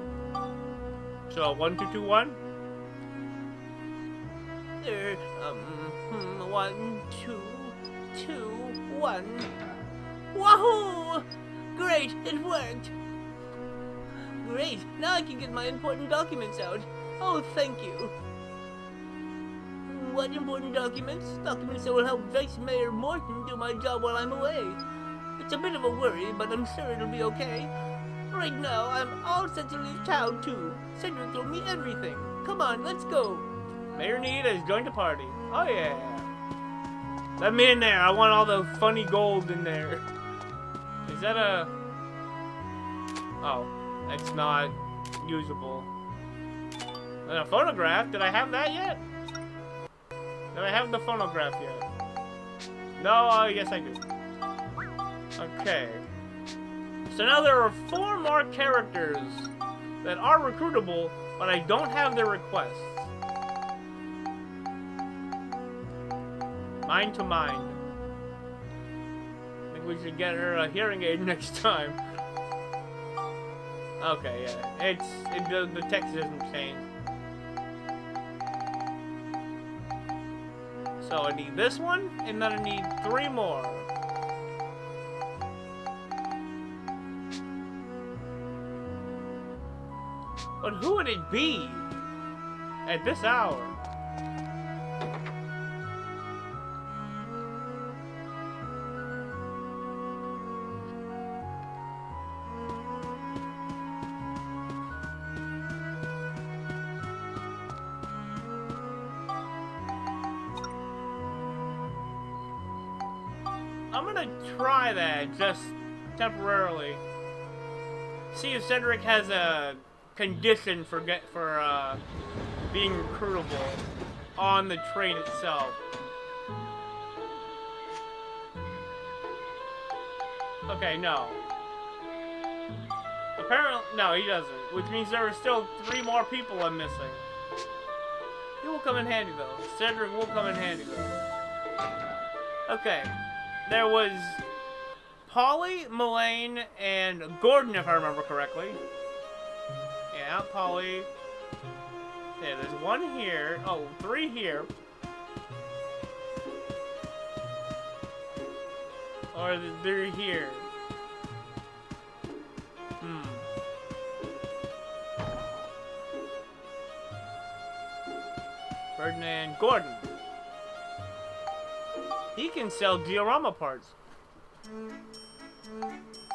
[SPEAKER 1] So 1, 2, 2, 1? 1, 2, 2, 1. Wahoo! Great, it worked! Great, now I can get my important documents out. Oh, thank you. What important documents? Documents that will help Vice Mayor Morton do my job while I'm away. It's a bit of a worry, but I'm sure it'll be okay. Right now, I'm all set to leave town, too. Cedric told me everything. Come on, let's go. Mayor Need has joined the party. Oh, yeah. Let me in there. I want all the funny gold in there. Is that a... Oh, it's not usable. And a phonograph? Did I have that yet? Did I have the phonograph yet? No, yes I do. Okay. So now there are 4 more characters that are recruitable, but I don't have their requests. Mind to mind. I think we should get her a hearing aid next time. Okay, yeah. The text doesn't change. So I need this one, and then I need 3 more. But who would it be at this hour? I'm gonna try that just temporarily. See if Cedric has a condition for being recruitable on the train itself. Okay, no. Apparently, no, he doesn't. Which means there are still 3 more people I'm missing. He will come in handy though. Cedric will come in handy though. Okay. There was Polly, Mullane, and Gordon, if I remember correctly. Yeah, Polly. Yeah, there's 1 here. Oh, 3 here. Or they're here. Ferdinand Gordon. He can sell diorama parts.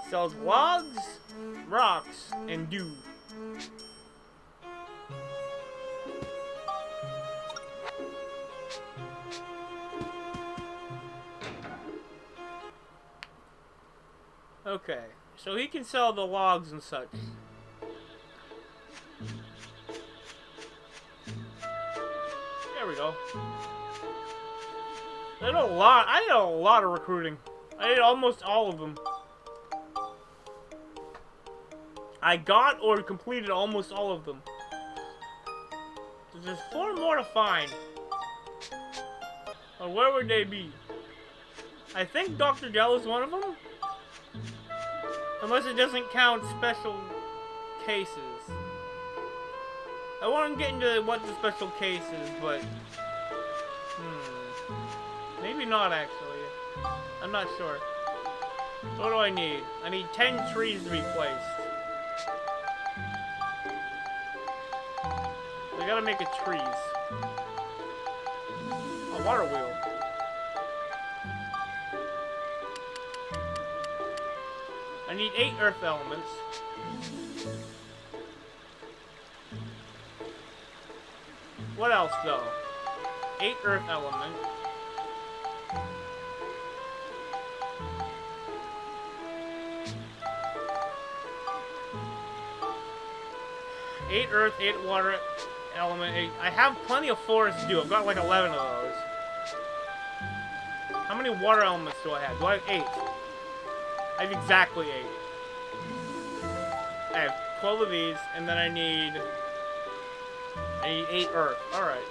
[SPEAKER 1] Sells logs, rocks, and dew. Okay, so he can sell the logs and such. There we go. I did a lot of recruiting. I did almost all of them. I got or completed almost all of them. There's just 4 more to find. Or where would they be? I think Dr. Dell is one of them. Unless it doesn't count special cases. I won't get into what the special case is, but... Maybe not, actually. I'm not sure. So what do I need? I need 10 trees to be placed. I gotta make a trees. A water wheel. I need 8 earth elements. What else, though? 8 earth elements. 8 earth, 8 water element, 8. I have plenty of forest to do. I've got like 11 of those. How many water elements do I have? Do I have 8? I have exactly 8. I have 12 of these, and then I need 8 earth. Alright.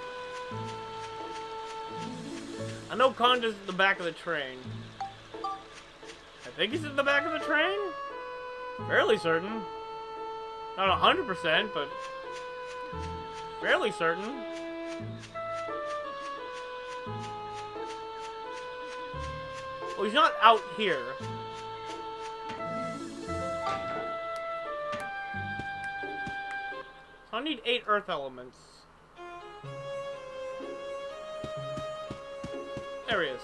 [SPEAKER 1] I know Conda's at the back of the train. I think he's at the back of the train? Fairly certain. Not 100%, but fairly certain. Well, he's not out here. So I need 8 earth elements. There he is.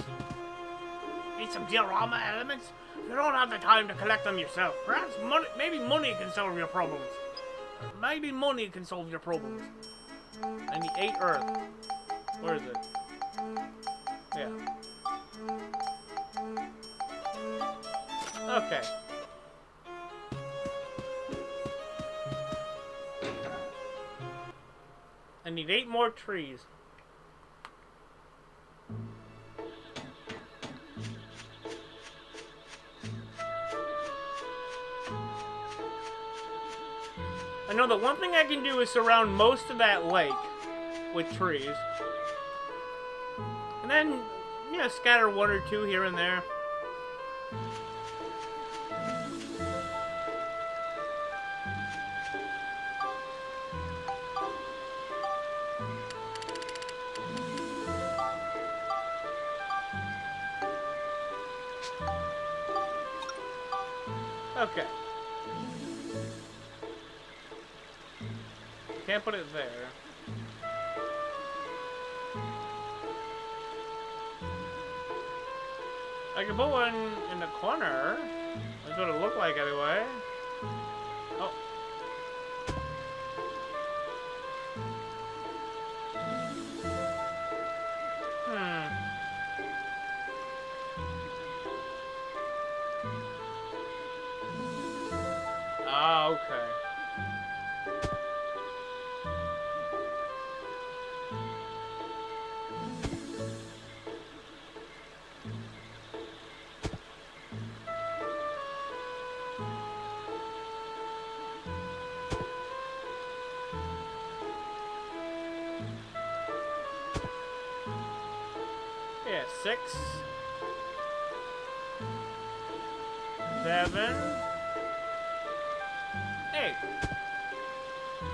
[SPEAKER 1] Need some diorama elements? You don't have the time to collect them yourself. Perhaps maybe money can solve your problems. Maybe money can solve your problems. I need 8 earth. Where is it? Yeah. Okay. I need 8 more trees. I know that one thing I can do is surround most of that lake with trees. And then, you know, scatter 1 or 2 here and there. Okay. Can't put it there. I can put one in the corner. That's what it looked like anyway. Oh. Ah, okay. Yeah, 6, 7, 8.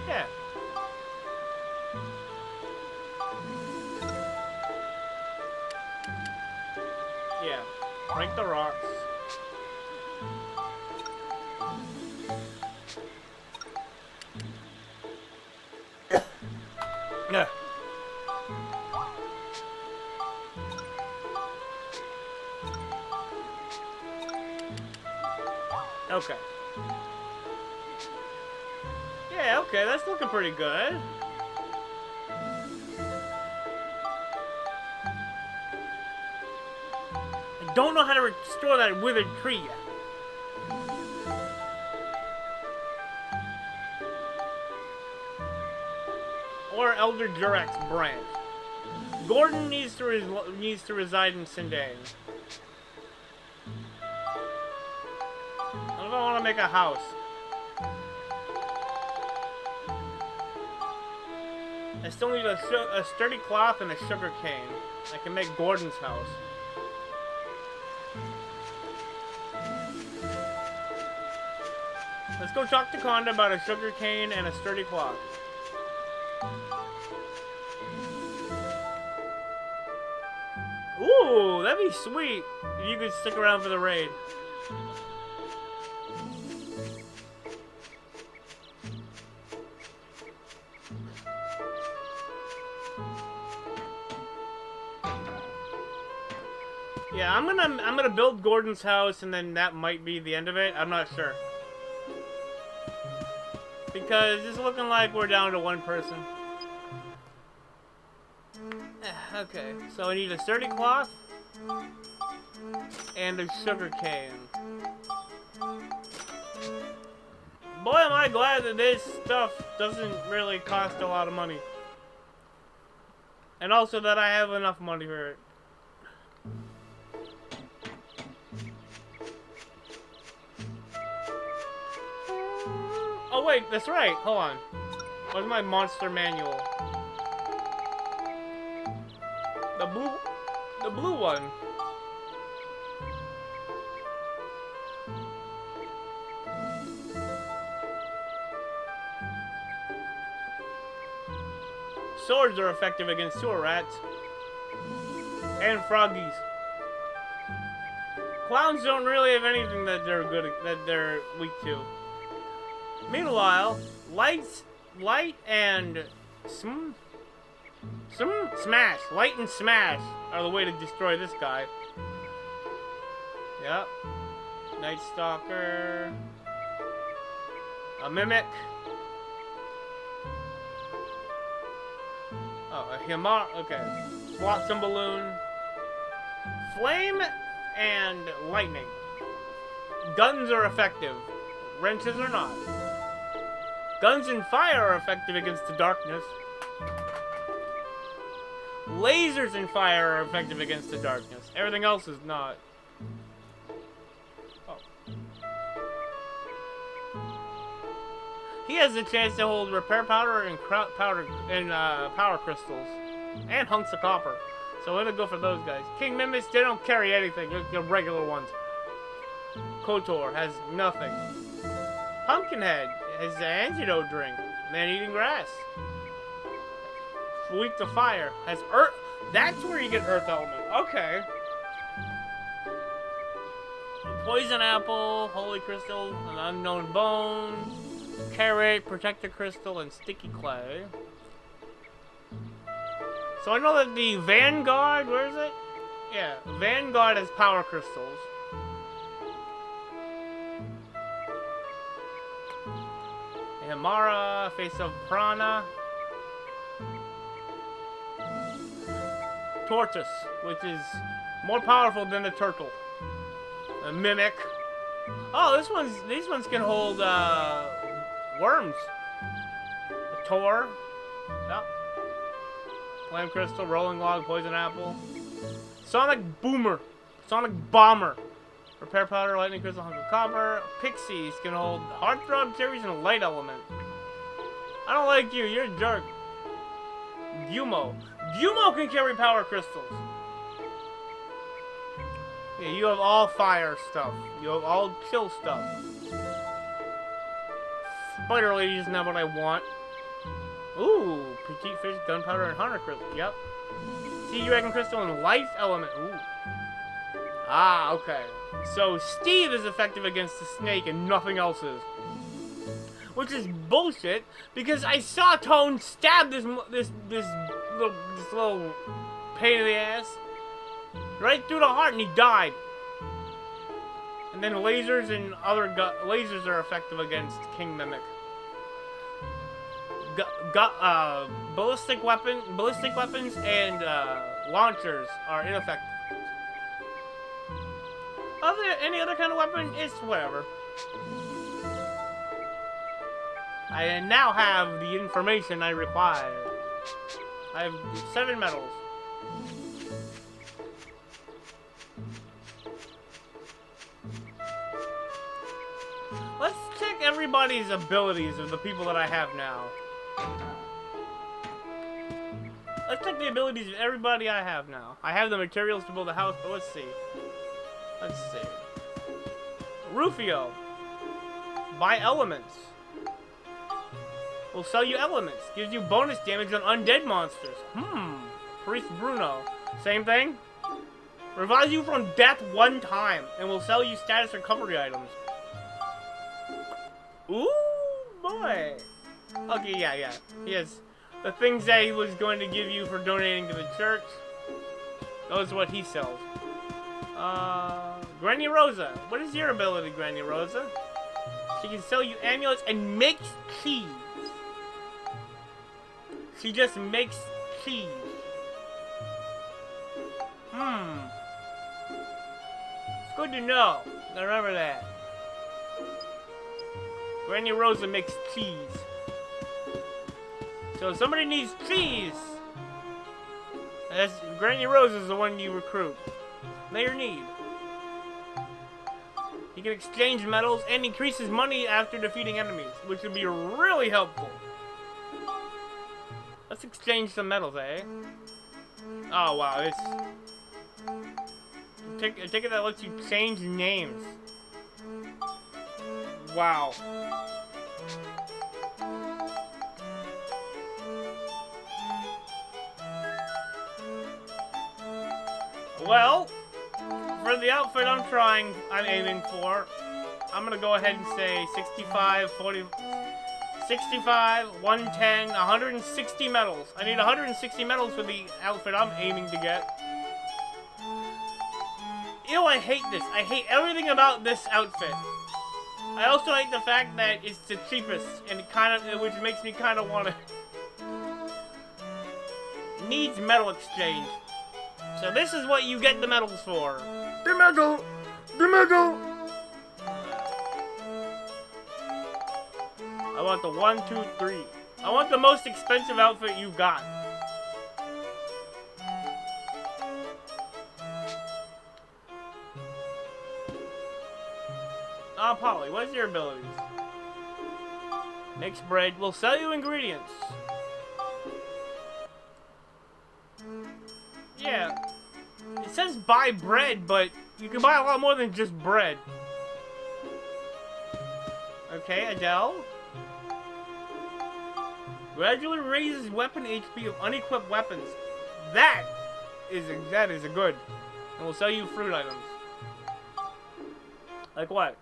[SPEAKER 1] Yeah. Yeah. Break the rocks. Yeah. Okay. Yeah, okay, that's looking pretty good. I don't know how to restore that withered tree yet. Or Elder Durex branch. Gordon needs to reside in Sindane. I want to make a house. I still need a sturdy cloth and a sugar cane. I can make Gordon's house. Let's go talk to Conda about a sugar cane and a sturdy cloth. Ooh, that'd be sweet if you could stick around for the raid. Yeah, I'm gonna build Gordon's house, and then that might be the end of it. I'm not sure, because it's looking like we're down to 1 person. Okay, so I need a sturdy cloth and a sugar cane. Boy, am I glad that this stuff doesn't really cost a lot of money, and also that I have enough money for it. Oh wait, that's right. Hold on. Where's my monster manual? The blue one. Swords are effective against sewer rats and froggies. Clowns don't really have anything that they're they're weak to. Meanwhile, light and smash. Light and smash are the way to destroy this guy. Yep. Night Stalker. A mimic. Oh, a Himar. Okay. Flotsam balloon. Flame and lightning. Guns are effective. Wrenches are not. Guns and fire are effective against the darkness. Lasers and fire are effective against the darkness. Everything else is not. Oh. He has the chance to hold repair powder and power crystals. And hunks of copper. So we're gonna go for those guys. King Mimics, they don't carry anything. They're regular ones. KOTOR has nothing. Pumpkinhead has the antidote drink. Man-eating grass. Weak to fire. Has earth. That's where you get earth element. Okay. Poison apple, holy crystal, an unknown bone, carrot, protector crystal, and sticky clay. So I know that the Vanguard, where is it? Yeah, Vanguard has power crystals. Himara, face of Prana. Tortoise, which is more powerful than the turtle. A mimic. Oh, these ones can hold worms. A Tor. Yep. Flame crystal, rolling log, poison apple. Sonic boomer. Sonic bomber. Repair powder, lightning crystal, hunk of copper. Pixies can hold heartthrob cherries and a light element. I don't like you, you're a jerk. Gumo. Gumo can carry power crystals. Yeah, you have all fire stuff. You have all chill stuff. Spider Lady isn't that what I want. Ooh, petite fish, gunpowder, and hunter crystal. Yep. Sea dragon crystal and life element. Ooh. Ah, okay. So Steve is effective against the snake and nothing else is. Which is bullshit, because I saw Tone stab this little pain in the ass right through the heart, and he died. And then lasers and other lasers are effective against King Mimic. Ballistic weapons and launchers are ineffective. Any other kind of weapon, it's whatever. I now have the information I require. I have 7 medals. Let's check everybody's abilities of the people that I have now. Let's check the abilities of everybody I have now. I have the materials to build a house, but let's see. Let's see. Rufio. Buy elements. Will sell you elements. Gives you bonus damage on undead monsters. Priest Bruno. Same thing. Revives you from death 1 time. And will sell you status recovery items. Ooh, boy. Okay, yeah. Yes. The things that he was going to give you for donating to the church. Those are what he sells. Granny Rosa. What is your ability, Granny Rosa? She can sell you amulets and makes cheese. She just makes cheese. It's good to know. Remember that. Granny Rosa makes cheese. So if somebody needs cheese, Granny Rosa is the one you recruit. Layer need. He can exchange metals and increases money after defeating enemies, which would be really helpful. Let's exchange some metals, eh? Oh wow, it's a ticket that lets you change names. Wow. Well, for the outfit I'm aiming for, I'm gonna go ahead and say 65, 40, 65, 110, 160 medals. I need 160 medals for the outfit I'm aiming to get. Ew, I hate this. I hate everything about this outfit. I also hate the fact that it's the cheapest, and which makes me kind of want to. Needs medal exchange. So this is what you get the medals for. The medal! The medal! I want the 1, 2, 3. I want the most expensive outfit you got. Polly, what's your abilities? Makes bread. We'll sell you ingredients. Yeah. It says buy bread, but you can buy a lot more than just bread. Okay, Adele. Gradually raises weapon HP of unequipped weapons. That is a good. And we'll sell you fruit items. Like what?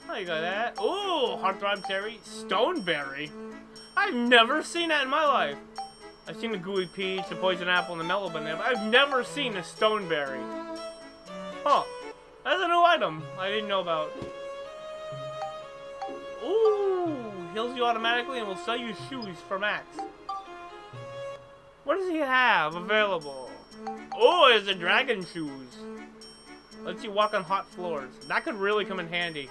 [SPEAKER 1] Oh, you got that. Ooh, heartthrob cherry, stoneberry. I've never seen that in my life. I've seen the gooey peach, the poison apple, and the mellow banana. But I've never seen a stoneberry. Huh? That's a new item I didn't know about. Ooh, heals you automatically, and will sell you shoes for max. What does he have available? Oh, it's a dragon shoes. Lets you walk on hot floors. That could really come in handy.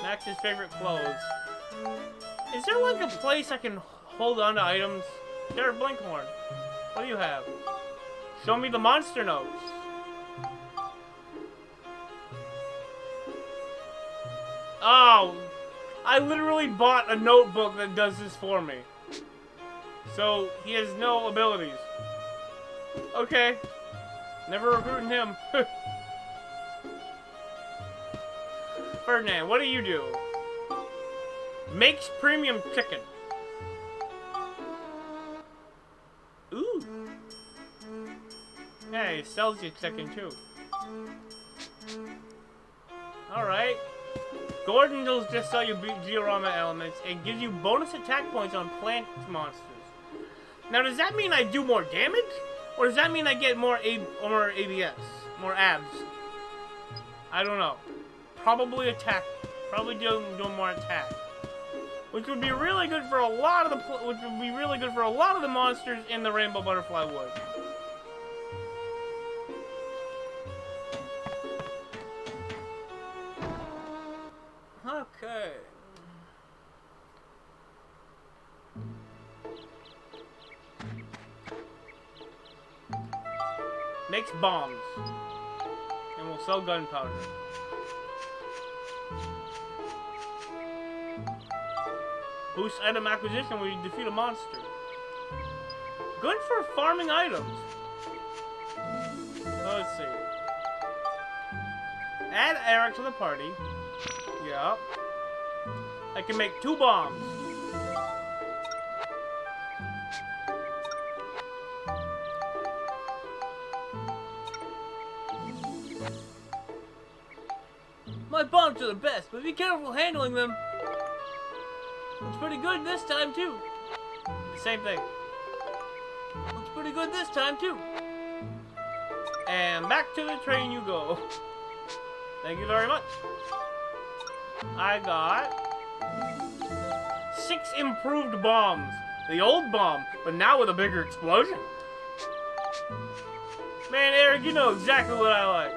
[SPEAKER 1] Max's favorite clothes. Is there like a place I can hold on to items? Jared Blinkhorn, what do you have? Show me the monster notes. Oh, I literally bought a notebook that does this for me. So, he has no abilities. Okay. Never recruiting him. Ferdinand, what do you do? Makes premium chicken. Ooh. Yeah, he sells you chicken too. Alright. Gordon will just sell you Georama elements and gives you bonus attack points on plant monsters. Now, does that mean I do more damage? Or does that mean I get more ABS? More abs? I don't know. Probably attack. Probably doing more attack. Which would be really good for a lot of the monsters in the Rainbow Butterfly Wood. Okay. Makes bombs. And we'll sell gunpowder. Boost item acquisition when you defeat a monster. Good for farming items. Let's see. Add Eric to the party. Yeah. I can make 2 bombs. My bombs are the best, but be careful handling them. It's pretty good this time, too. Same thing. It's pretty good this time, too. And back to the train you go. Thank you very much. I got 6 improved bombs. The old bomb, but now with a bigger explosion. Man, Eric, you know exactly what I like.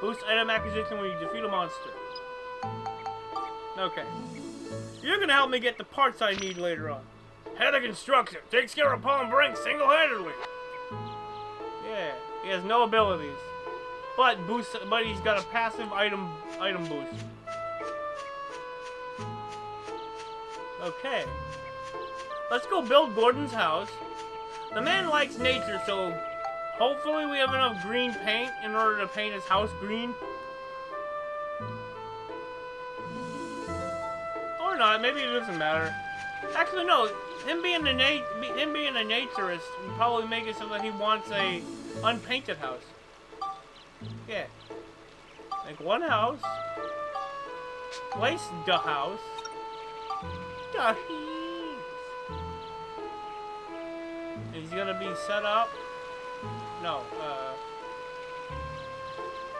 [SPEAKER 1] Boost item acquisition when you defeat a monster. Okay. You're gonna help me get the parts I need later on. Head of construction takes care of Palm Brink single-handedly. Yeah, he has no abilities. But he's got a passive item boost. Okay. Let's go build Gordon's house. The man likes nature, so hopefully we have enough green paint in order to paint his house green. Or not, maybe it doesn't matter. Actually, no. Him being a naturist would probably make it so that he wants a unpainted house. Yeah. Like 1 house. Place the house. He's gonna be set up. No,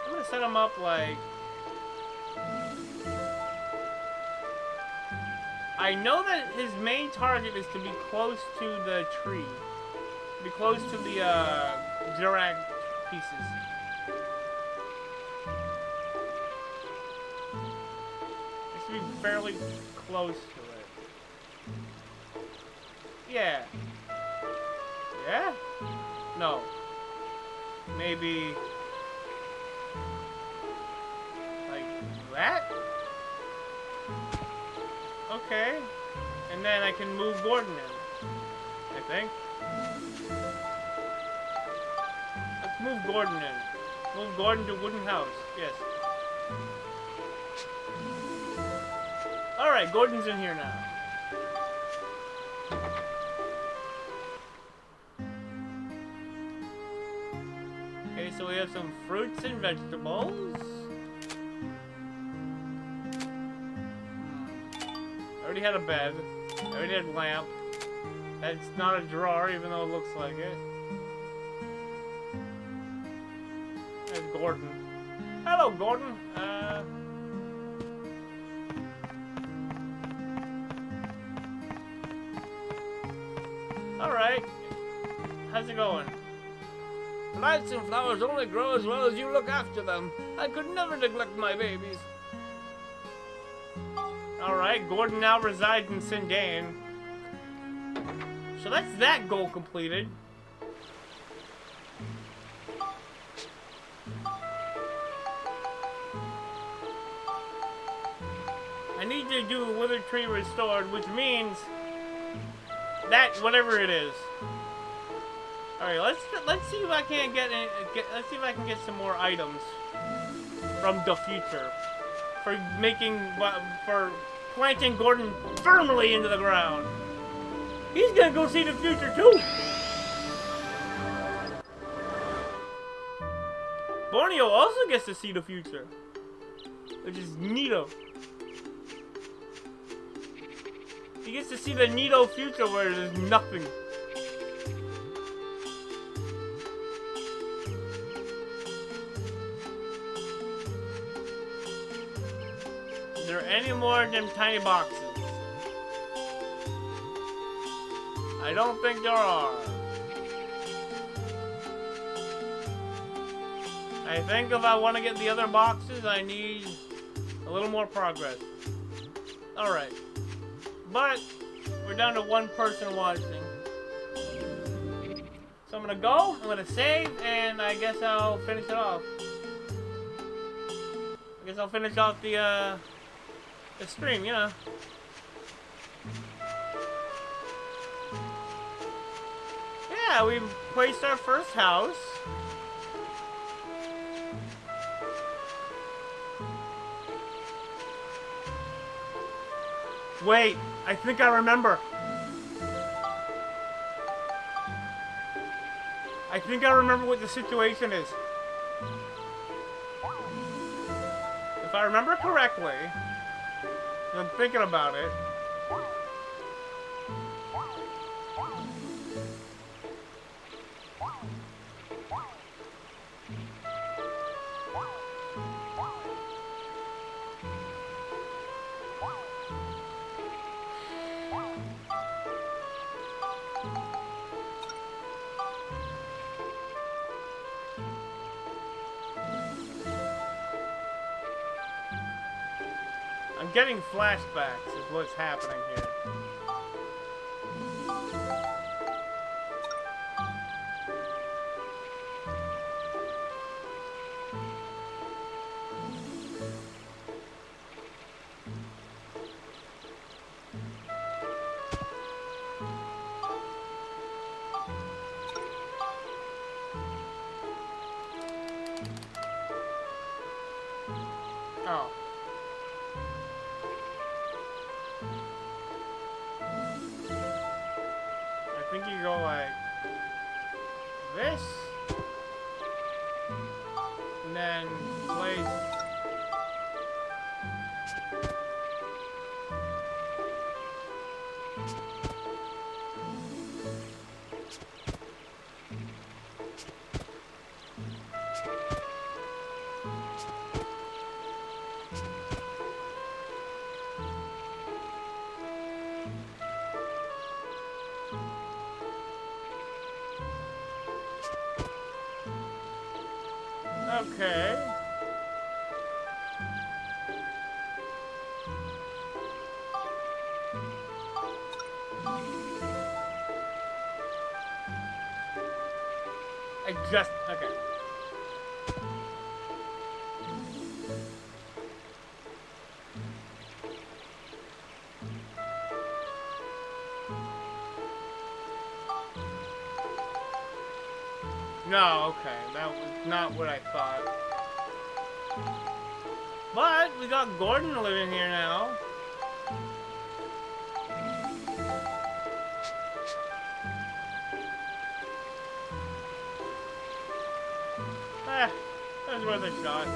[SPEAKER 1] I'm gonna set him up like. I know that his main target is to be close to the tree. Be close to the, Jurag pieces. It should be fairly close to it. Yeah. Yeah? No. Maybe... like that? Okay. And then I can move Gordon in. I think. Let's move Gordon in. Move Gordon to wooden house. Yes. Alright, Gordon's in here now. Okay, so we have some fruits and vegetables. I already had a bed. I already had a lamp. That's not a drawer, even though it looks like it. There's Gordon. Hello, Gordon. Alright. How's it going?
[SPEAKER 3] Plants and flowers only grow as well as you look after them. I could never neglect my babies.
[SPEAKER 1] Alright, Gordon now resides in Sindane. So that's that goal completed. I need to do Wither Tree Restored, which means that whatever it is. Alright, let's see if I can let's see if I can get some more items from the future for for planting Gordon firmly into the ground. He's gonna go see the future too. Borneo also gets to see the future, which is neato. He gets to see the neato future where there's nothing. Is there any more of them tiny boxes? I don't think there are. I think if I want to get the other boxes, I need a little more progress. Alright. But, we're down to one person watching. So I'm gonna go, I'm gonna save, and I guess I'll finish it off. I guess I'll finish off the stream, you know. Yeah, we placed our first house. Wait, I think I remember. I think I remember what the situation is. If I remember correctly, I'm thinking about it. I'm getting flashbacks is what's happening here. Oh. I think you go like this, and then place. Okay. just... Okay. No, okay. That was not what I thought. But we got Gordon living here now. That was worth a shot.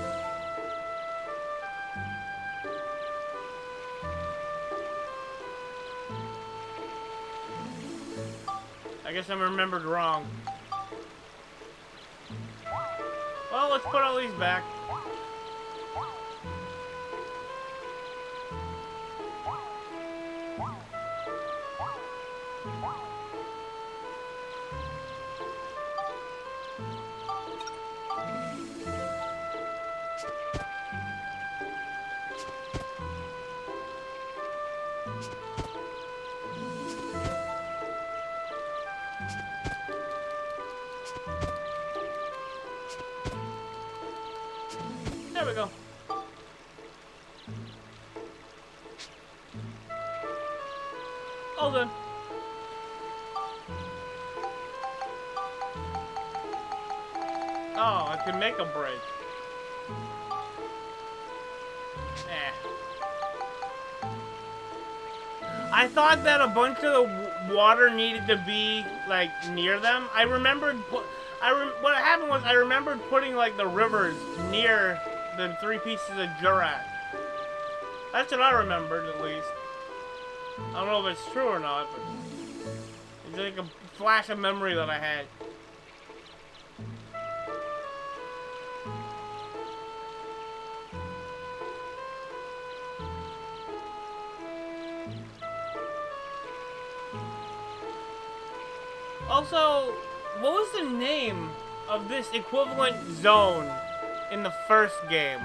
[SPEAKER 1] I guess I remembered wrong. Well, let's put all these back. There we go. All done. Oh, I can make a bridge. I thought that a bunch of the water needed to be like near them. I remembered. What happened was I remembered putting like the rivers near the 3 pieces of Jurak. That's what I remembered, at least. I don't know if it's true or not, but it's like a flash of memory that I had. Also, what was the name of this equivalent zone in the first game?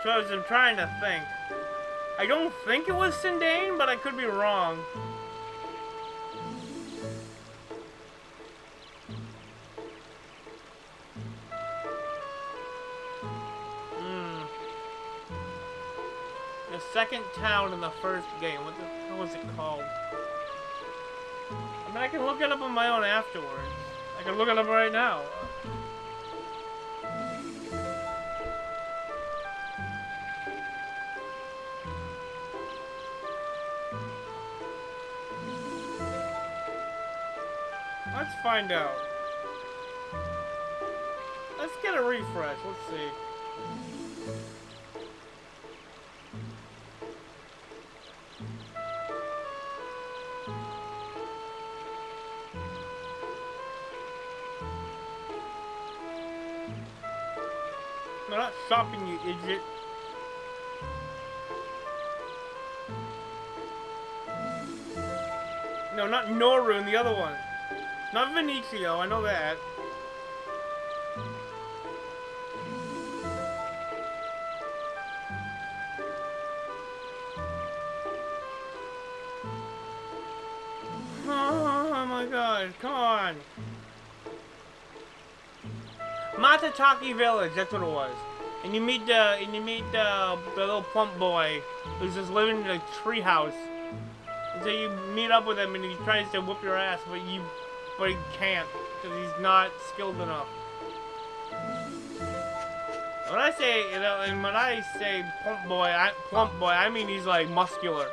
[SPEAKER 1] Because I'm trying to think. I don't think it was Sindane, but I could be wrong. The second town in the first game. What the hell was it called? I mean, I can look it up on my own afterwards. I can look it up right now. Let's find out. Let's get a refresh. Let's see. No, not shopping, you idiot. No, not Norun, the other one. Not Vinicio, I know that. Oh my god, come on. Matataki Village, that's what it was. And you meet the little plump boy who's just living in a tree house. And so you meet up with him and he tries to whoop your ass, but he can't because he's not skilled enough. When I say, you know, and when I say plump boy, I mean he's like muscular.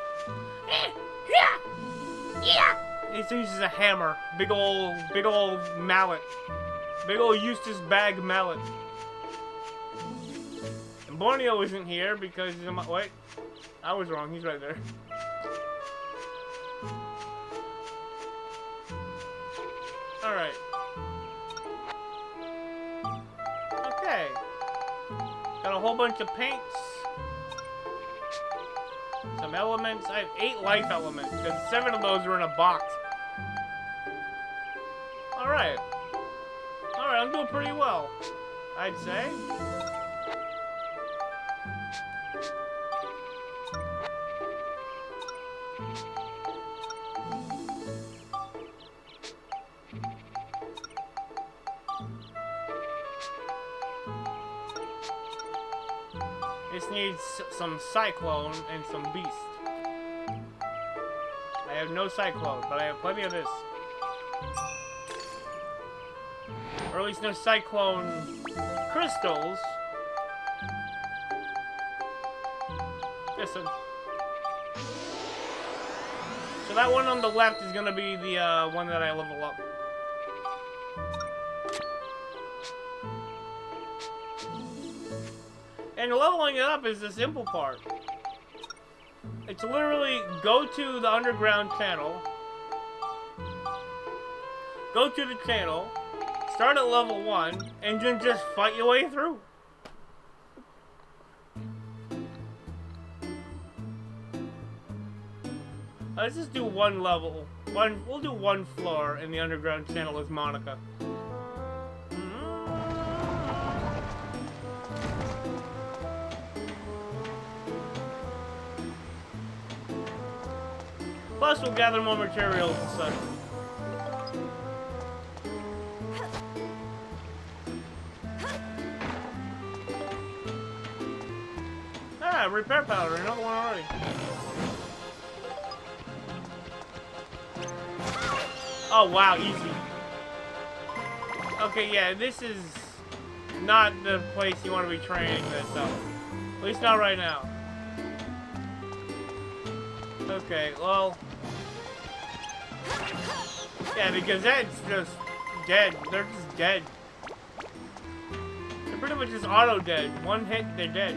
[SPEAKER 1] He uses a hammer, big old mallet. Big ol' Eustace Bag mallet. And Borneo isn't here because he's in my... Wait. I was wrong. He's right there. Alright. Okay. Got a whole bunch of paints. Some elements. I have 8 life elements. And 7 of those are in a box. Alright. Alright, I'm doing pretty well, I'd say. This needs some Cyclone and some Beast. I have no Cyclone, but I have plenty of this. Or at least no Cyclone crystals. Listen. So that one on the left is gonna be the one that I level up. And leveling it up is the simple part. It's literally go to the underground channel, go to the channel, start at level 1, and then just fight your way through. Let's just do one level. We'll do one floor in the underground channel as Monica. Plus, we'll gather more materials and such. Ah, repair powder, another one already. Oh wow, easy. Okay, yeah, this is not the place you want to be training this up. At least not right now. Okay, well... yeah, because that's just dead. They're just dead. They're pretty much just auto-dead. One hit, they're dead.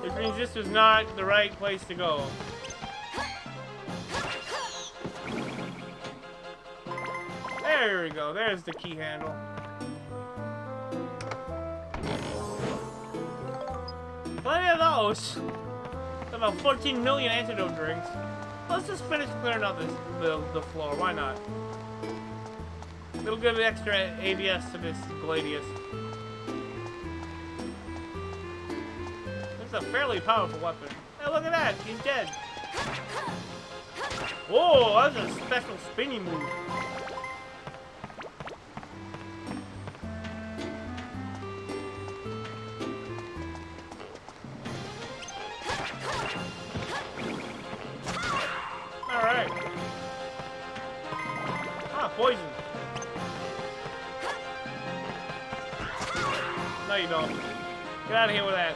[SPEAKER 1] Which means this was not the right place to go. There we go. There's the key handle. Plenty of those. About 14 million antidote drinks. Let's just finish clearing out this the floor. Why not? It'll give extra ABS to this Gladius. It's a fairly powerful weapon. Hey, look at that. He's dead. Whoa, that's a special spinny move. Alright. Ah, poison. No, you don't. Get out of here with that.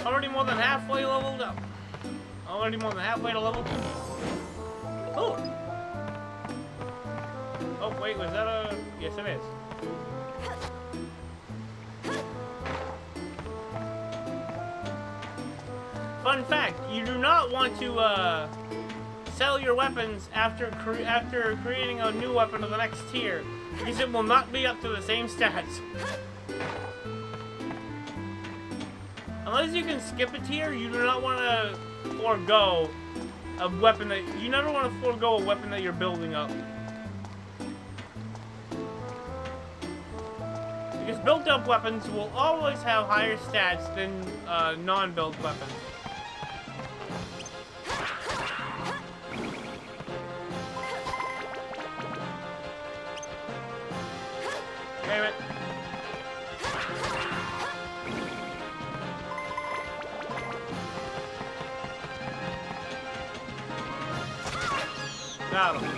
[SPEAKER 1] Already more than halfway leveled up. Already more than halfway to level 2. Oh! Oh, wait, was that a... yes, it is. Fun fact, you do not want to sell your weapons after creating a new weapon of the next tier, because it will not be up to the same stats. Unless you can skip a tier, you do not want to forego a weapon that... you never want to forego a weapon that you're building up. Because built-up weapons will always have higher stats than non-built weapons. Damn it. Got him.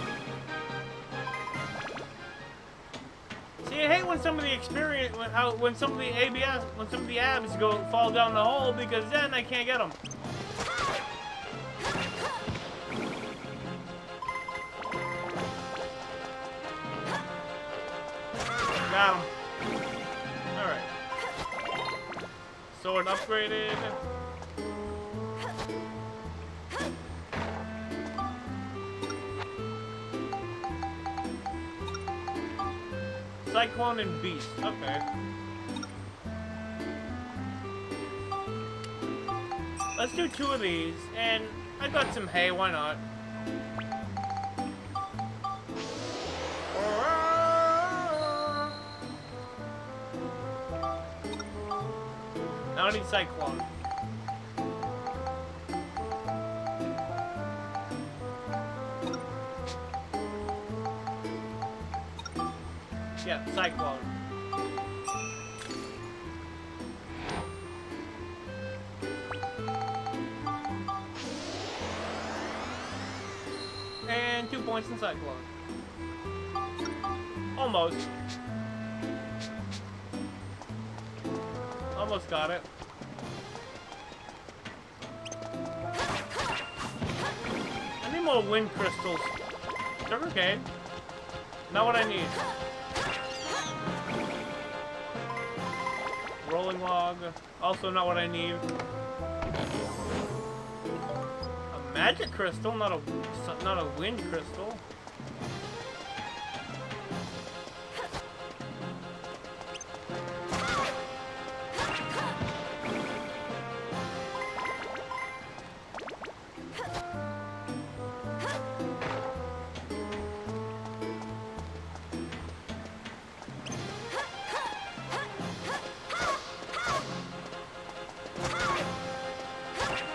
[SPEAKER 1] See, I hate when some of the experience, when some of the ABS, when some of the abs fall down the hole, because then I can't get them. Got him. Alright. Sword upgraded. Cyclone and Beast. Okay. Let's do 2 of these, and I got some hay, why not? Now I need Cyclone. Yeah, Cyclone. 2 points in Cyclone. Almost. Almost got it. I need more wind crystals. Sugarcane. Not what I need. Rolling log. Also not what I need. A magic crystal, not a wind crystal.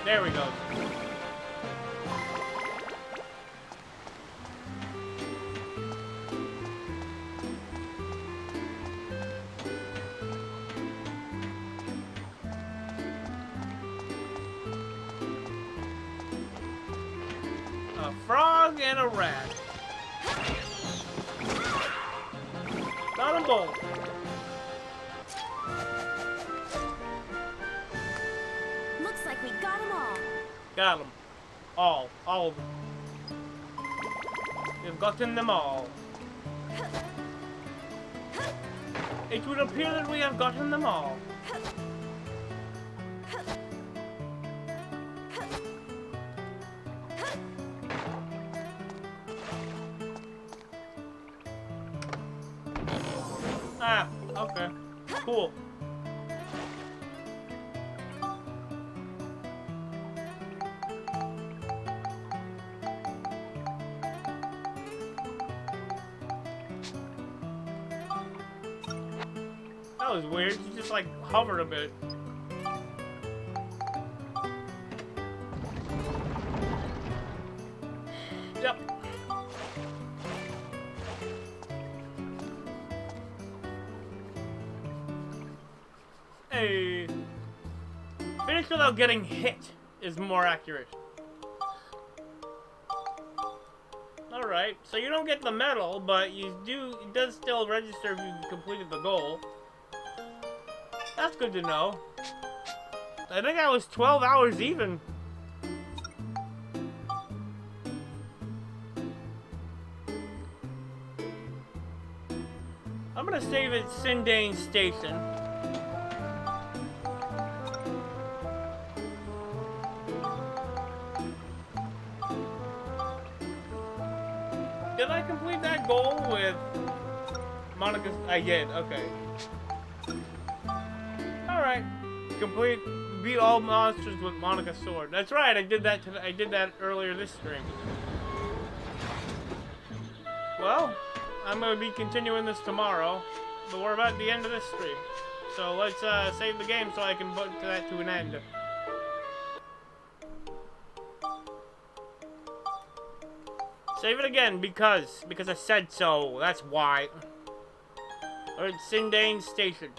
[SPEAKER 1] There we go. A frog and a rat. Got 'em both.
[SPEAKER 4] Looks like we got them all.
[SPEAKER 1] Got them. All of them. We've gotten them all. It would appear that we have gotten them all. Ah, okay. Cool. That was weird. He just like hovered a bit. Yep. Hey. Finish without getting hit is more accurate. Alright, so you don't get the medal, but it does still register if you completed the goal. That's good to know. I think I was 12 hours even. I'm gonna save at Sindane Station. Did I complete that goal with Monica? I did, okay. Alright. Beat all monsters with Monica's sword. That's right, I did that I did that earlier this stream. Well, I'm gonna be continuing this tomorrow, but we're about at the end of this stream. So let's save the game so I can put that to an end. Save it again because I said so. That's why. We're at Sindane Station.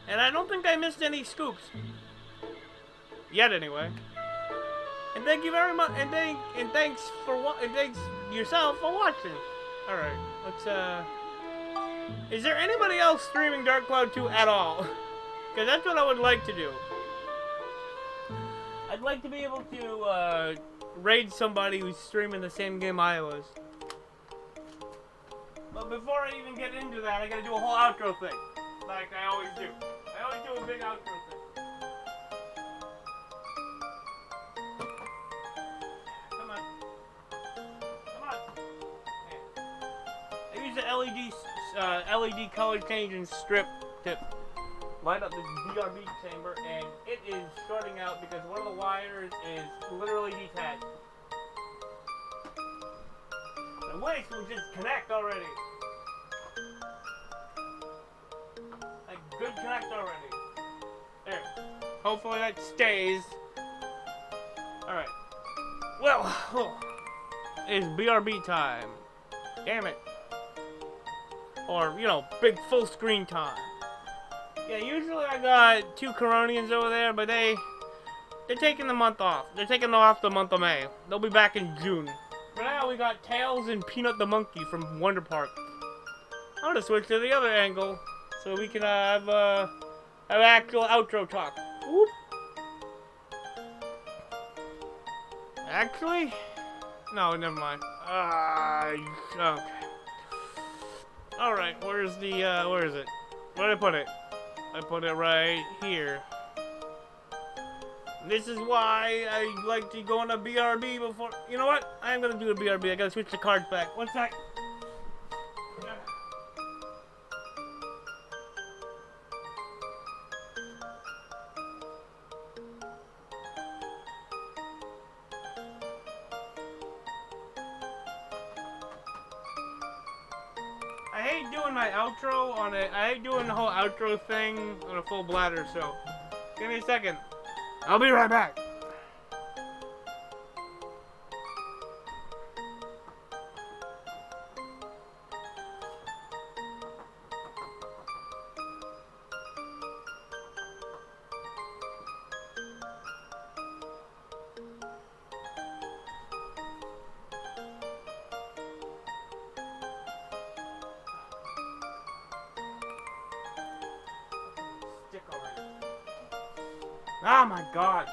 [SPEAKER 1] And I don't think I missed any scoops. Yet, anyway. And thank you very much. And thanks yourself for watching. All right, let's. Is there anybody else streaming Dark Cloud 2 at all? Because that's what I would like to do. I'd like to be able to raid somebody who's streaming the same game I was. But before I even get into that, I gotta do a whole outro thing, like I always do. I always do a big outro thing. Come on. Come on. Yeah. I use the LED color changing strip to light up this BRB chamber, and it is shorting out because one of the wires is literally detached. I wish it would just connect already. Like, good connect already. There. Hopefully that stays. Alright. Well, it's BRB time. Damn it. Or, you know, big full screen time. Yeah, usually I got 2 Coronians over there, but they They're taking the month off. They're taking off the month of May. They'll be back in June. For now, we got Tails and Peanut the Monkey from Wonder Park. I'm gonna switch to the other angle so we can have actual outro talk. Whoop. Actually, no, never mind. Okay. All right, where's the where is it? Where did I put it? I put it right here. This is why I like to go on a BRB before. You know what? I'm gonna do a BRB. I gotta switch the cards back. One sec. I hate doing my outro on it. I hate doing the whole outro thing on a full bladder, so give me a second. I'll be right back. Oh my god.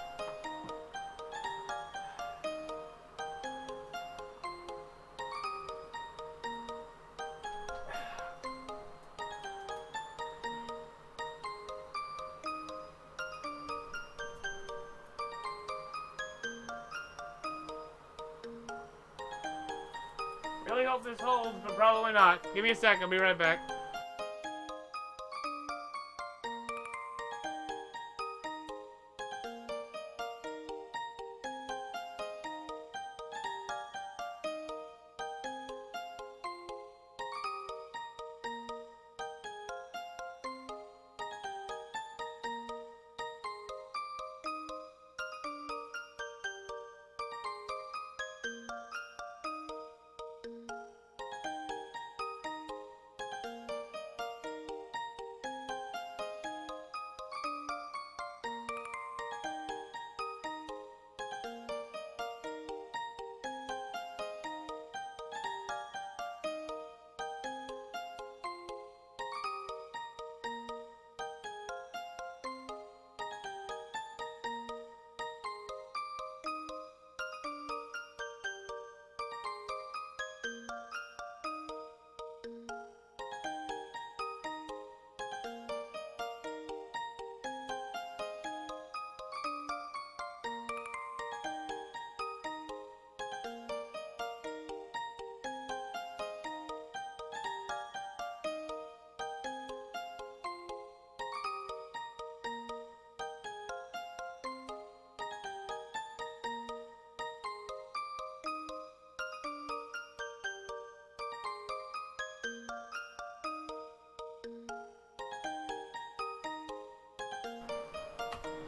[SPEAKER 1] Really hope this holds, but probably not. Give me a sec, I'll be right back.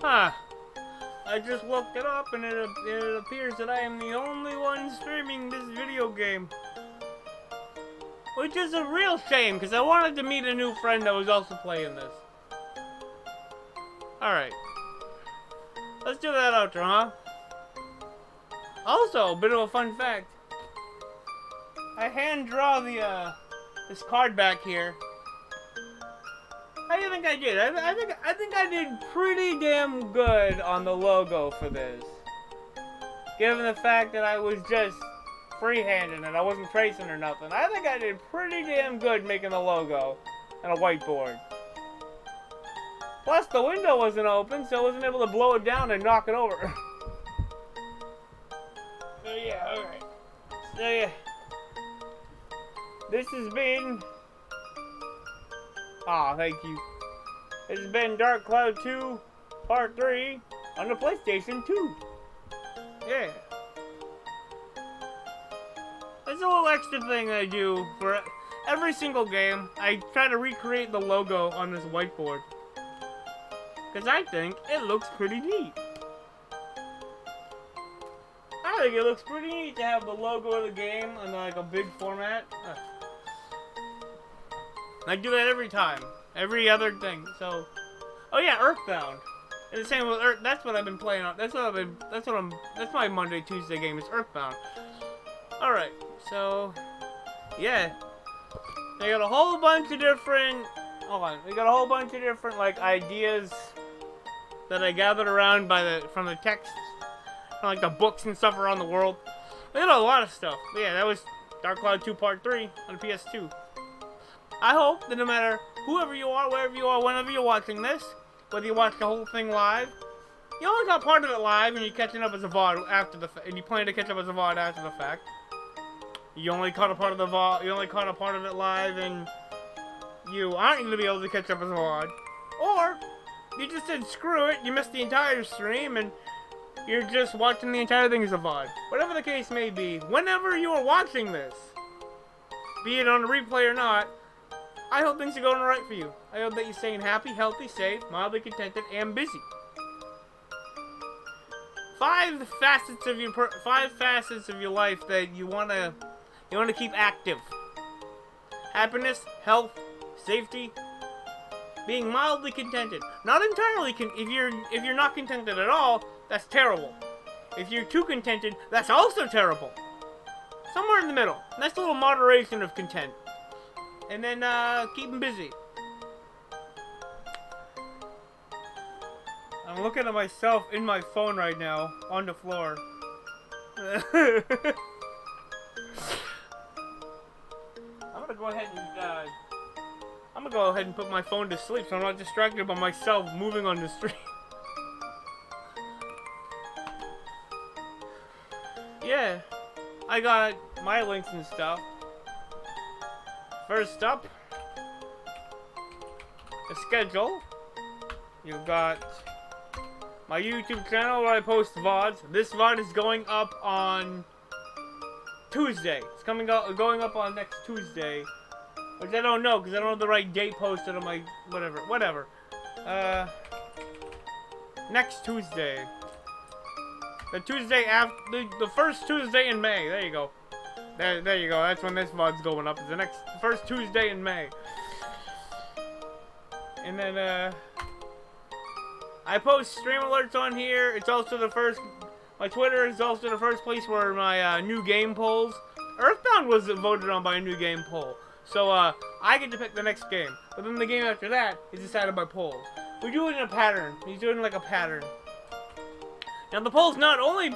[SPEAKER 1] Huh. I just looked it up and it appears that I am the only one streaming this video game. Which is a real shame, because I wanted to meet a new friend that was also playing this. Alright. Let's do that outro, huh? Also, a bit of a fun fact. I hand draw the, this card back here. How do you think I did? I think I did pretty damn good on the logo for this. Given the fact that I was just freehanding it, I wasn't tracing or nothing. I think I did pretty damn good making the logo on a whiteboard. Plus, the window wasn't open, so I wasn't able to blow it down and knock it over. So yeah, alright. So yeah. This has been... Aw, thank you. This has been Dark Cloud 2, Part 3, on the PlayStation 2. Yeah. There's a little extra thing I do for every single game. I try to recreate the logo on this whiteboard. Because I think it looks pretty neat. I think it looks pretty neat to have the logo of the game on like a big format. I do that every time. Every other thing. So, oh yeah, Earthbound. And the same with Earth. That's what I've been playing on. That's my Monday, Tuesday game is Earthbound. Alright, so, yeah. I got a whole bunch of different, like, ideas that I gathered around from the text, from, like, the books and stuff around the world. I got a lot of stuff. But yeah, that was Dark Cloud 2 Part 3 on PS2. I hope that no matter whoever you are, wherever you are, whenever you're watching this, whether you watch the whole thing live, you only got part of it live and you're catching up as a VOD after and you plan to catch up as a VOD after the fact. You only caught a part of the VOD, you only caught a part of it live and you aren't going to be able to catch up as a VOD. Or, you just said screw it, you missed the entire stream and you're just watching the entire thing as a VOD. Whatever the case may be, whenever you are watching this, be it on a replay or not, I hope things are going alright for you. I hope that you're staying happy, healthy, safe, mildly contented, and busy. 5 facets of your life that you wanna keep active. Happiness, health, safety, being mildly contented. Not entirely if you're not contented at all, that's terrible. If you're too contented, that's also terrible. Somewhere in the middle. Nice little moderation of content. And then keep them busy. I'm looking at myself in my phone right now on the floor. I'm gonna go ahead and put my phone to sleep so I'm not distracted by myself moving on the street. Yeah, I got my links and stuff. First up, the schedule. You got my YouTube channel where I post VODs. This VOD is going up on Tuesday. It's going up on next Tuesday. Which I don't know, because I don't have the right date posted on my, whatever. Next Tuesday. The Tuesday after, the first Tuesday in May. There you go. There you go. That's when this VOD's going up. It's the first Tuesday in May. And then, I post stream alerts on here. It's also my Twitter is also the first place where my, new game polls. Earthbound was voted on by a new game poll. So, I get to pick the next game. But then the game after that is decided by polls. We do it in a pattern. He's doing like a pattern. Now, the poll's not only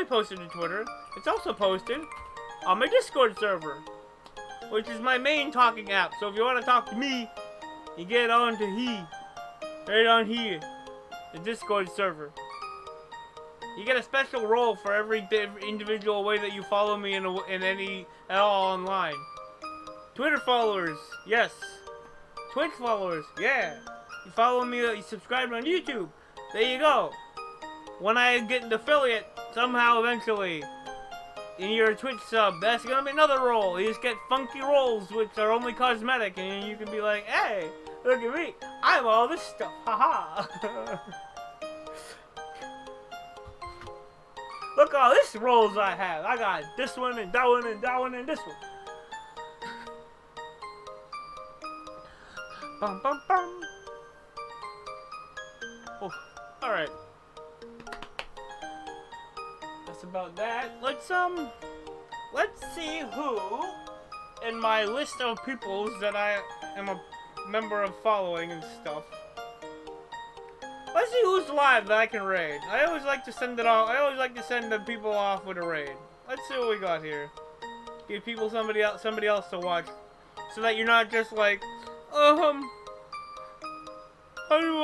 [SPEAKER 1] posted to Twitter, it's also posted on my Discord server, which is my main talking app. So if you want to talk to me, you get on to right on here, the Discord server. You get a special role for every individual way that you follow me at all online. Twitter followers, yes. Twitch followers, yeah. You follow me, you subscribe on YouTube. There you go. When I get an affiliate, somehow, eventually, and you're a Twitch sub, that's gonna be another role. You just get funky roles, which are only cosmetic, and you can be like, hey, look at me, I'm all this stuff, haha. Look all this roles I have. I got this one, and that one, and that one, and this one. Bum, bum, bum. Oh, alright. That's about that. Let's see who in my list of peoples that I am a member of following and stuff. Let's see who's live that I can raid. I always like to send the people off with a raid. Let's see what we got here. Give people somebody else to watch, so that you're not just like, what do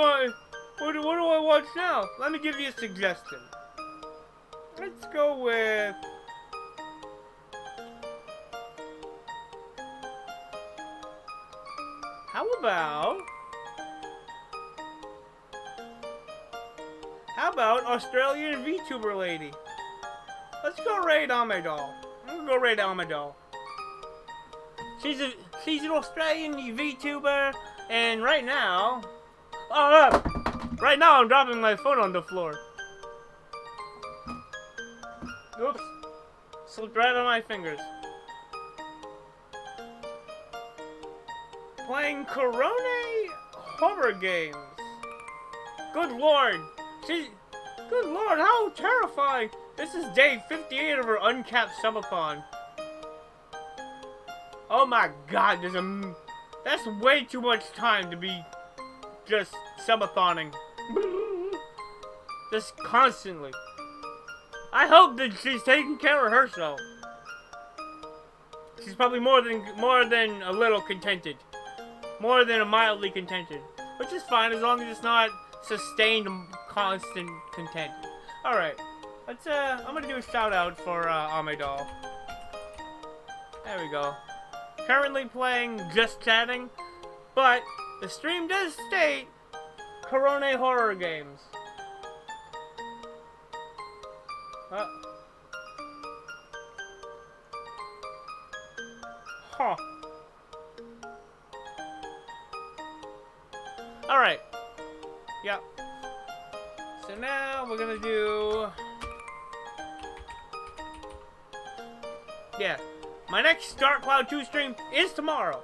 [SPEAKER 1] I watch now? Let me give you a suggestion. Let's go with... How about Australian VTuber lady? Let's go raid Amidal. I'm gonna go raid Amidal. She's an Australian VTuber, and right now I'm dropping my phone on the floor. Oops. Slipped right on my fingers. Playing Corone horror games. Good lord. Good lord, how terrifying. This is day 58 of her uncapped subathon. Oh my god, that's way too much time to be just subathoning. Just constantly. I hope that she's taking care of herself. She's probably more than a little contented. More than a mildly contented. Which is fine as long as it's not sustained constant content. Alright. I'm gonna do a shout out for Amidal. There we go. Currently playing Just Chatting, but the stream does state Corone horror games. Huh. Alright. Yep. So now we're gonna do... Yeah. My next Dark Cloud 2 stream is tomorrow.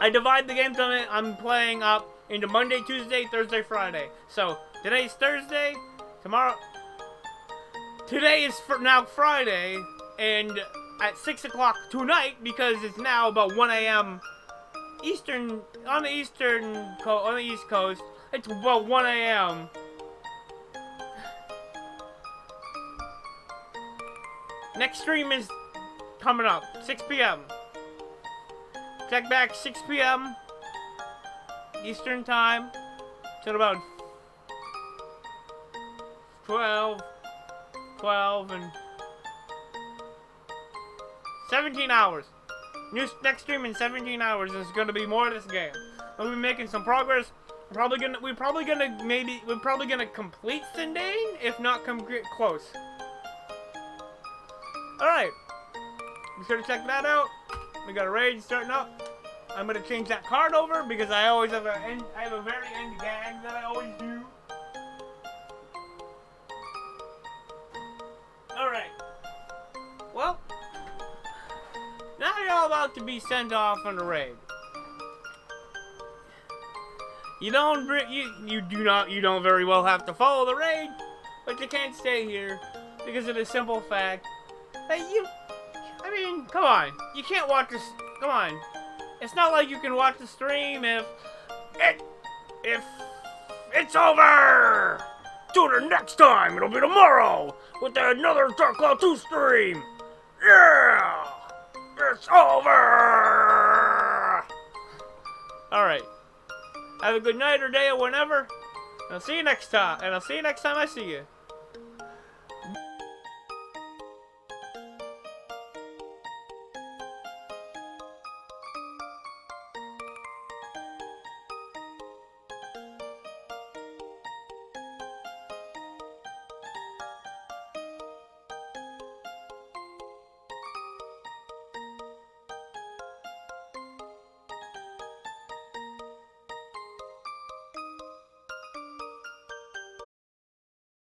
[SPEAKER 1] I divide the games I'm playing up into Monday, Tuesday, Thursday, Friday. So, today's Thursday, tomorrow... Today is now Friday, and at 6 o'clock tonight, because it's now about 1 a.m. Eastern, on the East Coast, it's about 1 a.m. Next stream is coming up, 6 p.m. Check back 6 p.m. Eastern time till about 12 and 17 hours. Next stream in 17 hours is going to be more of this game. We'll be making some progress. We're probably gonna complete Sindane, if not come close. Alright. Be sure to check that out. We got a raid starting up. I'm gonna change that card over because I always have a very end gag that I always do. Alright. Well, now you're all about to be sent off on a raid. You don't very well have to follow the raid, but you can't stay here because of the simple fact that I mean, come on. You can't watch this. Come on. It's not like you can watch the stream if it's over. Tune in next time. It'll be tomorrow with another Dark Cloud 2 stream. Yeah, it's over. All right. Have a good night or day or whenever. And I'll see you next time. I see you.